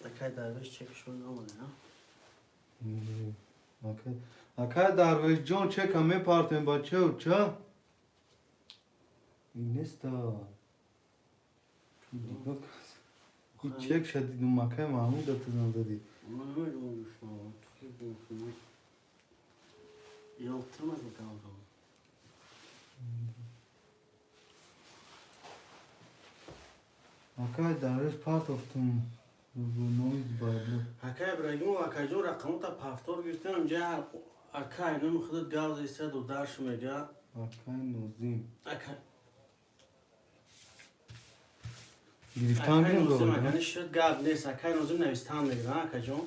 اکا درویش چکشون نمونه ها. اکای درویش جون چه کم می پارتیم بچه و چه این نیست این چک شدید اون مکای محمود دادن دادی من نمیدونم شما تو که بکنید یالترم از بکنم اکای درویش پارت افتم نویز بایدلو اکا ابراهیم و اکا جون رقمو تا پافتور گرفتن اونجا اکا اینو خودت گاز ایستد و درش میگه اکای نوزیم اکا گریفتان اکا بیم نوزیم رو اکا شد گاب نیست اکا نوزیم نویستان میگه اکا جون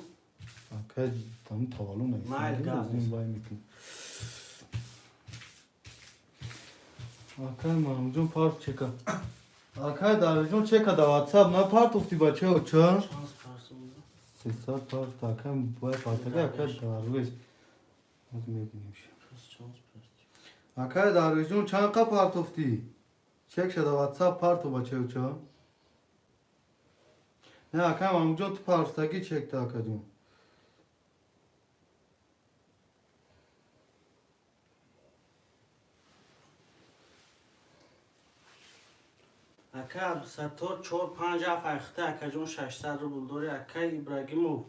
اکای تام تالو نیست مایل گاز نوزیم بای میکن اکای محمود جون پارت چکا Akay Darvijon çeka da WhatsApp na part of the bache o ça. Şans parçamızda. Sesar part akay bu partga akay Darvish. Az میبینیم. Şans parçası. Akay Darvijon çanqa part of the. Çek şada WhatsApp part o bache o ça. Ne akay amca tu partagi çekti akacım. اکا عبدالستار 4-5 اف اخته اکا جون 600 روبل دوری اکا ابراهیمو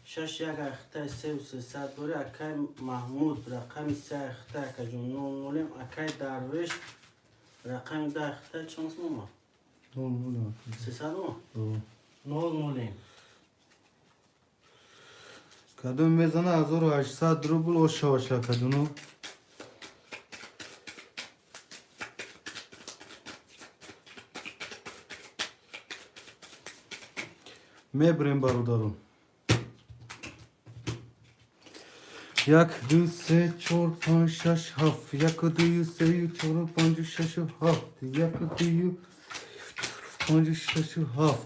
6 یک اخته 300 دوری اکا محمود رقم 3 اخته اکا جون 9 اکا درویش رقم 10 اخته چند موما؟ Ne 300 موما؟ oldu? 9 Kadın mezana 1800 ruble o şavaşa kadını. Mebrem barudarım. Yak dü se çor panç şaş haf. Yak dü se çor panç şaş haf. Yak dü panç şaş haf.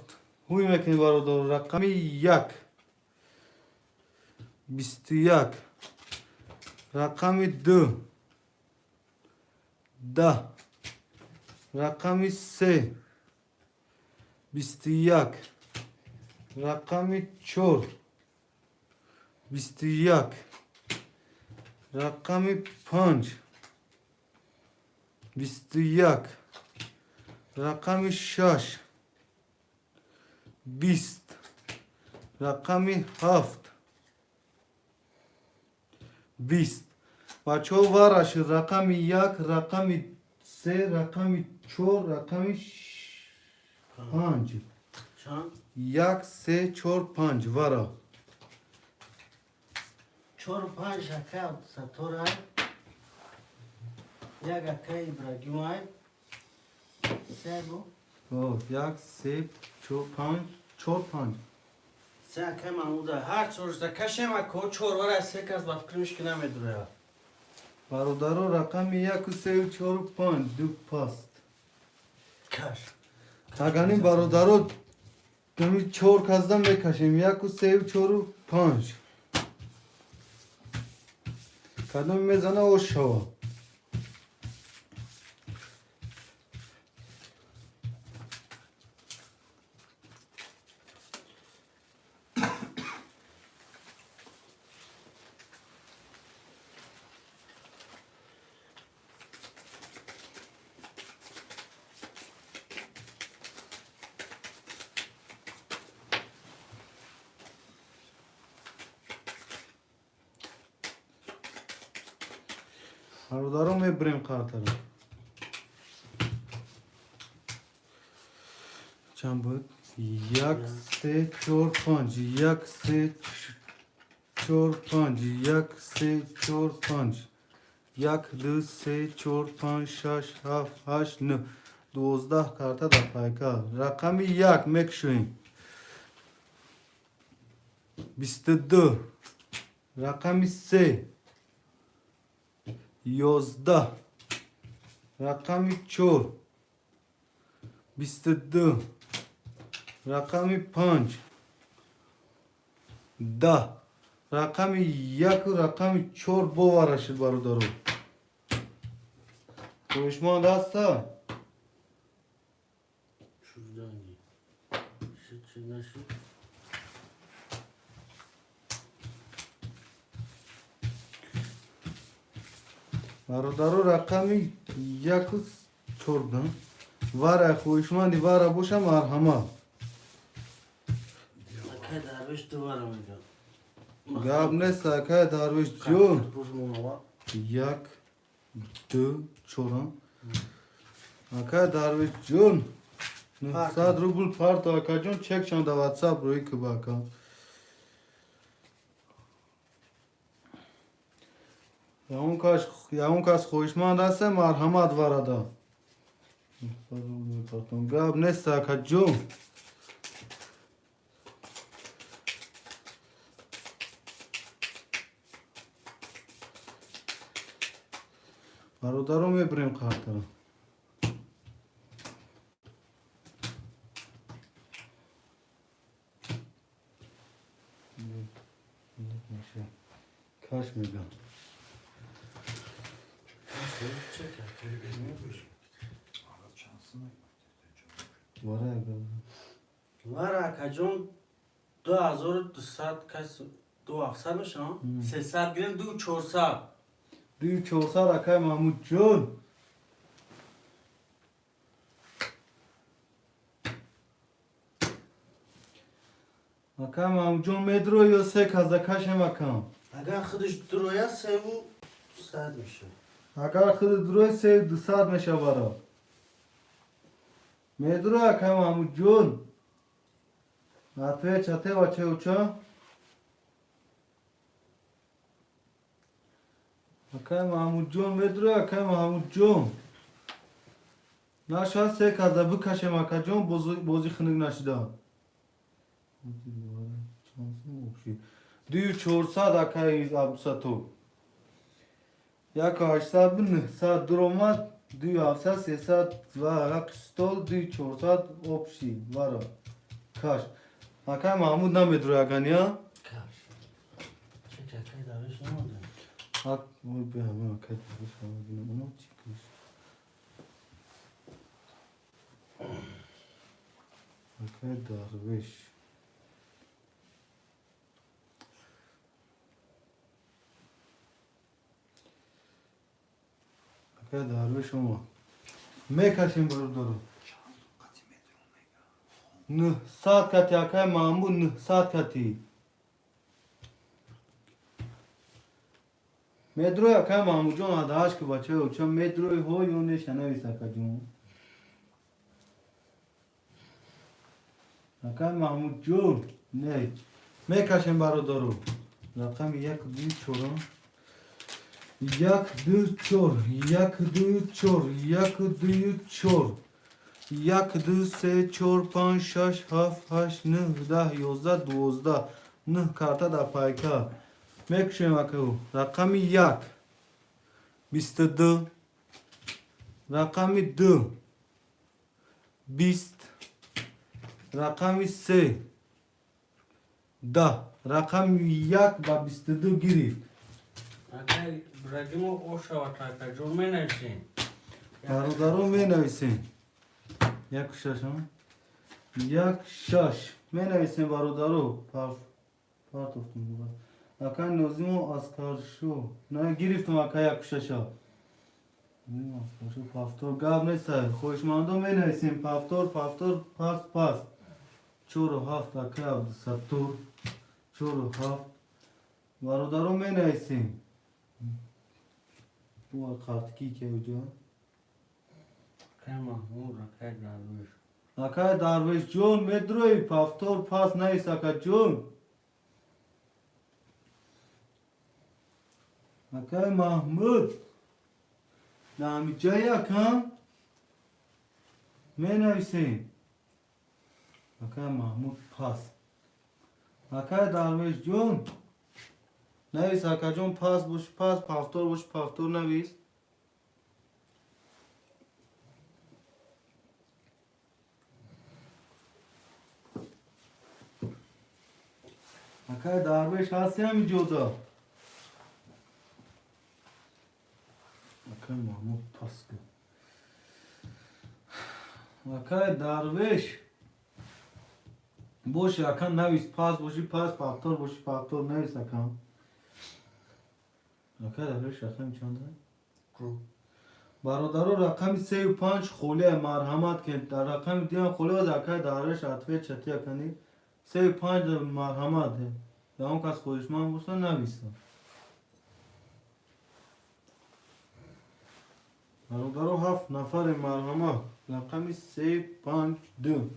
Huy mekni barudarım. Rakami yak. Bistiyak. Rakami dü. Da. Rakami se. Bistiyak. Rakami çor. Bistiyak. Rakami panç. Bistiyak. Rakami şaş. Bist. Rakami haft. Bist. Paço var aşı rakami yak, rakami se, rakami çor, rakami panç. چند؟ Yak se çor panç vara. 4-5 اکا عبدالستار های یک اکا ابراهیم های 3 بو O yak se çor panç, çor panç. 3 اکا محمود های هر چورشده کشم اکا 4 وره 3 کس بفکرمش که نمیدونه ها Barodaro rakami yak se çor panç dük past. کش Kaganin barodaro demi çor kazdan bekaşim yak se çor panç. Kadın mezana o şava. Barodaro me brem kartarım. Çambut. Yak se çor panç. Yak se çor panç. Yak se çor panç. Yak dı se çor panç şaş haf haş nı. 12 karta da payka. Rakami yak mekşoyin. 22. Rakami se. 11. Rakami çor. 22. Rakami panç. Da. Rakami yak rakami çor bo var aşır barudarı. Konuşma da hasta. شروع شد چی نشد Barudarı rakami yak çordan. Var konuşma di var boşa marhama. اکا درویش دوباره میگم Gab ne sakay darviş jo. روز موما Yak dö çoran. Akay darviş jon. Sad rubul part akajon çek çanda WhatsApp roy ki baka. Ya un kas خوشمند است مرحمت وردا. Gab ne sakay jo. Barodarım ebrem kartara. میگم. وار اکا جون 2200 کس 2700 میشه 300 گریم 2400 2400 اکای محمود جون. اکای محمود جون مدرو یا سه کازاکاشم اکام. اگر خودش درویا 300 میشه. اگر خود دروی سه 200 میشه برا. مدرو اکای محمود جون. نتوی چته و چه اوچا؟ اکای محمود جون مدرو اکای محمود جون. نشاید سه کازابو کشم اکای جون بازی خنگ نشده. 2400 اکای ابساتو. یک 800 900 درومت 2700 300 و یک ستول 2400 اپشی وارا کاش اکای محمود نمیدرو اگانیا کاش چه چکای داروش نمونده حق موی به همه اکای دروش نمونده اونو چی کش اکای دروش اکای دروش شما میکشیم برو درو 900 کتی اکای محمود 900 کتی مدروی اکای محمود جون آدهاش که بچه او چون مدروی ها یونه شنویس اکا جون اکای محمود جون نه میکشیم برو درو رقم 1 2 4 1 2 4 1 2 4 1 2 4 1 2 3 4 5 6 7 8 9 10 11 12 9 karta در پایکا میکشیم اکو رقم 1 22 رقم 2 20 رقم 3 10 رقم 1 و 22 گرفت اگر برگیم او شوات اکا جون می نوشین برادرو می نویسیم 1 6 1 6 می نویسیم برادرو پارت افتون اکا نوزیمو اسکار شو نه گرفتم اکا 1 6 نیم اسکار شو پافتور گاب نیست خوشماندو می نویسیم پافتور پاس 4 و 7 اکا ستور 4 و 7 برادرو می نویسیم bu kartki ke hoca. اکای محمود اکای داروش Akay Darvish John Medroy Paftor Pas Nais Akay John. Akay Mahmud. Nami Jaya Khan. Mena Hüseyin. Akay Mahmud Pas. Akay Darvish John. Nais Akay John Pas Bush Pas Paftor Bush Paftor Navis. Akay Darvish Hasya mi Joda? Akay Mahmud Paskı. Akay Darvish. Boş akan navis pas boşu pas paftor boşu paftor navis akan. Akay Darvish akan çanda? برادرو رقم 3 و 5 خوله مرحمت که در رقم دیگه خوله از اکای دارش عطفه چتی کنی 3 و 5 مرحمت ہے یا اون کس خودش من بوستن نویستن برادرو 7 نفر مرحمت رقم 3 5 2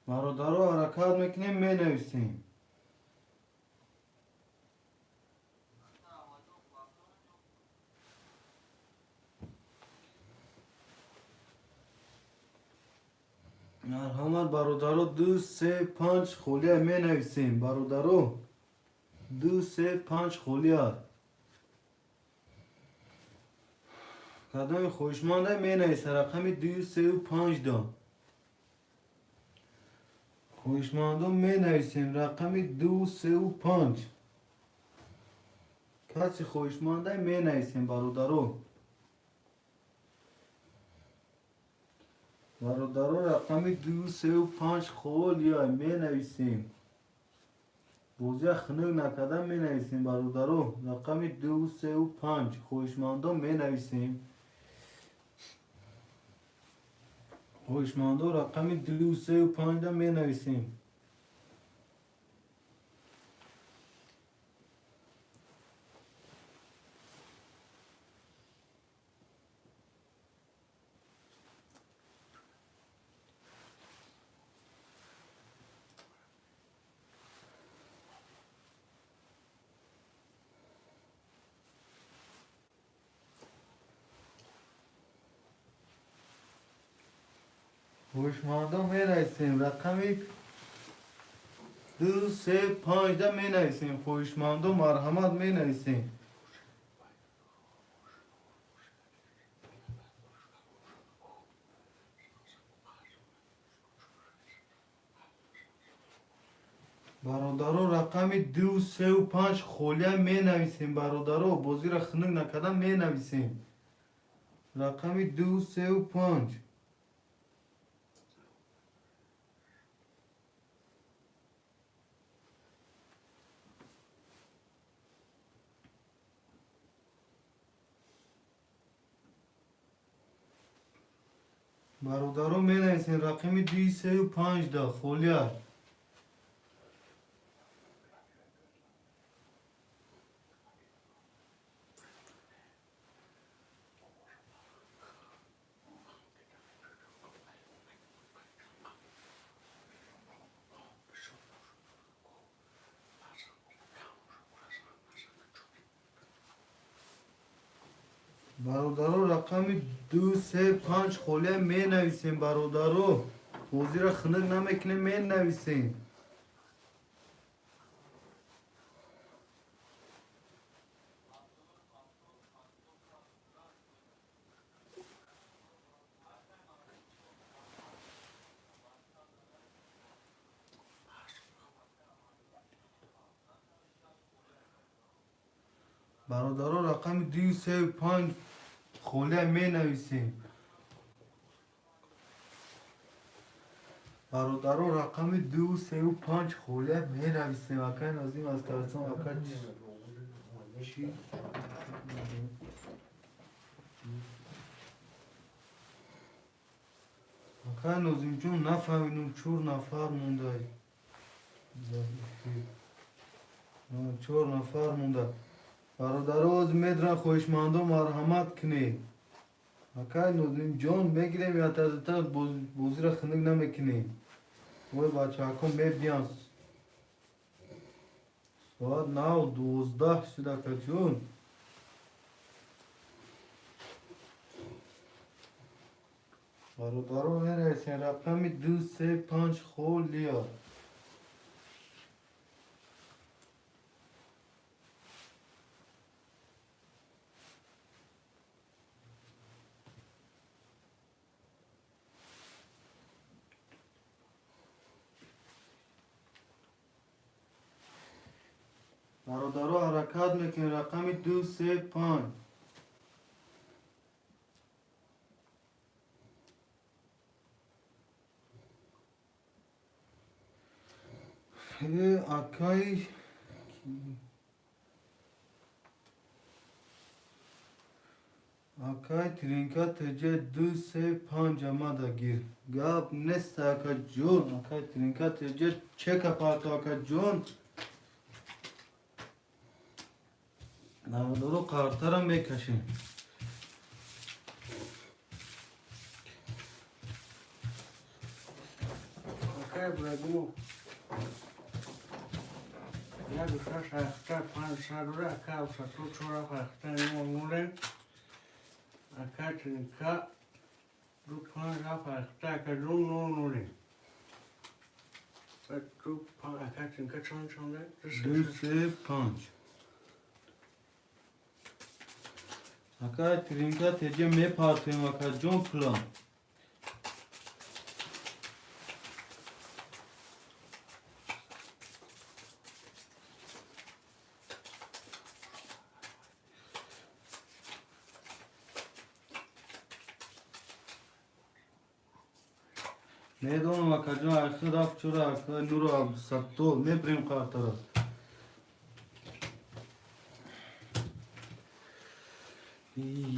برادرو حرکت میکنیم می نویسیم مرحمت برادرو 2 3 5 خولیه می نویسیم برادرو 2 3 5 خولیه کدام خوشمانده می نویسه رقم 235 دا خوشمانده می نویسیم رقم 235 کسی خوشمانده می نویسیم برادرو رقم 235 خول یا می نویسیم بوزی خنوگ نکدن می نویسیم برادرو رقم 235 خوشمانده می نویسیم خوشمانده رقم 235 می نویسیم خوشمانده می نویسیم رقم 235 می نویسیم خوشمانده مرحمت می نویسیم برادرو رقم 235 خولیه می نویسیم برادرو بازی را خنک نکردن می نویسیم رقم 235 برادرو می نویسیم رقم 235 دا خولیه برادرو رقم 235 خولیه می نویسیم برادرو بازی را خنک نمیکنیم می نویسیم برادرو رقم 235 خولیه می نویسیم برادرو رقم 235 خولیه می نویسیم اکای نازیم از ترسان اکای چی؟ اکای نازیم جون نفهمیدم 4 نفر مونده 4 نفر مونده برادرو از میدرن خوشمانده مرحمت کنی اکای نازیم جان میگیریم یا تازه بازی را خنک نمیکنیم وای بچه ها کن می بیان ساعت 9:12 شده که جون برادرو می نویسیم رقم 235 خولیا برادرو حرکت میکنیم رقم 235 اکای اکای ترینکا تجه 235 آمده گیر گاب نیست اکا جون اکای ترینکا تجه چه کپاک اکا جون برادرو کارتر هم میکشیم اکای برگمو یا دوشش اخته 500 رو اکای اوسطو 4 اخته نمونه اکای ترینکا 2-5 اخته اکای جون نوری اکای ترینکا چنده؟ 235 Aka trinka tece me partiyum aka John plan. Ne dono aka John akı raf çura aka nuru ab satto me prim kartara.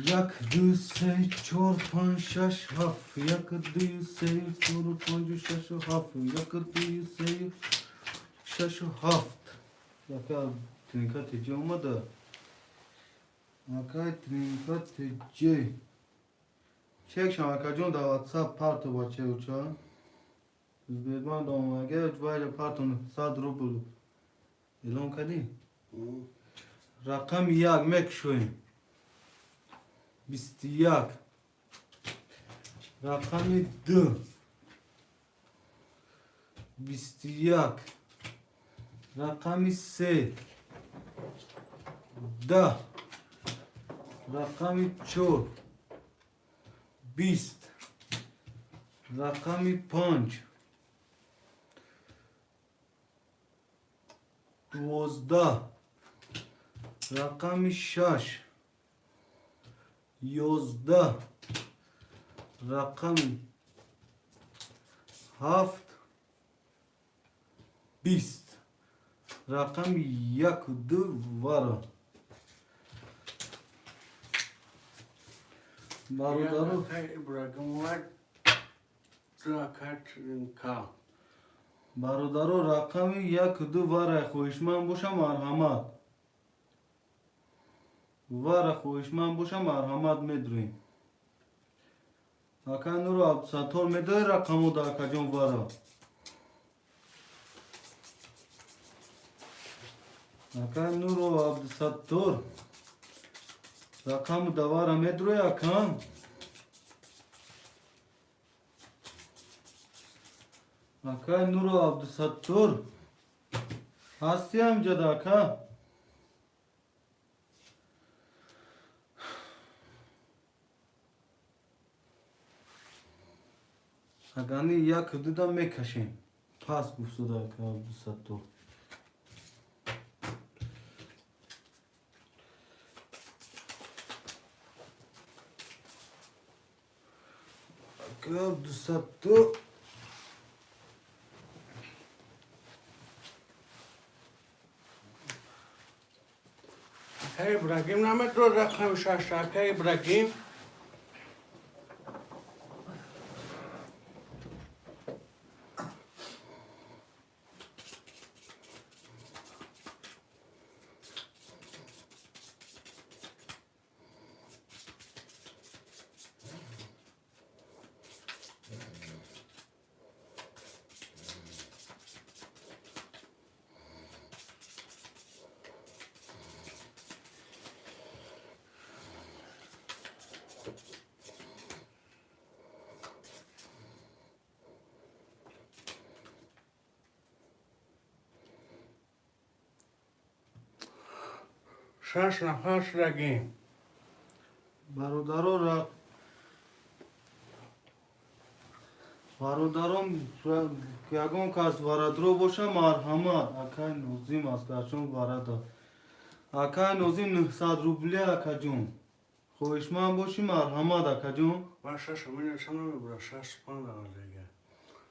Yak du se çor pan şaş haf yak du se çor pancu şaş haf yak du se şaş haf yaka trinka tece olmadı aka trinka tece çek şan aka John da WhatsApp parto bache uça Uzbekistan da gel uçbayla partonu sad rubul elon kadi rakam yak mek şoyim بیستیک رقمی 2 بیستیک رقمی 3 10 رقمی 4 20 رقمی 5 12 رقمی 6 11 rakam 7 20 rakam 1 var Barudaro İbrahim var rakatrinka. Barudaro rakam 1 var خویشمن باشم مرحمت واره خویشمن باشم مرحمت میدرویم اکا نورو اب ساتور میدوی رقمو دا اکا جون واره اکا نورو اب ساتور رقمو دا واره میدروی اکام اکا نورو اب ساتور هستی هم جدا اکا Agani ya kıdıdan mekaşin. Pas gufsu da kaldı sattı. Kaldı sattı. Hey İbrahim namet ro rakam şaşak hey İbrahim. شش نفر رگیم برادرم یگان کس وردرو باشه مرحمت اکای نوزیم از کچون برادر اکای نوزیم 900 روبلی اکا جون خوشمن باشی مرحمت اکا جون و شش امین چند میبره 6 پوند دیگه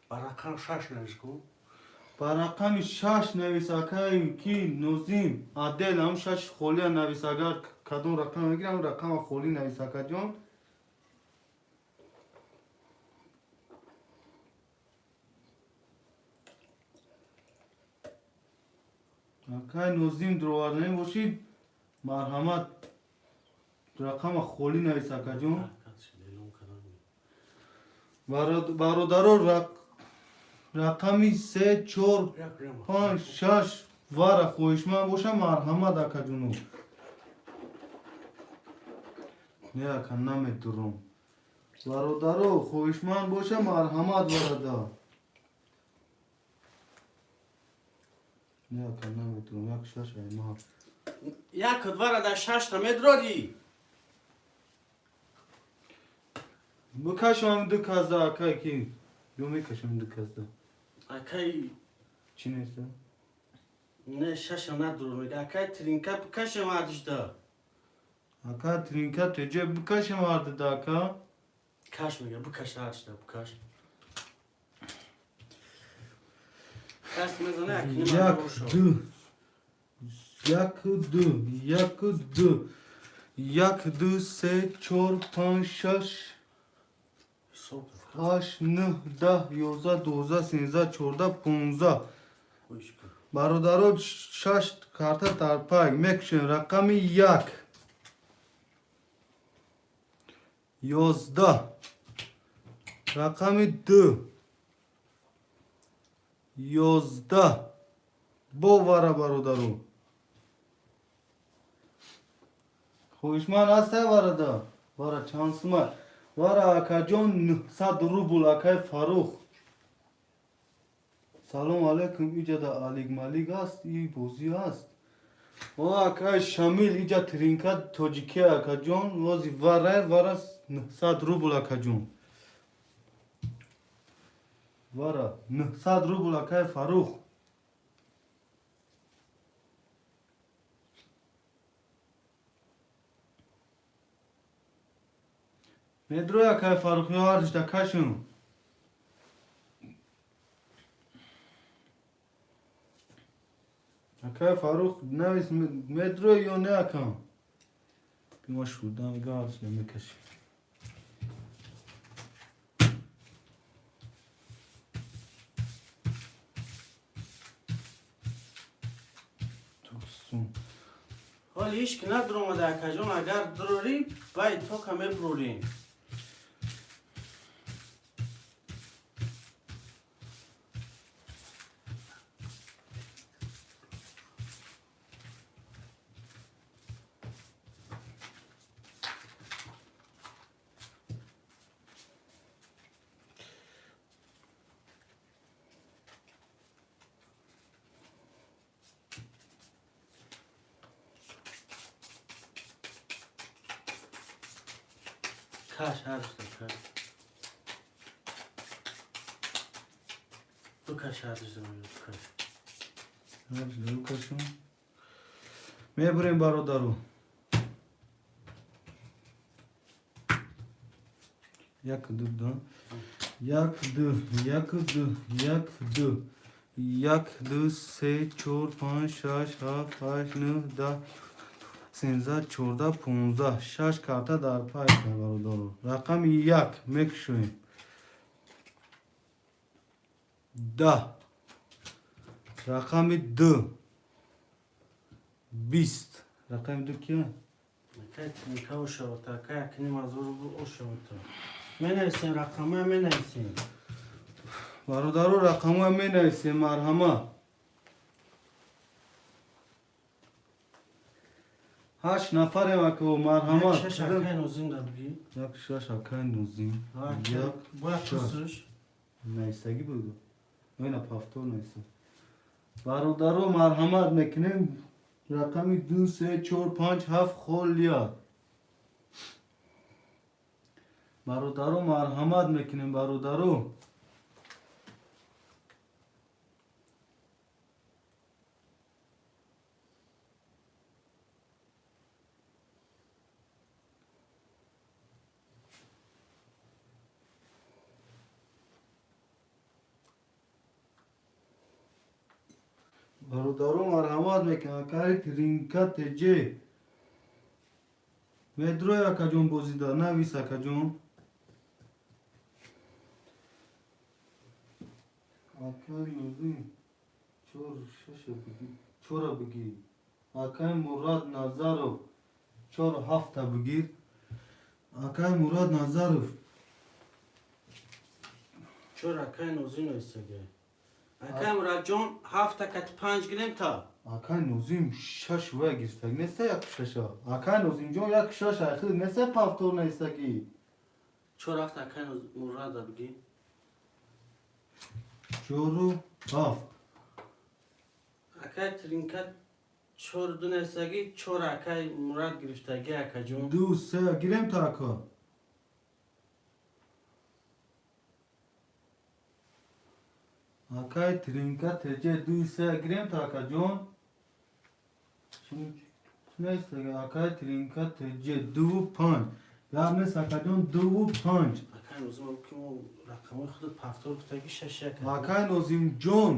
برقم 6 نزگو برقم 6 نویس اکای کی نوزیم عدل هم 6 خولی نویس اگر کدوم رقم میگیرم رقم خولی نویس اکا جون اکای نوزیم دروارنه باشید مرحمت رقم خولی نویس اکا جون برادرو رقمی 3 4 5 6 واره خویشمن باشه مرحمت اکا جونو نه اکا نمیتونم برادرو خویشمن باشه مرحمت برادر نه اکا نمیتونم یک شش ایمان یک دوار در 6 تا متر دی بکشم دو کازده اکای کی دو میکشم دو کازده اکای چی نیست؟ نه ششم ندارو میگه اکای ترینکا بکشم عادش دا اکا ترینکا تجه بکشم آرده دا اکا کاش میگه بکش عادش دا بکش دست میزنه اکنی من یک روشو دو یک دو سه چهار پنج شش صبح 8 9 10 11 12 13 14 15 خوش کن برادران 6 کارتا در پای میکشن رقم 1 11 رقم 2 11 باور برادران خوشمن هست برادر برا چانس ما برا اکا جان 900 روبل اکای فروخ سلام علیکم اینجا دا علیگ ملیگ است ای بوزی است و اکای شامیل اینجا ترینکا توجیکی اکا جان وازی ورا 900 روبل اکا جان ورا 900 روبل اکای فروخ مدرو اکای فروخ یاردش دا کشم اکای فروخ نویس مدرو یا نه اکا بیما شودم گارس نمیکشی توکسون حالی هیچ که ندارم اومده اکا جان اگر دروری باید تو کمه بروریم کاش عادش دا کاش بکش عادش دا بکش هرچی دارو کشم میبریم برادرو یک دو دو یک دو سه چهار پنج شش هفت هشت نه ده 13 14 15 6 کارتا در پای برادرو رقم 1 میکشویم 10 رقم 2 20 رقم 2 کیه؟ اکای ترینکا و شوتا اکای اکنی مزور او شوتا منویسیم رقمه منویسیم برادرو رقم ها می نویسیم مرحمه 8 نفریم اکو مرحمه یک شش اکای نوزین دا بگی یک شش اکای نوزیم باید شش توسش نیستگی بگو اینا پافتور نیست برادرو مرحمت میکنیم رقمی 2 3 4 5 7 خولیا برادرو مرحمت میکنیم برادرو برادرو مرحمت میکنم کاری ترینکا تجه مدرو اکا جون بوزیده نویس اکا جون اکای نوزین چور شش بگی چورا بگی اکای مراد نظرو چور هفته بگیر اکای مراد نظرو چور اکای نوزین نویسته اکای مراد جان 7 کت 5 گریم تا اکای نوزیم شش و گیرستگ نیسته یک ششا اکای نوزیم جون یک شش اخیر نیسته پافتور نیستگی چور هفت اکای مراد دا بگی چورو هفت اکای ترینکا چور دو نیستگی چور اکای مراد گرفتگی اکا جون دو سه گیریم تا اکا Akay trinka tece duysa girem taka John. Şimdi neyse akay trinka tece du punch. Ya ne sakajon du punch. akay o zaman ki o rakamı خود پفتور کتاگی شش یک Akay nozim John.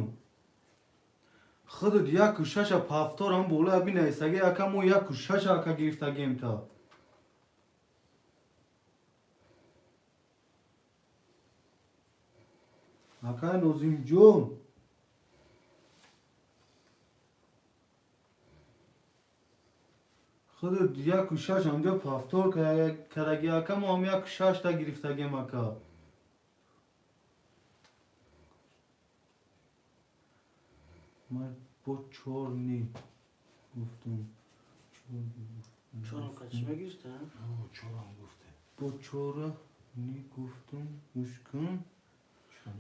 خودت یک شش پافتور هم بوله بی نیسته یکم و یک شش اکا گرفته گیم تا اکا نوزیم جون خودت یک شش همجا پافتور کدگی یکم و هم یک شش تا گرفته گیم اکا من با چور نی گفتم چون kaçıma girdi ha? او چورم گفته با چور نی گفتم گوش کن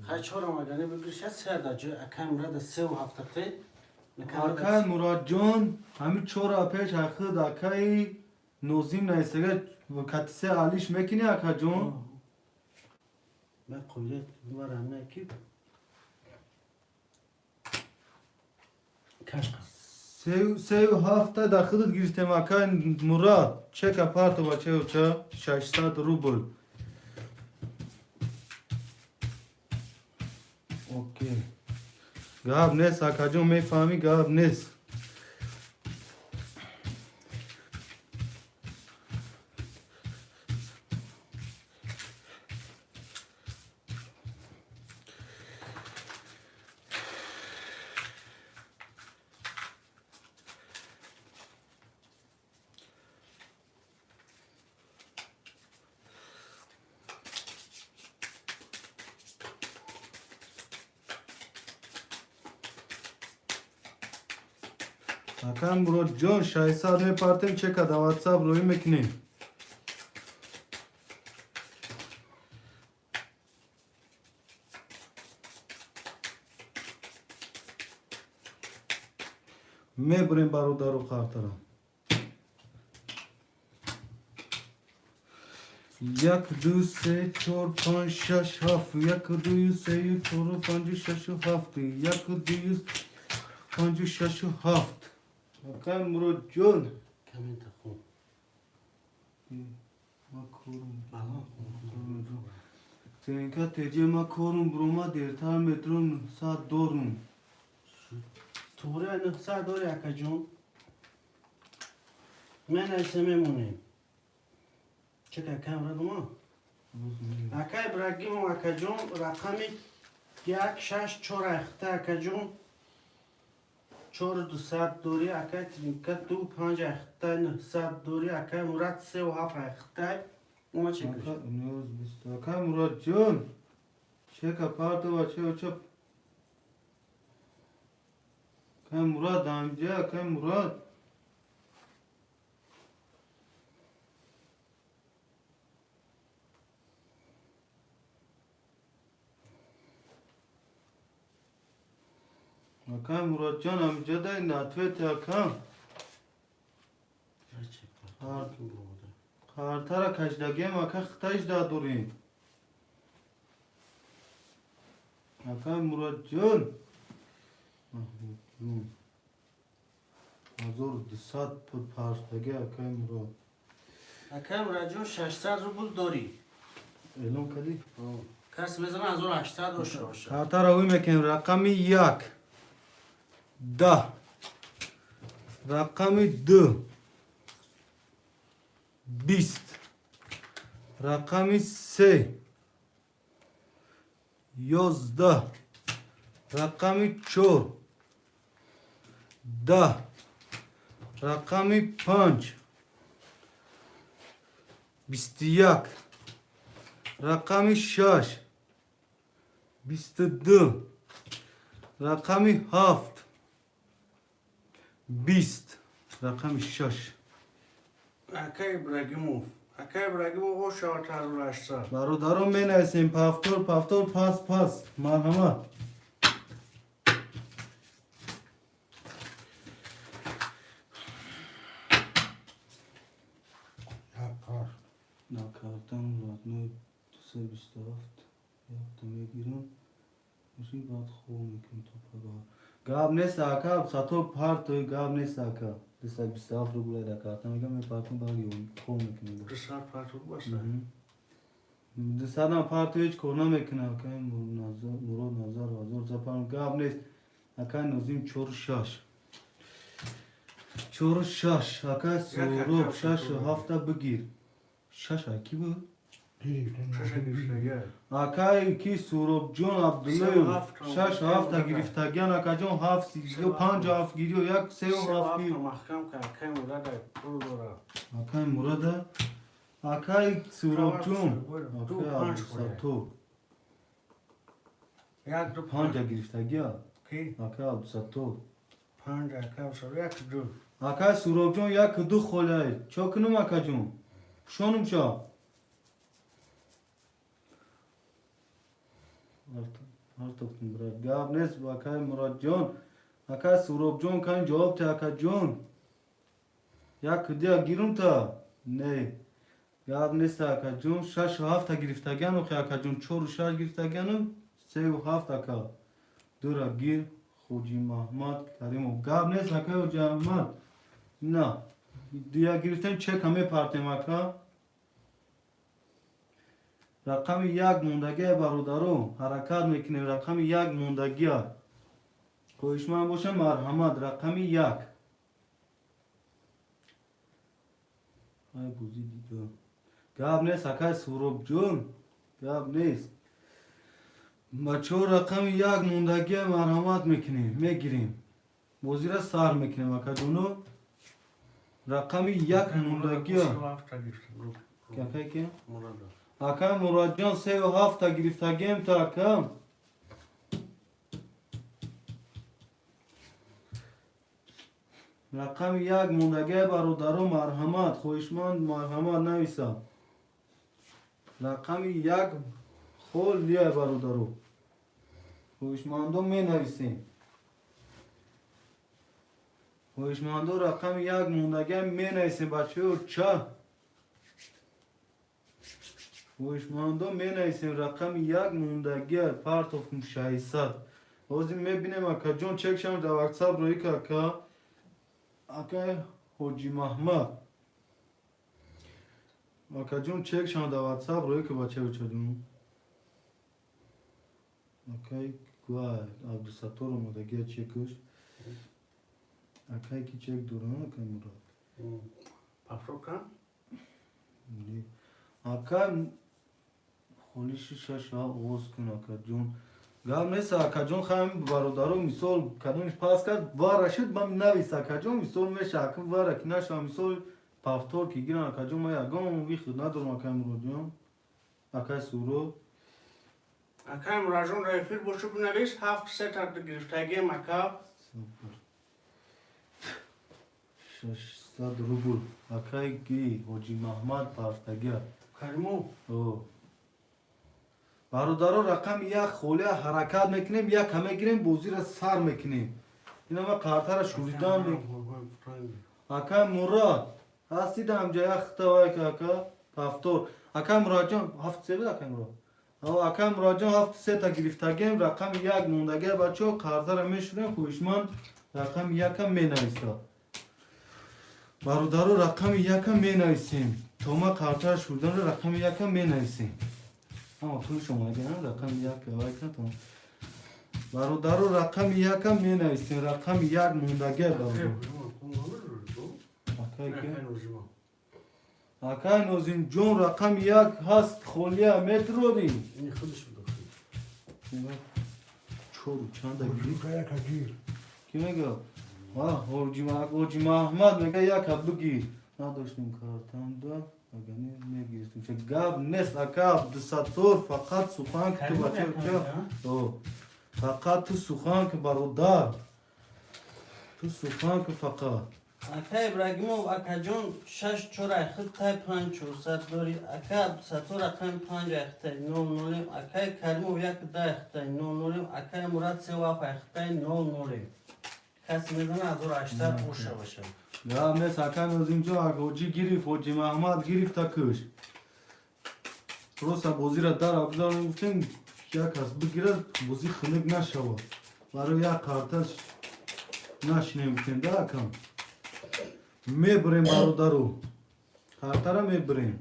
های چهارم اگه بگیرش سه داجه akay مراد سه و هفته تی آکای مراد جان همین چور اپیش اخد آکای نوزیم نیستگه کتیسه علیش میکنی آکا جان من قویت ببرم نه کی کاش سه و هفته داخلت گرفتم آکای مراد چه کپارت و چه و چه 600 روبل اوکی گاب نیست آکا جان میفهمی گاب نیست Hakan Murat John Şahisa ne partim çeka da WhatsApp royu mekni. Me brin barudaru khartara. Yak du se çor pan şaş haf. Yak du se yu çoru pancı şaşı haftı. Yak du pancı şaşı haft. Hakan Murat John. کمی تخم Makorum. بلا Seninka tece makorum broma dertar metron saat dorum. توره نه سه داری اکا جون من ایسه میمونیم چه که کم را دوما اکای براگیم و اکا جون رقمی یک شش چور اخته اکا جون چور دو ساعت دوری اکای ترینکت دو پنج اخته نه ساعت دوری اکای مراد سه و هفت اخته اوما چه کش Hakan Murat John. Çek apartı var çek. Hakan Murat amca Hakan Murat. Hakan Murat Can amca da natvet Hakan. Kartara kaçdagem Hakan Xtayj da durin. Hakan Murat Can. Azor disat پر پارتگی Hakan Murat. اکای مراد جون 600 روبل داری Elon kadi. کس بزنه از اون 800 باشه باشه Kartara uymekin rakami yak. Da. Rakami d. Bist. Rakami se. Yozda. Rakami çor. Da. Rakami panç. Bistiyak. Rakami şaş. Bistd. Rakami haft. Bist. Rakami şaş. اکای براگیموف اکای براگیموف او شاوتر رو رشتا Barodarom menaysim paftor pas marhamat. یا کار Nakartan Murat no 227 yaptım girin. Musí bát chům, kým to pagá. Gáb nesáka, sato parto gáb nesáka. Desa bistav rubule daka. Tam gam parto bagí chům kým. Dışarı parçalı basa. Desa na parto hiç korna mekna. Kay murad nazar vazor zapan gáb nes. Akay nozim çor şaş. Çor şaş. Akay sorup şaş hafta bigir. Şaş ki bu? Şaşa girişte gel. Akay ki sorup John Abdullah. Şaş hafta giriftagian akacon haf sigiyor. Panca haf giriyor. Yak sev haf giriyor. Mahkam ka akay murada kurulura. Akay murada. Akay sorup John. Du Akay panç sato. Yak du Panca giriftagian. Ki Akay sato. panca akay soru yak du. Akay sorup John yak du kholay. Çoknum akacon. Şonum ça. Artık Murad. Gabnes vakay Murad John. Akay Surab John kan cevap te akay John. Ya kıdiya girum ta. Ne? Gabnes te akay John. Şaş hafta giriftagan o akay John. Çoru şaş giriftaganım. Sev hafta ka. Dura gir. Hoji Mahmud Karimov. Gabnes akay o Ahmad. Na. Diya giriften çek hame partem akay. رقم یک موندگی برادرو حرکت میکنیم رقم یک موندگی کوشمان باشه مرحمت رقم یک های بوزی دیدو گاب نیست اکای سوروب جون گاب نیست بچه رقم یک موندگی مرحمت میکنیم میگیریم بوزی را سار میکنیم اکا جونو رقم یک موندگی Hafta girişte. که که Murada. Akam Muradcan sev hafta giriftagem ta akam. Rakam yak mundage barodaro marhamat khoishmand marhamat navisa. Rakam yak khol liya barodaro. Khoishmando me navisim. Khoishmando rakam yak mundage me navisim bacho cha. خوشماندو می نویسیم رقم یک موندگی پارت آف مشایسات بازی می بینیم اکا جون چک شم در واتساپ روی که اکا حاجی محمد اکا جون چک شم در واتساپ روی که بچه بچدون اکا گواه عبدالستار موندگی چکش اکا کی چک دوران اکا مراد Pafrokan. اکا خونیش شش ها اوز کن اکا جون گام نیست اکا جون خواهیم برادرو میسول کدومش پاس کرد وارشد بام نویس اکا جون میسول میشه اکا وارک نشا میسول پافتور کی گیرن اکا جون ما یگام وی خود ندارم اکا مرو جون اکا سورو Akay murajon refil boşu binalis haft set at giriştagi maka. شش صد روبل اکا کی حاجی محمد پافتگی Karimov. او برادرو رقم یک خوله حرکت میکنیم یک همه گیریم بوزی را سر میکنیم اینا ما قرطه را شوریدن میکنیم اکا مراد هستی دم جای اختوای که اکا پافتور اکا مراد جان هفت سه بود اکا مراد او اکا مراد جان هفت سه تا گرفتگیم رقم یک موندگه بچه قرطه را میشوریم خوشمان رقم یک هم می نویسته برادرو رقم یک هم می نویسیم تو ما قرطه را شوریدن را رقم یک هم می نویسیم اما تو شما اگه نه رقم یک وای کن برادرو رقم یک هم می نویسیم رقم یک موندگه برادر اکای نوزین جون رقم یک هست خولیه مترو دی این خودش بداخل. چورو چند گیر Kaya gir. کی میگه حاجی محمد میگه یک هب بگیر نداشتیم کارتم دا اگه نمیگیرستیم چه گاب نیست اکا عبدالستار فقط سخن که تو بچه او فقط تو سخن که برادر تو سخن که فقط اکای ابراهیمو اکا جون شش چور اخت تای پنج چورصد داری اکا عبدالستار رقم پنج اختای نول نولیم اکای کریمو یک ده اختای نول نولیم اکای مراد سه واف اختای نول نولیم کسی میدونه از او راشتر پوشه باشه گاب نیست اکا نوزیم جا حاجی گریف حاجی محمد گریف تا کش روسا بوزی را در ابزار گفتیم یک کس بگیرد بازی خنک نشود برای یک کارتش نشنیم کنده کم میبریم برادرو کارت را میبریم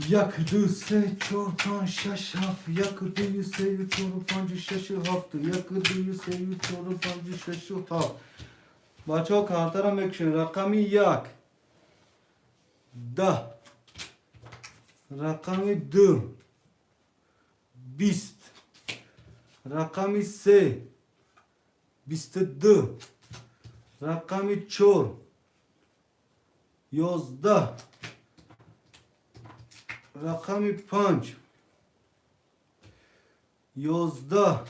یک دو سه چهار پنج شش هفت یک دو سه چهار پنج شش هفت یک دو سه چهار پنج شش هفت بچه ها کارت را میکشین رقمی یک 10 رقمی 2 20 رقمی 3 22 رقمی 4 11 رقمی 5 11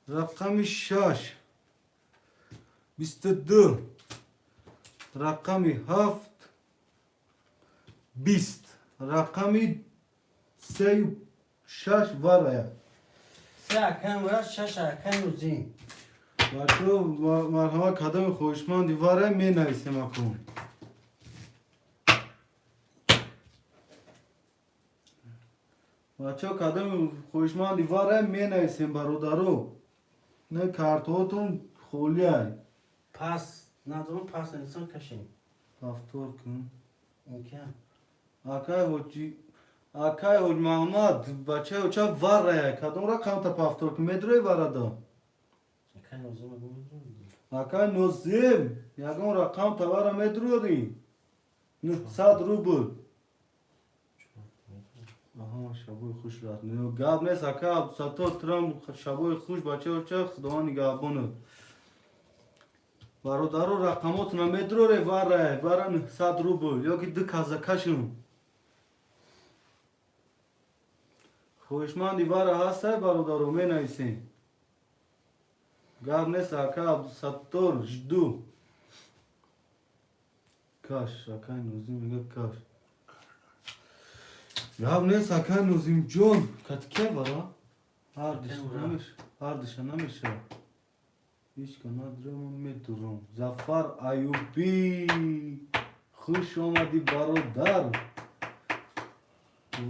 رقمی 6 22 رقمی 7 20 رقمی 3 6 ورای سه اکن ورد شش اکن روزی بچه مرحبا کدام خوشمندی ورای می نویسیم اکن بچه کدام خوشمندی ورای می نویسیم برادرو نه کارتاتون خولی های پس ندارم پس انسان کشیم رفتار کن ممکن Akay Hoj Mahmad, bache ocha var hai, kadam ra kam ta paftor ki medroy varada. اکن روزی مگم Akay nozim, yagam ra kam ta vara medrori. 900 rubl. Aha, shaboy khush rat. Ne gab nes akay sato tram shaboy khush bache ocha khudwan nigahbon. Barodaro raqamot na medrori var hai, vara 900 rubl, yoki 2000 kashim. خوشمندی واره هسته برادرو می نویسین گاب نیست اکا ستور جدو کاش اکا نوزیم میگه کاش گاب نیست اکا نوزیم جون کتکه برا هردش نمیشه هیچ که ندارم میدورم زفر ایوبی خوش آمدی برادر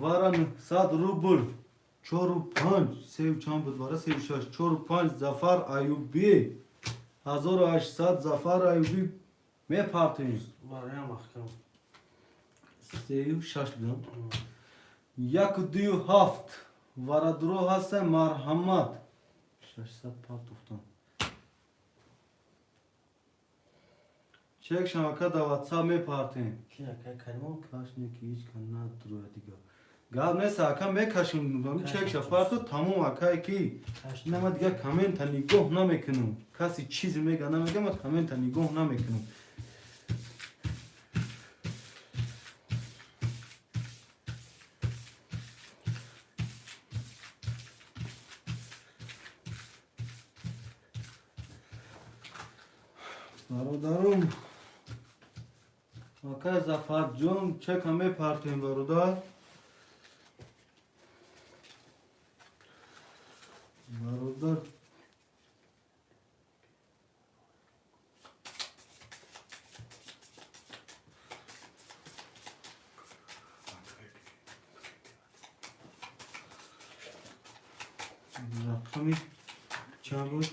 واره 900 روبل 4 و 5 3 و چند بود باره 3 و 6 4 و 5 زفر ایوبی 1800 زفر ایوبی می پرتیم برای محکم 3 و 6 بودم 1 و 2 و 7 واره درو هست مرحمت 600 پرت افتم چک شمکه دا واتساپ می پرتیم کی اکن کلمون کاش نیکی هیچ کن نه درو دیگه گاب نیست اکا میکشیم چک شپارتو تموم اکایی کی نه دیگه کامنت نگاه نمیکنم کسی چیزی میگه نمیگه من کامنت نگاه نمیکنم برادرم اکا زفر جون چک همه پرتیم برادر برادر رقمی چند بود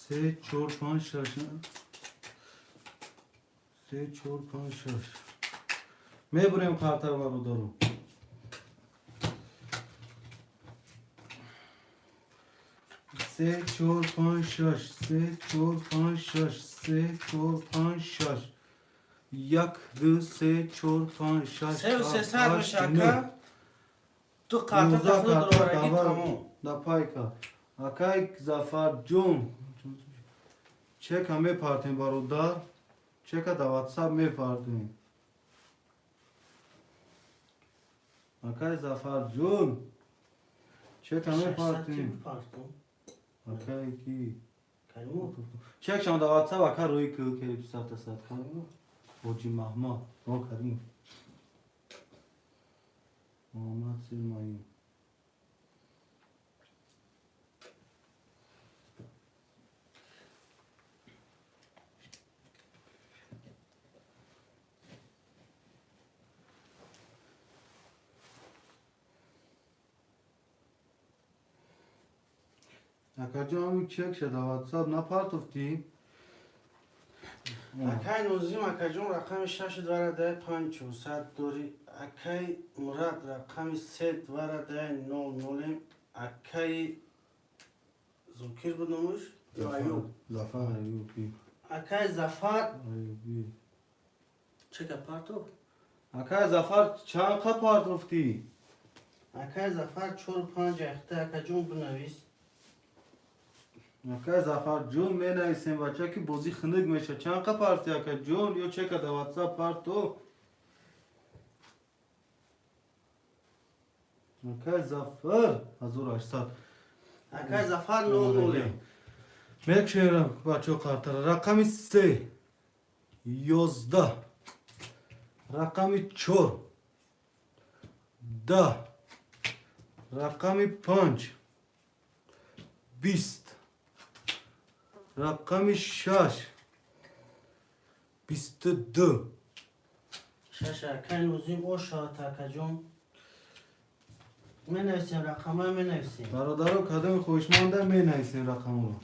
3 4 5 6 3 4 5 6 میبریم کارتر برادرو 3 4 5 6 3 4 5 6 3 4 5 6 1 2 3 4 5 6 سه و سه سر بشه اکن تو قطع تفضل دروارگی تمام دا پایکا اکای زفر جون چک همه پارتیم برادر چک دا واتساپ می پارتیم اکای زفر جون چک همه پارتیم اکای کی کلمون چک شما دا واتساپ اکا روی که کلیپ ساعت ساعت کنیم حاجی محمد ما کریم محمد سلمایی اکا جون همون چک شد واتساپ نپارتفتی اکای نوزیم اکا جون رقم 6 دوره 500 دوری اکای مراد رقم 3 دوره 00 اکای زوکیر بدونوش یا ایوب زفر ایوبی اکای زفر ایوبی چه کپارتو؟ اکا زفر چند قا پارتفتی اکای زفر 4-5 اخته اکا جون بنویس اکا زفر جون می نویسیم بچه که بازی خنگ میشه چند قا پارتی اکا جون یا چه که در واتساپ پارتو اکا زفر 1800 اکای زفر 00 میک شیرم بچه قرطره رقم 3 11 رقم 4 10 رقم 5 20 رقم 6 22 شش اکای نوزیم او شاد اکا جون می نویسیم رقم های می نویسیم برادرم کدام خوشمانده می نویسین رقم رو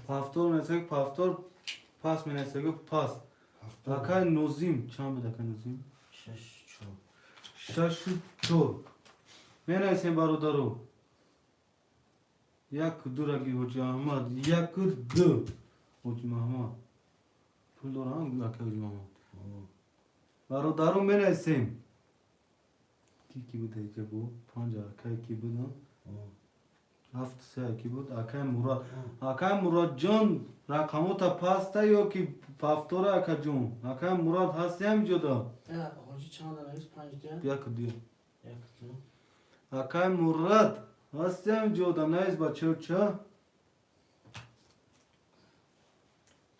پافتور نویسه که پافتور پاس می نویسه که پاس اکای نوزیم چند بده اکای نوزیم 6 4 می نویسیم برادرو یک دو رگی حجی احمد یک دو حجی محمد پول دارم اکای حجی محمد برادرو می نویسیم کی بود ایجا بود 5 اکای کی بود 7 3 اکی بود اکای مراد اکای مراد جان رقمو تا پاستا یا کی پافتور اکا جون اکای مراد هستی هم جدا حاجی چند نویس 5 دیا یک دو یک دو اکای مراد هستی هم جدا نیست بچه چه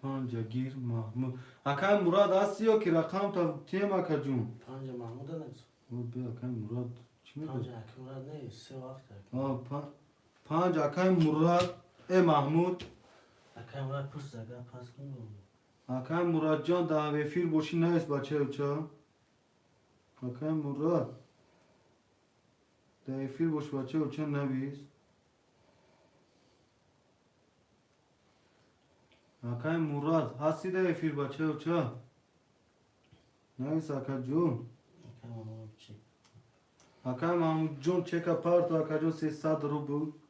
5 گیر محمود اکای مراد هستی یا کی رقم تا تیم اکا جون 5 محمود نیست او بیا اکای مراد چی 5 میگه اکی مراد نیست 3 وقت آه 5 اکای مراد ای محمود اکای مراد پرس زگه پس کنم اکای مراد جان در وفیر باشی نیست بچه چه اکای مراد در وفیر باش بچه چه نویس اکای مراد هستی در وفیر بچه چه نویس اکای جون اکای محمود چی اکای محمود جون چه که پارت و اکای جون 300 رو بود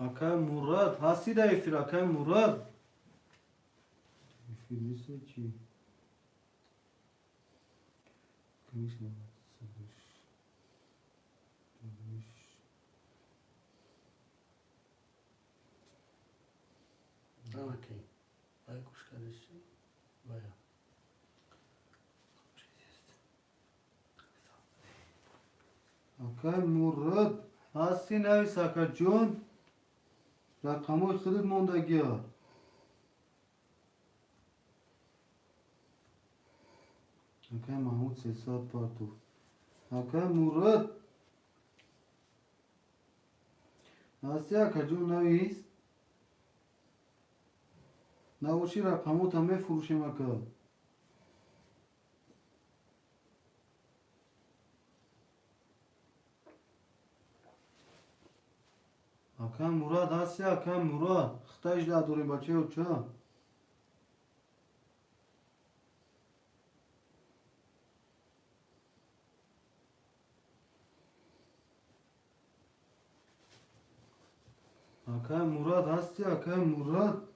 اکای مراد هستی در وفیر اکای مراد وفیر نیست چی کمیش نمید اوکی بای کش کردشی بایا اکای مراد هستی نویس اکای جون رقمای خودت موندگی ها اکای محمود 300 پارتو اکای مراد هستی اکای جون نویس نوشی رقمات هم میفروشیم اکای اکای مراد هستی اکای مراد خطایش در دوریم بچه و چه اکای مراد هستی اکای مراد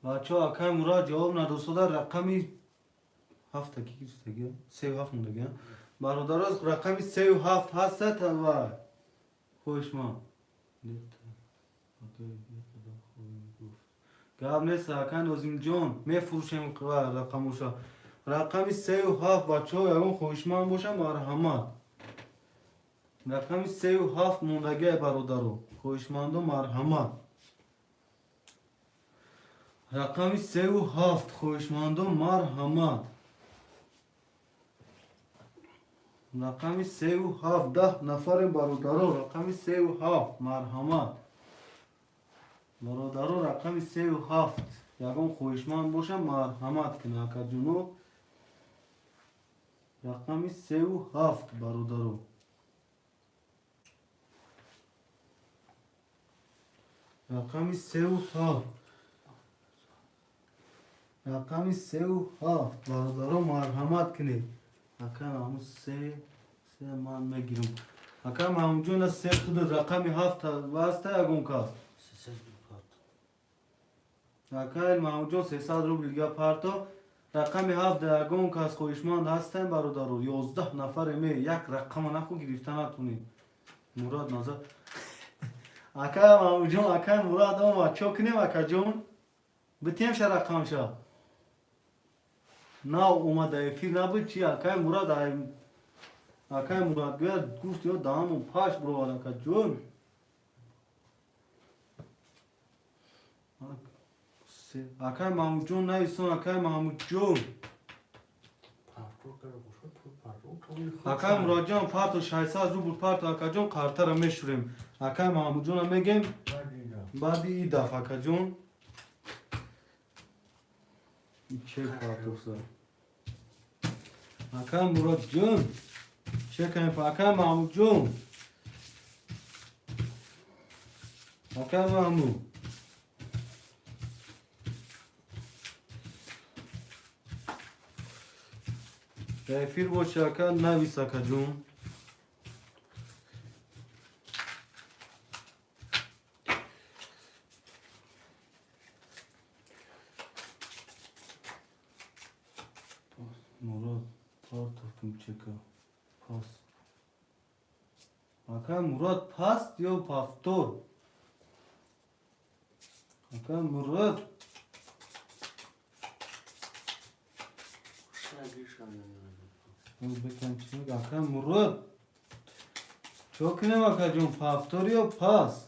بچه ها اکای مراد جواب ندوستاده رقمی 7 دقیقه 3 و 7 مونده برادر از رقمی 3 و 7 هست و خوش ما گاب نیست اکای نازیم جان میفروشیم رقموشا رقمی 3 و 7 بچه ها اون خوشمان باشه مرحمت رقمی 3 و 7 موندگی برادرو خوشماندو مرحمت رقمی 3 و 7 خوشماندو مرحمت رقمی 3 و 7 10 نفر برادرو رقمی 3 و 7 مرحمت برادرو رقم 37 یکم خویشمند باشه مرحمت کنه اکا جونو. رقم 37 برادرو. رقم 37 رقم 37 برادرو مرحمت کنه اکا همون سه من میگیرم. اکا محمود جون سه خود رقم 7 واسطه اگون کاس. اکا محمود جون 300 روبل یا پارتو رقم 7 اگون کاس خویشمند هستن برادرو. 11 نفر می یک رقم نخو گرفتن نتونید. مراد نظر اکا محمود جون اکا مراد ما چو کنیم اکا جون بتیم شه رقم شه نه اومده فیر نبود چی اکا مراد اکا مراد گوید گفت یا دامو پاش برو اکا جون. اکا محمود جون نیستون اکا محمود جون. اکا مراد جان پارتو 600 روبل پارتو اکا جون کارتر رو میشوریم. اکا محمود جون رو میگیم بعد ای دفعه اکا جون. چه پارتو سر اکا مراد جون چه کنیم اکا محمود جون. اکا محمود تایفیر باشه اکا نویس اکا جون. مراد پارتو کم چکا پاس اکا مراد پاست یا پافتور اکا مراد بکن چی میگه اکا مراد چو کنیم اکا جون پافتور یا پاس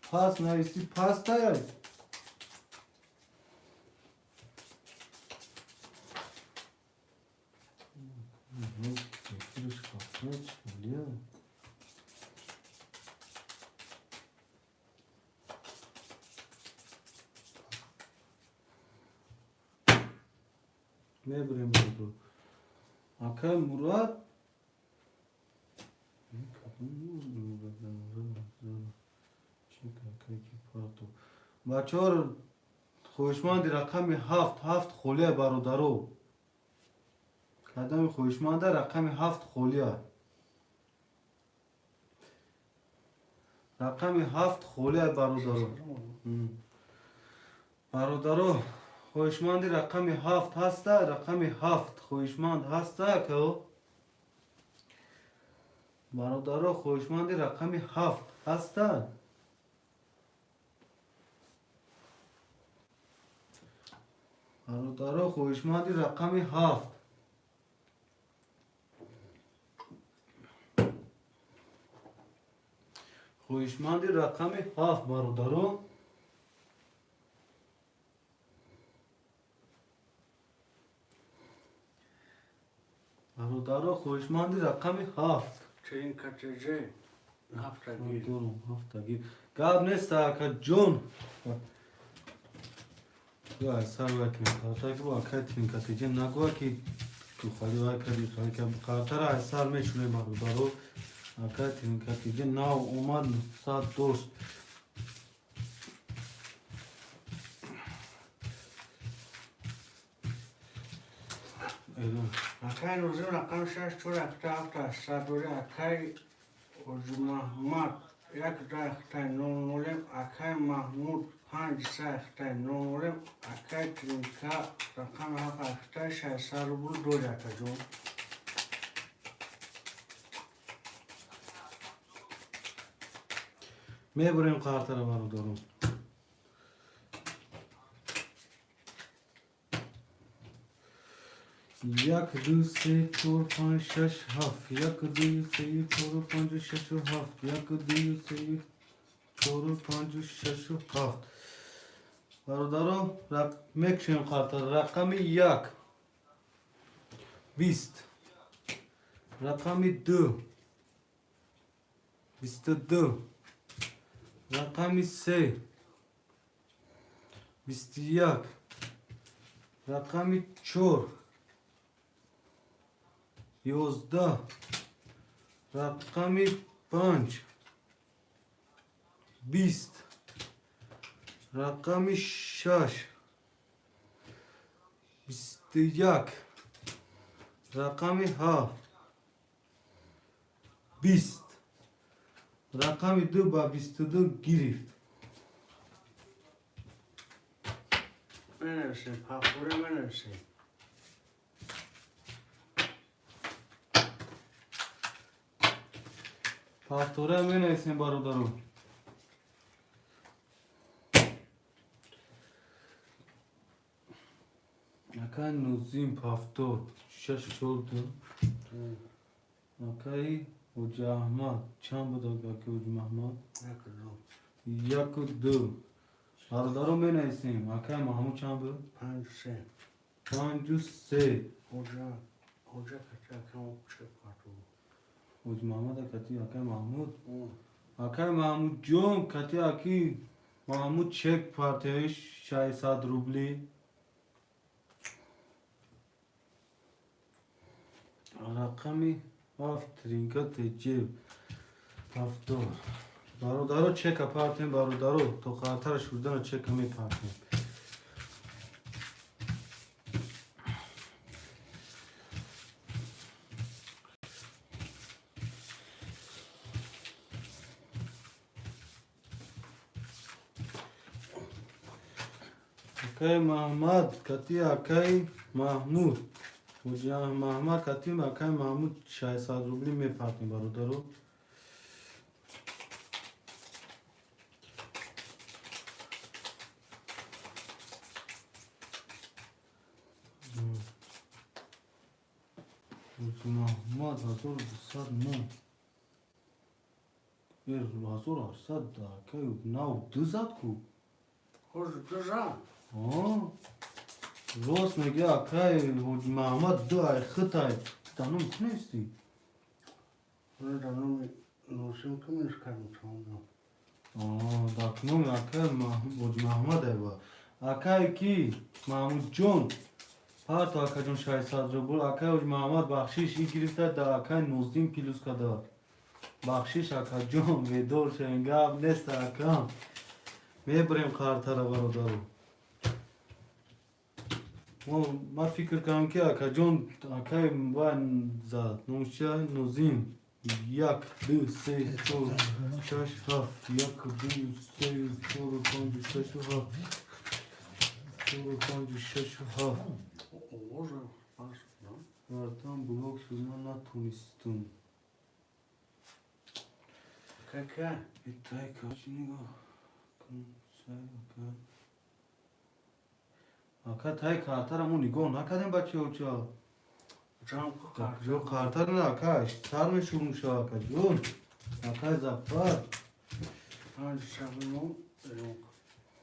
پاس نویسی پاس تاید میبریم برو اکا مراد بچه ها خوشمندی رقم 7 خولیه برادرو. قدم خوشمنده رقم 7 خولیه. رقم 7 خولیه برادرو. برادرو خوشمندی رقم 7 هسته. رقم 7 خوشمند هسته که برادرو خوشمندی رقم 7 هسته. برادرو خوشمندی رقم 7 خوشمندی رقم 7 برادرو. برادرو خوشمندی رقم 7 چه این کچه هفتگیر دورم هفتگیر گاب نیست اکا جون. یا سر وکنه تا که با کتین کتیجه نگوه که تو خالی وای کردی خالی که کارتر احسال میشونه برادرو. اکا تین کتیجه ناو اومد ساعت دوست اکای نوزیم رقم 6 چور اکتا هفته سادوری اکای از محمد یک دا اکتای نولیم اکای محمود 5 سه اکتای نولیم اکای ترینکا رقم 7 اکتای 600 روبل دوری اکا جون. میبریم کارتر برادرو. یک دو سه چهار پنج شش هفت. یک دو سه چهار پنج شش هفت. یک دو سه چهار پنج شش هفت. برادرو میکشیم کارتر. رقم 1 20. رقم 2 22. رقم 3 21 رقم 4 11 رقم 5 20 رقم 6 21 رقم 7 20 رقم 2 با 22 گرفت منرسه پاپوره منرسه پافتوره می نویسیم برادرو اکا نوزیم پافتور شش شد اکای حجه احمد چند بود اکا حجه محمد یک و دو برادرو می نویسیم اکای محمود چند بود 5-3 5 و 3 hoca kaçarken çöp vardı. حجه محمد اکتی اکای محمود اکای محمود جون کتی اکی محمود چک پارتیش 600 روبلی رقمی آفترینکت جیب هفتور برادرو چک پارتیم برادرو تو خاطر شدن چک می پارتیم اکای محمد کتی اکای محمود حجه محمد کتیم اکای محمود 600 روبلی می پارتیم برادرو حجه محمد 1209 1800 اکای 9 کو Hoca güzel. آه راست میگه اکای حجه محمد دو ای خطای تنم کنیستی Bunu da nusim kimin çıkarmış ondan. داکنوم اکای حجه محمد ایوا اکای کی محمود جون هر تا اکای جون 600 رو بود اکای حجه محمد بخشیش ای گرفته دا اکای 19 پیلوس کده بخشیش اکای جون ویدور شنگاب نیست اکام میبریم کارتر برادرو ما فکر کنم که اکا جون اکای باید زد نوشه نوزیم یک دو سه چور شش هفت یک دو سه چور و پنج و شش و هفت چور و پنج و شش و هفت Hoca aslında. وردم بلوک شدن نتونستم Kaka. ایتای کاچی نگاه کن سای اکا تای کارتر همون نگاه نکردیم بچه اوچا Cam kaka. جو کارتر نه اکا سر میشون شو اکا جون اکا زفر Hangi sabunu yok.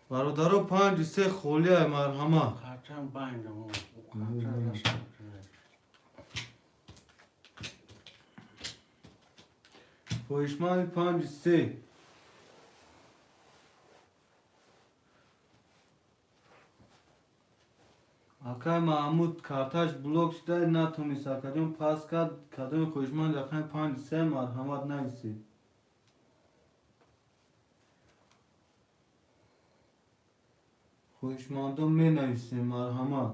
برادرو 5 3 خولیه مرحمه Kaçan bayram o. Kaçan da sakın. پویشمان 5 3 اکا محمود کارتاش بلوک شده نتونست اکا جون پاس کرد کدوم پویشمان رقم 5 3 مرحمت نویسید پویشماندو می نویسیم مرحمت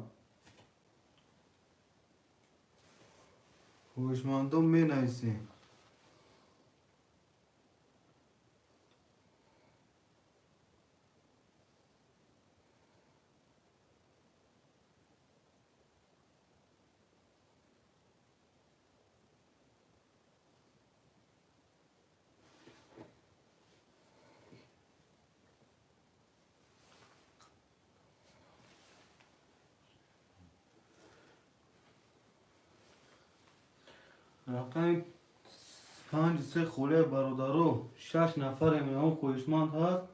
پویشماندو می نویسیم رقم 5 3 خوله برادرو 6 نفر میان خویشمند هست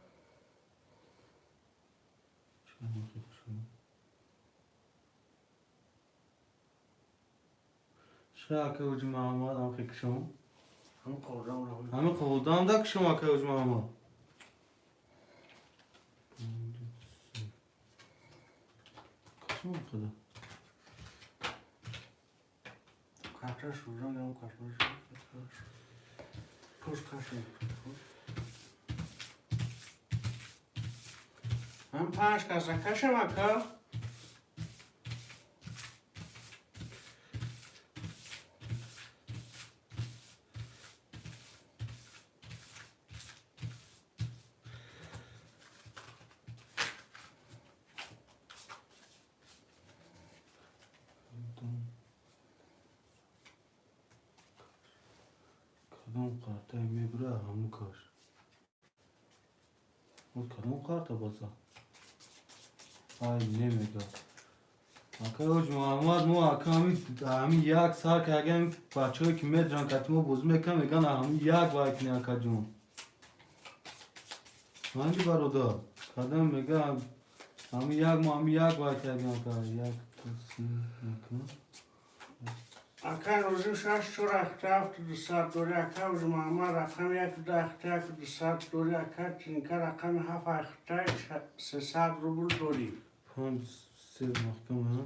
شاکه وجه محمد هم خیکشون Hem kovram rahmet. همه قولدان دا کشم اکه وجه محمد اون خدا کارتش رو جان کارتش پوش کاشی هم پنج کاسه کاشه مکا کدوم کارت میبره همون کار اون کدوم کارت بازا ای نمیگه اکا اوج محمد مو اکا همین یک سال که اگه بچه هایی که میدرن که تیمو بوز میکن میگن همین یک وای کنی اکا جون منجی برادر کدام میگه همین یک وای کنی اکا یک کسی نکن اکا روزی شش چور اختیافت دو ساعت دوری اکا اوج محمد رقم یک دو اختیاف دو ساعت دوری اکا تینکه رقم هفت اختیاف 300 روبل دوری 5 سه محکم ها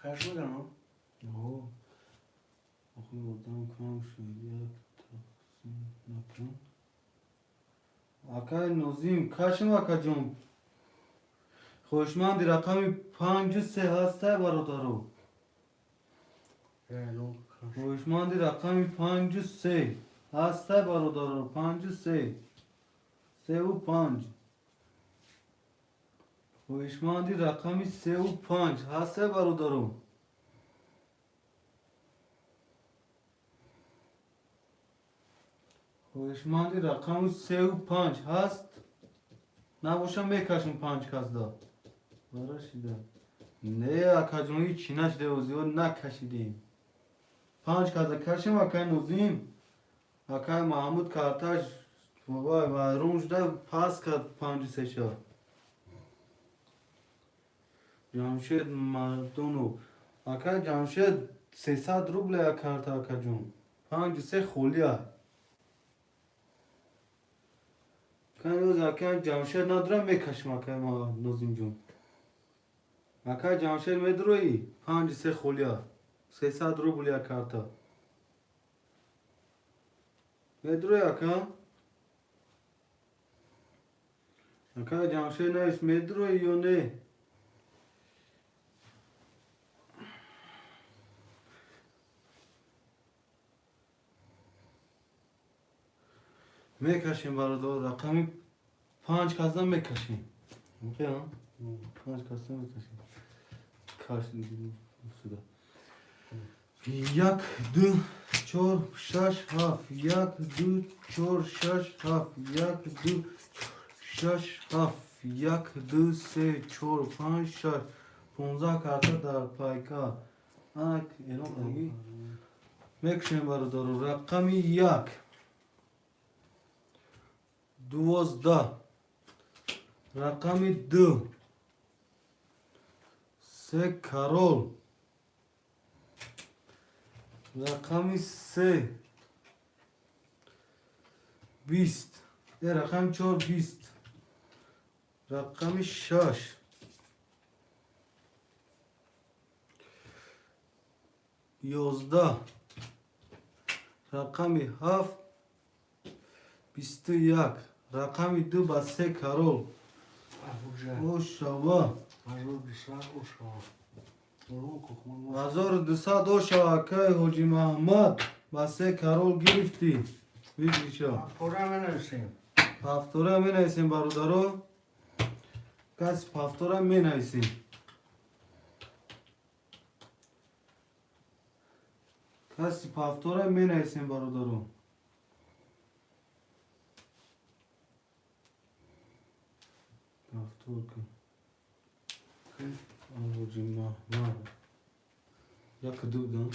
کاش میدم ها اوه آخه بودم کم شد یک تقسیم نکن اکا نوزیم کاشم اکا جون خوشمندی رقم 5 3 هسته برادرو خوشمندی رقم 5 3 هسته برادرو 5 3 3 و 5 خوشمندی رقمی 3 و 5 هسته برادرم خوشمندی رقم 3 و 5 هست نباشم میکشم 5 کس دا براشیده نه اکا جونی چی نشده و زیاد نکشیدیم 5 کس کشم اکا نوزیم اکا محمود کارتاش وای وای روش ده پاس کرد 5 3 شا جمشید مردونو اکا جمشید 300 روبل یک کارت اکا جون 5 3 خولیا کن روز اکا جمشید ندارم میکشم اکا ما نوزیم جون اکا جمشید میدروی 5 3 خولیا 300 روبل یک کارت میدروی اکا اکا جمشید نیست میدروی یا نه میکشیم برادر رقمی 5 کسان میکشیم اوکی ها 5 کسان میکشیم کاش شده 1 2 4 6 7 1 2 4 6 7 1 2 6 7 1 2 3 4 5 6 15 کارت در پایکا آنک اینو بگی میکشیم برادر رقمی 1 12 رقمی 2 3 کارول رقمی 3 20 رقم 4 20 رقمی 6 11 رقمی 7 21 رقمی 2 با 3 کارول او شوا 1200 او شوا که حاجی محمد با 3 کارول گرفتی بیدی شا پفتوره می نیسیم برادرو کسی پفتوره می نیسیم کسی پفتوره می نیسیم برادرو پفتور کن حاجی محمد یک دو دن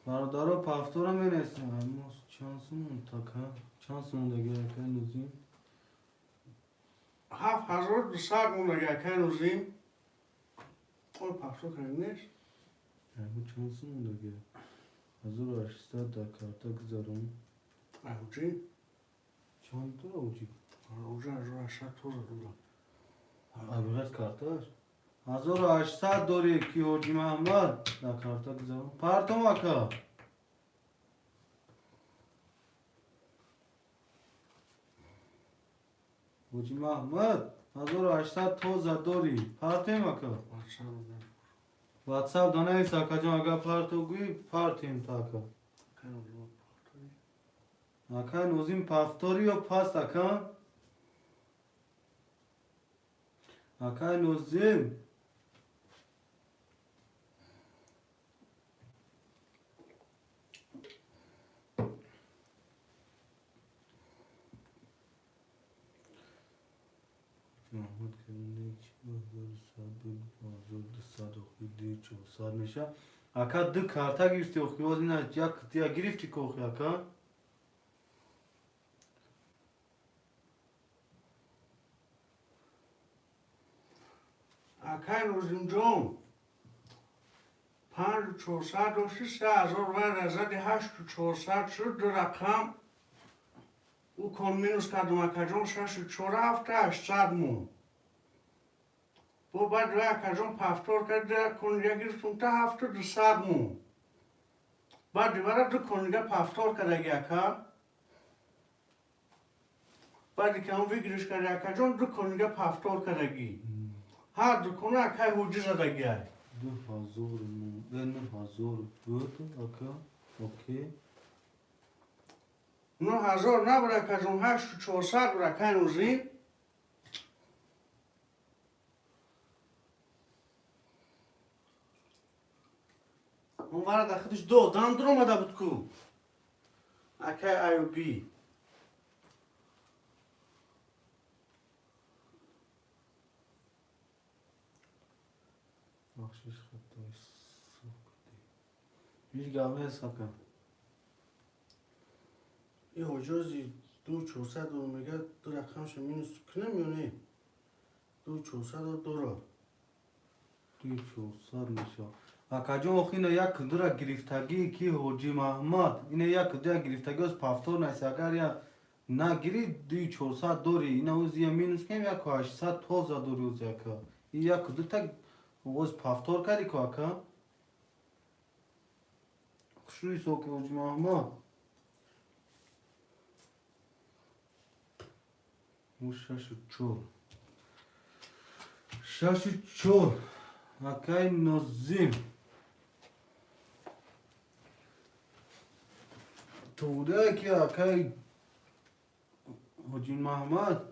برادرو پفتوره می نیسیم اما چانسمون تکه چانسمون دیگه که نوزیم 7200 مونده که نوزیم اون پفتور کنیم نیست اما چانسمون دیگه 1800 در کارتا گذارم اوجی چند دو اوجی اوجی از 800 تو رو Abirez kartaş. 1800 داری کی حاجی محمد در کارتا گذارم پرتم اکا حاجی محمد 1800 توزه داری پرتم اکا واتساپ دانه ایسا اکا جان اگه پرتو گوی پرتیم تا اکا اکا نوزیم پفتاری یا پست اکا اکا نوزیم محمود کنونی چه نشه اکا دو کارتا گرفتی اخی باز اینا یک کتیا گرفتی که اخی اکا اکای نوزیم جون 5400 و 3000 و رزد 8400 شد دو رقم او کن مینوس کردم اکا جون 64 هفته 800 مون با بعد روی اکا جون پفتار کرد در کنیگه گرفتم تا هفته 200 مون بعد دیواره دو کنیگه پفتار کرد اگه اکا بعد که هم ویگرش کرد اکا جون دو کنیگه پفتار کرد اگه هر دو کنه اکای حجی زدگه 2000 9000 بود اکا اوکی 9000 نبره که جون 8400 بره که نوزی اون وارد داخلش دو دان در اومده بود کو اکای ایوبی بخشش خطای سوکتی هیچ گاوه ساکن این حجازی 2400 و میگه دو رقمش مینوس کنه میونه 2400 و دو را 2400 میشه اکا جون اخی اینا یک دورا گرفتگی کی حاجی محمد اینا یک دورا گرفتگی از پفتور نیست اگر یا نگیری 2400 دوری اینا اوزی مینوس کنیم یک 800 توزه دوری اوزی اکا این یک دو تا اوز پفتور کردی که اکا خوشوی سوک حاجی محمد او 64 اکای نوزیم توده که اکای حاجی محمد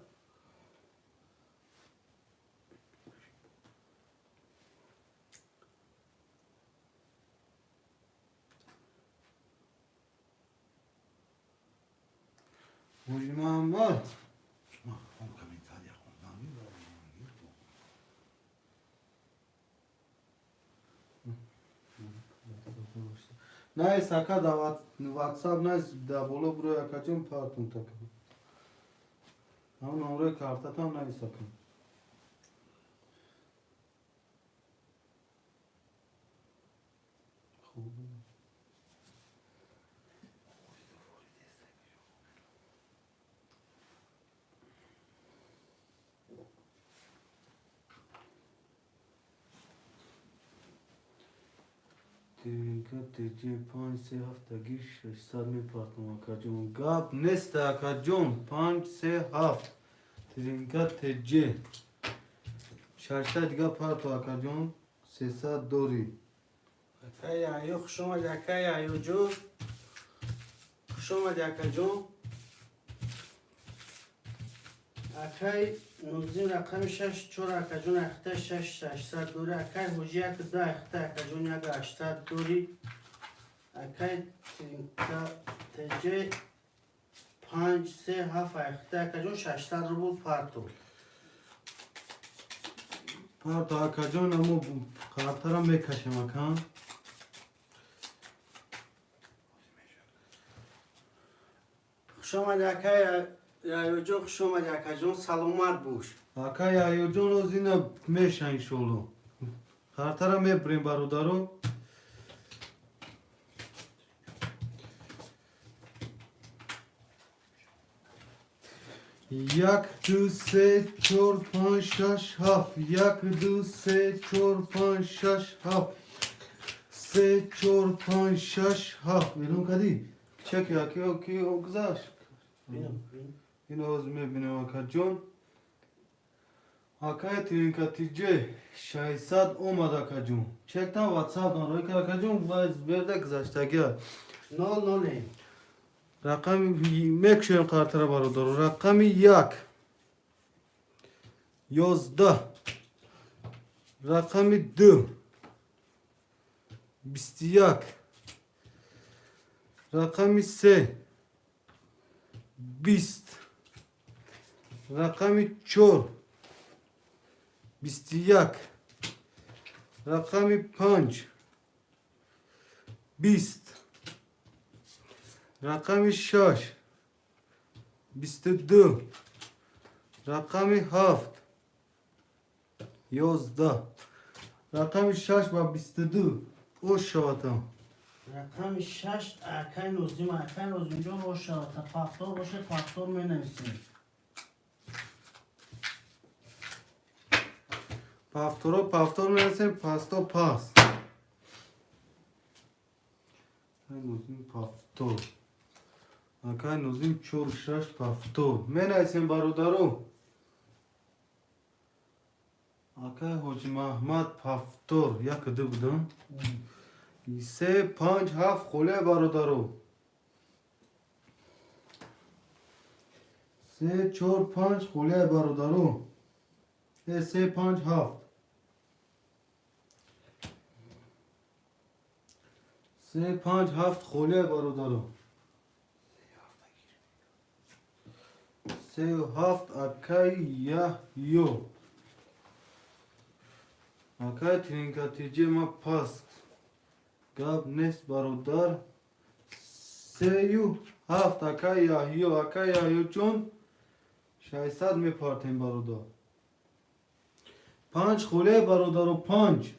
حاجی محمد نه ساکا دا واتساپ نه دا بولو برو اکا جون پارتون تک همون نمره کارتا هم نه ساکا خوب ترینکا تیجی 5 3 هفتگی 600 میپارتم اکا جون گاب نیست اکا جون 5 3 7 ترینکا تیجی 600 دیگه پارتو اکا جون 300 دوری اکای ایو خوش اومد اکای ایو جو خوش اومد اکا جون اکای نوزین رقم 64 اکا جون اخته 600 دوری اکای حجی اک دا اخته اکا جون یک 800 دوری اکای ترینکا تجه 5 3 7 اخته اکا جون 600 رو بود پارتو پارتو اکا جون امو کارتا را میکشم اکا خوش اومد اکای ایو جو خوش اومد اکا جون سلامت بوش اکا یا جون روز اینا میشه انشالله کارتا را میبریم برادرو یک دو سه چهار پنج شش هفت یک دو سه چهار پنج شش هفت سه چهار پنج شش هفت بیرون کدی چک یکی اوکی گذاشت این آز میبینیم آکا جون آکا ترین کتیجه 600 اومد آکا جون چک تا واتساپ دان روی که آکا جون باید برده گذاشتگی نول نول رقم میکشیم قرطره برادر رقم یک 11 رقم 2 21 رقم 3 20 رقم 4 21 رقم 5 20 رقم 6 22 رقم 7 11 رقم 6 و 22 او شواتم رقم 6 اکای نوزیم اکای نوزیم جا باشه فاکتور باشه فاکتور می نویسیم پافتور میرسیم پاستا پاس نوزیم پافتور اکای نوزیم 4 6 پافتور می نویسیم برادرو اکای حاجی محمد پافتور یک دو بودم 3 5 7 خوله برادرو 3 4 5 خوله برادرو 3 5 7 3 5 7 خوله برادرو 3 و 7 اکای یو اکای ترینکاتیجه ما پاست گاب نیست برادر 3 و 7 اکای یو چون 600 میپارتیم برادر 5 خوله برادرو 5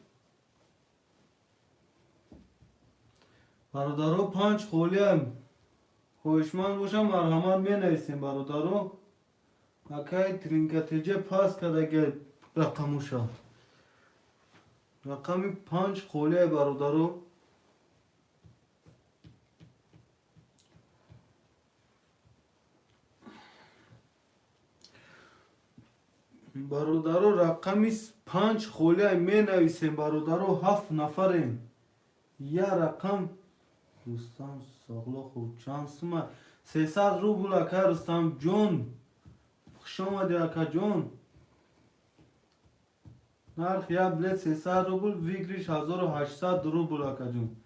برادرو 5 خوله هم خوشمند باشم مرحمت می نویسیم برادرو اکای ترینکاتیجه پاس کدگه رقمو شد رقم 5 خوله برادرو برادرو رقم 5 خوله می نویسیم برادرو 7 نفریم یا رقم رستم ساغلا خوب چانس ما 300 روبل اکا رستم جون خوش آمدی اکا جون نرخ یا بلد 300 روبل ویگریش 1800 روبل اکا جون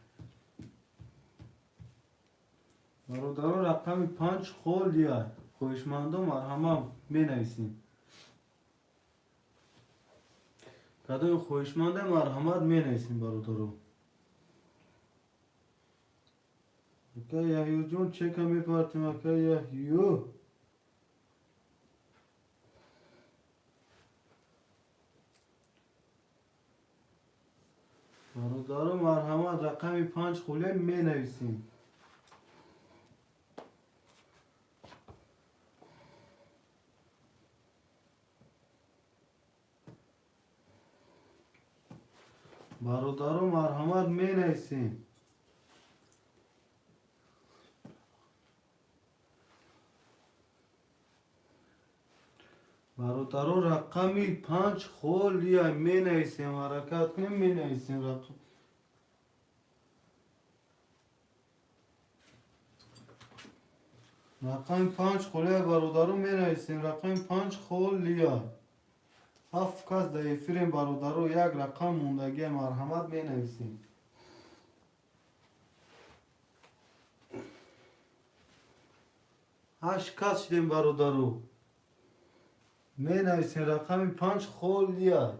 برادرو رقم 5 خول یا خوشمندم مرحمم می نویسیم کدوم خوشمنده مرحمت می نویسیم برادرو اکا یحیو جون چکا می پارتیم اکا یحیو برادرو مرحمت رقم 5 خوله می نویسیم برادرو مرحمت می نویسیم برادرو رقمی 5 خول یا می نویسیم حرکت کنیم می نویسیم رقم 5 خوله برادرو می نویسیم رقم 5 خول یا 7 کس در فیلم برادرو یک رقم موندگی مرحمت می نویسیم 8 کس شدیم برادرو می نویسیم رقم 5 خول یا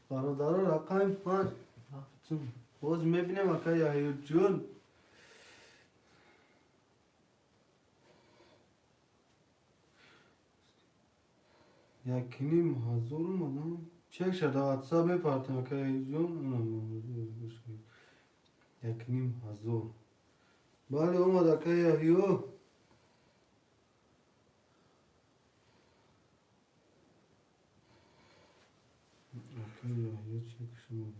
برادرو رقم 5 باز میبینیم اکا یحیو جون یک نیم هزار اومدم چک شد حادثه بپرتم که جون یک نیم هزار بله اومد که یهیو که یهیو چک شما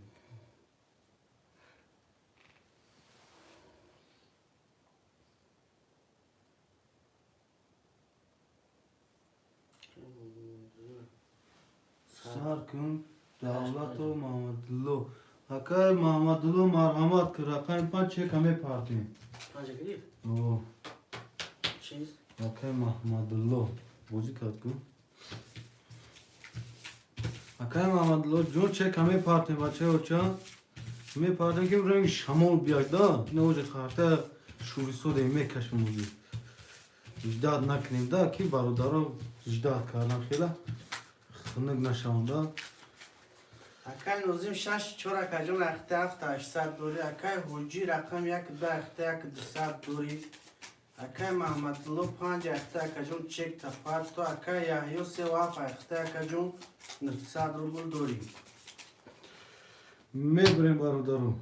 سر کن دولت و محمدالله حکای محمدالله مرحمت که رقم 5 چک همه پرتیم پنجه گرفت اوه چیز حکای محمدالله بوزی کرد کن حکای محمدالله جون چک همه پرتیم بچه ها چند همه پرتیم که رنگ شمال بیاید دا نه اوجه خارته شوری سوده میکشم موجود اجداد نکنیم دا کی برادرها اجداد کردن خیلی خنک نشوند دا اکای نوزیم 6 چور اکجون رخته 7800 دوری اکای حجی رقم 1 2 اخته 1 200 دوری اکای محمدالله 5 اخته اکجون چک تفاد تو اکای یحیو 3 واف اخته اکجون 900 روبل دوری میبریم برادرو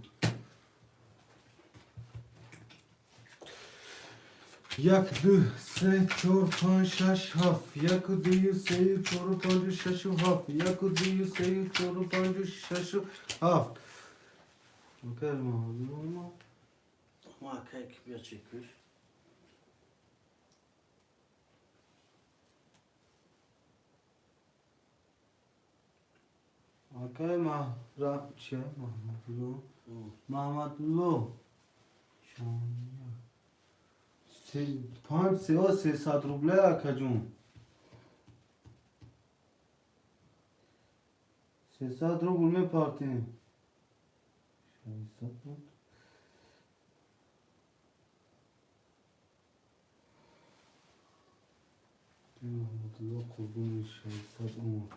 یک دو سه چهار پنج شش هفت یک دو سه چهار پنج شش هفت یک دو سه چهار پنج شش هفت اوکی ما ما اکای که بیا چکش اوکی ما را چه محمدالله شانیه 300 روبله اکا جون 300 روبل میپارتیم 600 بود محمدالله قربون 600 اون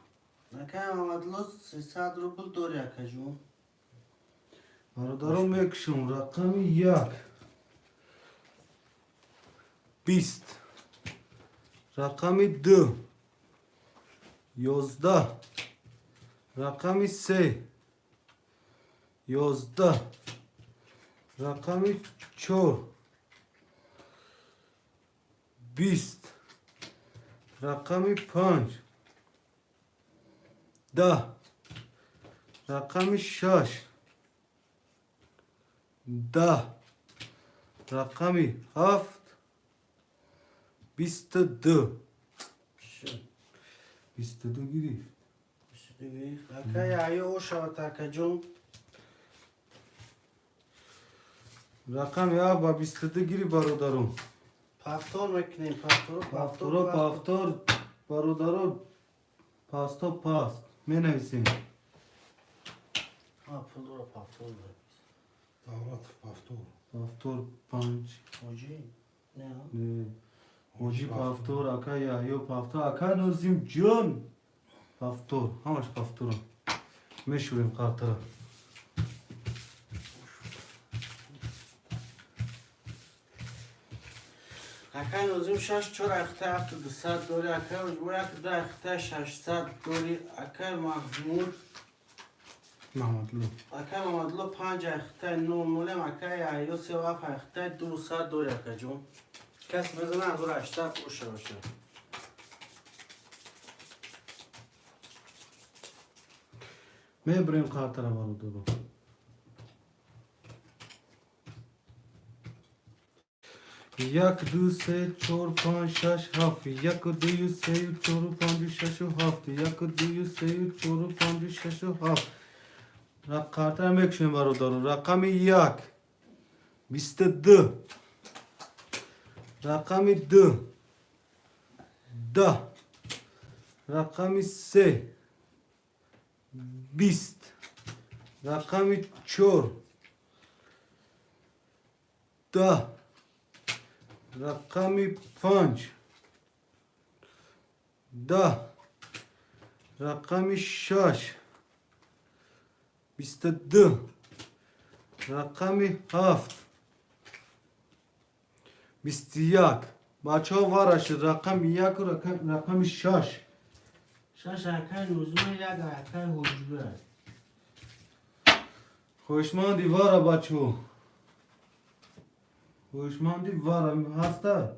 اکای محمدالله 300 روبل دوری اکجون برادرم میکشم رقم 1 20 رقم 2 11 رقم 3 11 رقم 4 20 رقم 5 10 رقم 6 10 رقم 7 22 22 گیری اکای یحیو او شوات اکجون رقم یا با 22 گیری برادرم پافتور میکنیم پافتور برادرم پاستا پاست می نویسیم پول رو پافتور داریم دولت پافتور پافتور 5 حجی نه نه موجی پافتور اکا یحیو پافتور اکا نوزیم جون پافتور همش پافتورم میشوریم قاطره اکای نوزیم 6 چور اخته 200 دوری اکای مجموع 1 2 اخته 600 دوری اکای محمود محمدالله اکای محمدالله 5 اخته 9 مولم اکای یحیو 3 واف اخته 200 دوری اکای جون کس بزنه از رو 80 اوشه باشه میبریم قاطره برادرم یک دو سه چهار پنج شش هفت یک دو سه چهار پنج شش هفت یک دو سه چهار پنج شش هفت قاطره میکشیم برادرم رقم 1 22 رقم 2 10 رقم 3 20 رقم 4 10 رقم 5 10 رقم 6 22 رقم 7 21 بچه ها وارش رقم 1 و رقم 6 شش اکای نوزمه یک اکای حجبه. خوشمندی واره بچو. خوشمندی واره هسته.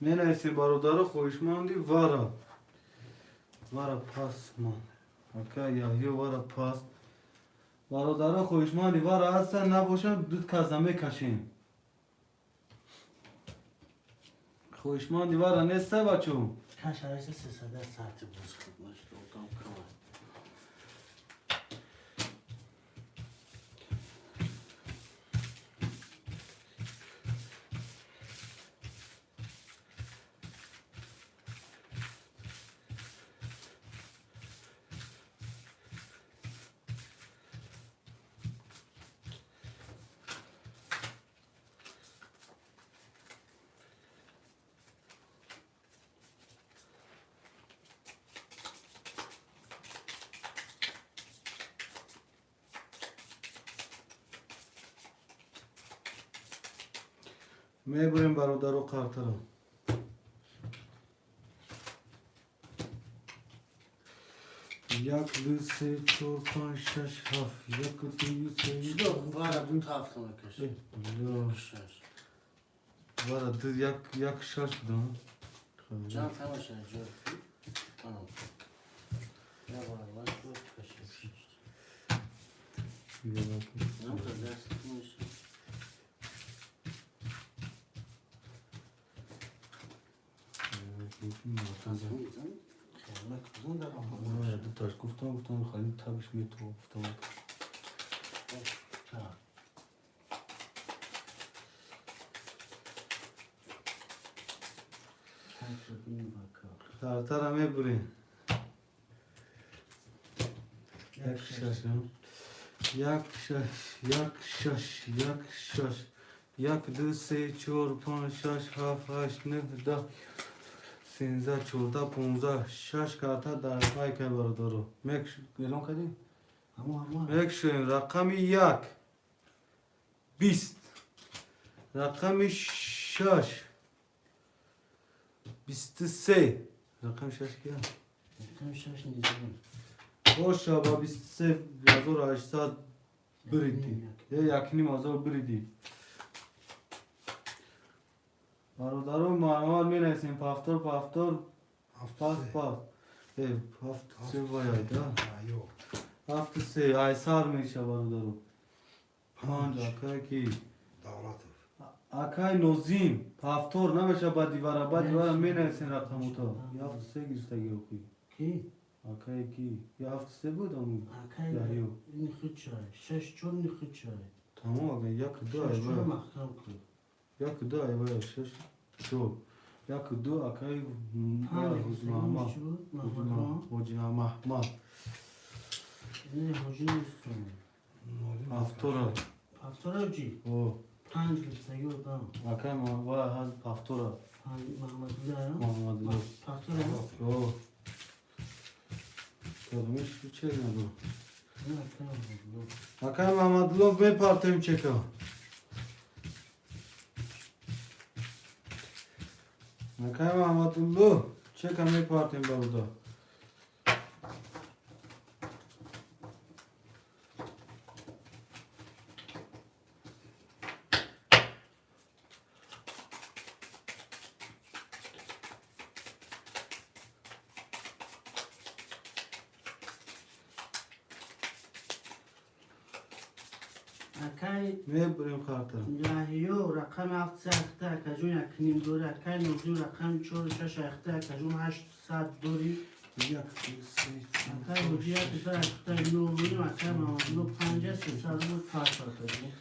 من ایسی برادر خوشمندی واره. واره پاس من. اکا یاهی واره پاس. برادر خوشمندی واره هسته نباشن دود کازه میکشیم. خوشمندی واره نیسته بچو. کاش هرسی 300 ساعتی باز خدمش دوتام کمه. میبریم برادر و قرطره. یک دو سه چهار پنج شش هفت. یک دو سه چیزا واره دو تا هفته میکشه. شش. واره دو یک شش بودم. چند تماشه جو؟ تمام. یا واره باش بود کشه. نه تا دست میشه. دو تاش گفتم خیلی تبش میتو گفتم. قرطره میبریم. یک شش یک شش یک دو سه چهار پنج شش هفت هشت نه ده 13 14 15 شش کارتا در پای که برادرو میک گلون کردی؟ میک شوین رقم 1 20 رقم 6 23 رقم 6 کیا؟ رقم 6 نیزم. باشه با 23 1800 بریدی یا یک نیم هزار بریدی برادرو معمول می نیستیم پافتور پاس هفت سه باید هفت سه ایسار میشه برادرو پنج اکای کی دولت اکای نوزیم پافتور نمیشه با دیواره می نیستیم رقمو تا هفت سه گیرستگی اوکی کی؟ اکای کی یا هفت سه بود همون اکای نخود شای 6 چون نخود شای تمام اگه یک دو 6 چون مختم کن یک دو ایوه شش شو یک دو اکای حجی محمد نه حجی نیستم پافتورا پافتورا جی او 5 گرفتگی رو دام اکای محمد پافتورا محمد الله محمد الله پافتورا او کدومش چه ندو نه کام اکای محمد الله به پارتیم چکا اکای محمد الله چکا می پارتیم باودا اکای میبریم خاطر یاهیو رقم 7 اخته کجون یک نیم دوره اکای نوزیو رقم 4 6 اخته کجون 800 دوری یک دو سه اکای حجی یک سر اخته 9 میم اکای محمد الله 5 300 بود 5 دادیم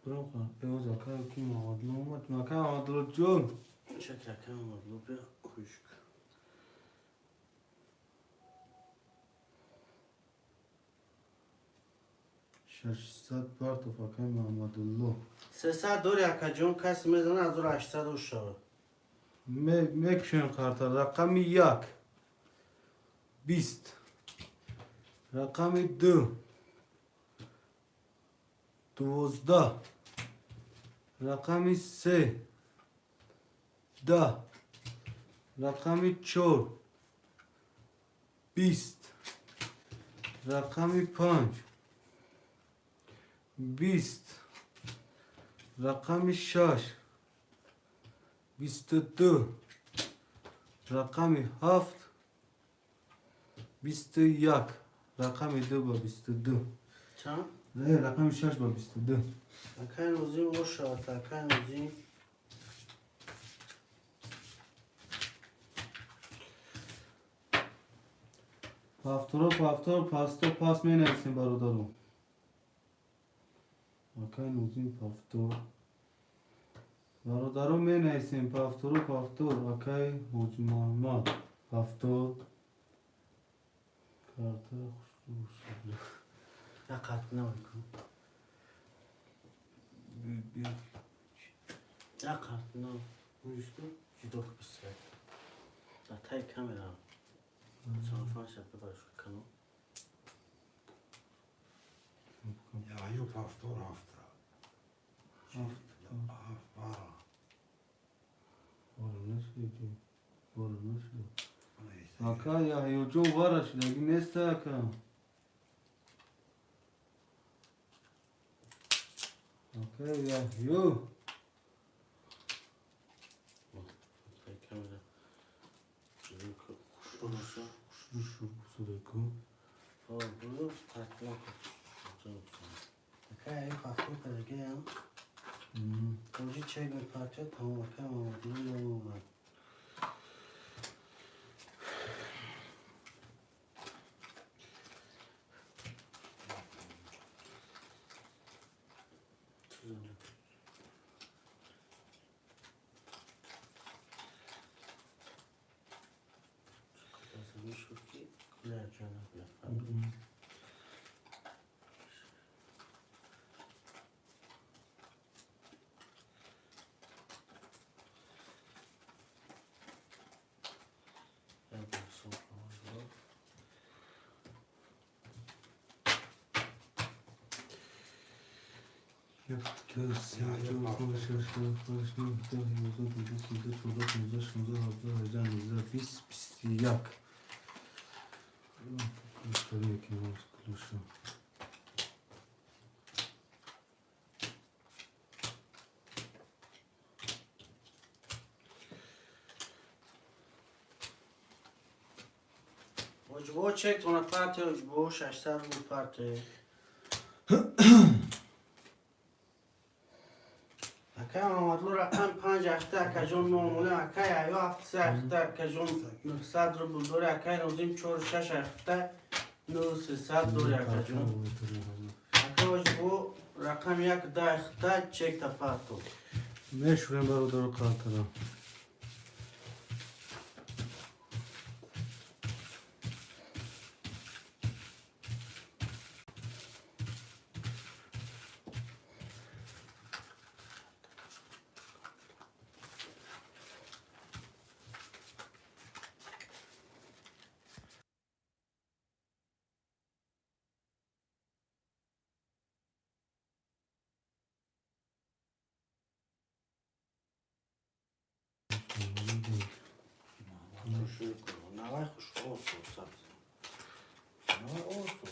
برام کن پیوز اکای کی محمد الله اومد اکای محمد الله جون چک اکای محمد الله بیا خوشک 600 پارت اکای محمد الله 300 دوری اکای جون کسی میزنه از دور 800 و شود میکشیم خاطر رقم 1 20 رقم 2 12 رقم 3 10 رقم 4 20 رقم 5 20 رقم 6 22 رقم 7 21 رقم 2 با 22 چند؟ رقم 6 با 22 اکای نوزیم او شاد اکای نوزیم هفتاد پاس می نویسیم برادرم اکای نوزیم هفتاد برادرم می نویسیم هفتاد اکای حجماما هفتاد کارتا خوش دقت نمیکن دقت نمیکن مشکل جدا بسر تای کامera telefon şapka var şu kanal. Ja, Job haftor haftra. Haftra. Aka ya yocu var aşırı neyse aka. Aka ya yo. Tay kamera. Şunu kuşursa. Şu sırıkı. O bunu tatlı. Akay hafta kadar ya. Koca çekme parça tamam tamam diyor. Yak. Ucbo çek ona parti ucbo şaştar bu parti. Akay Mamadlu rakam 5 hafta kajon معمولا akay ayo hafta hafta kajon 900 ruble dore akay nozim 4-6 hafta 900 dore kajon. Akay ucbo rakam 1 hafta çek ta parto. Meşhuren barudar kartara. Navay hoş olsun. Navay olsun.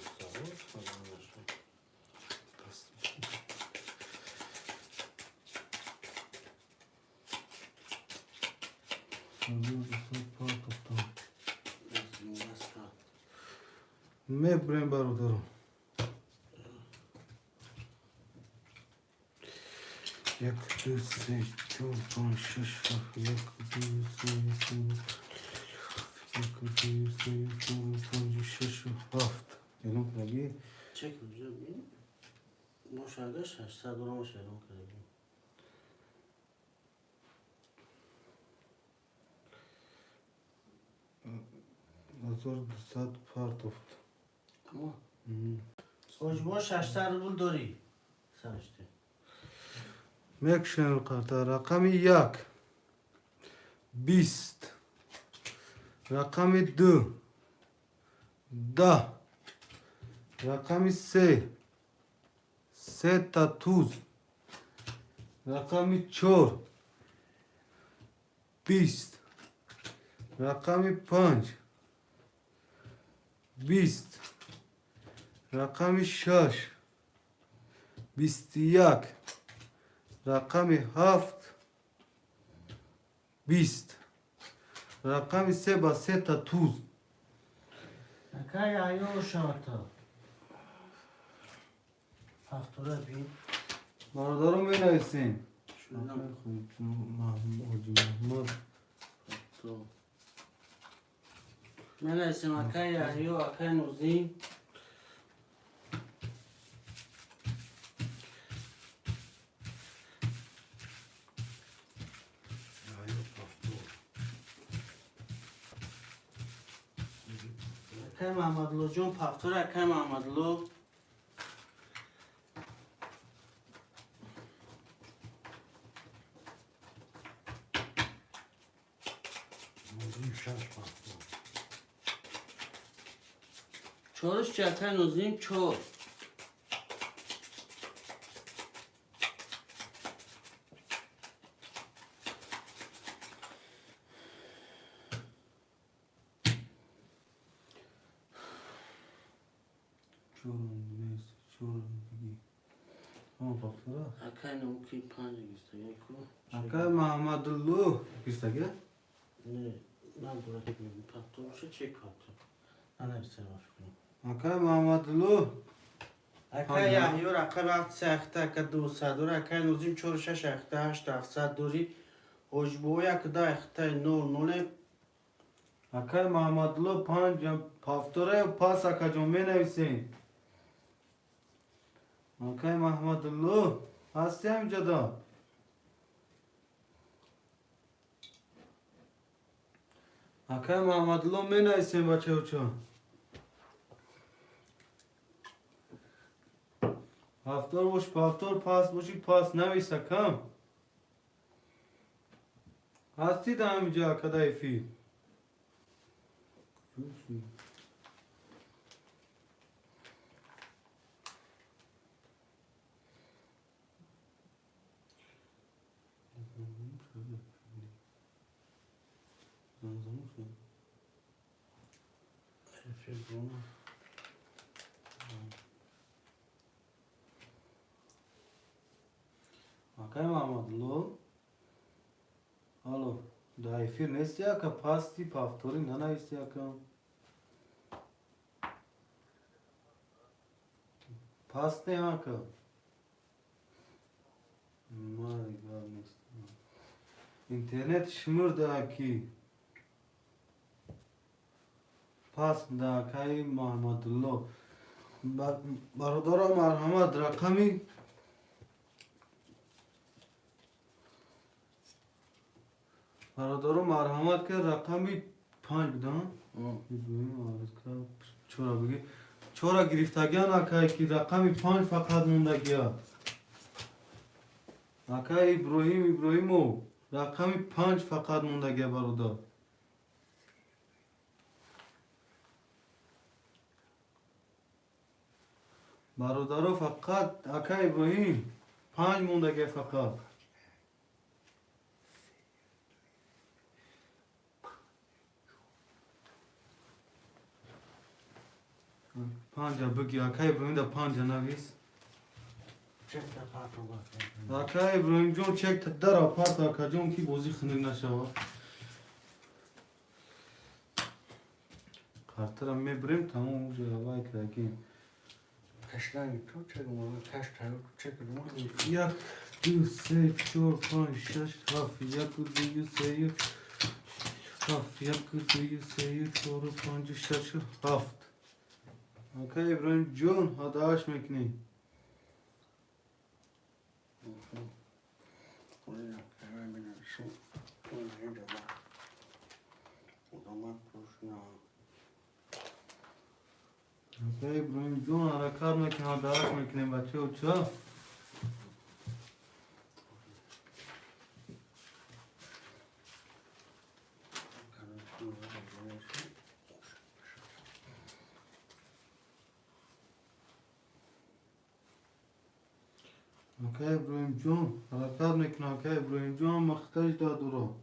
Me brem barudaro. Як ти се чувствуєш, як ти се Elon plagi. Çek hocam. Boş arkadaşlar. Sadurama şey Elon plagi. Azor saat part of. Tamam. Ucbo şaştar ruble dori. Sarıştı. Mekşen karta rakami yak. 20 rakami 2 10 rakami 3 7 rakami 4 20 رقم 5 20 رقم 6 21 رقم 7 20 رقم 3 با 3 تا توز اکا یایو شاتا فاکتورا بین برادرم می نویسین شدم محمد تو من اسم اکا یایو اکا نوزین اکا محمد لو جون فاکتورا اکا محمد لو نوزیم شش پافتور. چورش چه اکا نوزین چور اکا نوکی پنج گیسته یکو اکای محمد اللو کیسته گه؟ نه من دورا که بیم فاکتور شه چه فاکتور نه نفسه کنم اکای محمد اللو اکا یحیو رقم 7 سخته اکا 200 دوره اکا نوزیم 4 6 اخته 8 700 دوری حجبو یک دا اخته 0 اکای محمد اللو 5 پافتوره و پاس اکا جون می نویسین اکای محمد اللو هستی همینجا دا اکای محمد اللو می نویسین بچه و چون پافتور باش پافتور پاس باشی پاس نویسه کم هستی دا همینجا کدای فی اکای محمد لو الو دای فیر نیستی اکا پاستی پافتوری ننویستی اکا پاس نیم اکا ماری گار نیست اینترنت شمر ده اکی پاس ده اکای محمد لو برادر مرحمت رقمی برادر مرحمت که رقمی 5 بدن چورا بگی چورا گرفتگیان اکای که رقمی 5 فقط موندگیه اکای ابراهیمو رقمی 5 فقط موندگیه برادر برادرو فقط اکای ابراهیم 5 موندگیه فقط پنجا بگی اکای ابراهیم دا 5 نویس چه فاکتور باشه اکای ابراهیم جون چک تا در آپارت اکا جون کی بوزی خنگ نشوا کارترم میبریم تمام اونجا هوای کرکیم کشتنگی تو چه گمونه کشتنگی تو چه گمونه 1 2 3 4 5 6 7 1 2 3 7 1 2 3 4 5 6 7 اکای ابراهیم جون هداش میکنی اکای ابراهیم جون حرکت میکنی هداش میکنی بچه و چه اکای ابراهیم جون حرکت میکنه اکای ابراهیم جون مختج داد رو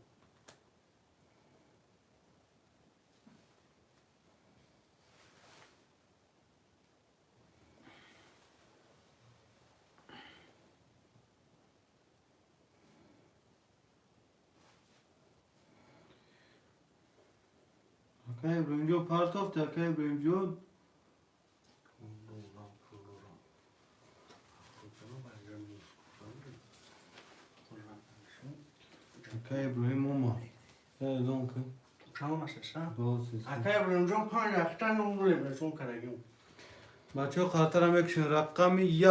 Akay İbrahim Can part of the Akay İbrahim Can. Akay İbrahim Oma. Evet donc. Tamam sesa. Doğru ses. Akay Brunjon pan rafta numru beson karagim. بچه ها خاطرم یکشون رقم 1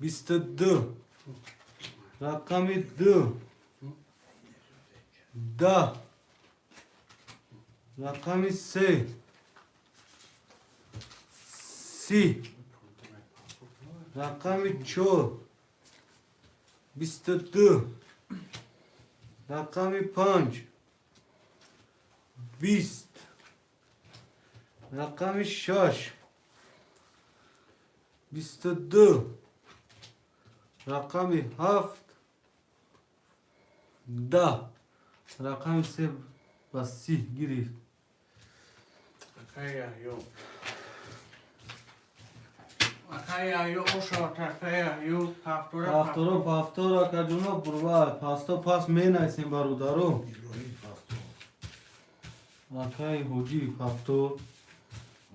22 رقم 2 10 رقم 3 30 رقم 4 22 رقم 5 20 رقم 6 22 رقم 7 10 رقم 3 و 30 گرفت Akay ya yo. Akay ya yo oşa akay ya yo haftora. هفتاد کجونا بروا پاستا پاس می نایسیم برودارو İbrahim Pasto. اکای حجی هفتاد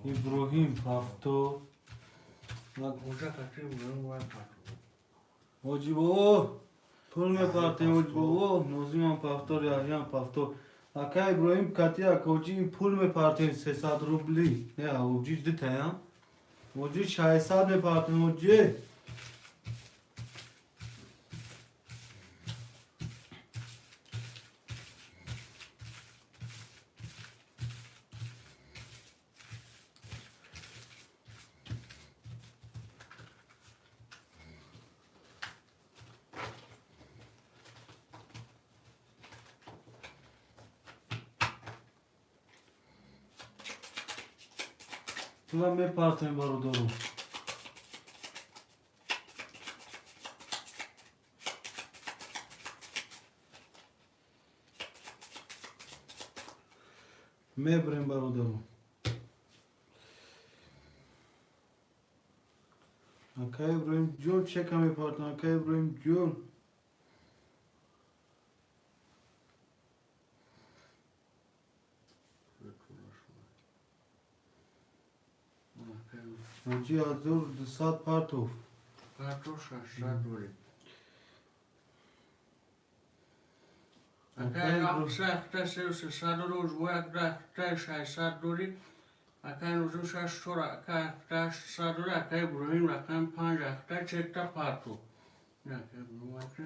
ابراهیم هفتاد Hoca kaçıyor bunun var patron. حاجی بابا پول میپرتیم حاجی بابا نوزیم هم پفتار یحیی هم پفتار اکا ابراهیم کتیا حاجی پول میپرتیم 300 روبلی نه حاجی دیتا هم حاجی 600 میپرتیم حاجی پول میپرتیم برادرو میبریم برادرو اکا ابراهیم جون چه کمی پارتن اکا ابراهیم جون حاجی حضور 200 پارتوف Patron şaşlar böyle. Akay aksa akta sevse sadroz bu akta şaşlar böyle. Akay uzun şaştora akay akta sadro akay Ibrahim rakam 5 akta çekta patron. Ne akay bu akta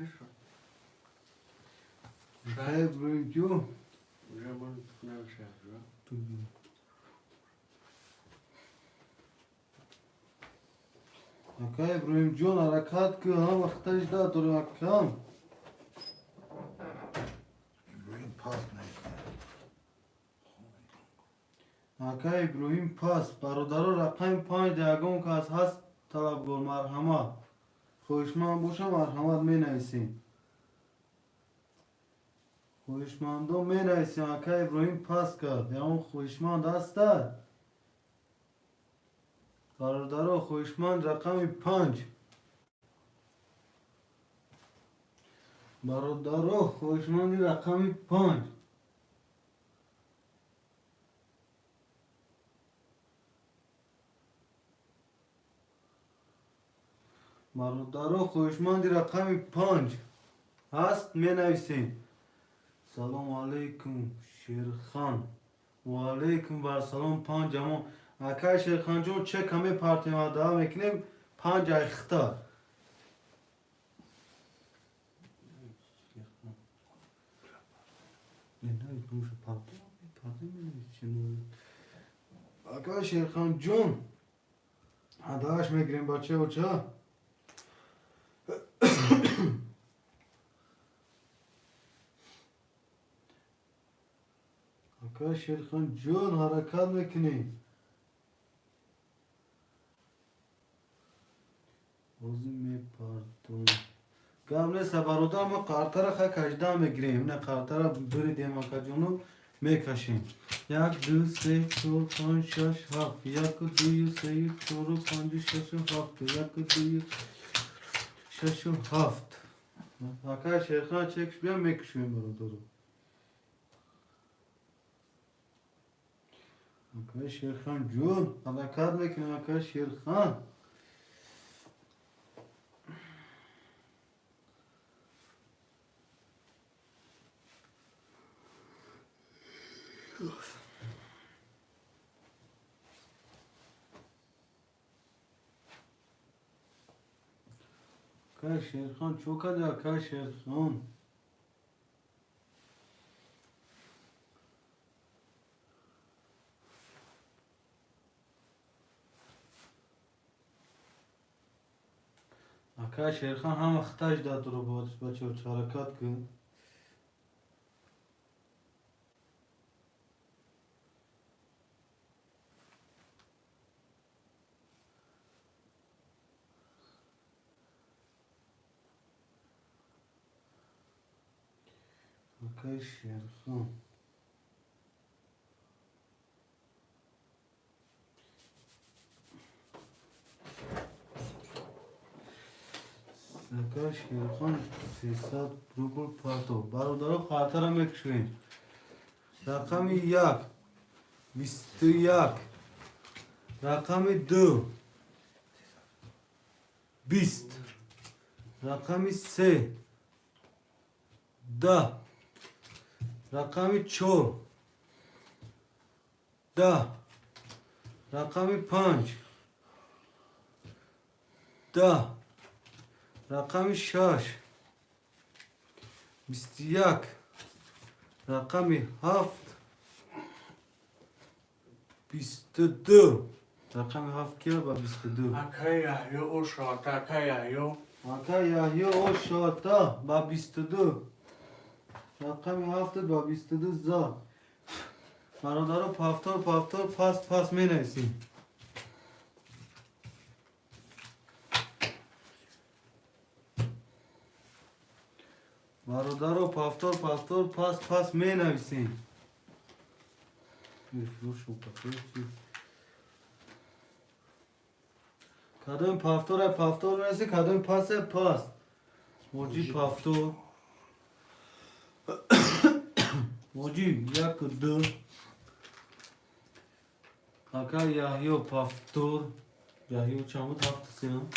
اکا ابراهیم جون Zaman ne şaşlar? اکا ابراهیم جون حرکت که هم وقتش داد رو اکام İbrahim Pas neyse. اکا ابراهیم پاس برادر رقم 5 دیگون که از هست طلبگار مرحمت خوشمند باشه مرحمت می نویسیم خوشمندو می نویسیم اکا ابراهیم پاس کرد یا اون خوشمند هسته برادر خوشمند رقم 5 برادر خوشمند رقم 5 برادر خوشمند رقم 5 هست می نویسیم سلام علیکم شیرخان و علیکم بر سلام 5 اما اکای شیرخان جون چه کمی پارتی ما دا میکنیم 5 اختار اکای شیرخان جون اداش میگیریم بچه و چه اکای شیرخان جون حرکت میکنیم بازی میپردون گم نیست برادر ما قارتر خواهی کجده میگیریم نه قارتر بریدیم اکا جونو میکشیم 1 2 3 4 5 6 7 1 2 3 4 5 6 7 1 2 6 7 اکا شیرخان چکش بیا میکشیم برادر آقای شیرخان جون حرکت میکنه آقای شیرخان. آقای شیرخان چو کرده آقای شیرخان؟ آقای شیرخان هم اختاش داد رو بودش بچه حرکت کن. آقای شیرخان آقای شیرخان 300 روبل پاتو برادر خاطرم میکشوین. رقم 1 21 رقم 2 20 رقم 3 10 رقم 4 10 رقم 5 10 رقم 6 21 رقم 7 22 رقم 7 که با 22 آقای یحیی او شاتا آقای یحیی آقای یحیی او شاتا با 22 رقم 7 با 22 زا برادر پافتور پاس می نویسیم. برادر پافتور پاس می نویسیم. کدوم پافتور نویسی کدوم پاس موجی پافتور موجی 1 2 آقای یحیی پافتور یحیی چمود 7 سیم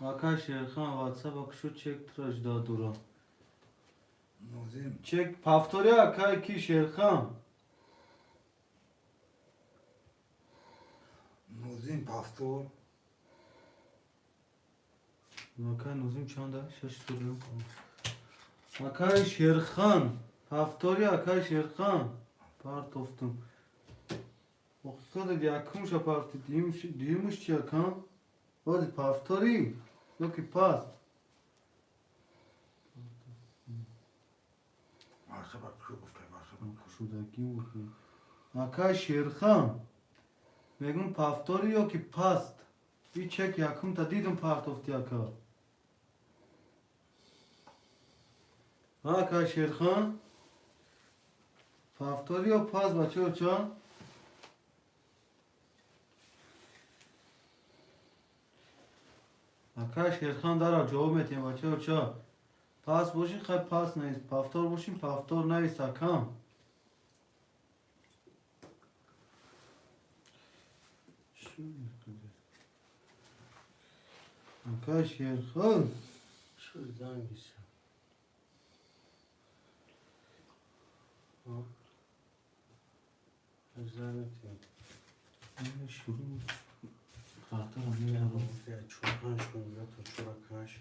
آقای شیرخان واتساپ اکشو چک ترش دادورا نوزیم چک پافتوری آقای کی شیرخان نوزیم پافتور آقای نوزیم چنده؟ 6 توریو آقای شیرخان پافتوری آقای شیرخان پارت افتم اقصاد یکمش پارتی دیمش چی آقا؟ بازی پافتوری یکی پاس مرتبه کشو گفته مرتبه کشودگی میکنی آقای شیرخان میگم پافتوری یا که پاست این چک یکم تا دیدم پارت افتی آقا آقای شیرخان پافتوری یا پاس بچه ها چان آقای شیرخان داره جواب میتیم بچه ها چا پاس باشین خیلی پاس نیست پافتور باشین پافتور نیست آقا آقای شیرخان شو زنگیش زنتیم این شروع خاطر هم میارم چوبان شونده تو چورکاش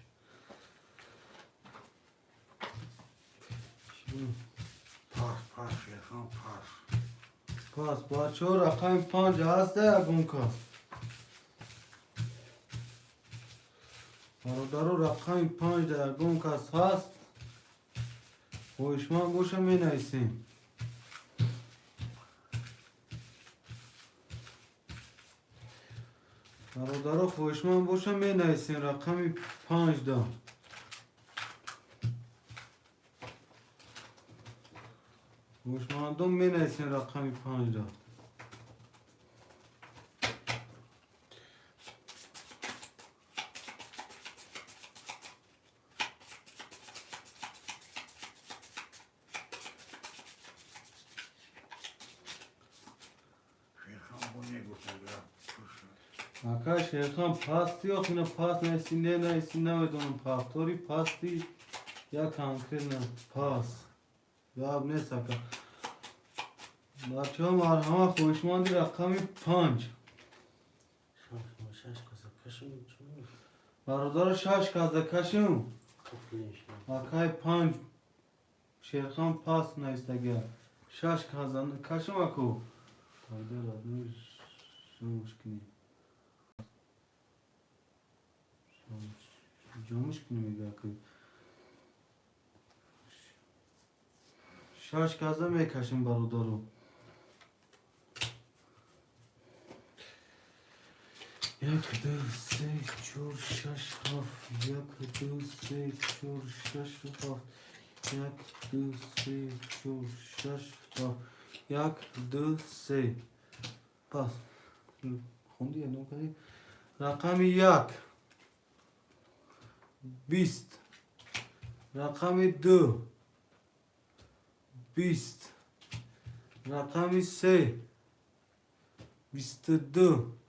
پاس شیرخان پاس بچه ها رقم 5 هسته اگون کس برادر رقم 5 در اگون کس هست خوشمان باشه می نویسیم برادر خوشمان باشه می نویسیم رقم 5 دا خوشماندون می نویسیم رقم 5 دا Şerkan pastı yok yine pas nesinden ve donun pastori pasti ya kankırna pas. Ya ne saka. Bacham marhama خوشمندی رقم 5 شش کاسه کشم چون برادر 6 کازکشم کپلیش akay 5 Şerkan pas neyse 6 kazandı kaşım aku. Haydi radmış şumuş kini akı. 6 kazanmaya kaşım barodaru. Як до сей чур шашхов, як до сей чур шашхов, як до сей чур шашхов, як до сей. Pas. Хуndi ya ne kadar? Rakami yak. Bist. Rakami du. Bist. Rakami se. Bist du.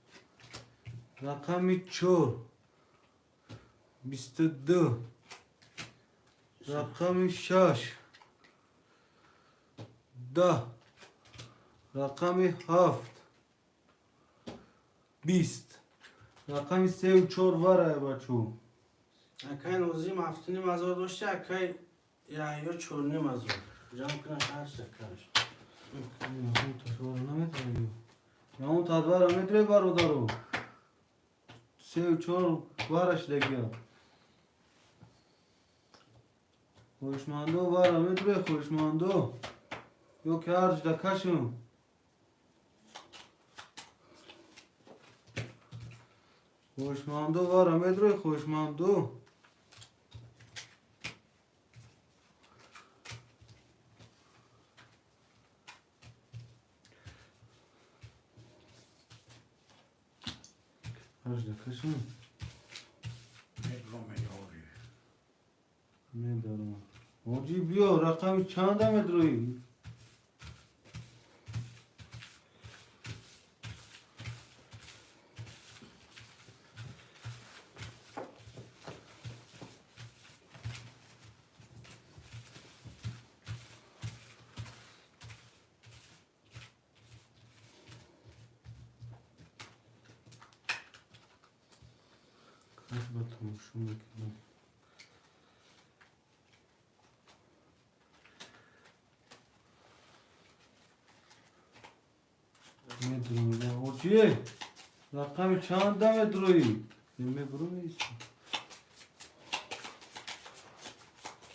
Rakami 4 22 Rakami 6 10 Rakami 7 20 Rakami 3 4 var ay bachu. اکای نوزی مفتونی مزار داشته اکای یا چورنی مزار جام کنه هر شکرش Ya on tadvar ametre barodaro. Sev çor varaş legya. Hoşmando var ametre hoşmando. Yok harç da kaşım. Hoşmando var ametre hoşmando. Harç da kaşım. Ne darma. Hoci biyo rakamı çanda medroyu. Kaç bakalım şunu bakayım. Ne durum ya? Hoci! Rakamı çanda medroyu. Ne buru ne istiyor?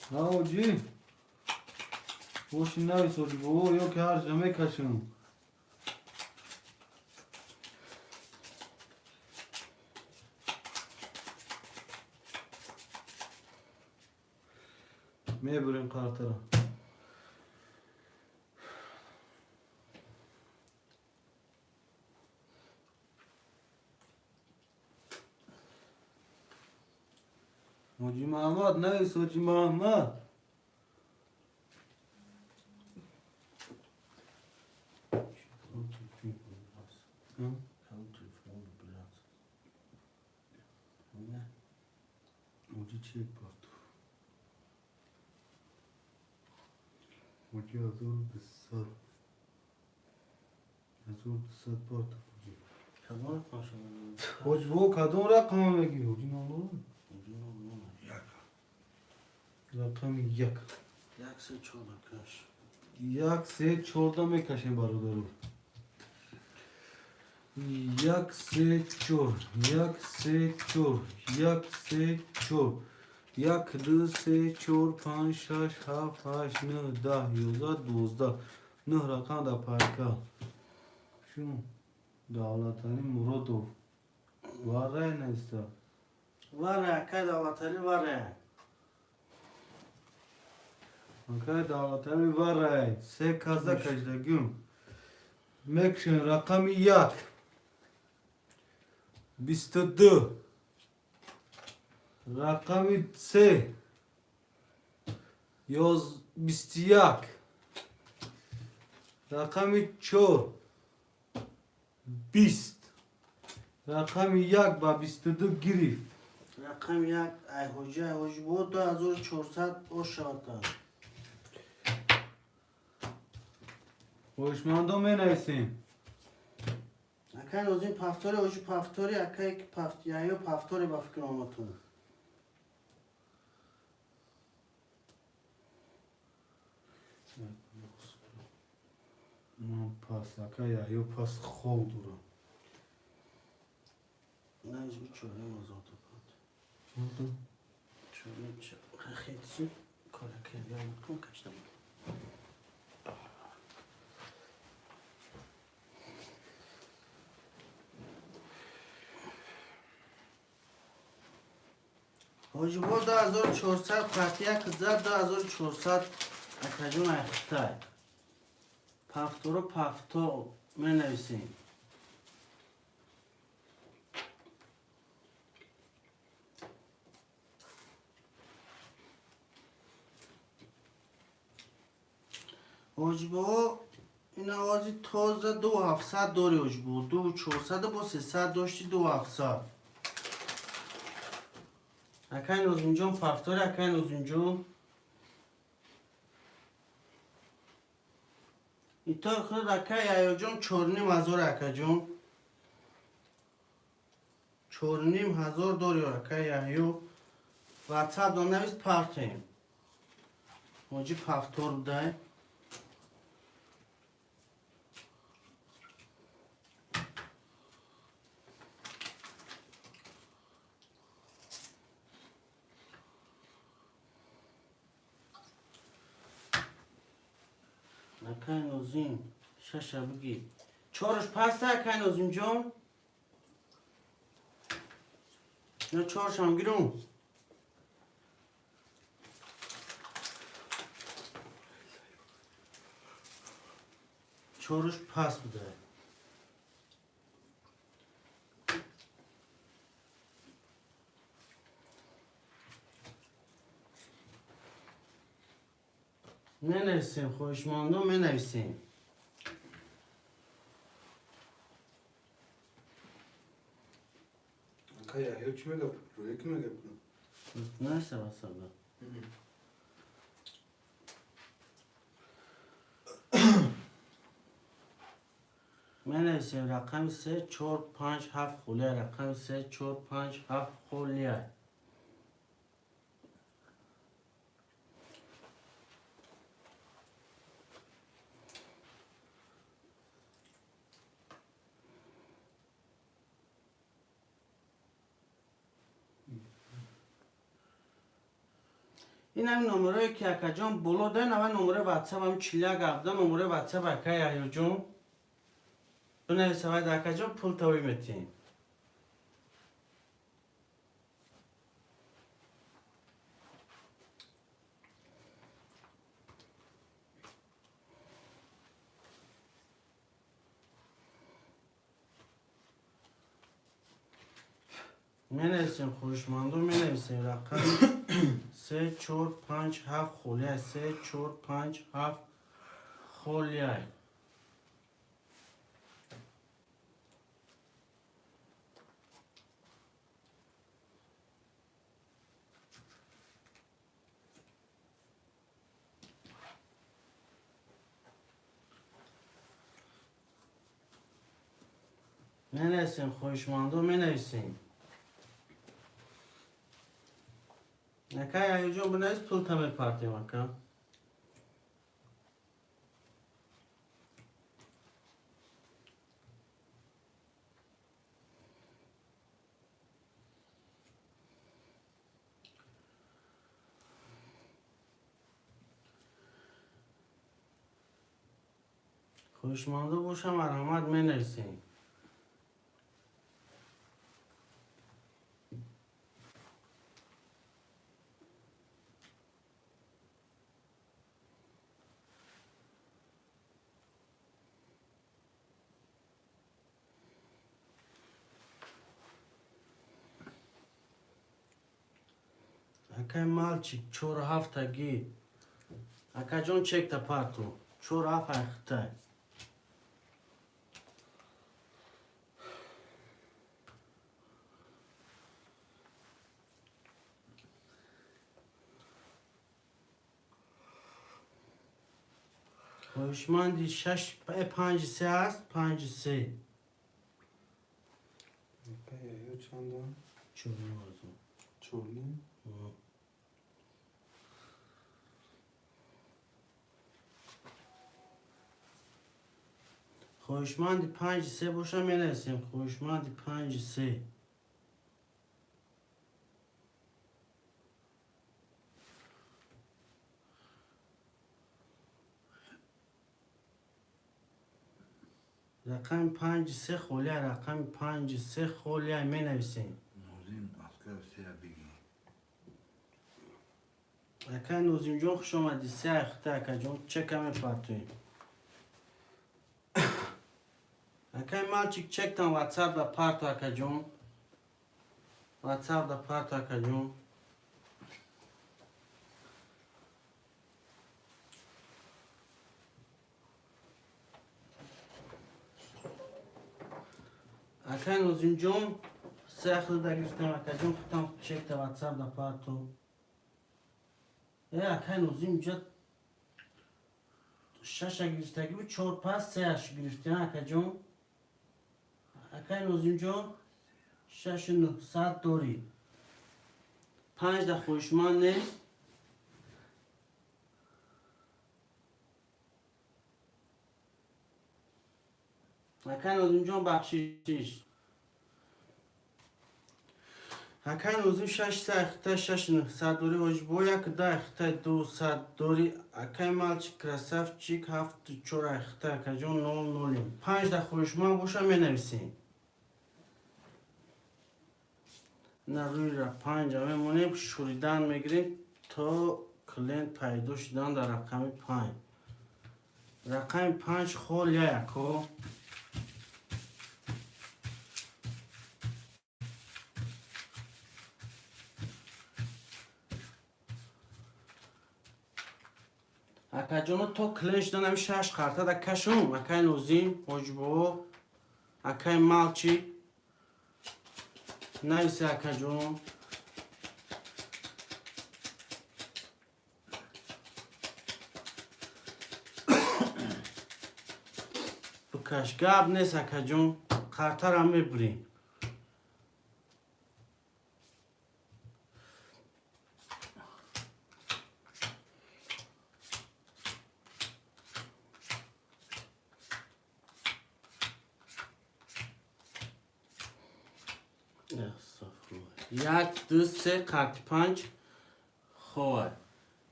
Ha hoci! Hoşin navi soruyor. O yok harcama kaşın. Meburin kartara. Hoci Mahmud ne is Hoci Mahmud? Hoci çek partu. Hoci azul bisar. Azul bisar partu. کدوم کنشم Hoci bu kadın rakamı mı giyiyor? Hoci ne olur? Rakam yak. یک سه چهار کش Yak se çorda mı kaşın barodaru? Yak se çor. Yak se çor. Yak se çor. Yak dı se çor. Pan şaş haf haş nı da yoza dozda. Nı rakam da parka. Şu Davlatani Muradov. Var ya neyse. واره اکای دولتاری واره Ankara Davlatani var ya. Se kaza kaçta gün. Mekşin rakamı yak. 22 rakamı se yoz 22 rakamı çor 20 رقم 1 با 22 گرفت. رقم یک ایهوجی بود 2400 او شد. خوشمندم می نویسیم. اکن از این پفتاری اوجی پفتاری اکه یک یا پفتاری با فکر آمتون. من پس اکا یا پس خوب دورم. نه از بود چوری مزاد بود. چوری خیلی چی کار کرد یا کن کشتم. اوجی بود 2400 پفتیه که زد 2400 اکجون اخته. پفتو پفتو می نویسیم. اوجبو این آوازی تازه 2700 داری اوجبو 2400 با 300 داشتی 2700 اکن از اینجا پفتار اکن از اینجا ایتا خود اکه یا جون 4500 اکه جون 4500 داری اکه یا واتساپ دو نویس پفتیم اوجی پفتار بوده اکن از این ششه بگی چارش پسته اکن از اینجا یا چارش هم گیرون چارش پس بوده می نویسیم خوشماندم می نویسیم اکا یا چی میگه روی که میگه نشته بسازم می نویسیم رقم 3 4 5 7 خولیه رقم 3 4 5 7 خولیه این هم نمره که اکا جان بلو ده نوه نمره واتساپ هم چیلیه گفته نمره واتساپ اکا یا جون دو نویسه باید اکا جان پول تاوی میتین می نویسیم خوشماندو می نویسیم رقم 3 4 5 7 خولیه 3 4 5 7 خولیه می نویسیم خوشماندو می نویسیم نکه یا جون بنویس پول تمه پارتی مکم خوشماندو باشم مرحمت می نویسیم اکا مالچی چور هفته گی اکا جون چک تا پاتو چور هفته اخته خوشمندی 6 5 3 است 5 3 چندان؟ 14 چونی؟ خوشمندی 5 3 باشه می نویسیم خوشمندی 5 3 رقم 5 3 خولیه رقم 5 3 خولیه می نویسیم نوزین اسکر سیا بگی اکا نوزیم جون خوش آمدی 3 اخته اکا جون چه کمی پرتویم اکا مالچیک چک تن واتساپ دا پرتو اکا جون واتساپ دا پرتو اکا جون اکا نوزیم جون 3 اخته دا گرفتم اکا جون خطم چک تا واتساپ دا پرتو اکا نوزیم جد 6 گرفتگی بود 4 پس 3 اش گرفتیم اکا جون اکا نوزیم جون 6 9 ساعت دوری 5 دا خوشمان نیست اکا نوزیم جون بخشیش اکا نوزیم 6 3 اخته 6 9 ساعت دوری وجبو یک دا اخته 2 ساعت دوری اکا مالچی کراسف چیک 7 4 اخته اکا جون 0 0 5 دا خوشمان باشه می نویسیم نه روی را 5 میمونیم شوریدن میگیریم تا کلینت پیدا شدن در رقم 5 رقم 5 خول یکو اکا جونو تو کلینش دانم 6 خارطه دا کشم اکا نوزیم حجبو اکا مالچی نایسه اکا جون بکش گاب نیست اکا جون خارطه را میبریم یک دو سه قط 5 خواه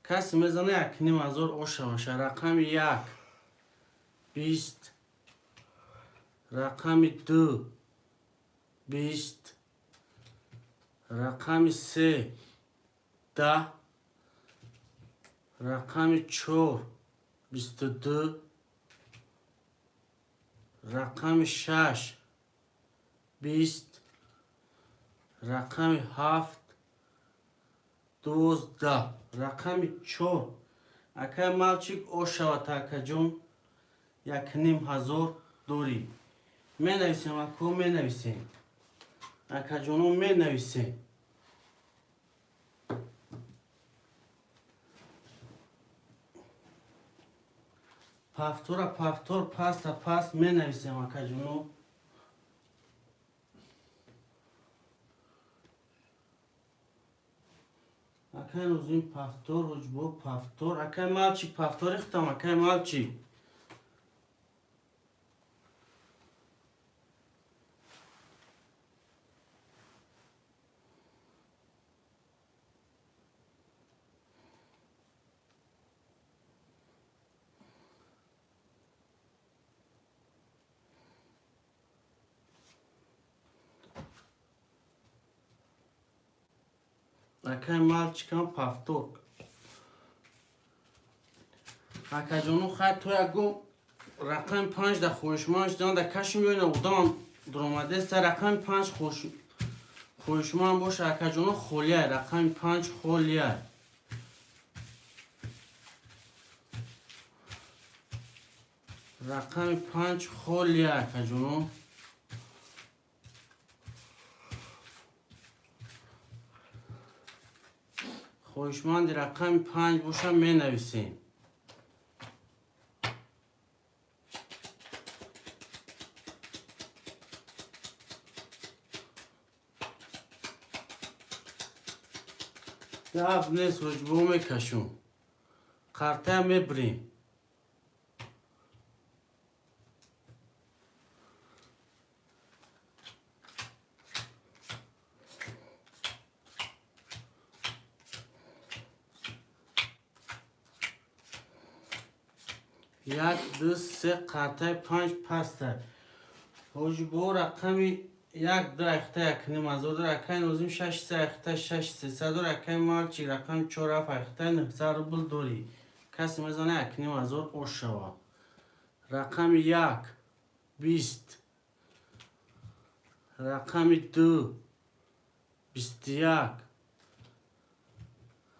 کسی میزنه یک نیم هزار اوشه باشه رقم 1 20 رقم 2 20 رقم 3 10 رقم 4 22 رقم 6 20 رقم 7 12 رقم 4 اکا مالچیک او شود اکا جون 1,500 دوری می نویسیم اکو می نویسیم اکا جونو می نویسیم پفتور پفتور پس تا پس می نویسیم اکا جونو اکا نوزیم پفتور حجبو پفتور اکا مالچی پفتور اختم اکا مالچی اکا مالچی کم پفتور اکا جونو خواهد توی اگو رقم 5 در خوشمانش دان در کشم بیاین اقدام درامده است رقم 5 خوشمان باشه اکا جونو خولیه رقم 5 خولیه رقم 5 خولیه اکا جونو خوشمند رقم 5 باشه می نویسیم گپ نیست حجبو میکشم قرطه میبریم یک دو سه قرطه 5 پسته حجبو رقمی یک دو اخته یکنیم از او رقم اوزیم 6 سه اخته 6 300 رقم مالچی رقم 4 اف اخته 900 بل دوری کسی میزانه یکنیم از او اوش شوا رقم 1 20 رقم 2 21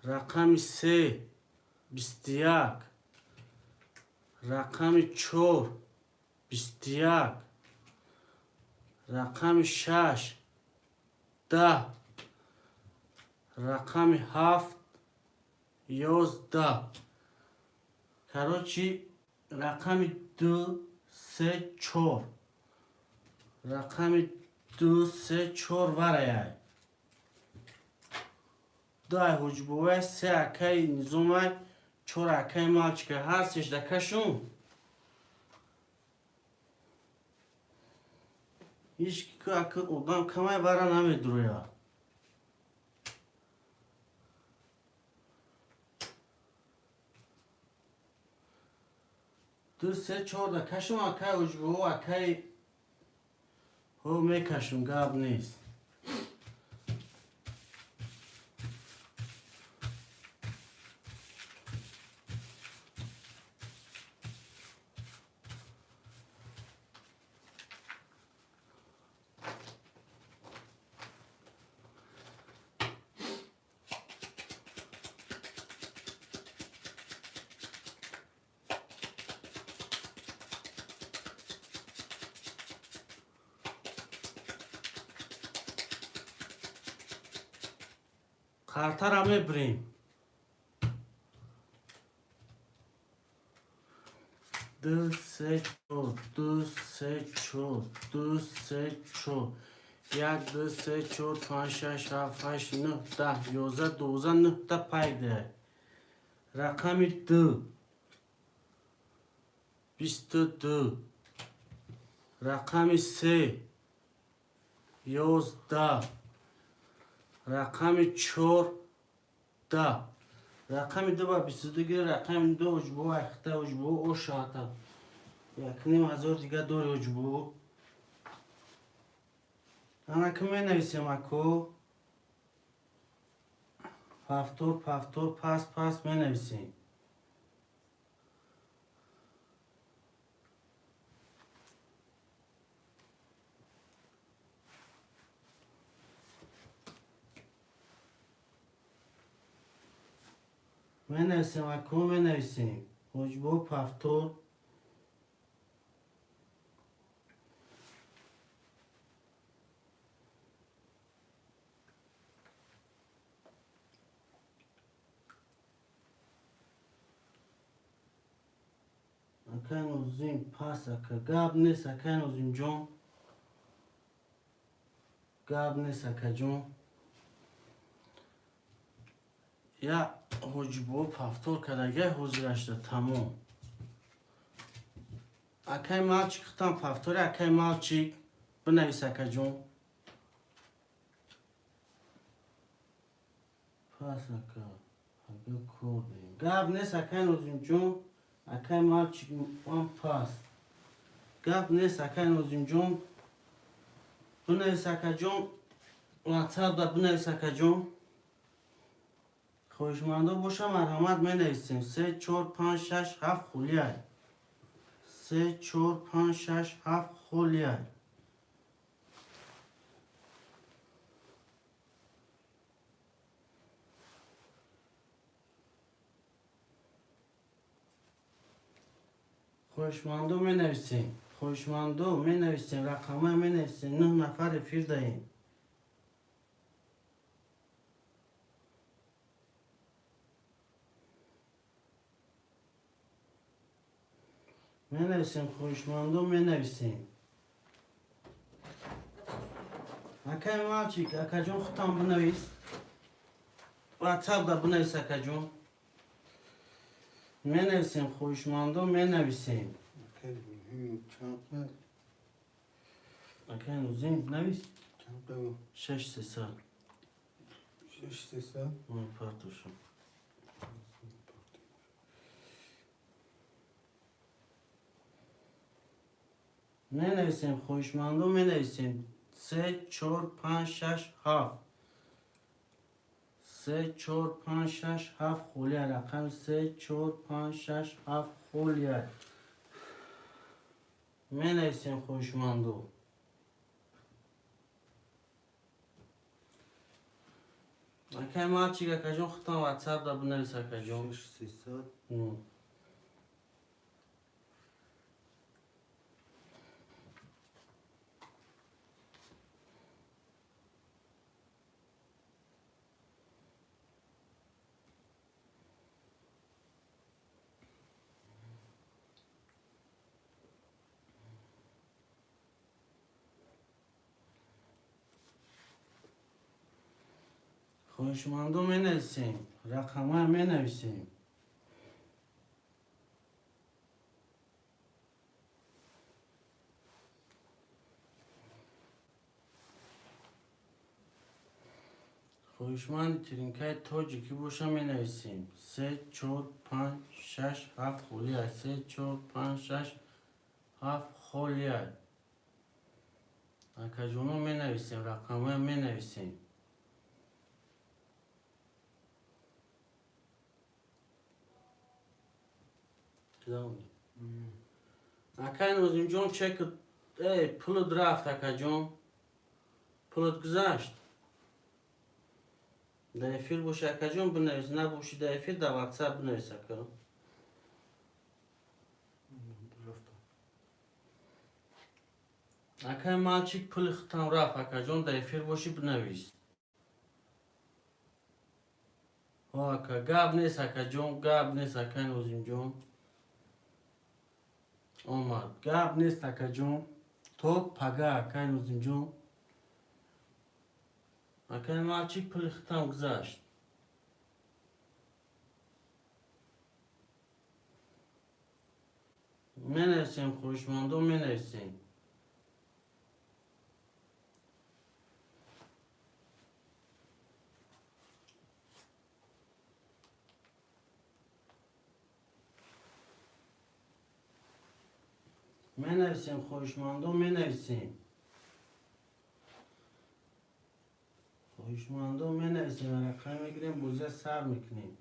رقم 3 21 رقم 4 21 رقم 6 10 رقم 7 11 کروچی رقم 2 3 4 رقم 2 3 4 برای دای حجبوه 3 اکی نظام 4 اکی مالچ که هر سیش دکشون هیچ که اکی اودام کمای برا نمیدرو یا دو سه چهار دکشم اکی حجبوه اکی هو میکشم گاب نیست قرطه را میبریم دو سه چهار دو سه چهار دو سه چهار یک دو سه چهار پنج شش هفت هشت نه ده یازده دوزده نه تا پیده رقم 2 22 رقم 3 11 رقم 4 10 رقم 2 با 22 گیر رقم 2 حجبو اخته حجبو او شاته یک نیم هزار دیگه دور حجبو اما که می نویسیم اکو پفتور پفتور پس می نویسیم می نویسیم اکو می نویسیم حجبو پفتور اکن اوزیم پس اکا گاب نیست اکن اوزیم جون گاب نیست اکا جون یا حجبو پفتور کدگه حضورش ده تمام اکای مالچی ختم پفتور اکای مالچی بنویس اکا جون پس اکا اگه کور بیم گاب نیست اکای اوزیم جون اکای مالچی وان پاس گاب نیست اکای اوزیم جون بنویس اکا جون واتساپ ده بنویس اکا جون خوشمنده باشه مرحمت می نویسیم 3 4 5 6 7 خولیه 3 4 5 6 7 خولیه خوشمندو می نویسیم خوشمندو می نویسیم رقمه می نویسیم 9 نفر فیر دهیم می نویسیم خوشمندو می نویسیم اکای مالچیک اکا جون خطام بنویس واتساپ دا بنویس اکا جون. منویسیم خوشمندو منویسیم. اکا نوزیم نویس. 6 300. پارتوشم. منویسیم خوشمندو منویسیم. 3 4 5 6 7. 3 4 5 6 7 خولیه رقم 3 4 5 6 7 خولیه. منویسیم خوشمندو. اکای ما چیگه که جون خطان واتساپ دا بنویس اکا جون. 300. خوشمندو منویسیم. رقمه منویسیم. خوشمند ترینکای توجی که باشه منویسیم. 3 4 5 6 7 خولیه. 3 4 5 6 7 خولیه. اکا جونو منویسیم. رقمه منویسیم. اکا نوزیم جون چک پولت رفت اکا جون. پولت گذشت. دایفیر باشه اکا جون بنویس. نباشی دایفیر در واتساپ بنویس اکا. اکا مالچیک پول ختم رفت اکا جون دایفیر باشی بنویس. اکا گاب نیست اکا جون. گاب نیست اکا نوزیم جون. اومد. گاب نیست اکا جون. تو پگه اکا نوزیم جون. اکا مالچیک پول ختم گذاشت. منویسیم خوشمندو منویسیم. منویسیم خوشمندو منویسیم. خوشمندو منویسیم. رقم میگیریم بوزه سر میکنیم.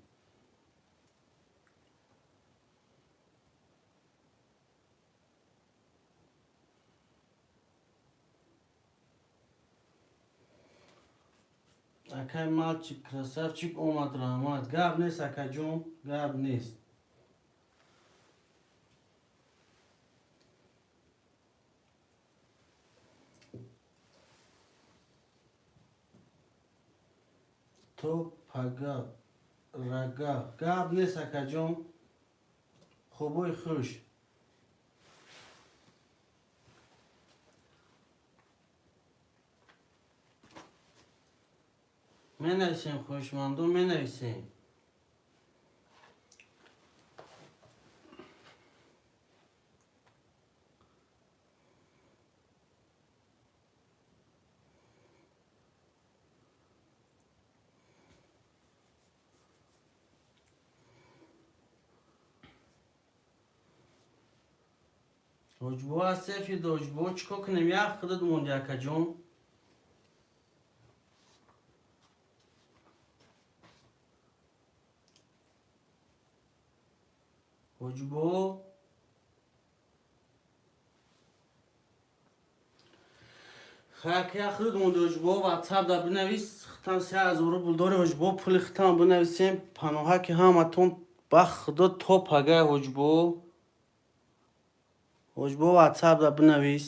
اکای مال چی کرسر چیک اومد رحمت. گاب نیست اکا جون. گاب نیست. تو پگا رگا. گاب نیست اکا جون. خوبوی خوش. منویسیم خوشمندو منویسیم. Hocboğa sefi de hocboğa çiko kinem ya kıdı dumun ya kacım. Hocboğa خاکی خود مونده هجبو واتساپ دا بنویس ختم 3000 بولداری هجبو پولی ختم بنویسیم پناها که همتون بخدا توپ اگه هجبو واتساپ دا بنویس